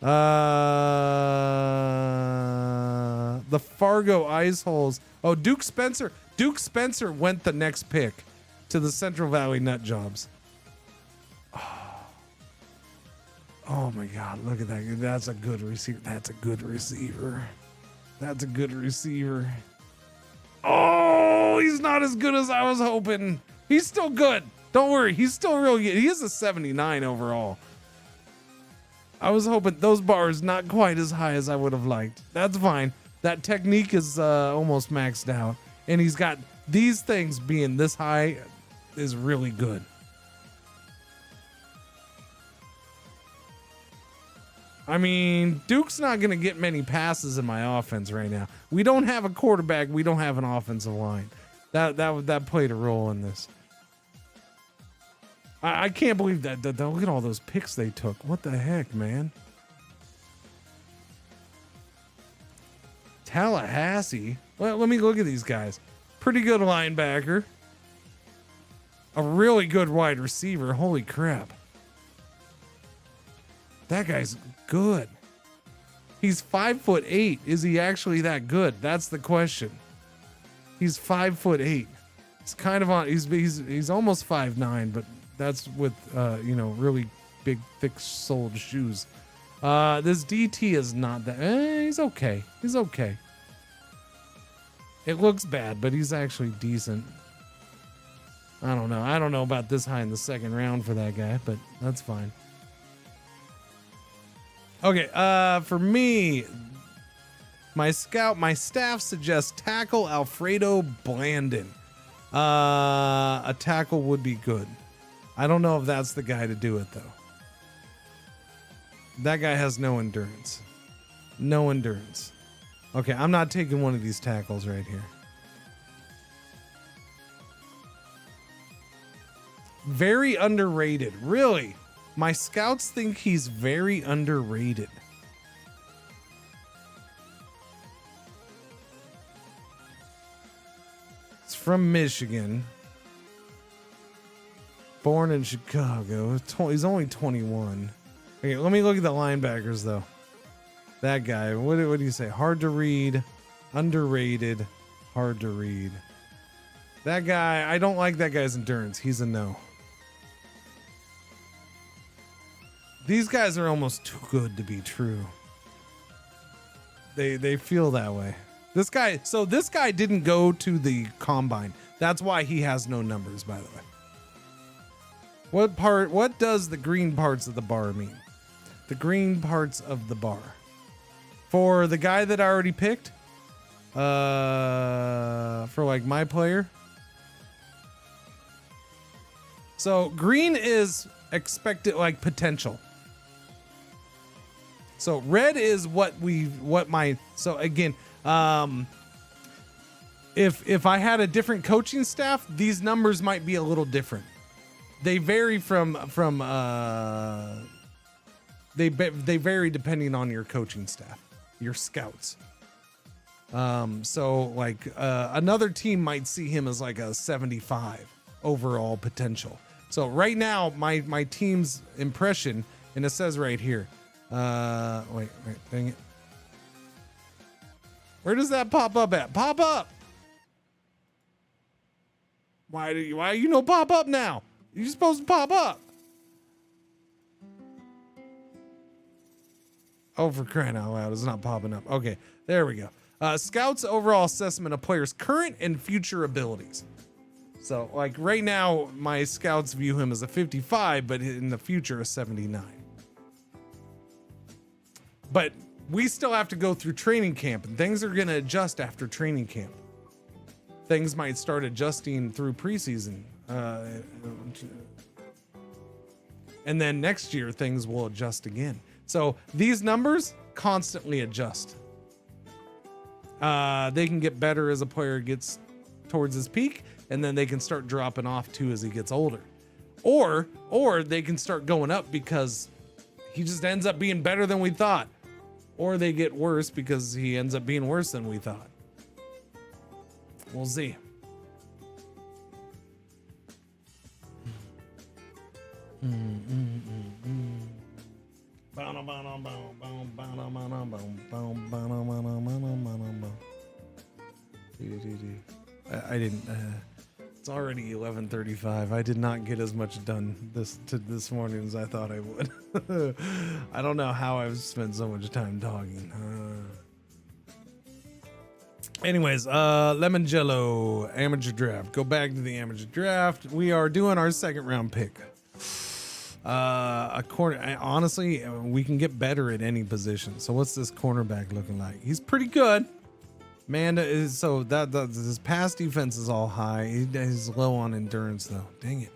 S8: The Fargo Ice Holes. Oh, Duke Spencer. Duke Spencer went the next pick to the Central Valley Nut Jobs. Oh my God, look at that. That's a good receiver. That's a good receiver. That's a good receiver. Oh, he's not as good as I was hoping. He's still good. Don't worry. He's still real good. He is a 79 overall. I was hoping those bars not quite as high as I would have liked. That's fine. That technique is almost maxed out. And he's got these things being this high is really good. I mean, Duke's not going to get many passes in my offense right now. We don't have a quarterback. We don't have an offensive line. That played a role in this. I can't believe that. Look at all those picks they took. What the heck, man? Tallahassee. Well, let me look at these guys. Pretty good linebacker. A really good wide receiver. Holy crap. That guy's good. He's 5'8". Is he actually that good? That's the question. He's 5'8". It's kind of on. He's almost 5'9", but that's with really big, thick-soled shoes. This DT is not that. He's okay. He's okay. It looks bad, but he's actually decent. I don't know. I don't know about this high in the second round for that guy, but that's fine. Okay, for me, my staff suggests tackle Alfredo Blandon. A tackle would be good. I don't know if that's the guy to do it, though. That guy has no endurance. No endurance. Okay, I'm not taking one of these tackles right here. Very underrated. Really? My scouts think he's very underrated. It's from Michigan. Born in Chicago. He's only 21. Okay, let me look at the linebackers, though. That guy. What do you say? Hard to read. Underrated. Hard to read. That guy, I don't like that guy's endurance. He's a no. These guys are almost too good to be true. They feel that way. This guy didn't go to the combine. That's why he has no numbers, by the way. What does the green parts of the bar mean? The green parts of the bar. For the guy that I already picked, for like my player. So green is expected, like potential. So red is so again, if I had a different coaching staff, these numbers might be a little different. They vary they vary depending on your coaching staff, your scouts. So like another team might see him as like a 75 overall potential. So right now my team's impression, and it says right here, wait, dang it. Where does that pop up at? Pop up. Why you no pop up now? You're supposed to pop up. Oh, for crying out loud, it's not popping up. Okay, there we go. Scouts overall assessment of players' current and future abilities. So like right now, my scouts view him as a 55, but in the future a 79. But we still have to go through training camp, and things are going to adjust after training camp. Things might start adjusting through preseason. And then next year, things will adjust again. So these numbers constantly adjust. They can get better as a player gets towards his peak, and then they can start dropping off too as he gets older. Or they can start going up because he just ends up being better than we thought. Or they get worse because he ends up being worse than we thought. We'll see. I didn't. It's already 11:35. I did not get as much done this morning as I thought I would. I don't know how I've spent so much time talking. Anyways, Lemon Jello amateur draft. Go back to the amateur draft. We are doing our second round pick. Honestly, we can get better at any position. So what's this cornerback looking like? He's pretty good. Man, so that his pass defense is all high. He's low on endurance though. Dang it.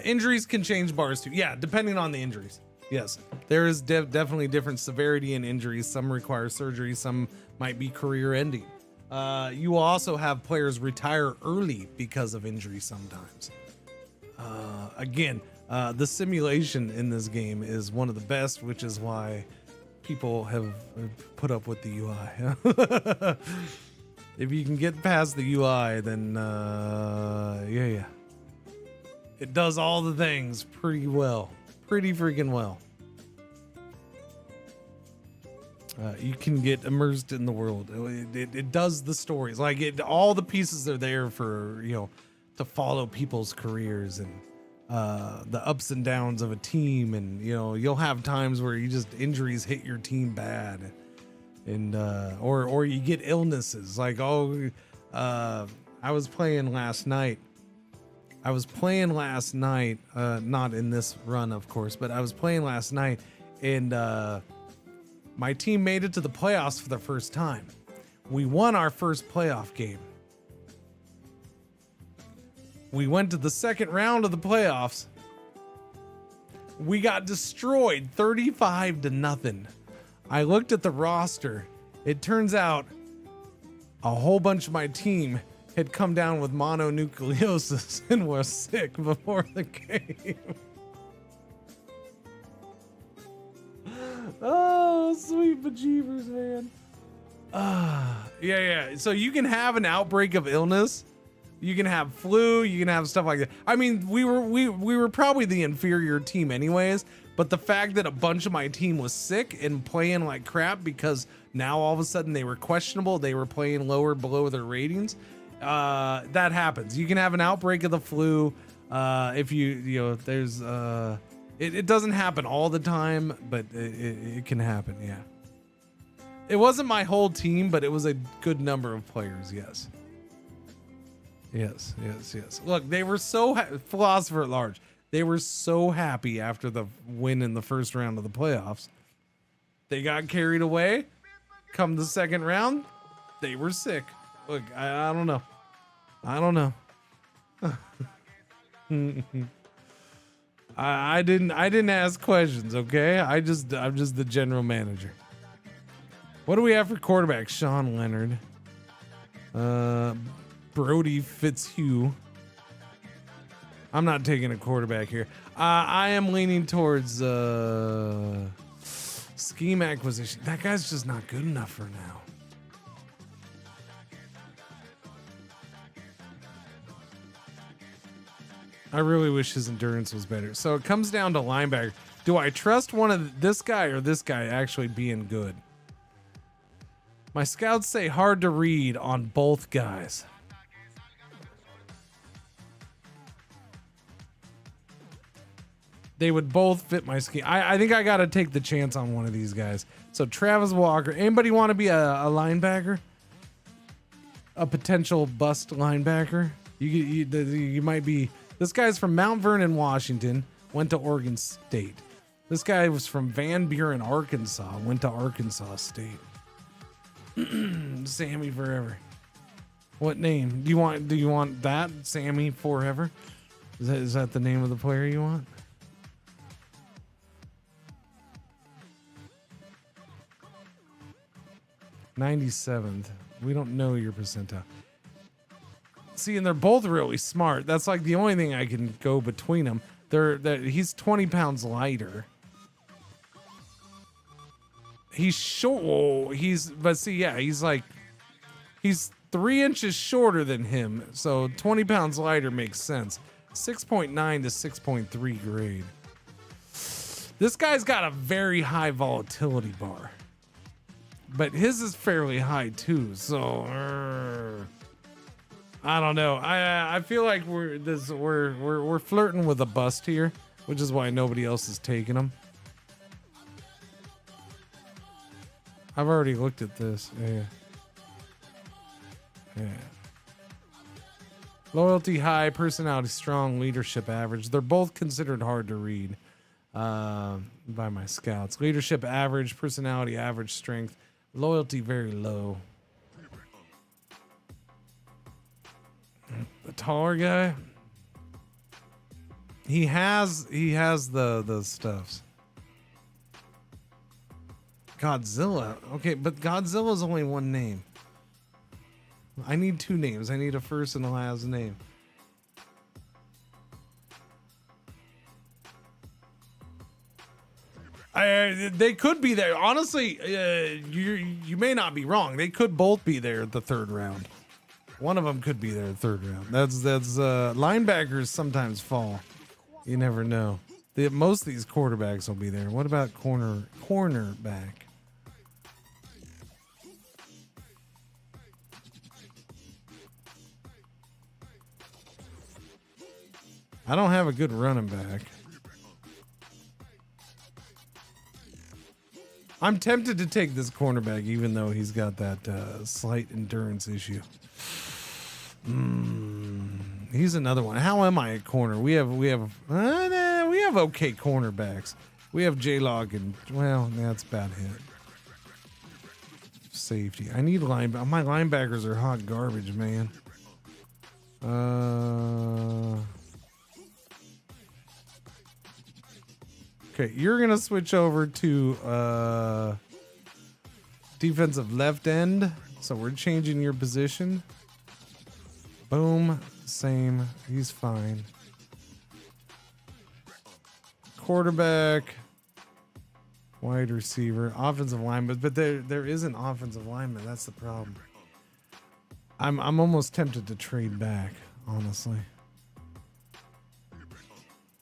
S8: Injuries can change bars too. Yeah, depending on the injuries. Yes, there is definitely different severity in injuries. Some require surgery. Some might be career ending. You will also have players retire early because of injury sometimes. Again, the simulation in this game is one of the best, which is why people have put up with the UI. If you can get past the UI, then yeah. It does all the things pretty well. Pretty freaking well. You can get immersed in the world. It does the stories. Like all the pieces are there for, to follow people's careers and the ups and downs of a team, and you'll have times where injuries hit your team bad, and or you get illnesses. Like I was playing last night. Not in this run, of course, but I was playing last night, and my team made it to the playoffs for the first time. We won our first playoff game. We went to the second round of the playoffs. We got destroyed 35-0. I looked at the roster. It turns out a whole bunch of my team had come down with mononucleosis and was sick before the game. Oh, sweet bejeebers, man. Yeah. So you can have an outbreak of illness. You can have flu. You can have stuff like that. I mean, we were probably the inferior team anyways. But the fact that a bunch of my team was sick and playing like crap because now all of a sudden they were questionable, they were playing lower below their ratings. That happens. You can have an outbreak of the flu. If there's it doesn't happen all the time, but it can happen. Yeah. It wasn't my whole team, but it was a good number of players. Yes. Look, they were so Philosopher at Large. They were so happy after the win in the first round of the playoffs. They got carried away. Come the second round, they were sick. Look, I don't know. I didn't ask questions, okay? I'm just the general manager. What do we have for quarterback? Sean Leonard. Brody Fitzhugh. I'm not taking a quarterback here. I am leaning towards scheme acquisition. That guy's just not good enough for now. I really wish his endurance was better. So it comes down to linebacker. Do I trust one of this guy or this guy actually being good? My scouts say hard to read on both guys. They would both fit my scheme. I think I got to take the chance on one of these guys. So Travis Walker. Anybody want to be a linebacker? A potential bust linebacker? You might be. This guy's from Mount Vernon, Washington. Went to Oregon State. This guy was from Van Buren, Arkansas. Went to Arkansas State. Sammy Forever. What name? Do you want that? Sammy Forever? Is that the name of the player you want? '97th. We don't know your percentile. See, and they're both really smart. That's like the only thing I can go between them. He's 20 pounds lighter. He's short. He's 3 inches shorter than him. So 20 pounds lighter makes sense. 6.9 to 6.3 grade. This guy's got a very high volatility bar. But his is fairly high too, so I don't know. I feel like we're flirting with a bust here, which is why nobody else is taking him. I've already looked at this. Yeah. Loyalty high, personality strong, leadership average. They're both considered hard to read by my scouts. Leadership average, personality average, strength. Loyalty very low. The taller guy, he has the stuffs. Godzilla. Okay, but Godzilla's only one name. I need two names. I need a first and a last name. They could be there. Honestly, you may not be wrong. They could both be there at the third round. One of them could be there at the third round. That's linebackers sometimes fall. You never know. Most of these quarterbacks will be there. What about cornerback? I don't have a good running back. I'm tempted to take this cornerback, even though he's got that slight endurance issue. He's another one. How am I at corner? We have okay cornerbacks. We have J-Log and that's bad hit. Safety. I need linebacker. My linebackers are hot garbage, man. Okay, you're gonna switch over to defensive left end. So we're changing your position. Boom. Same. He's fine. Quarterback. Wide receiver. Offensive lineman. But there isn't offensive lineman. That's the problem. I'm almost tempted to trade back, honestly.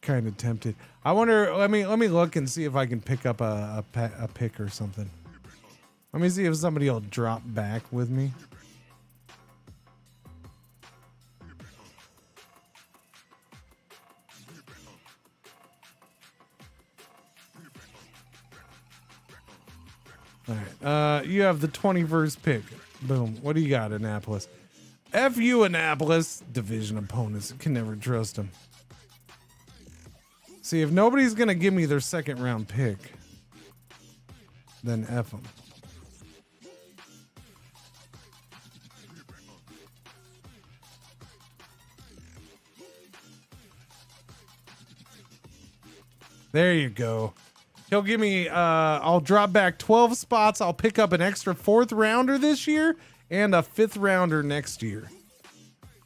S8: Kind of tempted. I wonder. Let me look and see if I can pick up a pick or something. Let me see if somebody will drop back with me. All right. You have the 21st pick. Boom. What do you got, Annapolis? F you, Annapolis. Division opponents. Can never trust them. See, if nobody's going to give me their second round pick, then F them. There you go. He'll give me, I'll drop back 12 spots. I'll pick up an extra 4th rounder this year and a 5th rounder next year.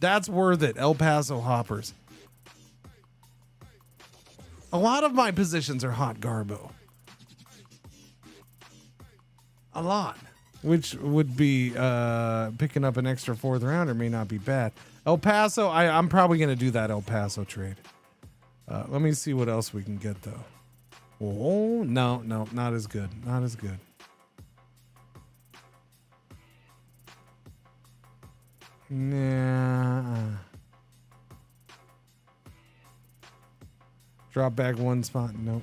S8: That's worth it, El Paso Hoppers. A lot of my positions are hot garbo. A lot. Which would be, picking up an extra 4th rounder may not be bad. El Paso, I'm probably going to do that El Paso trade. Let me see what else we can get, though. Oh, no, not as good. Not as good. Nah. Drop back 1 spot. Nope.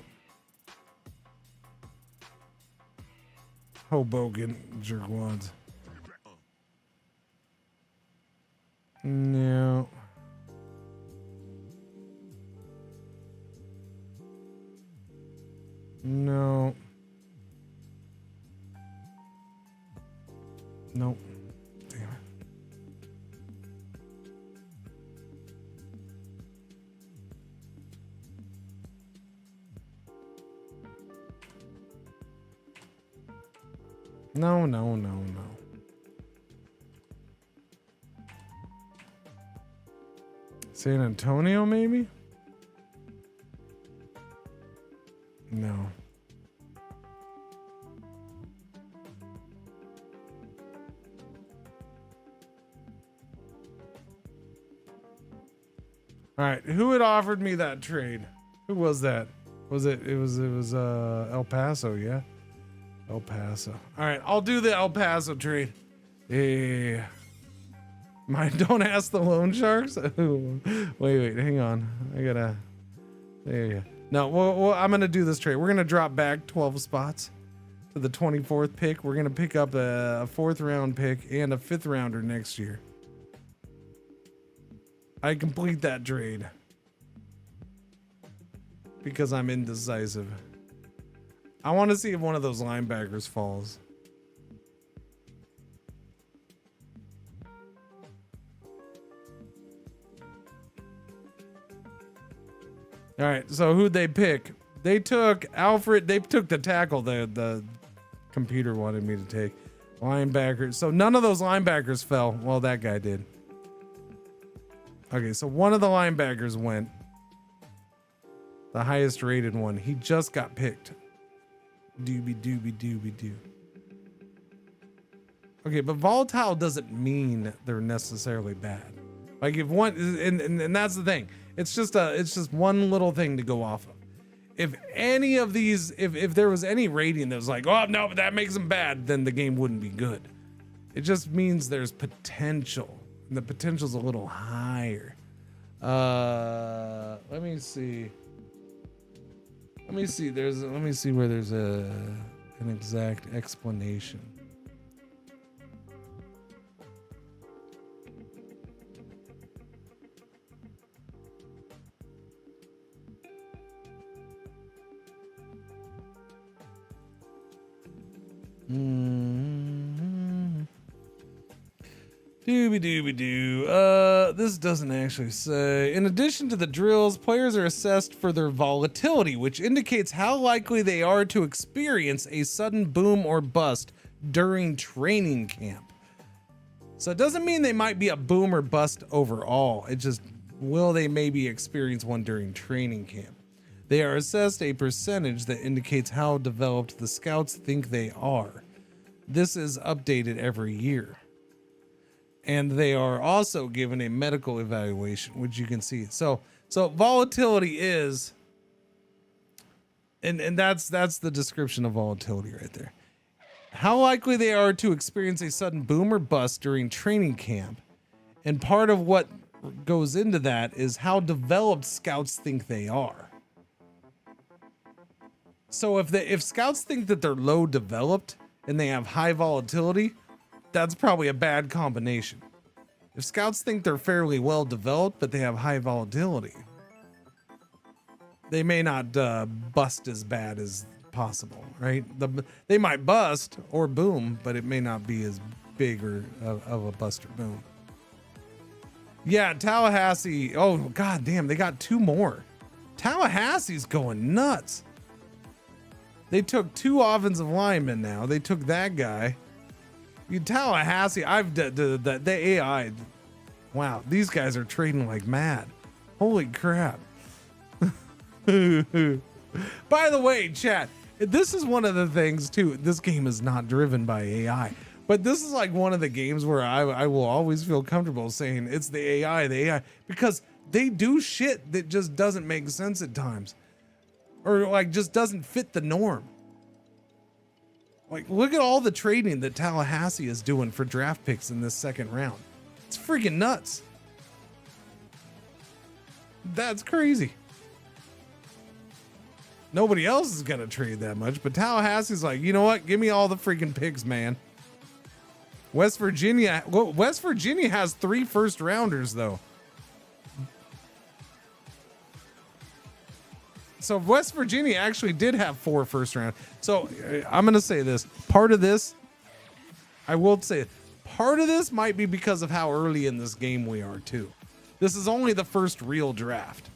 S8: Hoboken jerkwads. No. No. Nope. Damn it. No. San Antonio, maybe? No. All right, who had offered me that trade? Who was that? It was El Paso, yeah? El Paso. All right, I'll do the El Paso trade. Yeah. Don't ask the loan sharks. wait, hang on. I gotta. There you go. No, well, I'm gonna do this trade. We're gonna drop back 12 spots to the 24th pick. We're gonna pick up a 4th round pick and a 5th rounder next year. I complete that trade because I'm indecisive. I want to see if one of those linebackers falls. All right, so who'd they pick? They took Alfred. They took the tackle the computer wanted me to take. Linebackers. So none of those linebackers fell. Well, that guy did. Okay, so one of the linebackers went. The highest rated one. He just got picked. Doobie. Okay, but volatile doesn't mean they're necessarily bad. Like if one, and that's the thing. It's just one little thing to go off of. If any of these, if there was any rating that was like, oh no, that makes them bad, then the game wouldn't be good. It just means there's potential, and the potential's a little higher. Let me see. Let me see where there's an exact explanation. Doobie-doo. This doesn't actually say. In addition to the drills, players are assessed for their volatility, which indicates how likely they are to experience a sudden boom or bust during training camp. So it doesn't mean they might be a boom or bust overall. It just, will they maybe experience one during training camp? They are assessed a percentage that indicates how developed the scouts think they are. This is updated every year. And they are also given a medical evaluation, which you can see. So volatility is, and that's the description of volatility right there. How likely they are to experience a sudden boom or bust during training camp. And part of what goes into that is how developed scouts think they are. So if scouts think that they're low developed and they have high volatility, that's probably a bad combination. If scouts think they're fairly well developed but they have high volatility, they may not bust as bad as possible, right? They might bust or boom, but it may not be as big or of a bust or boom. Yeah, Tallahassee. Oh, god damn, they got 2 more. Tallahassee's going nuts. They took 2 offensive linemen now. They took that guy. Tallahassee, the AI. Wow, these guys are trading like mad. Holy crap. By the way, chat, this is one of the things too. This game is not driven by AI, but this is like one of the games where I will always feel comfortable saying it's the AI, because they do shit that just doesn't make sense at times, or like just doesn't fit the norm. Like, look at all the trading that Tallahassee is doing for draft picks in this second round. It's freaking nuts. That's crazy. Nobody else is going to trade that much, but Tallahassee's like, you know what? Give me all the freaking picks, man. West Virginia has 3 first rounders, though. So West Virginia actually did have 4 first round. So I'm going to say this. Part of this, I will say, part of this might be because of how early in this game we are, too. This is only the first real draft.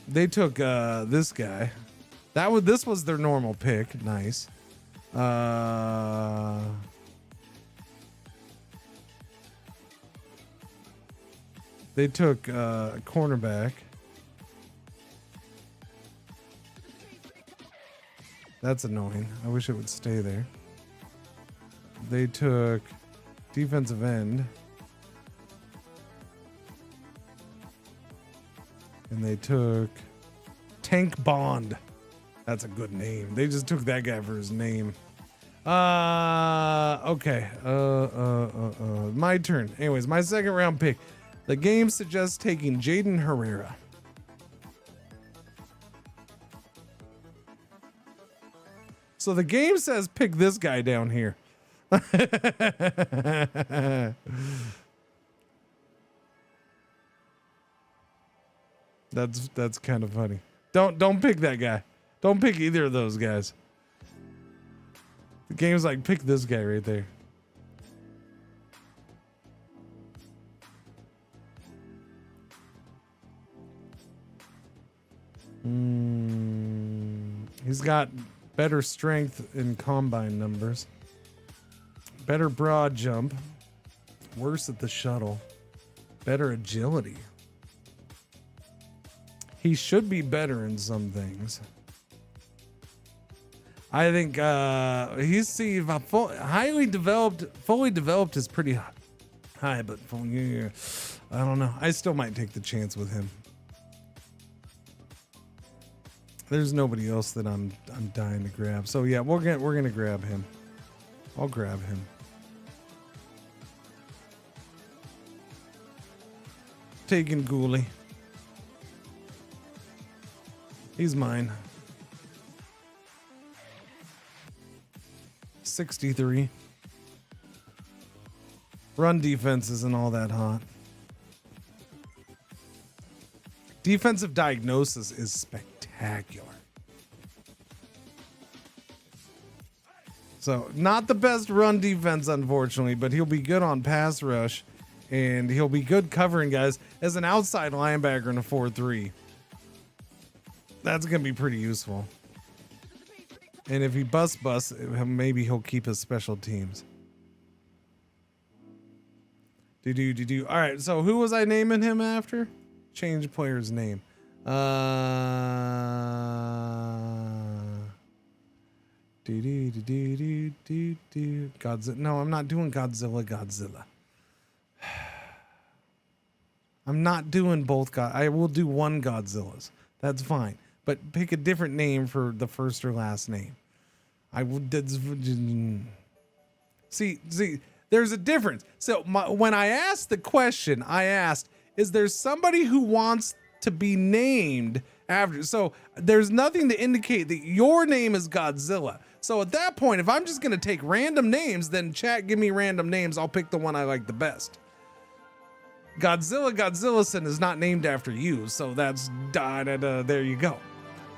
S8: They took this guy. This was their normal pick. Nice. They took cornerback. That's annoying. I wish it would stay there. They took defensive end. And they took Tank Bond. That's a good name. They just took that guy for his name. Okay. My turn. Anyways, my second round pick. The game suggests taking Jaden Herrera. So the game says pick this guy down here. That's kind of funny. Don't pick that guy. Don't pick either of those guys. The game's like, pick this guy right there. He's got better strength in combine numbers. Better broad jump. Worse at the shuttle. Better agility. He should be better in some things. I think he's highly developed. Fully developed is pretty high, but I don't know. I still might take the chance with him. There's nobody else that I'm dying to grab. So yeah, we're gonna grab him. I'll grab him. Taking Ghoulie. He's mine. 63. Run defense isn't all that hot. Defensive diagnosis is spectacular. So, not the best run defense, unfortunately, but he'll be good on pass rush, and he'll be good covering guys as an outside linebacker in a 4-3. That's going to be pretty useful. And if he busts, maybe he'll keep his special teams. Do. All right, so who was I naming him after? Change player's name. Godzilla. No, I'm not doing Godzilla. I'm not doing both I will do one Godzillas. That's fine. But pick a different name for the first or last name. I will. See, there's a difference. So when I asked the question, I asked, is there somebody who wants to be named after? So there's nothing to indicate that your name is Godzilla. So at that point, if I'm just going to take random names, then chat, give me random names. I'll pick the one I like the best. Godzillison is not named after you. So that's there you go.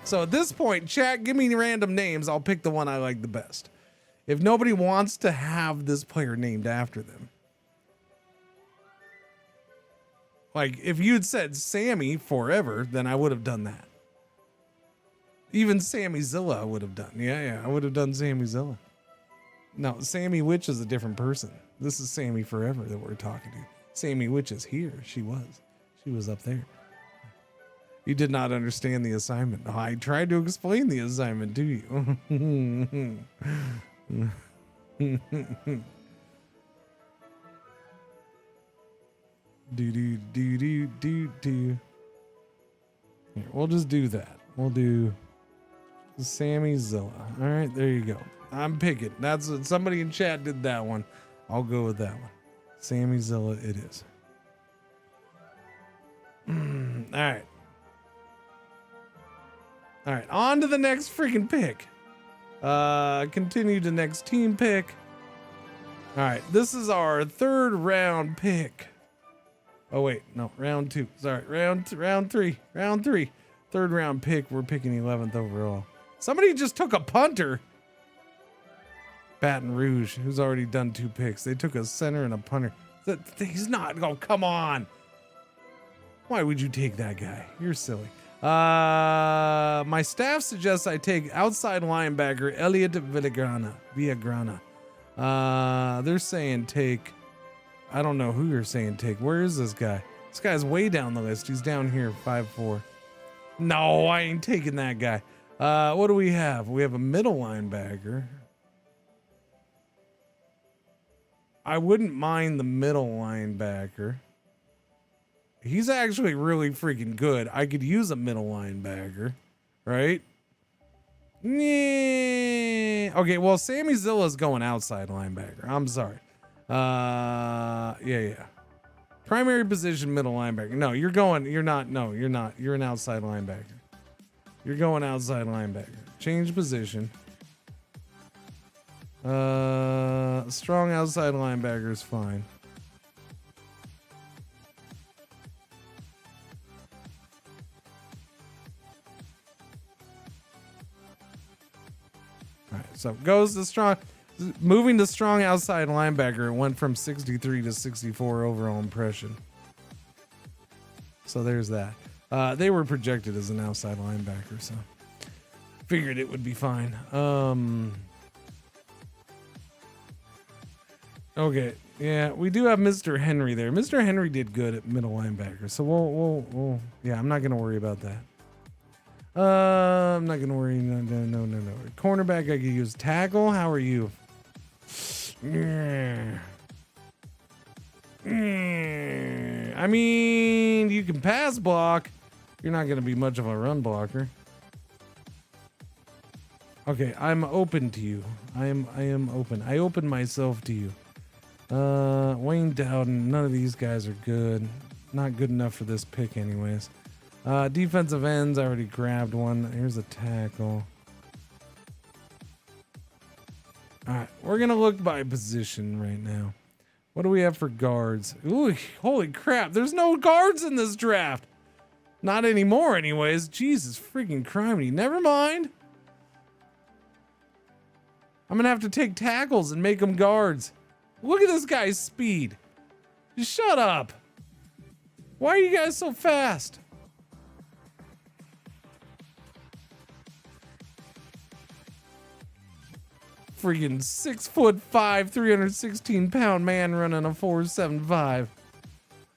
S8: So at this point, chat, give me random names. I'll pick the one I like the best. If nobody wants to have this player named after them. Like, if you'd said Sammy forever, then I would have done that. Even Sammy Zilla I would have done. Yeah, I would have done Sammy Zilla. No, Sammy Witch is a different person. This is Sammy Forever that we're talking to. Sammy Witch is here. She was up there. You did not understand the assignment. I tried to explain the assignment to you. do. Here, we'll just do that. We'll do Sammy Zilla. All right, there you go. I'm picking. That's what somebody in chat did that one. I'll go with that one. Sammy Zilla it is. All right, on to the next freaking pick. Continue to next team pick. All right, this is our third round pick. Oh wait, no, round 2. Sorry, round 3. Third round pick. We're picking 11th overall. Somebody just took a punter. Baton Rouge, who's already done 2 picks. They took a center and a punter. He's not. Oh, come on. Why would you take that guy? You're silly. My staff suggests I take outside linebacker Elliot Villagrana. They're saying take. I don't know who you're saying take. Where is this guy? This guy's way down the list. He's down here, 5'4". No, I ain't taking that guy. What do we have? We have a middle linebacker. I wouldn't mind the middle linebacker. He's actually really freaking good. I could use a middle linebacker, right? Yeah. Okay, well, Sammy Zilla's going outside linebacker. I'm sorry. Yeah. Primary position, middle linebacker. No, you're not. You're an outside linebacker. You're going outside linebacker. Change position. Strong outside linebacker is fine. All right, so goes the strong. Moving to strong outside linebacker, it went from 63 to 64 overall impression. So there's that. They were projected as an outside linebacker, so figured it would be fine. Okay, yeah, we do have Mr. Henry there. Mr. Henry did good at middle linebacker, so we'll yeah, I'm not gonna worry about that. I'm not gonna worry. No. Cornerback, I could use tackle. How are you? I mean, you can pass block. You're not gonna be much of a run blocker. Okay, I'm open to you. I am open. I open myself to you. Wayne Dowden, none of these guys are good. Not good enough for this pick anyways. Defensive ends, I already grabbed one. Here's a tackle. Alright, we're gonna look by position right now. What do we have for guards? Ooh, holy crap, there's no guards in this draft. Not anymore anyways. Jesus freaking criminy. Never mind. I'm gonna have to take tackles and make them guards. Look at this guy's speed. Just shut up. Why are you guys so fast? Freaking 6'5", 316-pound man running a 4.75.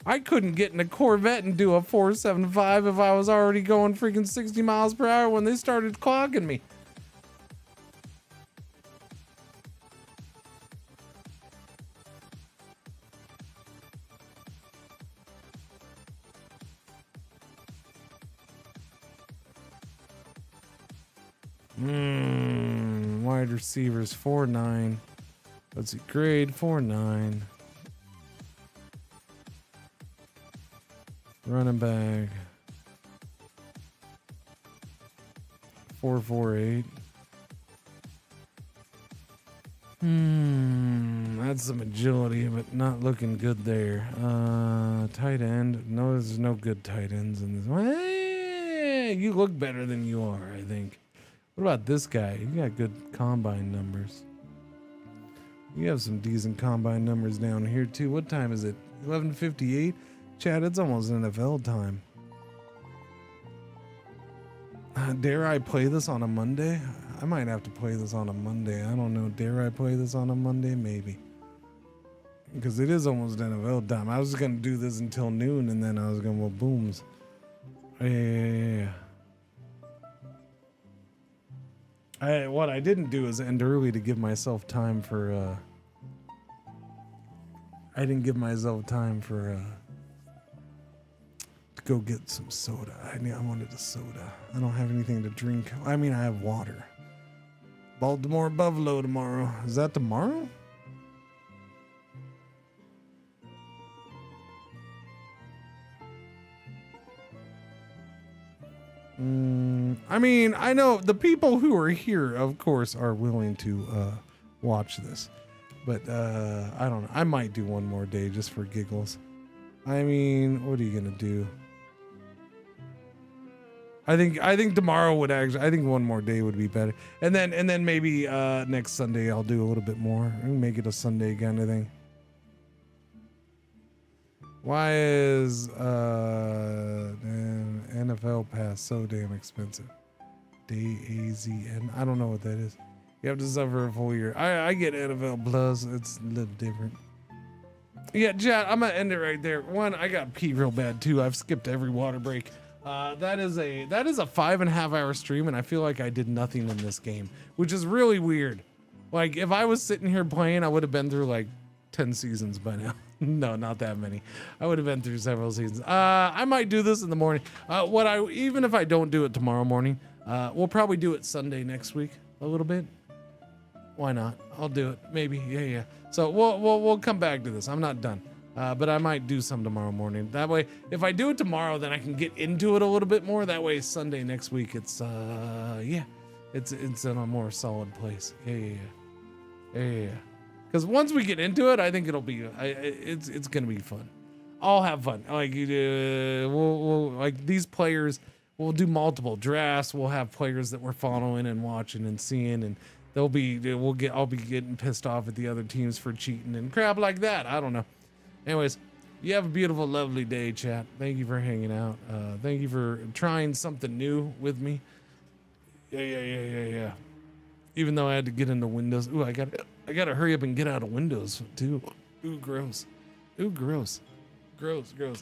S8: I couldn't get in a Corvette and do a 4.75 if I was already going freaking 60 miles per hour when they started clocking me. Wide receivers 4.9. Let's see, grade 4.9. Running back 4.48. That's some agility, but not looking good there. Tight end. No, there's no good tight ends in this. Hey, you look better than you are, I think. What about this guy? You got good combine numbers. You have some decent combine numbers down here too. What time is it? 11:58. Chad, it's almost NFL time. Dare I play this on a Monday? I might have to play this on a Monday. I don't know. Dare I play this on a Monday? Maybe. Because it is almost NFL time. I was going to do this until noon and then I was going to, well, booms. Yeah. What I didn't do is end early to give myself time for, I didn't give myself time for, to go get some soda. I wanted a soda. I don't have anything to drink. I mean, I have water. Baltimore Buffalo tomorrow. Is that tomorrow? I mean, I know the people who are here, of course, are willing to watch this, but I don't know. I might do one more day just for giggles. I mean, what are you gonna do? I think tomorrow would actually. I think one more day would be better, and then maybe next Sunday I'll do a little bit more and make it a Sunday kind of thing. Why is NFL Pass so damn expensive? DAZN. I don't know what that is. You have to suffer a full year. I get NFL Plus. It's a little different. Yeah, chat, I'm gonna end it right there. One, I got pee real bad too. I've skipped every water break. That is a 5.5 hour stream, and I feel like I did nothing in this game, which is really weird. Like if I was sitting here playing, I would have been through like 10 seasons by now. No, not that many. I would have been through several seasons. I might do this in the morning. Even if I don't do it tomorrow morning, we'll probably do it Sunday next week a little bit. Why not? I'll do it. Maybe. Yeah. So we'll come back to this. I'm not done. But I might do some tomorrow morning. That way, if I do it tomorrow, then I can get into it a little bit more. That way, Sunday next week, it's in a more solid place. Yeah. Because once we get into it, I think it'll be it's gonna be fun. I'll have fun. Like we'll like these players. We'll do multiple drafts. We'll have players that we're following and watching and seeing, and I'll be getting pissed off at the other teams for cheating and crap like that. I don't know. Anyways, you have a beautiful, lovely day, chat. Thank you for hanging out. Thank you for trying something new with me. Yeah. Even though I had to get into Windows. Ooh, I gotta hurry up and get out of Windows too. Ooh, gross. Gross.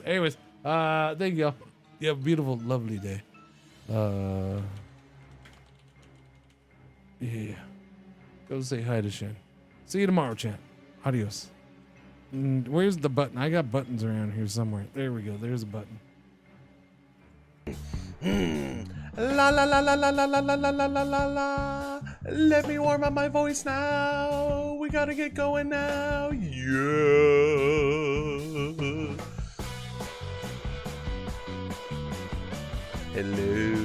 S8: Anyways, thank you all. You have a beautiful, lovely day. Yeah. Go say hi to Shen. See you tomorrow, chat. Adios. Where's the button? I got buttons around here somewhere. There we go. There's a button.
S6: La la la la la la la la la la la la la. Let me warm up my voice now. We gotta get going now. Yeah. Hello.